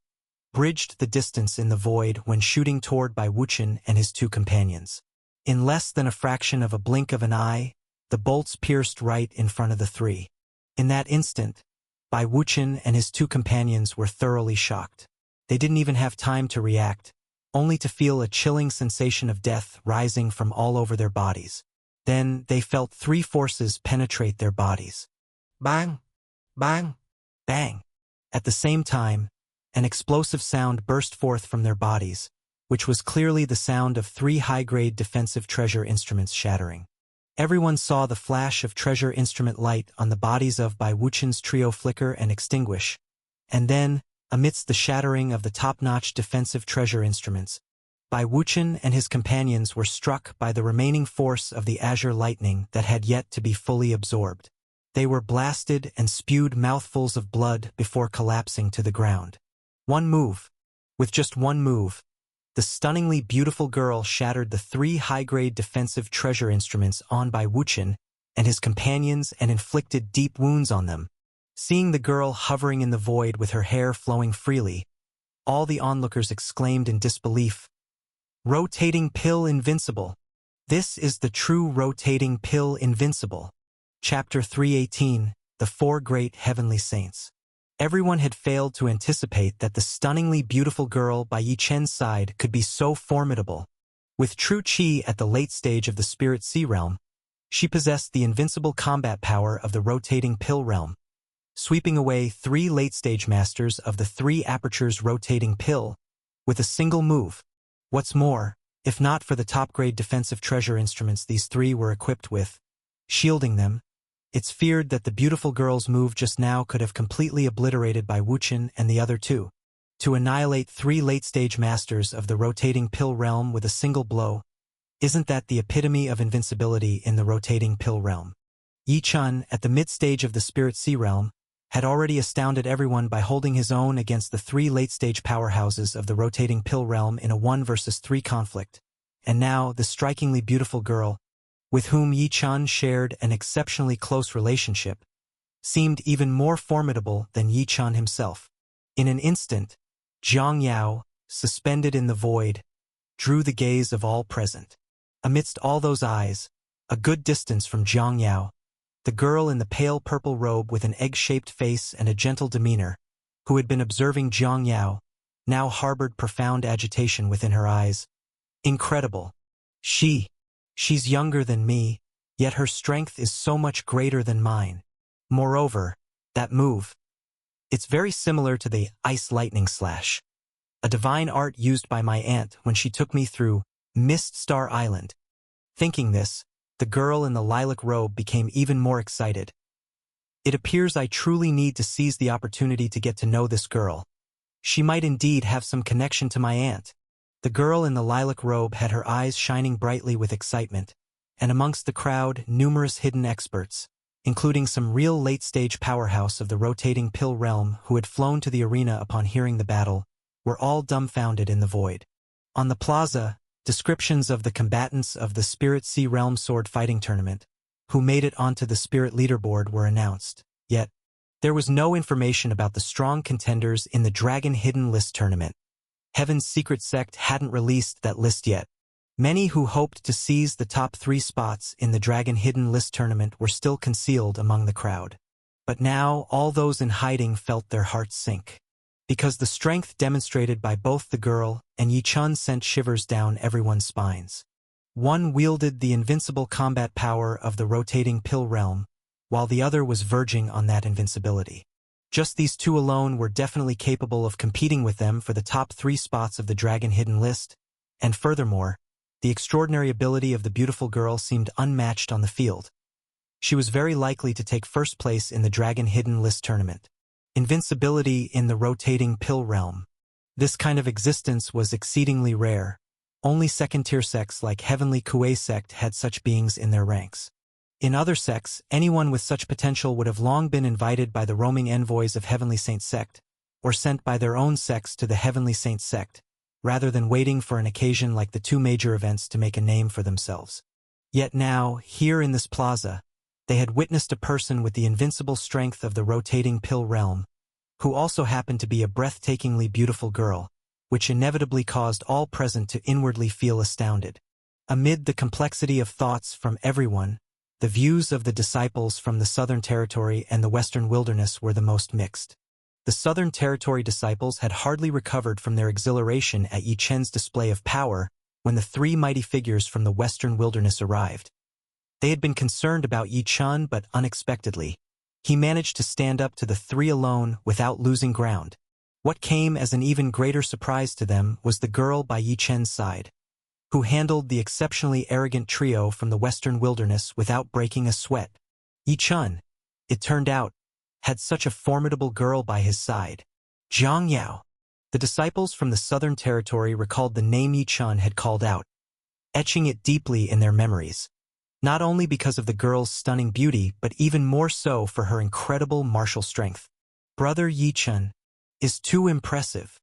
bridged the distance in the void when shooting toward Bai Wuchen and his 2 companions. In less than a fraction of a blink of an eye, the bolts pierced right in front of the 3. In that instant, Bai Wuchen and his 2 companions were thoroughly shocked. They didn't even have time to react, only to feel a chilling sensation of death rising from all over their bodies. Then they felt 3 forces penetrate their bodies. Bang! Bang! Bang! At the same time, an explosive sound burst forth from their bodies, which was clearly the sound of 3 high-grade defensive treasure instruments shattering. Everyone saw the flash of treasure instrument light on the bodies of Bai Wuchen's trio flicker and extinguish, and then, amidst the shattering of the top-notch defensive treasure instruments, Bai Wuchen and his companions were struck by the remaining force of the azure lightning that had yet to be fully absorbed. They were blasted and spewed mouthfuls of blood before collapsing to the ground. With just one move, the stunningly beautiful girl shattered the 3 high-grade defensive treasure instruments on Bai Wuchen and his companions and inflicted deep wounds on them. Seeing the girl hovering in the void with her hair flowing freely, all the onlookers exclaimed in disbelief, "Rotating pill invincible! This is the true rotating pill invincible." Chapter 318, The 4 Great Heavenly Saints. Everyone had failed to anticipate that the stunningly beautiful girl by Yi Chen's side could be so formidable. With true chi at the late stage of the Spirit Sea realm, she possessed the invincible combat power of the rotating pill realm, sweeping away 3 late-stage masters of the 3 apertures rotating pill with a single move. What's more, if not for the top-grade defensive treasure instruments these 3 were equipped with, shielding them, it's feared that the beautiful girl's move just now could have completely obliterated Bai Wuchen and the other 2. To annihilate 3 late-stage masters of the rotating pill realm with a single blow, isn't that the epitome of invincibility in the rotating pill realm? Yi Chun, at the mid-stage of the Spirit Sea realm, had already astounded everyone by holding his own against the 3 late-stage powerhouses of the rotating pill realm in a 1 versus 3 conflict. And now, the strikingly beautiful girl, with whom Yi Chun shared an exceptionally close relationship, seemed even more formidable than Yi Chun himself. In an instant, Zhang Yao, suspended in the void, drew the gaze of all present. Amidst all those eyes, a good distance from Zhang Yao, the girl in the pale purple robe with an egg-shaped face and a gentle demeanor, who had been observing Zhang Yao, now harbored profound agitation within her eyes. Incredible. She's younger than me, yet her strength is so much greater than mine. Moreover, that move, it's very similar to the ice lightning slash, a divine art used by my aunt when she took me through Mist Star Island. Thinking this, the girl in the lilac robe became even more excited. It appears I truly need to seize the opportunity to get to know this girl. She might indeed have some connection to my aunt. The girl in the lilac robe had her eyes shining brightly with excitement, and amongst the crowd numerous hidden experts, including some real late-stage powerhouse of the rotating pill realm who had flown to the arena upon hearing the battle, were all dumbfounded in the void. On the plaza, descriptions of the combatants of the Spirit Sea Realm Sword Fighting Tournament, who made it onto the Spirit Leaderboard, were announced, yet there was no information about the strong contenders in the Dragon Hidden List Tournament. Heaven's secret sect hadn't released that list yet. Many who hoped to seize the top 3 spots in the Dragon Hidden List Tournament were still concealed among the crowd. But now all those in hiding felt their hearts sink, because the strength demonstrated by both the girl and Yi Chun sent shivers down everyone's spines. One wielded the invincible combat power of the rotating pill realm, while the other was verging on that invincibility. Just these two alone were definitely capable of competing with them for the top 3 spots of the Dragon Hidden list, and furthermore, the extraordinary ability of the beautiful girl seemed unmatched on the field. She was very likely to take first place in the Dragon Hidden list tournament. Invincibility in the rotating pill realm. This kind of existence was exceedingly rare. Only second-tier sects like Heavenly Kuei sect had such beings in their ranks. In other sects, anyone with such potential would have long been invited by the roaming envoys of Heavenly Saint sect, or sent by their own sects to the Heavenly Saint sect, rather than waiting for an occasion like the 2 major events to make a name for themselves. Yet now, here in this plaza, they had witnessed a person with the invincible strength of the rotating pill realm, who also happened to be a breathtakingly beautiful girl, which inevitably caused all present to inwardly feel astounded. Amid the complexity of thoughts from everyone, the views of the disciples from the Southern Territory and the Western Wilderness were the most mixed. The Southern Territory disciples had hardly recovered from their exhilaration at Yi Chen's display of power when the 3 mighty figures from the Western Wilderness arrived. They had been concerned about Yi Chen, but unexpectedly, he managed to stand up to the 3 alone without losing ground. What came as an even greater surprise to them was the girl by Yi Chen's side, who handled the exceptionally arrogant trio from the Western Wilderness without breaking a sweat. Yi Chen, it turned out, had such a formidable girl by his side. Zhang Yao. The disciples from the Southern Territory recalled the name Yi Chen had called out, etching it deeply in their memories. Not only because of the girl's stunning beauty, but even more so for her incredible martial strength. Brother Yi Chen is too impressive.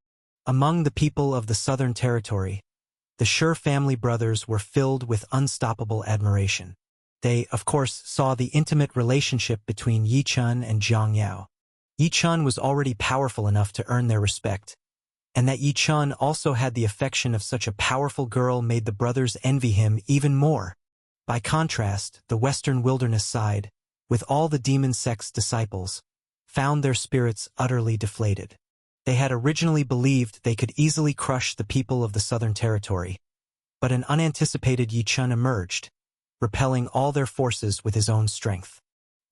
Among the people of the Southern Territory, the Sher family brothers were filled with unstoppable admiration. They, of course, saw the intimate relationship between Yi Chen and Zhang Yao. Yi Chen was already powerful enough to earn their respect, and that Yi Chen also had the affection of such a powerful girl made the brothers envy him even more. By contrast, the Western Wilderness side, with all the demon sect's disciples, found their spirits utterly deflated. They had originally believed they could easily crush the people of the Southern Territory, but an unanticipated Yi Chen emerged, repelling all their forces with his own strength.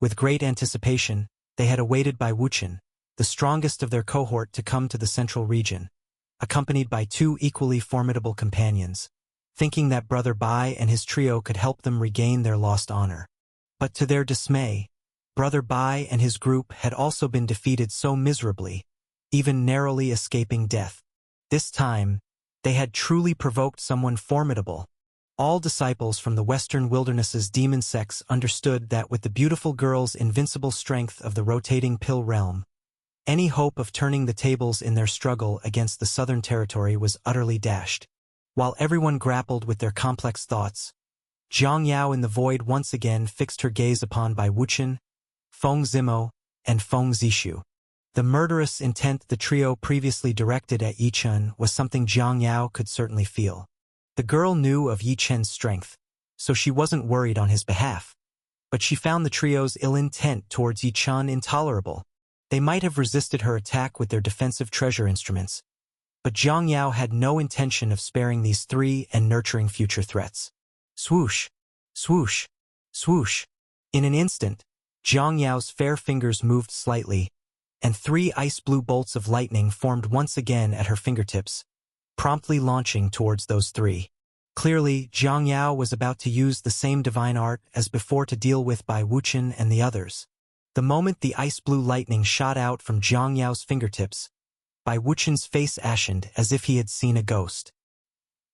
With great anticipation, they had awaited Bai Wuchen, the strongest of their cohort, to come to the central region, accompanied by 2 equally formidable companions, thinking that Brother Bai and his trio could help them regain their lost honor. But to their dismay, Brother Bai and his group had also been defeated so miserably, even narrowly escaping death. This time, they had truly provoked someone formidable. All disciples from the Western Wilderness's demon sects understood that with the beautiful girl's invincible strength of the rotating pill realm, any hope of turning the tables in their struggle against the Southern Territory was utterly dashed. While everyone grappled with their complex thoughts, Zhang Yao in the void once again fixed her gaze upon Bai Wuchen, Feng Zimo, and Feng Zishu. The murderous intent the trio previously directed at Yi Chen was something Zhang Yao could certainly feel. The girl knew of Yi Chen's strength, so she wasn't worried on his behalf. But she found the trio's ill intent towards Yi Chen intolerable. They might have resisted her attack with their defensive treasure instruments, but Zhang Yao had no intention of sparing these 3 and nurturing future threats. Swoosh, swoosh, swoosh. In an instant, Zhang Yao's fair fingers moved slightly, and 3 ice-blue bolts of lightning formed once again at her fingertips, promptly launching towards those 3. Clearly, Zhang Yao was about to use the same divine art as before to deal with Bai Wuchen and the others. The moment the ice-blue lightning shot out from Zhang Yao's fingertips, Bai Wuchen's face ashened as if he had seen a ghost.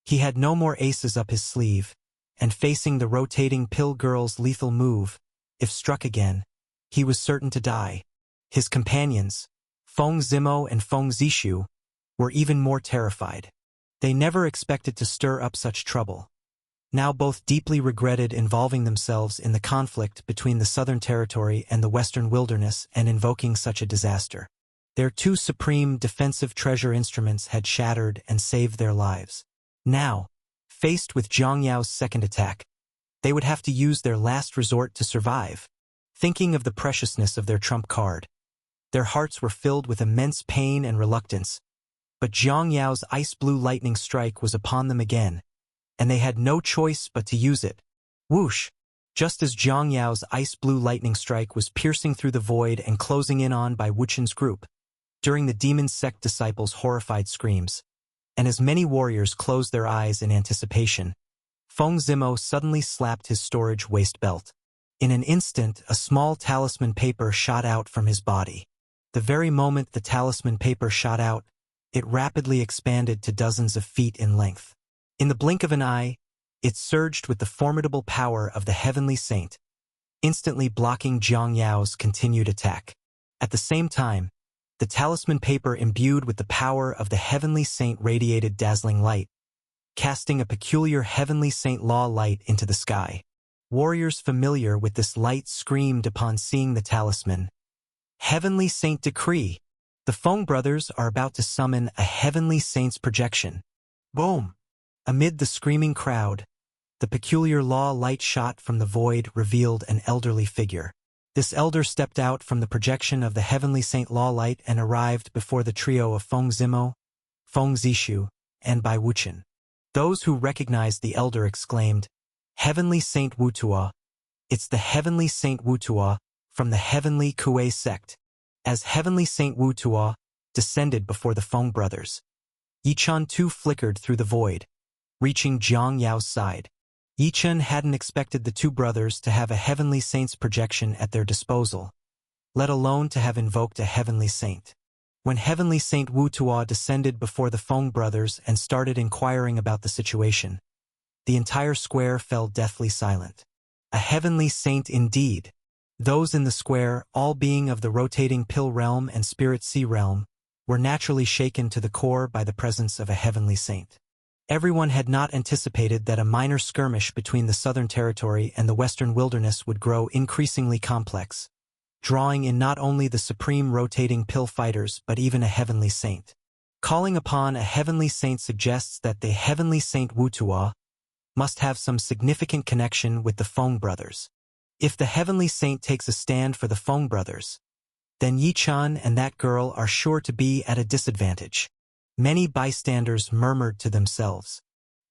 He had no more aces up his sleeve, and facing the rotating pill girl's lethal move, if struck again, he was certain to die. His companions, Feng Zimo and Feng Zishu, were even more terrified. They never expected to stir up such trouble. Now both deeply regretted involving themselves in the conflict between the Southern Territory and the Western Wilderness and invoking such a disaster. Their 2 supreme defensive treasure instruments had shattered and saved their lives. Now, faced with Zhang Yao's second attack, they would have to use their last resort to survive. Thinking of the preciousness of their trump card, their hearts were filled with immense pain and reluctance. But Zhang Yao's ice-blue lightning strike was upon them again, and they had no choice but to use it. Whoosh! Just as Zhang Yao's ice-blue lightning strike was piercing through the void and closing in on by Wu Chen's group, during the demon sect disciples' horrified screams, and as many warriors closed their eyes in anticipation, Feng Zimo suddenly slapped his storage waist belt. In an instant, a small talisman paper shot out from his body. The very moment the talisman paper shot out, it rapidly expanded to dozens of feet in length. In the blink of an eye, it surged with the formidable power of the heavenly saint, instantly blocking Zhang Yao's continued attack. At the same time, the talisman paper imbued with the power of the heavenly saint radiated dazzling light, casting a peculiar heavenly saint law light into the sky. Warriors familiar with this light screamed upon seeing the talisman. Heavenly Saint Decree! The Feng brothers are about to summon a heavenly saint's projection. Boom! Amid the screaming crowd, the peculiar law light shot from the void revealed an elderly figure. This elder stepped out from the projection of the heavenly saint law light and arrived before the trio of Feng Zimo, Feng Zishu, and Bai Wuchen. Those who recognized the elder exclaimed, "Heavenly Saint Wutua! It's the Heavenly Saint Wutua from the Heavenly Kuei sect." As Heavenly Saint Wutua descended before the Feng brothers, Yichen too flickered through the void, reaching Zhang Yao's side. Yichen hadn't expected the two brothers to have a heavenly saint's projection at their disposal, let alone to have invoked a heavenly saint. When Heavenly Saint Wutua descended before the Feng brothers and started inquiring about the situation, the entire square fell deathly silent. A heavenly saint indeed. Those in the square, all being of the rotating pill realm and spirit sea realm, were naturally shaken to the core by the presence of a heavenly saint. Everyone had not anticipated that a minor skirmish between the Southern Territory and the Western Wilderness would grow increasingly complex, drawing in not only the supreme rotating pill fighters but even a heavenly saint. Calling upon a heavenly saint suggests that the Heavenly Saint Wutua must have some significant connection with the Feng brothers. If the heavenly saint takes a stand for the Feng brothers, then Yichen and that girl are sure to be at a disadvantage. Many bystanders murmured to themselves,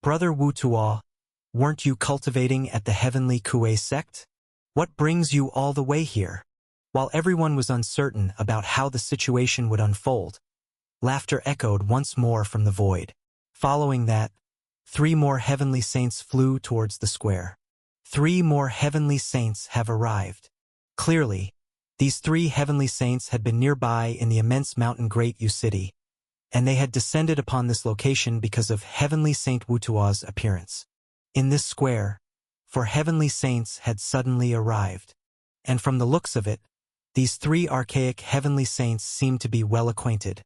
"Brother Wutua, weren't you cultivating at the Heavenly Kuei sect? What brings you all the way here?" While everyone was uncertain about how the situation would unfold, laughter echoed once more from the void. Following that, 3 more heavenly saints flew towards the square. 3 more heavenly saints have arrived. Clearly, these 3 heavenly saints had been nearby in the immense mountain Great Yu City, and they had descended upon this location because of Heavenly Saint Wutua's appearance. In this square, 4 heavenly saints had suddenly arrived, and from the looks of it, these 3 archaic heavenly saints seemed to be well acquainted,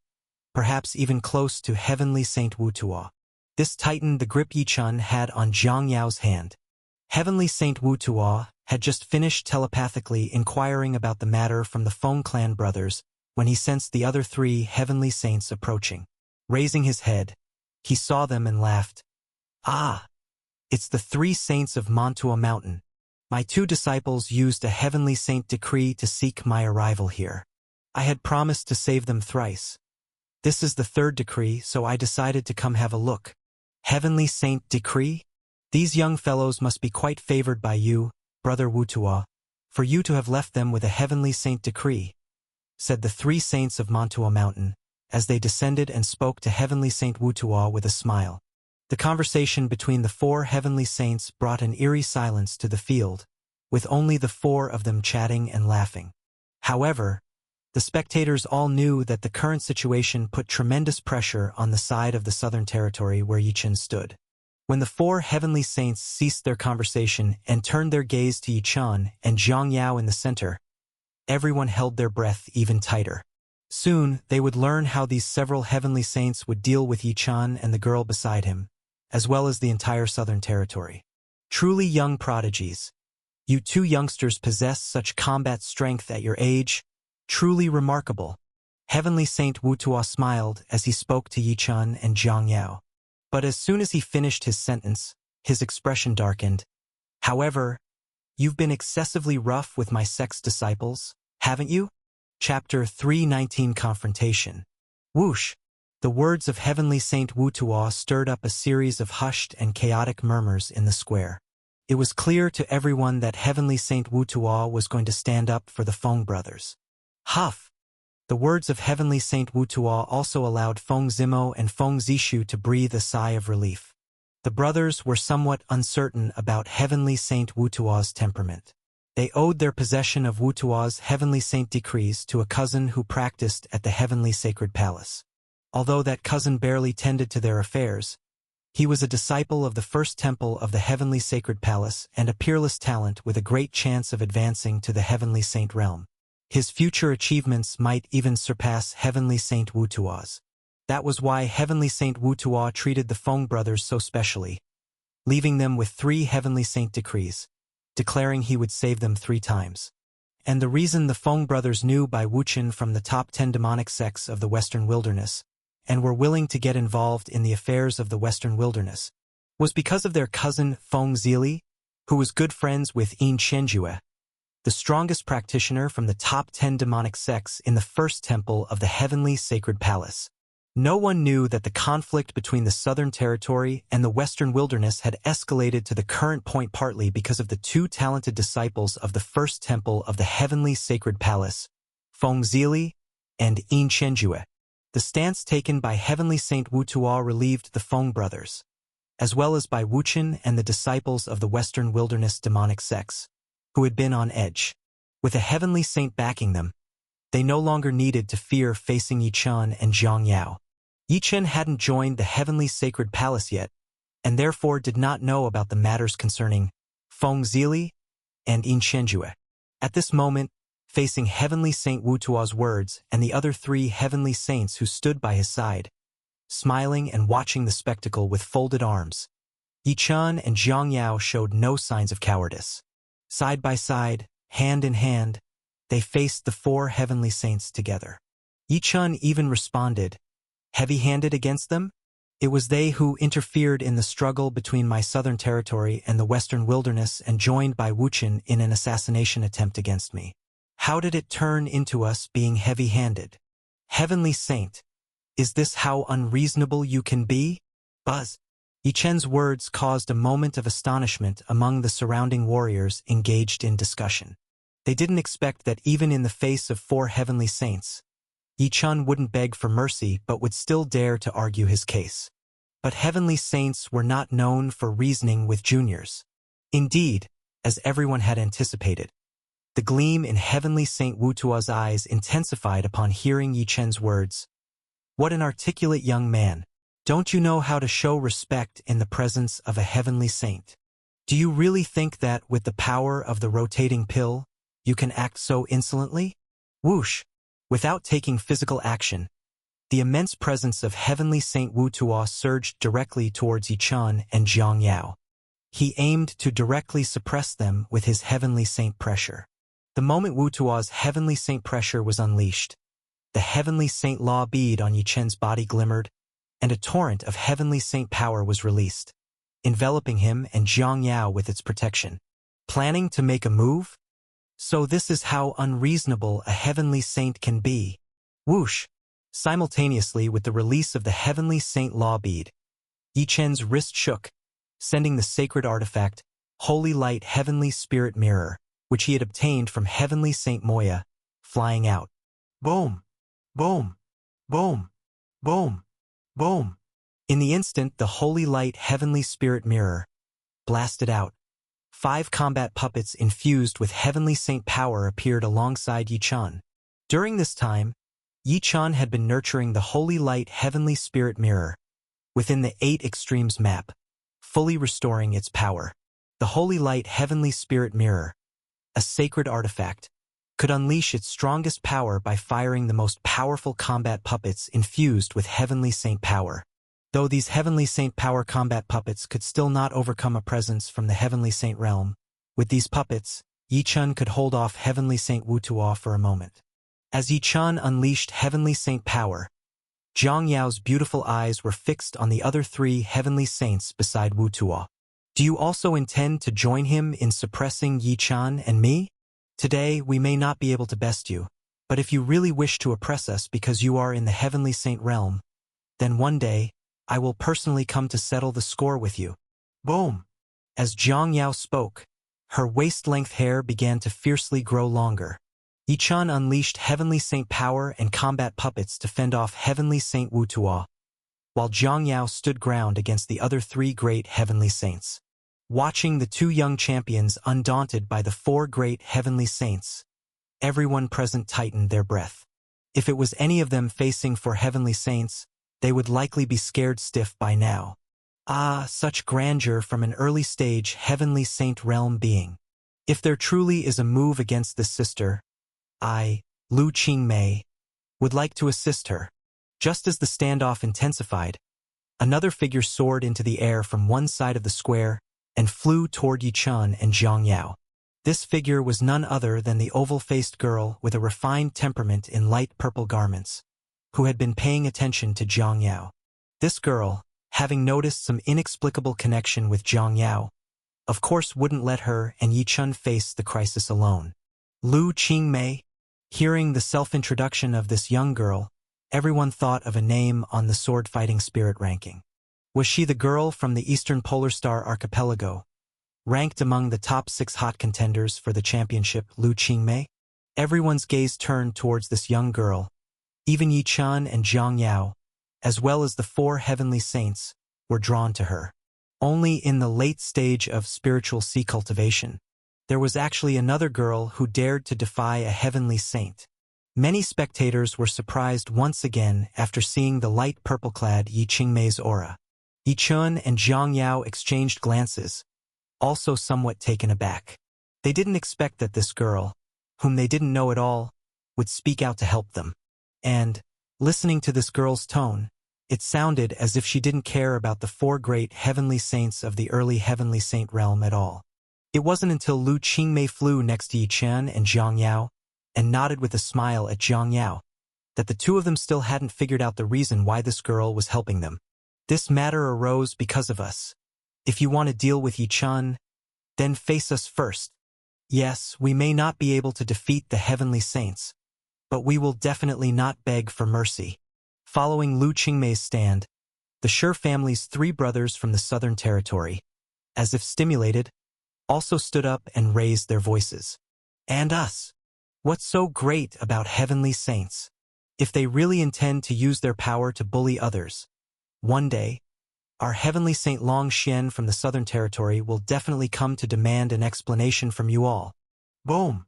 perhaps even close to Heavenly Saint Wutua. This tightened the grip Yichen had on Zhang Yao's hand. Heavenly Saint Wutua had just finished telepathically inquiring about the matter from the Feng clan brothers when he sensed the other 3 heavenly saints approaching. Raising his head, he saw them and laughed. "Ah, it's the 3 saints of Mantua Mountain. My 2 disciples used a heavenly saint decree to seek my arrival here. I had promised to save them thrice. This is the 3rd decree, so I decided to come have a look." Heavenly Saint Decree? These young fellows must be quite favored by you, Brother Wutua, for you to have left them with a Heavenly Saint Decree, said the 3 saints of Mantua Mountain, as they descended and spoke to Heavenly Saint Wutua with a smile. The conversation between the 4 heavenly saints brought an eerie silence to the field, with only the 4 of them chatting and laughing. However, the spectators all knew that the current situation put tremendous pressure on the side of the Southern Territory where Yichen stood. When the 4 heavenly saints ceased their conversation and turned their gaze to Yichen and Zhang Yao in the center, everyone held their breath even tighter. Soon, they would learn how these several heavenly saints would deal with Yichen and the girl beside him, as well as the entire Southern Territory. Truly young prodigies. You 2 youngsters possess such combat strength at your age. Truly remarkable. Heavenly Saint Wutua smiled as he spoke to Yichen and Zhang Yao. But as soon as he finished his sentence, his expression darkened. "However, you've been excessively rough with my sect's disciples, haven't you?" Chapter 319 Confrontation. Whoosh! The words of Heavenly Saint Wutua stirred up a series of hushed and chaotic murmurs in the square. It was clear to everyone that Heavenly Saint Wu Tuo was going to stand up for the Feng brothers. Huff! The words of Heavenly Saint Wu Tuo also allowed Feng Zimo and Feng Zishu to breathe a sigh of relief. The brothers were somewhat uncertain about Heavenly Saint Wu Tuo's temperament. They owed their possession of Wu Tuo's Heavenly Saint decrees to a cousin who practiced at the Heavenly Sacred Palace. Although that cousin barely tended to their affairs, he was a disciple of the first temple of the Heavenly Sacred Palace and a peerless talent with a great chance of advancing to the Heavenly Saint realm. His future achievements might even surpass Heavenly Saint Wu Tuo's. That was why Heavenly Saint Wu Tuo treated the Feng brothers so specially, leaving them with 3 Heavenly Saint decrees, declaring he would save them 3 times. And the reason the Feng brothers knew Bai Wuchen from the top 10 demonic sects of the Western Wilderness, and were willing to get involved in the affairs of the Western Wilderness, was because of their cousin Feng Zili, who was good friends with Yin Qianjue, the strongest practitioner from the top 10 demonic sects in the first temple of the Heavenly Sacred Palace. No one knew that the conflict between the Southern Territory and the Western Wilderness had escalated to the current point partly because of the 2 talented disciples of the first temple of the Heavenly Sacred Palace, Feng Zili and Yin Qianjue. The stance taken by Heavenly Saint Wu Tuo relieved the Feng brothers, as well as by Wuchen and the disciples of the Western Wilderness demonic sects, who had been on edge. With a Heavenly Saint backing them, they no longer needed to fear facing Yichen and Zhang Yao. Yichen hadn't joined the Heavenly Sacred Palace yet, and therefore did not know about the matters concerning Feng Zili and Yin Qianjue. At this moment, facing Heavenly Saint Wu Tuo's words and the other 3 Heavenly Saints who stood by his side, smiling and watching the spectacle with folded arms, Yichen and Zhang Yao showed no signs of cowardice. Side by side, hand in hand, they faced the 4 Heavenly Saints together. Yichen even responded, heavy-handed against them? It was they who interfered in the struggle between my Southern Territory and the Western Wilderness and joined Bai Wuchen in an assassination attempt against me. How did it turn into us being heavy-handed? Heavenly Saint, is this how unreasonable you can be? Buzz. Yichen's words caused a moment of astonishment among the surrounding warriors engaged in discussion. They didn't expect that even in the face of 4 Heavenly Saints, Yichen wouldn't beg for mercy but would still dare to argue his case. But Heavenly Saints were not known for reasoning with juniors. Indeed, as everyone had anticipated, the gleam in Heavenly Saint Wu Tuo's eyes intensified upon hearing Yichen's words. What an articulate young man! Don't you know how to show respect in the presence of a Heavenly Saint? Do you really think that, with the power of the rotating pill, you can act so insolently? Whoosh! Without taking physical action, the immense presence of Heavenly Saint Wu Tuo surged directly towards Yichen and Zhang Yao. He aimed to directly suppress them with his Heavenly Saint pressure. The moment Wu Tuo's Heavenly Saint pressure was unleashed, the Heavenly Saint law bead on Yichen's body glimmered, and a torrent of Heavenly Saint power was released, enveloping him and Zhang Yao with its protection. Planning to make a move? So this is how unreasonable a Heavenly Saint can be. Whoosh! Simultaneously with the release of the Heavenly Saint law bead, Yichen's wrist shook, sending the sacred artifact, Holy Light Heavenly Spirit Mirror, which he had obtained from Heavenly Saint Moya, flying out. Boom! Boom! Boom! Boom! Boom! In the instant the Holy Light Heavenly Spirit Mirror blasted out, 5 combat puppets infused with Heavenly Saint power appeared alongside Yichen. During this time, Yichen had been nurturing the Holy Light Heavenly Spirit Mirror within the 8 Extremes map, fully restoring its power. The Holy Light Heavenly Spirit Mirror, a sacred artifact, could unleash its strongest power by firing the most powerful combat puppets infused with Heavenly Saint power. Though these Heavenly Saint power combat puppets could still not overcome a presence from the Heavenly Saint realm, with these puppets, Yichen could hold off Heavenly Saint Wu Tuo for a moment. As Yichen unleashed Heavenly Saint power, Zhang Yao's beautiful eyes were fixed on the other 3 Heavenly Saints beside Wu Tuo. Do you also intend to join him in suppressing Yichen and me? Today, we may not be able to best you, but if you really wish to oppress us because you are in the Heavenly Saint realm, then one day, I will personally come to settle the score with you. Boom! As Zhang Yao spoke, her waist-length hair began to fiercely grow longer. Yichun unleashed Heavenly Saint power and combat puppets to fend off Heavenly Saint Wu Tuo, while Zhang Yao stood ground against the other three great Heavenly Saints. Watching the two young champions undaunted by the four great Heavenly Saints, everyone present tightened their breath. If it was any of them facing four Heavenly Saints, they would likely be scared stiff by now. Ah, such grandeur from an early-stage Heavenly Saint realm being. If there truly is a move against this sister, I, Lu Qingmei, would like to assist her. Just as the standoff intensified, another figure soared into the air from one side of the square and flew toward Yichun and Zhang Yao. This figure was none other than the oval-faced girl with a refined temperament in light purple garments, who had been paying attention to Zhang Yao. This girl, having noticed some inexplicable connection with Zhang Yao, of course wouldn't let her and Yichun face the crisis alone. Lu Qingmei, hearing the self-introduction of this young girl, everyone thought of a name on the sword-fighting spirit ranking. Was she the girl from the Eastern Polar Star Archipelago, ranked among the top 6 hot contenders for the championship, Lu Qingmei? Everyone's gaze turned towards this young girl. Even Yichun and Zhang Yao, as well as the 4 Heavenly Saints, were drawn to her. Only in the late stage of spiritual sea cultivation, there was actually another girl who dared to defy a Heavenly Saint. Many spectators were surprised once again after seeing the light purple-clad Yi Qingmei's aura. Yichun and Zhang Yao exchanged glances, also somewhat taken aback. They didn't expect that this girl, whom they didn't know at all, would speak out to help them. And, listening to this girl's tone, it sounded as if she didn't care about the 4 great Heavenly Saints of the early Heavenly Saint realm at all. It wasn't until Lu Qingmei flew next to Yichun and Zhang Yao, and nodded with a smile at Zhang Yao, that the two of them still hadn't figured out the reason why this girl was helping them. This matter arose because of us. If you want to deal with Yichun, then face us first. Yes, we may not be able to defeat the Heavenly Saints, but we will definitely not beg for mercy. Following Lu Qingmei's stand, the Shi family's 3 brothers from the Southern Territory, as if stimulated, also stood up and raised their voices. And us. What's so great about Heavenly Saints? If they really intend to use their power to bully others, one day, our Heavenly Saint Long Xian from the Southern Territory will definitely come to demand an explanation from you all. Boom!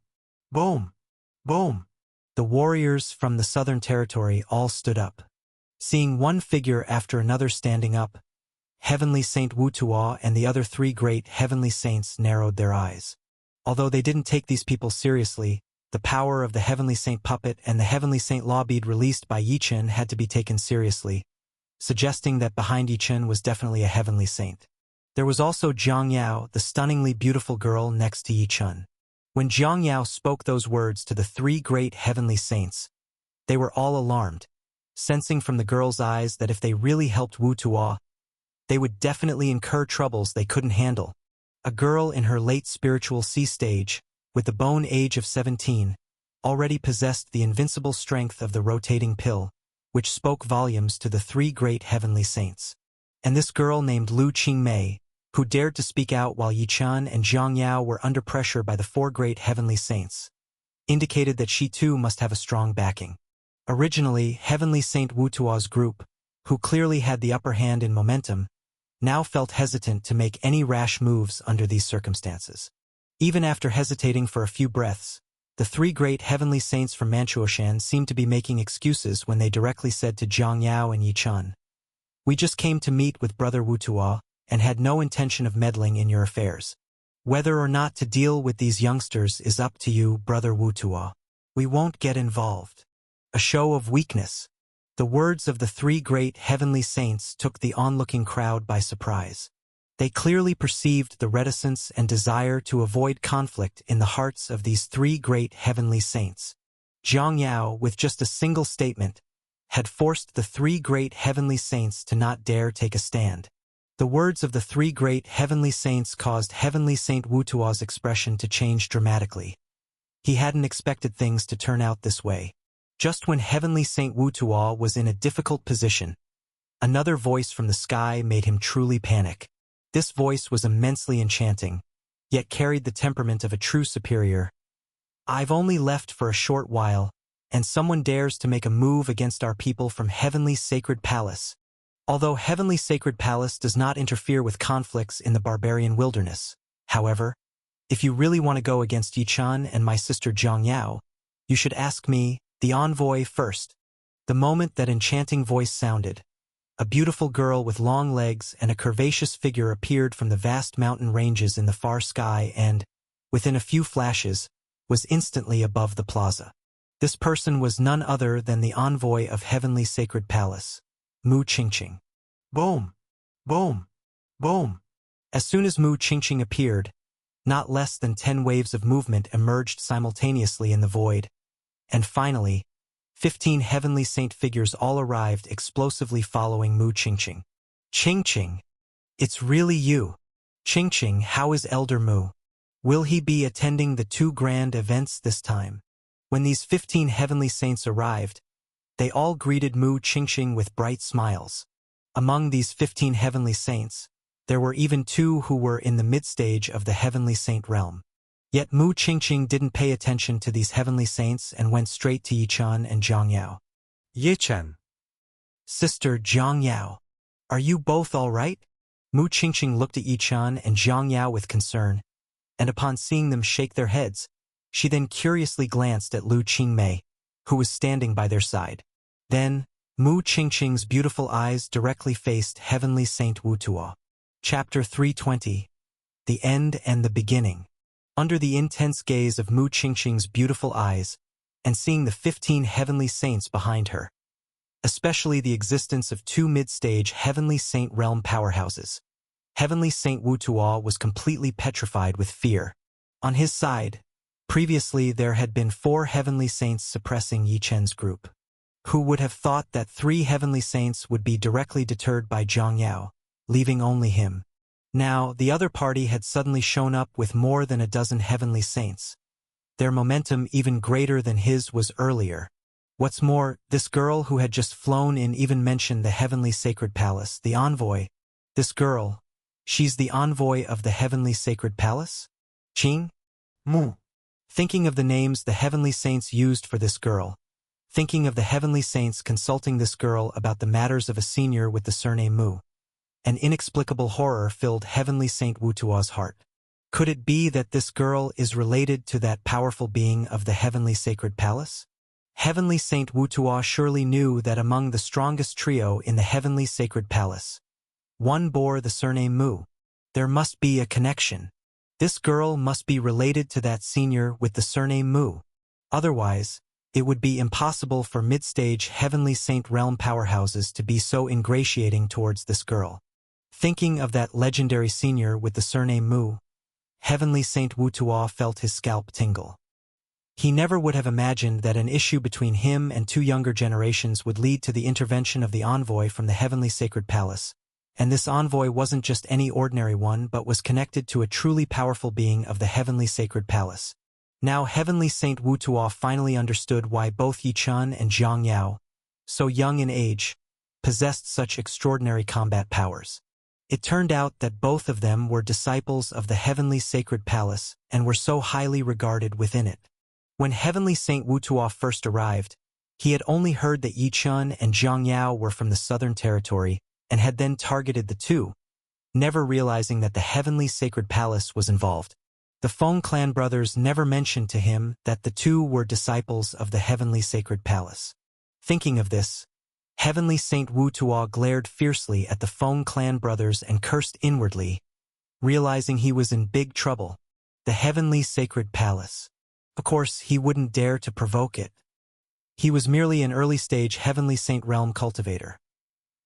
Boom! Boom! The warriors from the Southern Territory all stood up. Seeing one figure after another standing up, Heavenly Saint Wu Tuo and the other 3 great Heavenly Saints narrowed their eyes. Although they didn't take these people seriously, the power of the Heavenly Saint puppet and the Heavenly Saint law bead released by Yichun had to be taken seriously, suggesting that behind Yichun was definitely a Heavenly Saint. There was also Zhang Yao, the stunningly beautiful girl next to Yichun. When Zhang Yao spoke those words to the 3 great Heavenly Saints, they were all alarmed, sensing from the girl's eyes that if they really helped Wu Tuo, they would definitely incur troubles they couldn't handle. A girl in her late spiritual sea stage, with the bone age of 17, already possessed the invincible strength of the rotating pill, which spoke volumes to the 3 great Heavenly Saints. And this girl named Lu Qingmei, who dared to speak out while Yichun and Zhang Yao were under pressure by the 4 great Heavenly Saints, indicated that she too must have a strong backing. Originally, Heavenly Saint Wu Tuo's group, who clearly had the upper hand in momentum, now felt hesitant to make any rash moves under these circumstances. Even after hesitating for a few breaths, the 3 great Heavenly Saints from Manchuoshan seemed to be making excuses when they directly said to Zhang Yao and Yichun, "We just came to meet with Brother Wu Tuo and had no intention of meddling in your affairs. Whether or not to deal with these youngsters is up to you, Brother Wu Tuo. We won't get involved." A show of weakness. The words of the 3 great Heavenly Saints took the onlooking crowd by surprise. They clearly perceived the reticence and desire to avoid conflict in the hearts of these 3 great Heavenly Saints. Zhang Yao, with just a single statement, had forced the 3 great Heavenly Saints to not dare take a stand. The words of the 3 great Heavenly Saints caused Heavenly Saint Wu Tuo's expression to change dramatically. He hadn't expected things to turn out this way. Just when Heavenly Saint Wu Tuo was in a difficult position, another voice from the sky made him truly panic. This voice was immensely enchanting, yet carried the temperament of a true superior. I've only left for a short while, and someone dares to make a move against our people from Heavenly Sacred Palace. Although Heavenly Sacred Palace does not interfere with conflicts in the barbarian wilderness, however, if you really want to go against Yichan and my sister Zhang Yao, you should ask me, the envoy, first. The moment that enchanting voice sounded, a beautiful girl with long legs and a curvaceous figure appeared from the vast mountain ranges in the far sky and, within a few flashes, was instantly above the plaza. This person was none other than the envoy of Heavenly Sacred Palace, Mu Qingqing. Boom! Boom! Boom! As soon as Mu Qingqing appeared, not less than 10 waves of movement emerged simultaneously in the void, and finally, 15 heavenly saint figures all arrived explosively following Mu Qingqing. Qingqing, it's really you. Qingqing, how is Elder Mu? Will he be attending the 2 grand events this time? When these 15 heavenly saints arrived, they all greeted Mu Qingqing with bright smiles. Among these 15 heavenly saints, there were even 2 who were in the mid-stage of the heavenly saint realm. Yet Mu Qingqing didn't pay attention to these heavenly saints and went straight to Yichan and Zhang Yao. Yichan. Sister Zhang Yao, are you both all right? Mu Qingqing looked at Yichan and Zhang Yao with concern, and upon seeing them shake their heads, she then curiously glanced at Lu Qingmei, who was standing by their side. Then, Mu Qingqing's beautiful eyes directly faced Heavenly Saint Wu Tuo. Chapter 320. The End and the Beginning. Under the intense gaze of Mu Qingqing's beautiful eyes, and seeing the 15 heavenly saints behind her, especially the existence of 2 mid-stage heavenly saint realm powerhouses, Heavenly Saint Wu Tuo was completely petrified with fear. On his side, previously there had been 4 heavenly saints suppressing Yi Chen's group. Who would have thought that 3 heavenly saints would be directly deterred by Zhang Yao, leaving only him? Now, the other party had suddenly shown up with more than a dozen heavenly saints. Their momentum even greater than his was earlier. What's more, this girl who had just flown in even mentioned the Heavenly Sacred Palace, the envoy. This girl, she's the envoy of the Heavenly Sacred Palace? Qing? Mu. Thinking of the names the heavenly saints used for this girl, thinking of the heavenly saints consulting this girl about the matters of a senior with the surname Mu, an inexplicable horror filled Heavenly Saint Wu Tuo's heart. Could it be that this girl is related to that powerful being of the Heavenly Sacred Palace? Heavenly Saint Wu Tuo surely knew that among the strongest trio in the Heavenly Sacred Palace, one bore the surname Mu. There must be a connection. This girl must be related to that senior with the surname Mu. Otherwise, it would be impossible for mid-stage Heavenly Saint realm powerhouses to be so ingratiating towards this girl. Thinking of that legendary senior with the surname Mu, Heavenly Saint Wu Tuo felt his scalp tingle. He never would have imagined that an issue between him and 2 younger generations would lead to the intervention of the envoy from the Heavenly Sacred Palace. And this envoy wasn't just any ordinary one but was connected to a truly powerful being of the Heavenly Sacred Palace. Now Heavenly Saint Wu Tuo finally understood why both Yichun and Zhang Yao, so young in age, possessed such extraordinary combat powers. It turned out that both of them were disciples of the Heavenly Sacred Palace and were so highly regarded within it. When Heavenly Saint Wu Tuo first arrived, he had only heard that Yichun and Zhang Yao were from the Southern Territory and had then targeted the 2, never realizing that the Heavenly Sacred Palace was involved. The Feng clan brothers never mentioned to him that the 2 were disciples of the Heavenly Sacred Palace. Thinking of this, Heavenly Saint Wu Tuo glared fiercely at the Feng clan brothers and cursed inwardly, realizing he was in big trouble. The Heavenly Sacred Palace. Of course, he wouldn't dare to provoke it. He was merely an early-stage Heavenly Saint realm cultivator.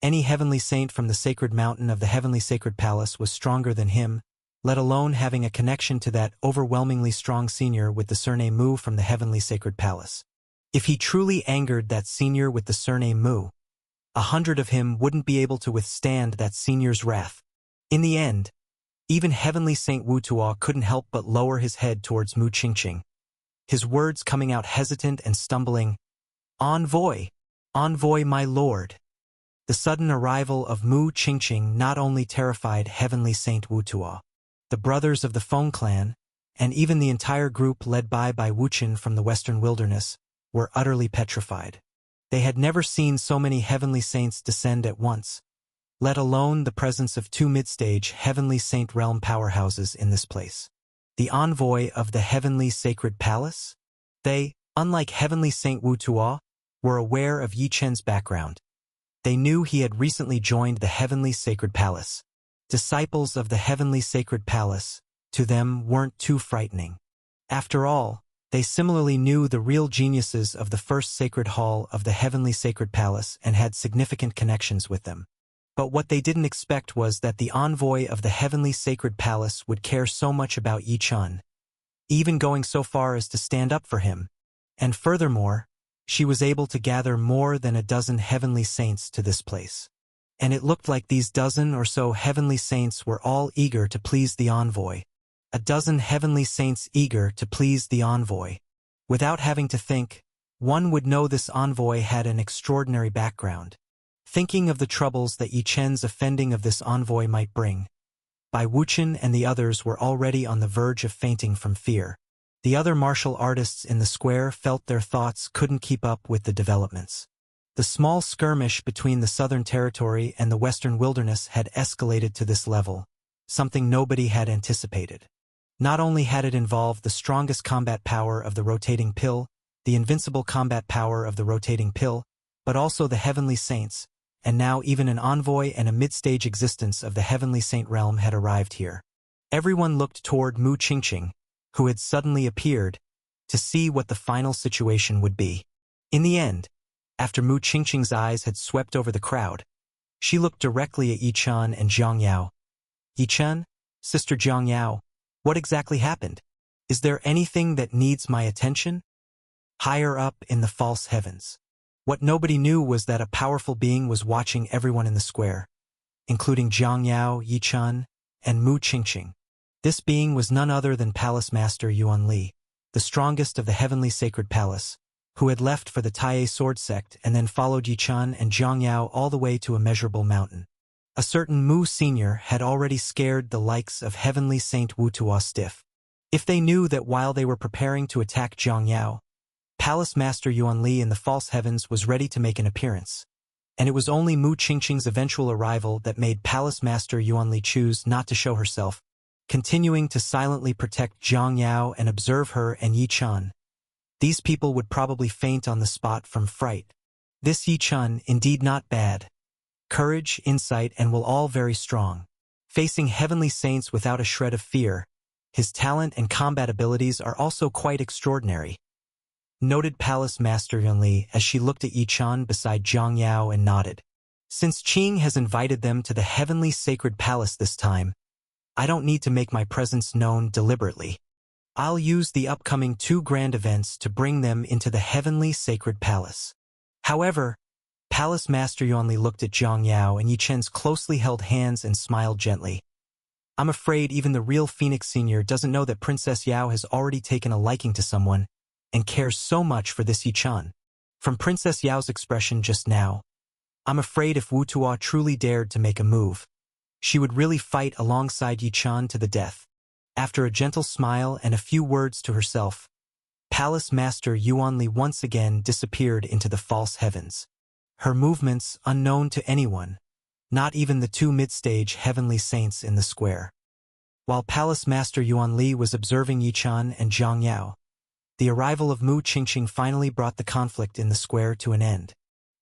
Any Heavenly Saint from the sacred mountain of the Heavenly Sacred Palace was stronger than him, let alone having a connection to that overwhelmingly strong senior with the surname Mu from the Heavenly Sacred Palace. If he truly angered that senior with the surname Mu, 100 of him wouldn't be able to withstand that senior's wrath. In the end, even Heavenly Saint Wu Tuo couldn't help but lower his head towards Mu Qingqing, his words coming out hesitant and stumbling. Envoy! Envoy, my lord! The sudden arrival of Mu Qingqing not only terrified Heavenly Saint Wutuo, the brothers of the Feng clan, and even the entire group led by Wuchen from the Western Wilderness, were utterly petrified. They had never seen so many Heavenly Saints descend at once, let alone the presence of two mid-stage Heavenly Saint realm powerhouses in this place. The envoy of the Heavenly Sacred Palace? They, unlike Heavenly Saint Wutuo, were aware of Yi Chen's background. They knew he had recently joined the Heavenly Sacred Palace. Disciples of the Heavenly Sacred Palace, to them, weren't too frightening. After all, they similarly knew the real geniuses of the first sacred hall of the Heavenly Sacred Palace and had significant connections with them. But what they didn't expect was that the envoy of the Heavenly Sacred Palace would care so much about Yi Chen, even going so far as to stand up for him. And furthermore, she was able to gather more than a dozen Heavenly Saints to this place. And it looked like these dozen or so Heavenly Saints were all eager to please the envoy. A dozen Heavenly Saints eager to please the envoy. Without having to think, one would know this envoy had an extraordinary background. Thinking of the troubles that Yi Chen's offending of this envoy might bring, Wuchen and the others were already on the verge of fainting from fear. The other martial artists in the square felt their thoughts couldn't keep up with the developments. The small skirmish between the Southern Territory and the Western Wilderness had escalated to this level, something nobody had anticipated. Not only had it involved the strongest combat power of the rotating pill, the invincible combat power of the rotating pill, but also the Heavenly Saints, and now even an envoy and a mid-stage existence of the Heavenly Saint realm had arrived here. Everyone looked toward Mu Qingqing, who had suddenly appeared, to see what the final situation would be. In the end, after Mu Qingqing's eyes had swept over the crowd, she looked directly at Yi Chen and Zhang Yao. Yi Chen, Sister Zhang Yao, what exactly happened? Is there anything that needs my attention? Higher up in the false heavens. What nobody knew was that a powerful being was watching everyone in the square, including Zhang Yao, Yi Chen, and Mu Qingqing. This being was none other than Palace Master Yuan Li, the strongest of the Heavenly Sacred Palace, who had left for the Taiye sword sect and then followed Yi Chen and Zhang Yao all the way to Immeasurable Mountain. A certain Mu Senior had already scared the likes of Heavenly Saint Wutuo stiff. If they knew that while they were preparing to attack Zhang Yao, Palace Master Yuan Li in the false heavens was ready to make an appearance. And it was only Mu Qingqing's eventual arrival that made Palace Master Yuan Li choose not to show herself, continuing to silently protect Zhang Yao and observe her and Yi Chen. These people would probably faint on the spot from fright. This Yi Chen, indeed not bad. Courage, insight, and will all very strong. Facing Heavenly Saints without a shred of fear, his talent and combat abilities are also quite extraordinary. Noted Palace Master Yuan Li as she looked at Yi Chen beside Zhang Yao and nodded. Since Qing has invited them to the Heavenly Sacred Palace this time, I don't need to make my presence known deliberately. I'll use the upcoming 2 grand events to bring them into the Heavenly Sacred Palace. However, Palace Master Yuan Li looked at Zhang Yao and Yi Chen's closely held hands and smiled gently. I'm afraid even the real Phoenix Senior doesn't know that Princess Yao has already taken a liking to someone and cares so much for this Yi Chen. From Princess Yao's expression just now, I'm afraid if Wutuo truly dared to make a move, she would really fight alongside Yi Chen to the death. After a gentle smile and a few words to herself, Palace Master Yuan Li once again disappeared into the false heavens. Her movements unknown to anyone, not even the 2 mid-stage Heavenly Saints in the square. While Palace Master Yuan Li was observing Yi Chen and Zhang Yao, the arrival of Mu Qingqing finally brought the conflict in the square to an end.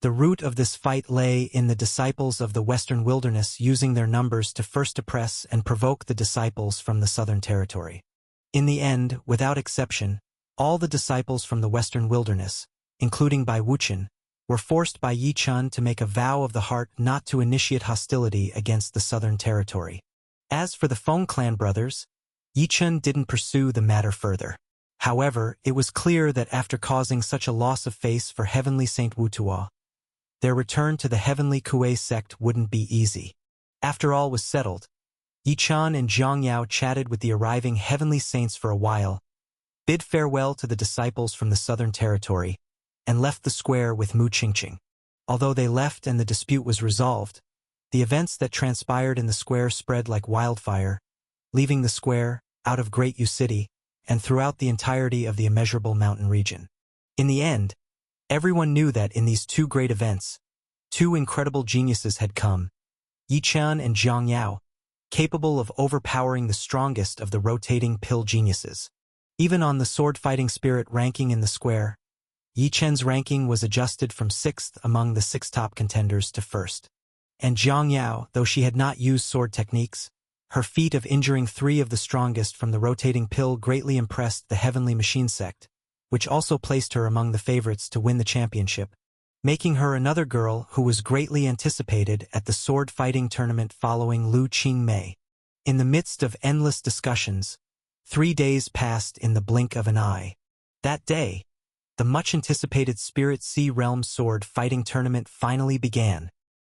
The root of this fight lay in the disciples of the Western Wilderness using their numbers to first oppress and provoke the disciples from the Southern Territory. In the end, without exception, all the disciples from the Western Wilderness, including Wuchen, were forced by Yi Chen to make a vow of the heart not to initiate hostility against the Southern Territory. As for the Feng clan brothers, Yi Chen didn't pursue the matter further. However, it was clear that after causing such a loss of face for Heavenly Saint Wutuo, their return to the Heavenly Kuei sect wouldn't be easy. After all was settled, Yi Chen and Zhang Yao chatted with the arriving Heavenly Saints for a while, bid farewell to the disciples from the Southern Territory, and left the square with Mu Qingqing. Although they left and the dispute was resolved, the events that transpired in the square spread like wildfire, leaving the square, out of Great U City, and throughout the entirety of the immeasurable mountain region. In the end, everyone knew that in these two great events, two incredible geniuses had come, Yi Qian and Jiang Yao, capable of overpowering the strongest of the rotating pill geniuses. Even on the sword-fighting spirit ranking in the square, Yi Qian's ranking was adjusted from 6th among the 6 top contenders to 1st. And Jiang Yao, though she had not used sword techniques, her feat of injuring 3 of the strongest from the rotating pill greatly impressed the Heavenly Machine sect, which also placed her among the favorites to win the championship, making her another girl who was greatly anticipated at the sword-fighting tournament following Lu Qingmei. In the midst of endless discussions, 3 days passed in the blink of an eye. That day, the much-anticipated Spirit Sea Realm sword fighting tournament finally began.